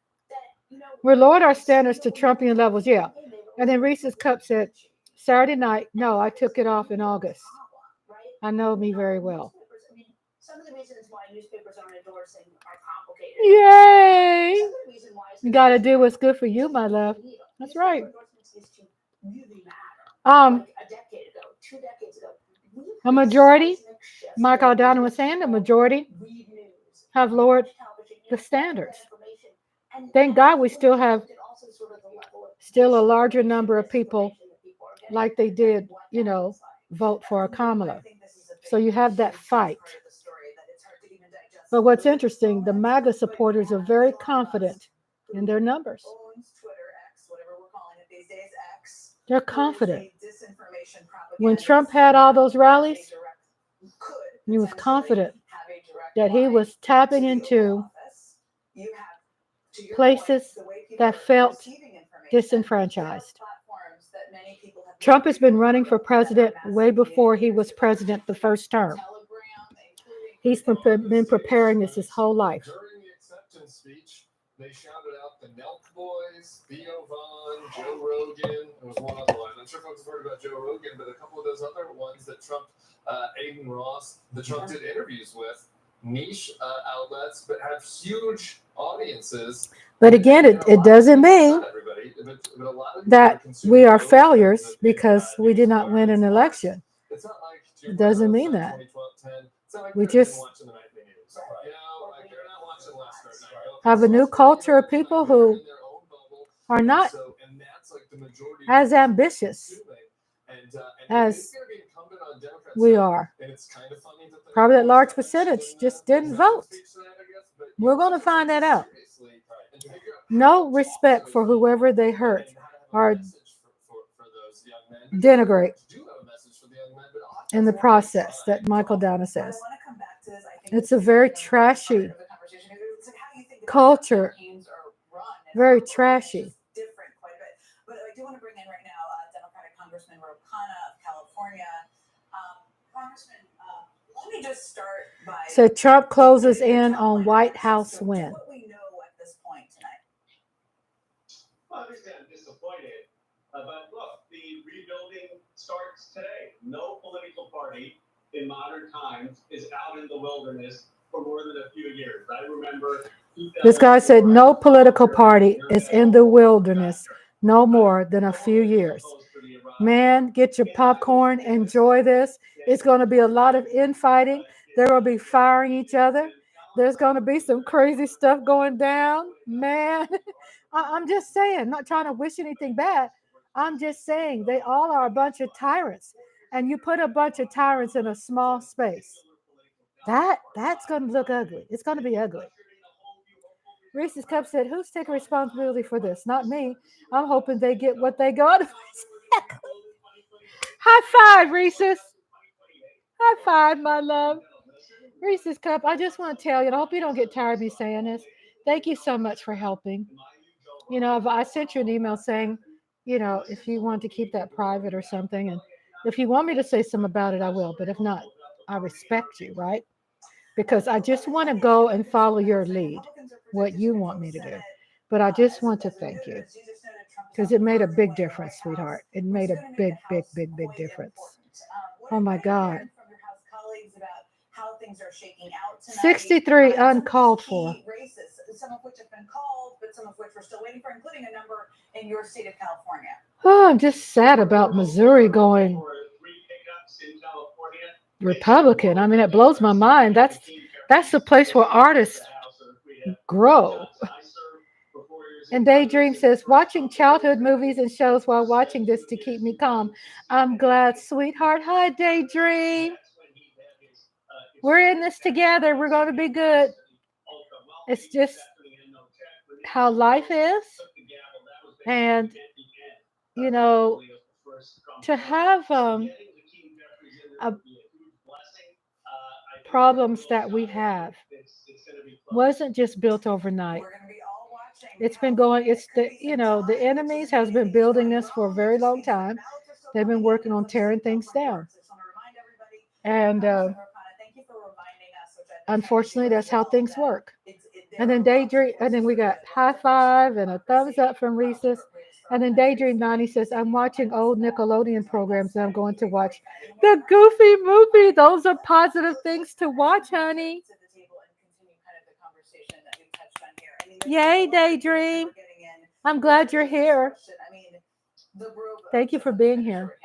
we lowered our standards to Trumpian levels, yeah. And then Reese's Cup said, Saturday night, no, I took it off in August. I know me very well. Some of the reasons why newspapers aren't endorsing are complicated. Yay! You got to do what's good for you, my love. That's right. A decade ago, 2 decades ago, A majority, Mike Aldana was saying, the majority have lowered the standards. Thank God we still have a larger number of people like they did, vote for a Kamala. So you have that fight. But what's interesting, the MAGA supporters are very confident in their numbers. Owns Twitter, X, whatever we're calling it these days, X. They're confident. Disinformation When propaganda. Trump had all those rallies, he was confident that he was tapping into places that felt disenfranchised. Trump has been running for president way before he was president the first term. He's been preparing this his whole life. During the acceptance speech, they shouted out the Nelk Boys, Theo Vaughn, Joe Rogan. There was one other one. I'm sure folks have heard about Joe Rogan, but a couple of those other ones that Trump, Aiden Ross, that Trump did interviews with, niche outlets, but have huge audiences. But again, it doesn't mean that we are failures because we did not win an election. It doesn't mean that. We just have a new culture of people who are not as ambitious as we are. Probably a large percentage just didn't vote. We're going to find that out. No respect for whoever they hurt or denigrate in the process that Michael Downer says. It's a very trashy culture. Very trashy. But I do want to bring in right now Democratic Congressman Rhonda of California. Congressman, let me just start by... So Trump closes in on White House win. What we know at this point tonight. Well, obviously I'm disappointed, but look, the rebuilding starts today. No political party in modern times is out in the wilderness for more than a few years. I remember... This guy said no political party is in the wilderness no more than a few years. Man, get your popcorn, enjoy this. It's going to be a lot of infighting. They're going to be firing each other. There's going to be some crazy stuff going down. Man, I'm just saying, not trying to wish anything bad. I'm just saying they all are a bunch of tyrants. And you put a bunch of tyrants in a small space. That's going to look ugly. It's going to be ugly. Reese's Cup said, who's taking responsibility for this? Not me. I'm hoping they get what they got. High five, Reese's. High five, my love. Reese's Cup, I just want to tell you, and I hope you don't get tired of me saying this. Thank you so much for helping. You know, I sent you an email saying, you know, if you want to keep that private or something, and if you want me to say something about it, I will. But if not, I respect you, right? Because I just want to go and follow your lead, what you want me to do. But I just want to thank you because it made a big difference, sweetheart. It made a big, big, big, big difference. Oh, my God. 63 uncalled for. Some of which have been called, but some of which we're still waiting for, including a number in your state of California. Oh, I'm just sad about Missouri going Republican. I mean, it blows my mind. That's the place where artists grow. And Daydream says, watching childhood movies and shows while watching this to keep me calm. I'm glad, sweetheart. Hi, Daydream. We're in this together. We're going to be good. It's just how life is. And, you know, to have problems that we have wasn't just built overnight. It's been going, it's the, you know, the enemies has been building this for a very long time. They've been working on tearing things down. And unfortunately, that's how things work. And then Daydream, and then we got high five and a thumbs up from Reese's. And then Daydream 90 says, I'm watching old Nickelodeon programs and I'm going to watch the Goofy movie. Those are positive things to watch, honey. Yay, Daydream. I'm glad you're here. Thank you for being here.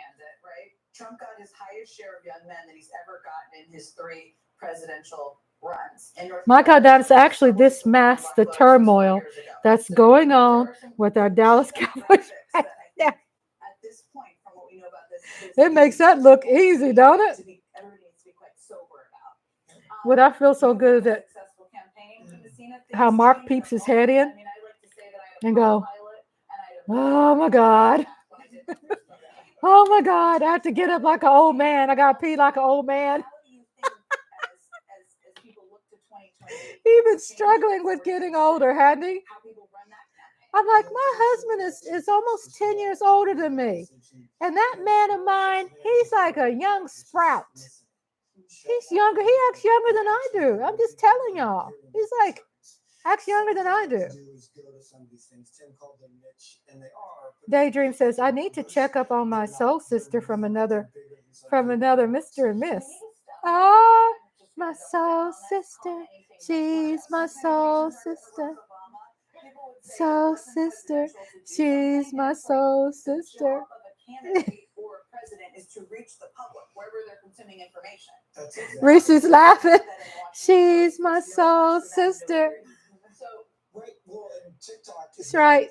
Trump got his highest share of young men that he's ever gotten in his 3 presidential runs. My God, that's actually this masks the turmoil that's going on with our Dallas Cowboys. Yeah. It makes that look easy, don't it? What I feel so good that how Mark peeps his head in and go, oh my God. Oh my God, I have to get up like an old man. I got to pee like an old man. He's been struggling with getting older, hadn't he? I'm like, my husband is almost 10 years older than me. And that man of mine, he's like a young sprout. He's younger. He acts younger than I do. I'm just telling y'all. He's like, acts younger than I do. Daydream says, I need to check up on my soul sister from another Mr. and Miss. Oh, my soul sister. She's my soul sister. Soul sister. She's my soul sister. Reese is laughing. She's my soul sister. That's right.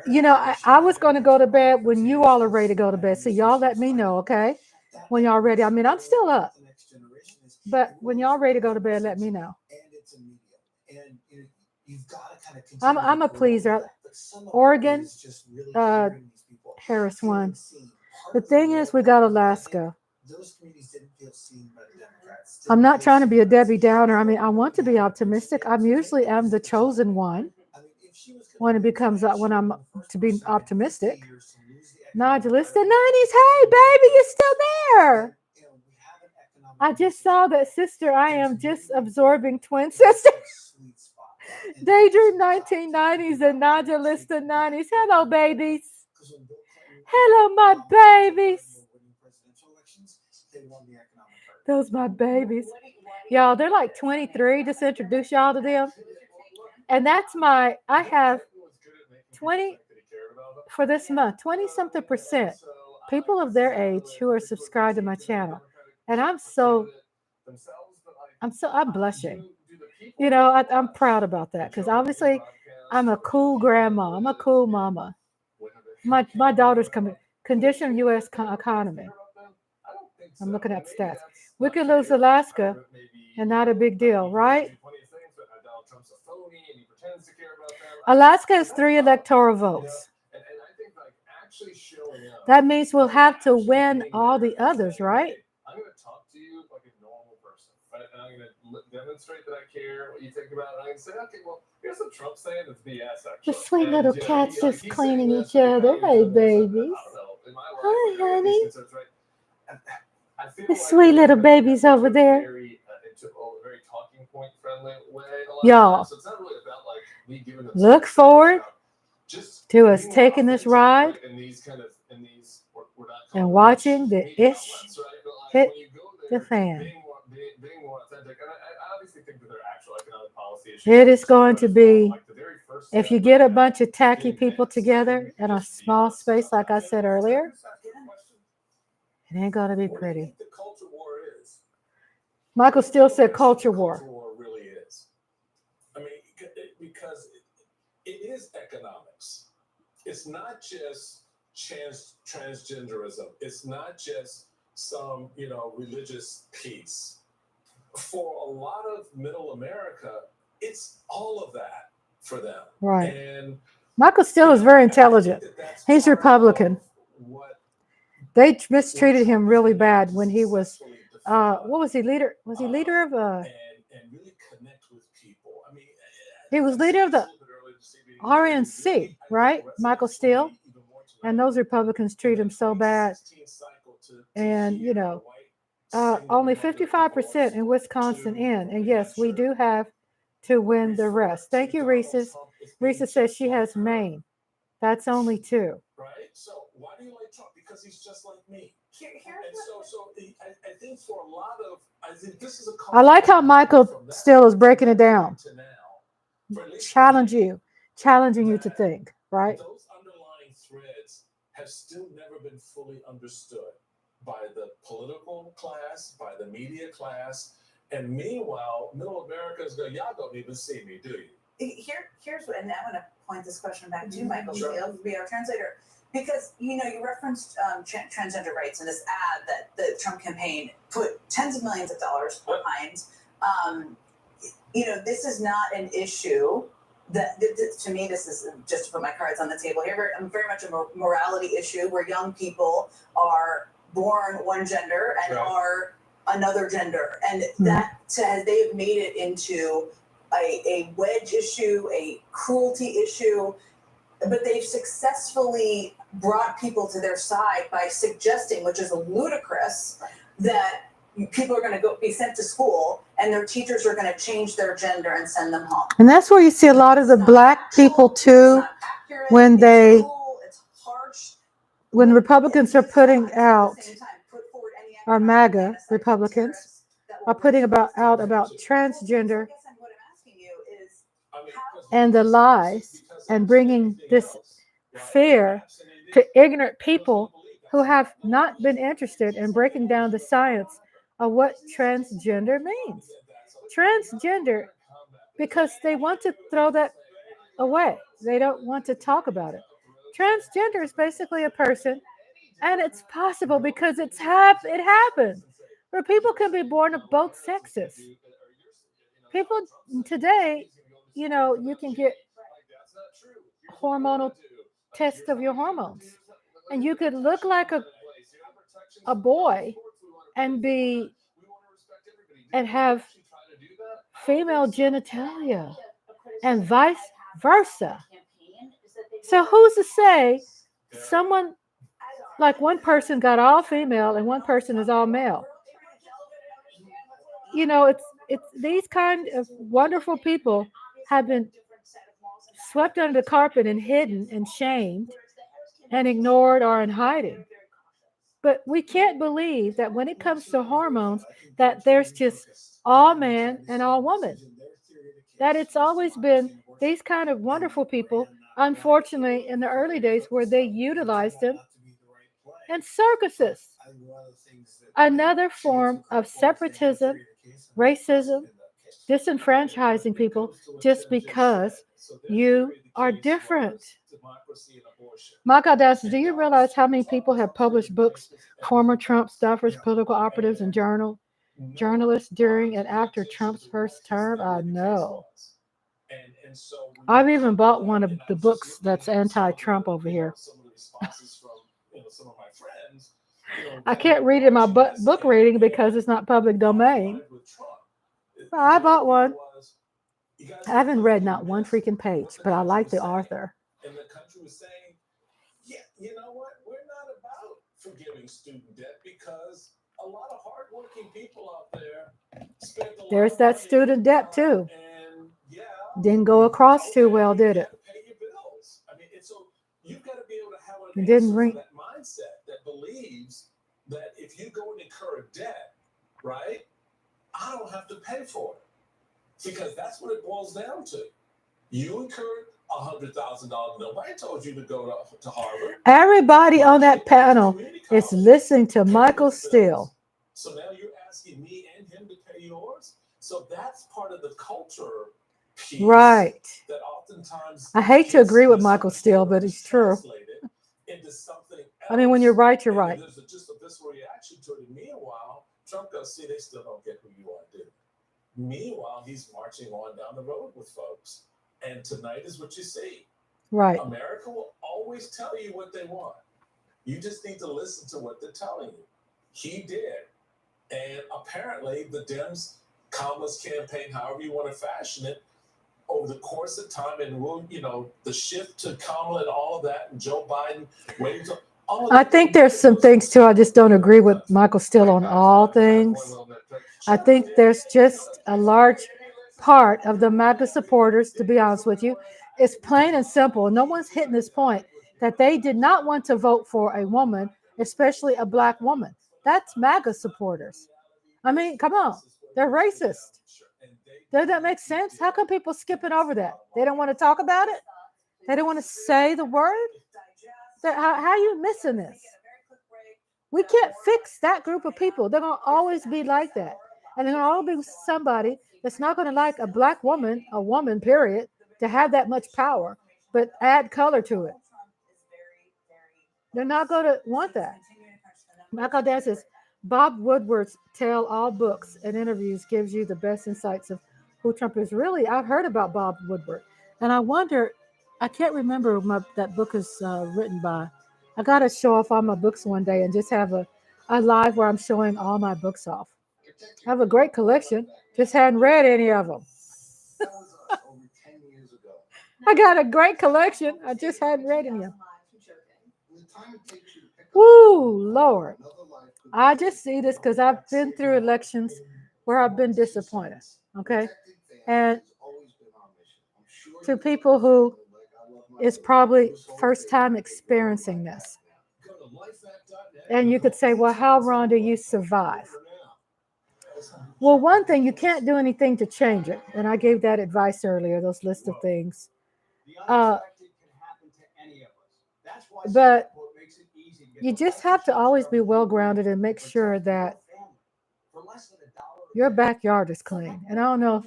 You know, I was going to go to bed when you all are ready to go to bed. So y'all let me know, okay? When y'all ready. I mean, I'm still up. But when y'all ready to go to bed, let me know. I'm a pleaser. Oregon, Harris won. The thing is, we got Alaska. I'm not trying to be a Debbie Downer. I mean, I want to be optimistic. I usually am the chosen one when I'm to be optimistic. Nodulus, the 90s. Hey, baby, you're still there. I just saw that, sister. I am just absorbing twin sister. Daydream 1990s and Nodulus the 90s. Hello, babies. Hello, my babies. Those my babies. Y'all, they're like 23. Just introduce y'all to them. And I have 20 for this month, 20-something% people of their age who are subscribed to my channel. And I'm blushing. You know, I'm proud about that because obviously I'm a cool grandma. I'm a cool mama. My daughter's coming. Condition U.S. economy. I'm looking at stats. We could lose Alaska and not a big deal, right? Alaska has 3 electoral votes. That means we'll have to win all the others, right? I'm going to talk to you like a normal person, right? And I'm going to demonstrate that I care what you think about it. And I can say, okay, well, here's what Trump's saying. It's BS, actually. The sweet little cats just cleaning each other. Hey, babies. Hi, honey. The sweet little babies over there. Very talking point friendly way. Y'all, so it's not really about like me giving them look forward to us taking this ride and watching the ish hit the fan. Being more authentic. And I obviously think that there are actual economic policy issues. It is going to be, if you get a bunch of tacky people together in a small space, like I said earlier, it ain't going to be pretty. The culture war is. Michael still said culture war. Culture war really is. I mean, because it is economics. It's not just transgenderism. It's not just some, religious piece. For a lot of middle America, it's all of that for them. Right. And Michael Steele is very intelligent. He's Republican. They mistreated him really bad when he was, what was he, leader? Was he leader of and really connect with people. I mean, he was leader of the RNC, right? Michael Steele. And those Republicans treat him so bad. And, only 55% in Wisconsin in. And yes, we do have to win the rest. Thank you, Reese's. Reese says she has Maine. That's only 2. Right? So why do you like Trump? Because he's just like me. And so I think for a lot of, I think this is a I like how Michael Steele is breaking it down. Challenging you to think, right? Those underlying threads have still never been fully understood by the political class, by the media class, and meanwhile, middle Americans go, y'all don't even see me, do you? Here's what, and I'm going to point this question back to Michael Steele, be our translator, because you referenced transgender rights in this ad that the Trump campaign put tens of millions of dollars behind. This is not an issue. To me, this is just to put my cards on the table here. Very much a morality issue where young people are born one gender and are another gender, and that they have made it into a wedge issue, a cruelty issue. But they've successfully brought people to their side by suggesting, which is ludicrous, that people are going to be sent to school and their teachers are going to change their gender and send them home. And that's where you see a lot of the black people too, when Republicans are putting out, our MAGA Republicans are putting out about transgender and the lies and bringing this fear to ignorant people who have not been interested in breaking down the science of what transgender means. Transgender, because they want to throw that away. They don't want to talk about it. Transgender is basically a person, and it's possible because it happens, where people can be born of both sexes. People today, you can get hormonal tests of your hormones, and you could look like a boy and have female genitalia and vice versa. So who's to say someone, like one person got all female and one person is all male? It's these kind of wonderful people have been swept under the carpet and hidden and shamed and ignored or in hiding. But we can't believe that when it comes to hormones, that there's just all man and all woman. That it's always been these kind of wonderful people, unfortunately, in the early days where they utilized them in circuses. Another form of separatism, racism, disenfranchising people just because you are different. My God, do you realize how many people have published books, former Trump staffers, political operatives, and journalists during and after Trump's first term? I know. I've even bought one of the books that's anti-Trump over here. I can't read it in my book rating because it's not public domain. But I bought one. I haven't read not one freaking page, but I like the author. And the country was saying, yeah, you know what? We're not about forgiving student debt because a lot of hardworking people out there spent a lot There's that student debt too. and Didn't go across too well, did it? pay your bills. I mean, it's so you've got to be able to have It didn't ring. that mindset that believes that if you go and incur a debt, right, I don't have to pay for it. Because that's what it boils down to. You incurred $100,000. Nobody told you to go to Harvard. Everybody on that panel is listening to Michael Steele. So now you're asking me and him to pay yours? So that's part of the culture piece. Right. That oftentimes I hate to agree with Michael Steele, but it's true. Into something else. I mean, when you're right, you're right. There's just a visceral reaction to it. And meanwhile, Trump goes, see, they still don't get who you are, do. Meanwhile, he's marching on down the road with folks. And tonight is what you see. Right. America will always tell you what they want. You just need to listen to what they're telling you. He did. And apparently the Dems, Kamala's campaign, however you want to fashion it, over the course of time, and the shift to Kamala and all of that, and Joe Biden waiting to I think there's some things too. I just don't agree with Michael Steele on all things. I think there's just a large part of the MAGA supporters, to be honest with you, it's plain and simple. No one's hitting this point that they did not want to vote for a woman, especially a black woman. That's MAGA supporters. I mean, come on. They're racist. Does that make sense? How come people skipping over that? They don't want to talk about it? They don't want to say the word? How are you missing this? We can't fix that group of people. They're going to always be like that. And they're going to always be somebody that's not going to like a black woman, a woman, period, to have that much power, but add color to it. They're not going to want that. Michael Dan says, Bob Woodward's Tell All Books and Interviews gives you the best insights of who Trump is. Really, I've heard about Bob Woodward, and I wonder, I can't remember who that book is written by. I got to show off all my books one day and just have a live where I'm showing all my books off. I have a great collection, just hadn't read any of them. I got a great collection, I just hadn't read any of them. Woo, Lord. I just see this because I've been through elections where I've been disappointed. Okay. And to people who is probably first time experiencing this. And you could say, well, how, Rhonda, you survive? Well, one thing, you can't do anything to change it. And I gave that advice earlier, those list of things. But you just have to always be well grounded and make sure that your backyard is clean. And I don't know if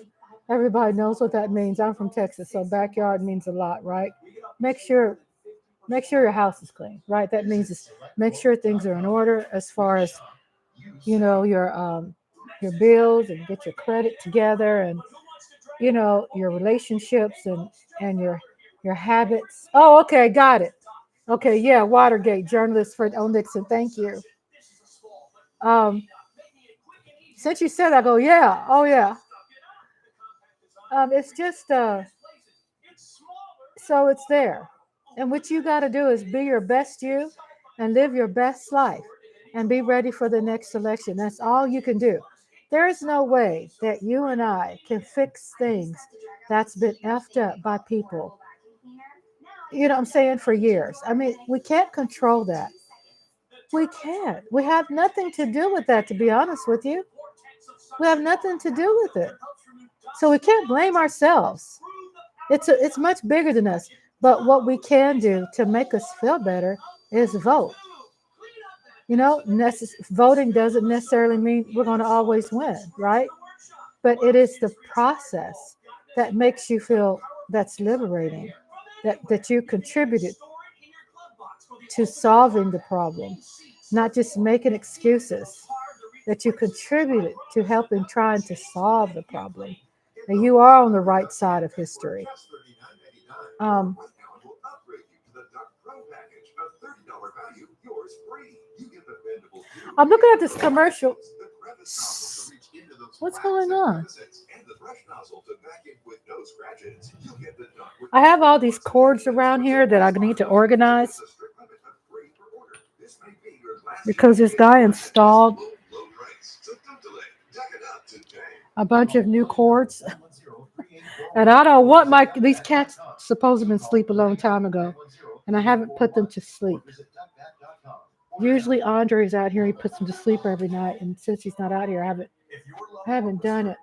everybody knows what that means. I'm from Texas, so backyard means a lot, right? Make sure your house is clean, right? That means make sure things are in order as far as your bills, and get your credit together, and your relationships and your habits. Oh, okay, got it. Okay, yeah, Watergate journalist Fred O. Nixon, thank you. Since you said that, I go, yeah, oh yeah. It's just so it's there, and what you got to do is be your best you, and live your best life, and be ready for the next election. That's all you can do. There is no way that you and I can fix things that's been effed up by people. You know what I'm saying? For years. I mean, we can't control that. We can't. We have nothing to do with that, to be honest with you. We have nothing to do with it. So we can't blame ourselves. It's much bigger than us. But what we can do to make us feel better is vote. Voting doesn't necessarily mean we're going to always win, right? But it is the process that makes you feel that's liberating, that you contributed to solving the problem, not just making excuses, that you contributed to helping trying to solve the problem. And you are on the right side of history. I'm looking at this commercial. What's going on? I have all these cords around here that I need to organize because this guy installed a bunch of new cords. And I don't want these cats supposed to have been asleep a long time ago, and I haven't put them to sleep. Usually Andre is out here, he puts them to sleep every night, and since he's not out here, I haven't done it.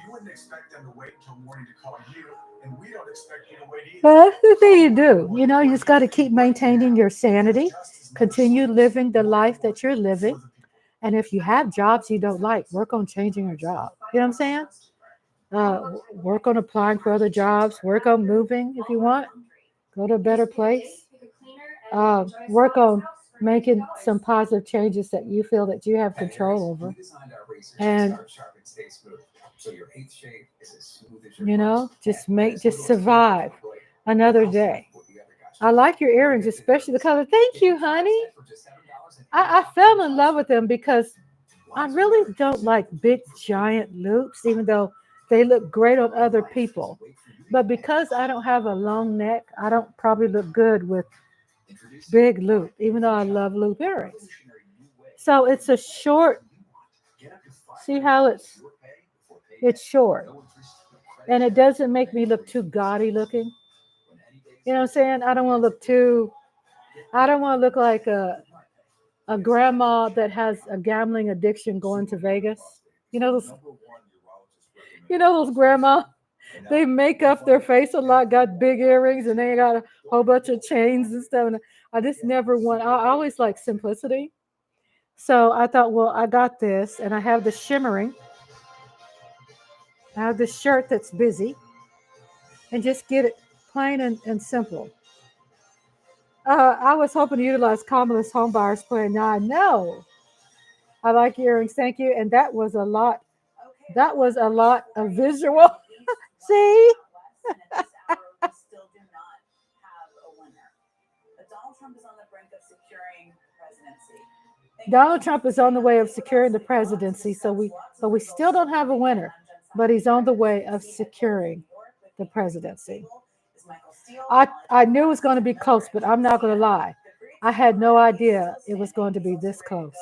You wouldn't expect them to wait until morning to call you, and we don't expect you to wait either. Well, that's the thing you do. You just got to keep maintaining your sanity, continue living the life that you're living. And if you have jobs you don't like, work on changing your job. You know what I'm saying? Work on applying for other jobs, work on moving if you want, go to a better place. Work on making some positive changes that you feel that you have control over. And just survive another day. I like your earrings, especially the color. Thank you, honey. I fell in love with them because I really don't like big giant loops, even though they look great on other people. But because I don't have a long neck, I don't probably look good with big loop, even though I love loop earrings. So it's a short. See how it's short. And it doesn't make me look too gaudy looking. You know what I'm saying? I don't want to look like a grandma that has a gambling addiction going to Vegas. Those grandma, they make up their face a lot, got big earrings, and they got a whole bunch of chains and stuff. And I just never want, I always like simplicity. So I thought, well, I got this, and I have the shimmering. I have this shirt that's busy, and just get it plain and simple. I was hoping to utilize Kamala's home buyers plan. Now I know. I like earrings. Thank you. And that was a lot. That was a lot of visual. See? We still do not have a winner. But Donald Trump is on the brink of securing presidency. Donald Trump is on the way of securing the presidency, but we still don't have a winner. But he's on the way of securing the presidency. I knew it was going to be close, but I'm not going to lie. I had no idea it was going to be this close.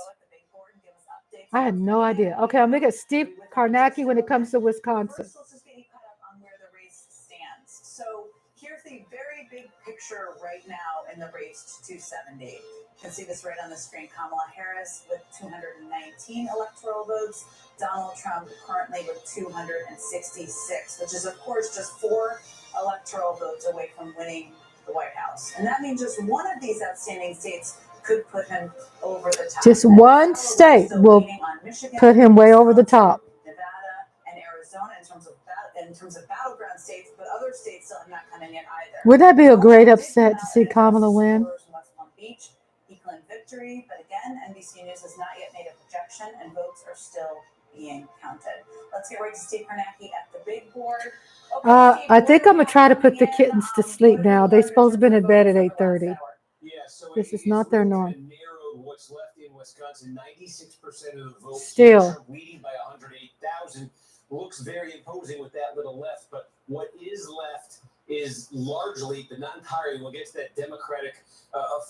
I had no idea. Okay, I'm looking at Steve Karnacki when it comes to Wisconsin. Let's just get you caught up on where the race stands. So here's the very big picture right now in the race to 270. You can see this right on the screen. Kamala Harris with 219 electoral votes. Donald Trump currently with 266, which is, of course, just 4 electoral votes away from winning the White House. And that means just one of these outstanding states could put him over the top. Just one state will put him way over the top. Nevada and Arizona in terms of battleground states, but other states still have not come in yet either. Would that be a great upset to see Kamala win? West Palm Beach, he claimed victory, but again, NBC News has not yet made a projection, and votes are still being counted. Let's get right to Steve Karnacki at the big board. Okay, I think I'm gonna try to put the kittens to sleep now. They're supposed to have been in bed at 8:30. This is not their norm. What's left in Wisconsin, 96% of the votes. Still. Trump leading by 108,000. Looks very imposing with that little left, but what is left is largely, but not entirely, we'll get to that Democratic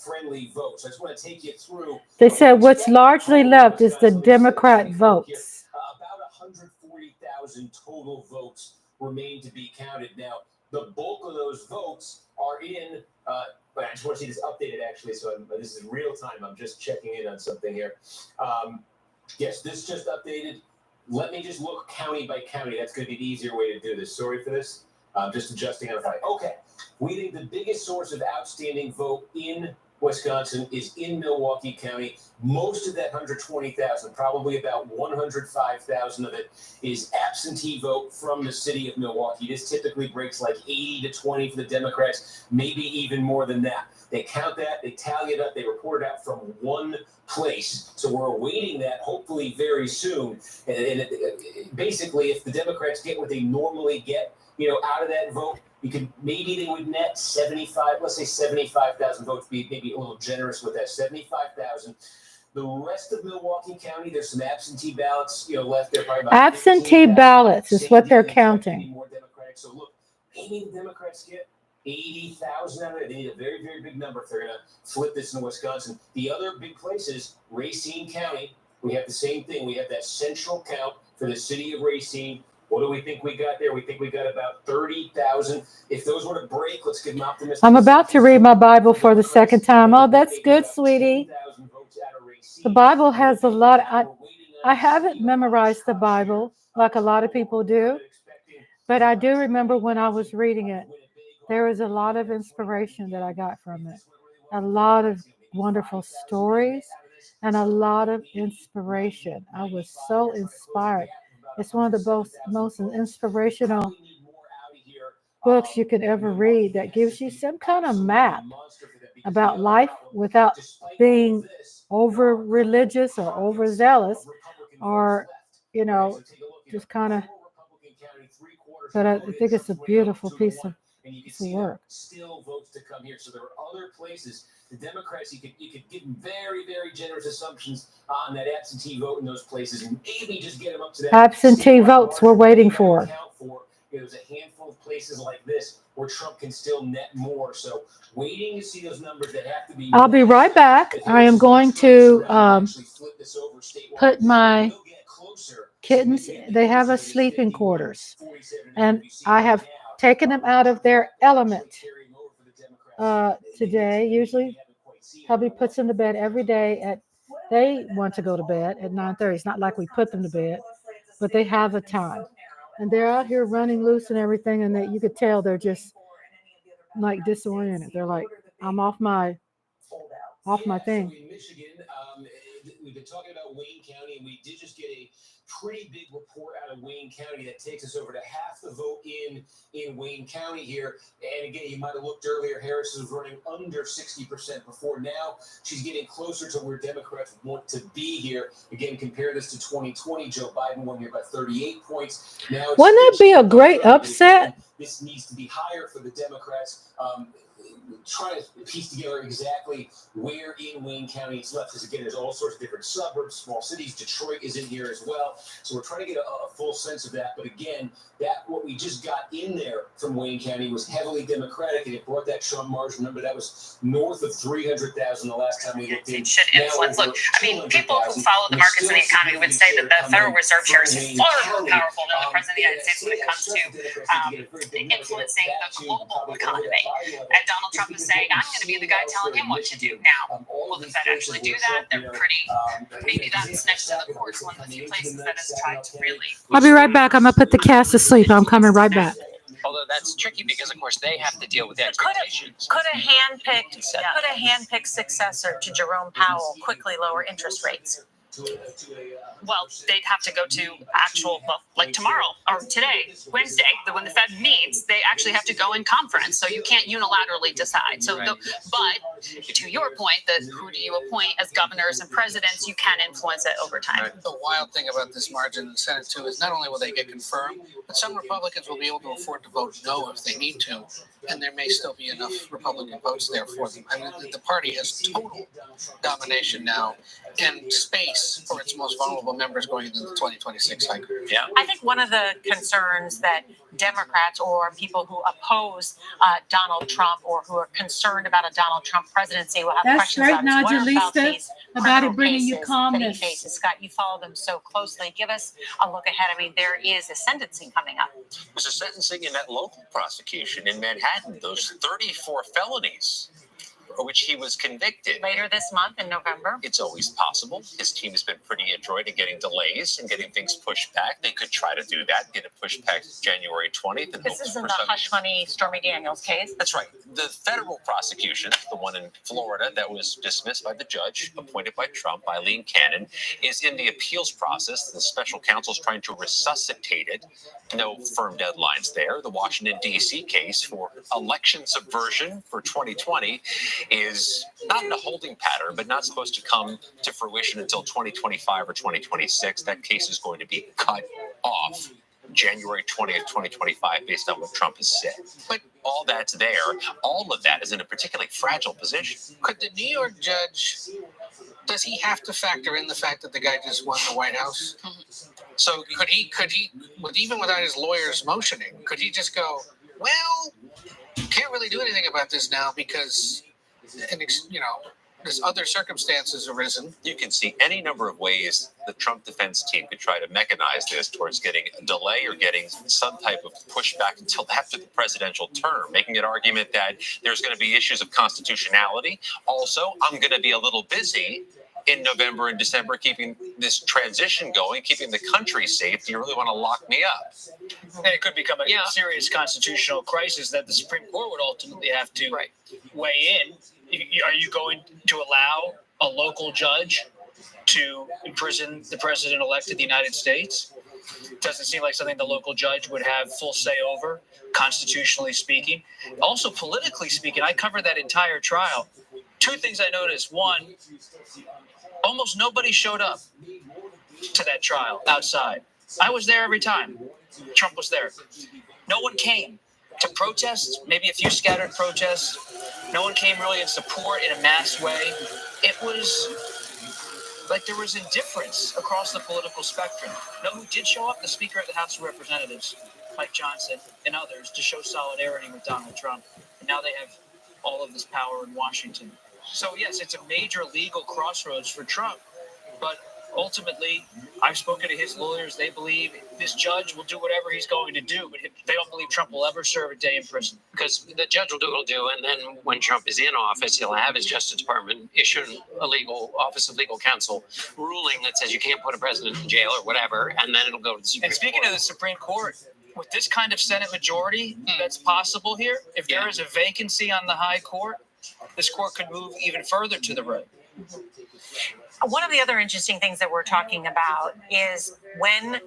friendly vote. So I just want to take you through. They said what's largely left is the Democrat votes. About 140,000 total votes remain to be counted. Now, the bulk of those votes are in, but I just want to see this updated actually, so this is real time. I'm just checking in on something here. Yes, this just updated. Let me just look county by county. That's going to be the easier way to do this. Sorry for this. Just adjusting on the fly. Okay. We think the biggest source of outstanding vote in Wisconsin is in Milwaukee County. Most of that 120,000, probably about 105,000 of it, is absentee vote from the city of Milwaukee. This typically breaks like 80 to 20 for the Democrats, maybe even more than that. They count that, they tally it up, they report it out from one place. So we're awaiting that hopefully very soon. And basically, if the Democrats get what they normally get, out of that vote, maybe they would net 75, let's say 75,000 votes, be maybe a little generous with that, 75,000. The rest of Milwaukee County, there's some absentee ballots, left there. Probably about Absentee ballots is what they're counting. More Democratic. So look, maybe the Democrats get 80,000 out of it. They need a very, very big number if they're going to flip this in Wisconsin. The other big places, Racine County, we have the same thing. We have that central count for the city of Racine. What do we think we got there? We think we got about 30,000. If those were to break, let's give them optimistic. I'm about to read my Bible for the second time. Oh, that's good, sweetie. The Bible has a lot. I haven't memorized the Bible like a lot of people do, but I do remember when I was reading it, there was a lot of inspiration that I got from it. A lot of wonderful stories and a lot of inspiration. I was so inspired. It's one of the most inspirational books you could ever read that gives you some kind of map about life without being over religious or overzealous or, just kind of. But I think it's a beautiful piece of work. Still votes to come here. So there are other places. The Democrats, you could give them very, very generous assumptions on that absentee vote in those places, and maybe just get them up to that. Absentee votes we're waiting for. There's a handful of places like this where Trump can still net more. So waiting to see those numbers that have to be. I'll be right back. I am going to put my kittens. They have a sleeping quarters, and I have taken them out of their element today. Usually, hubby puts them to bed every day they want to go to bed at 9:30. It's not like we put them to bed, but they have a time. And they're out here running loose and everything, and you could tell they're just like disoriented. They're like, I'm off my thing. So in Michigan, we've been talking about Wayne County, and we did just get a pretty big report out of Wayne County that takes us over to half the vote in Wayne County here. And again, you might have looked earlier, Harris was running under 60% before. Now she's getting closer to where Democrats want to be here. Again, compare this to 2020. Joe Biden won here by 38 points. Now Wouldn't that be a great upset? This needs to be higher for the Democrats. Trying to piece together exactly where in Wayne County it's left, because again, there's all sorts of different suburbs, small cities. Detroit is in here as well, so we're trying to get a full sense of that. But again, that what we just got in there from Wayne County was heavily Democratic, and it brought that Trump margin. Remember, that was north of 300,000 the last time we looked in. It should influence. Look, I mean, people who follow the markets and the economy would say that the Federal Reserve shares is far more powerful than the President of the United States when it comes to influencing the global economy. And Donald Trump is saying, I'm going to be the guy telling him what to do. Now, will the Fed actually do that? They're pretty, maybe that's next to the courts, one of the few places that has tried to really. I'll be right back. I'm going to put the cast to sleep. I'm coming right back. Although that's tricky because, of course, they have to deal with the expectations. Could a handpicked successor to Jerome Powell quickly lower interest rates? Well, they'd have to go to like tomorrow or today, Wednesday, when the Fed meets, they actually have to go in conference. So you can't unilaterally decide. So, but to your point, who do you appoint as governors and presidents, you can influence it over time. Right. The wild thing about this margin in the Senate, too, is not only will they get confirmed, but some Republicans will be able to afford to vote no if they need to. And there may still be enough Republican votes there for them. I mean, the party has total domination now and space for its most vulnerable members going into the 2026 cycle. Yeah. I think one of the concerns that Democrats or people who oppose Donald Trump or who are concerned about a Donald Trump presidency will have That's questions right, about is what about Najalisa, these about criminal it bringing you cases calmness. that he faces. Scott, you follow them so closely. Give us a look ahead. I mean, there is a sentencing coming up. There's a sentencing in that local prosecution in Manhattan, those 34 felonies for which he was convicted. Later this month in November. It's always possible. His team has been pretty adroit in getting delays and getting things pushed back. They could try to do that, get it pushed back to January 20th. And This isn't the hush money Stormy Daniels case. That's right. The federal prosecution, the one in Florida that was dismissed by the judge, appointed by Trump, Eileen Cannon, is in the appeals process. The special counsel is trying to resuscitate it. No firm deadlines there. The Washington, D.C. case for election subversion for 2020 is not in a holding pattern, but not supposed to come to fruition until 2025 or 2026. That case is going to be cut off January 20th, 2025, based on what Trump has said. But all that's there. All of that is in a particularly fragile position. Could the New York judge, does he have to factor in the fact that the guy just won the White House? So could he, even without his lawyers motioning, could he just go, well, can't really do anything about this now because, there's other circumstances arisen. You can see any number of ways the Trump defense team could try to mechanize this towards getting a delay or getting some type of pushback until after the presidential term, making an argument that there's going to be issues of constitutionality. Also, I'm going to be a little busy in November and December keeping this transition going, keeping the country safe. Do you really want to lock me up? And it could become a serious constitutional crisis that the Supreme Court would ultimately have to weigh in. Are you going to allow a local judge to imprison the president-elect of the United States? Doesn't seem like something the local judge would have full say over, constitutionally speaking. Also, politically speaking, I covered that entire trial. Two things I noticed. One, almost nobody showed up to that trial outside. I was there every time. Trump was there. No one came to protest, maybe a few scattered protests. No one came really in support in a mass way. It was like there was indifference across the political spectrum. No, who did show up? The Speaker of the House of Representatives, Mike Johnson, and others to show solidarity with Donald Trump. And now they have all of this power in Washington. So, yes, it's a major legal crossroads for Trump. But ultimately, I've spoken to his lawyers. They believe this judge will do whatever he's going to do, but they don't believe Trump will ever serve a day in prison. Because the judge will do what he'll do, and then when Trump is in office, he'll have his Justice Department issue a Office of Legal Counsel ruling that says you can't put a president in jail or whatever, and then it'll go to the Supreme Court. And speaking of the Supreme Court, with this kind of Senate majority that's possible here, if there is a vacancy on the high court, this court could move even further to the right. One of the other interesting things that we're talking about is when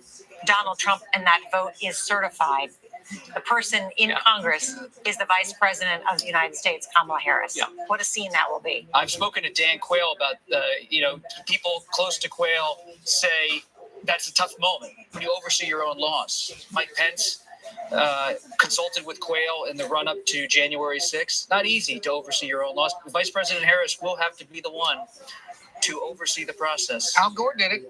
Donald Trump and that vote is certified, the person in Congress is the Vice President of the United States, Kamala Harris. Yeah. What a scene that will be. I've spoken to Dan Quayle about, people close to Quayle say that's a tough moment when you oversee your own laws. Mike Pence consulted with Quayle in the run-up to January 6th. Not easy to oversee your own laws. Vice President Harris will have to be the one to oversee the process. Al Gore did it,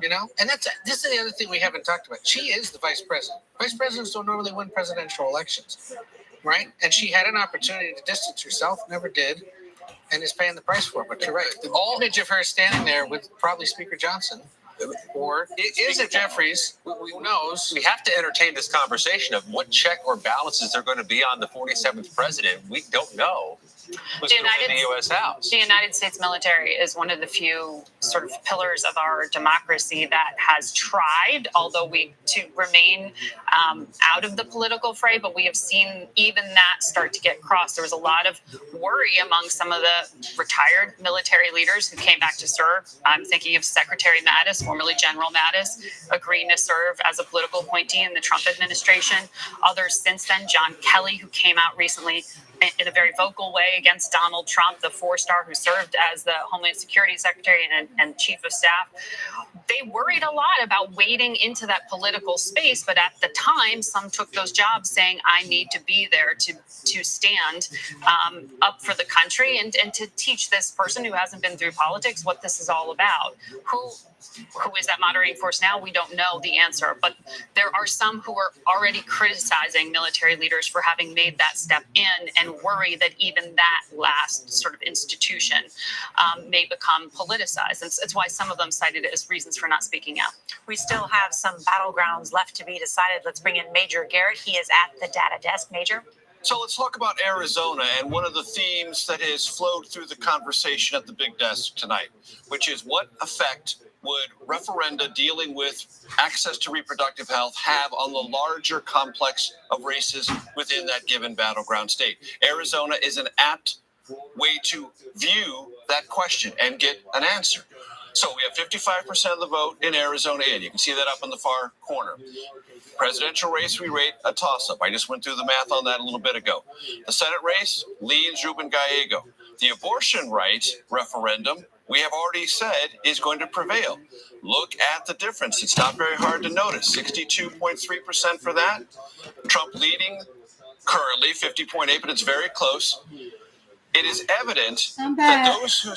and this is the other thing we haven't talked about. She is the vice president. Vice presidents don't normally win presidential elections, right? And she had an opportunity to distance herself, never did, and is paying the price for it. But you're right. The image of her standing there with probably Speaker Johnson or Speaker Jeffries, who knows? We have to entertain this conversation of what check or balances are going to be on the 47th president. We don't know. Who's going to win the U.S. House? The United States military is one of the few sort of pillars of our democracy that has tried, to remain out of the political fray, but we have seen even that start to get crossed. There was a lot of worry among some of the retired military leaders who came back to serve. I'm thinking of Secretary Mattis, formerly General Mattis, agreeing to serve as a political appointee in the Trump administration. Others since then, John Kelly, who came out recently in a very vocal way against Donald Trump, the four-star who served as the Homeland Security Secretary and Chief of Staff. They worried a lot about wading into that political space, but at the time, some took those jobs saying, I need to be there to stand up for the country and to teach this person who hasn't been through politics what this is all about. Who is that moderating force now? We don't know the answer, but there are some who are already criticizing military leaders for having made that step in and worry that even that last sort of institution may become politicized. And it's why some of them cited it as reasons for not speaking out. We still have some battlegrounds left to be decided. Let's bring in Major Garrett. He is at the data desk. Major. So let's talk about Arizona and one of the themes that has flowed through the conversation at the big desk tonight, which is what effect would referenda dealing with access to reproductive health have on the larger complex of races within that given battleground state? Arizona is an apt way to view that question and get an answer. So we have 55% of the vote in Arizona in. You can see that up in the far corner. Presidential race, we rate a toss-up. I just went through the math on that a little bit ago. The Senate race leans Ruben Gallego. The abortion rights referendum, we have already said, is going to prevail. Look at the difference. It's not very hard to notice. 62.3% for that. Trump leading currently 50.8%, but it's very close. It is evident that those who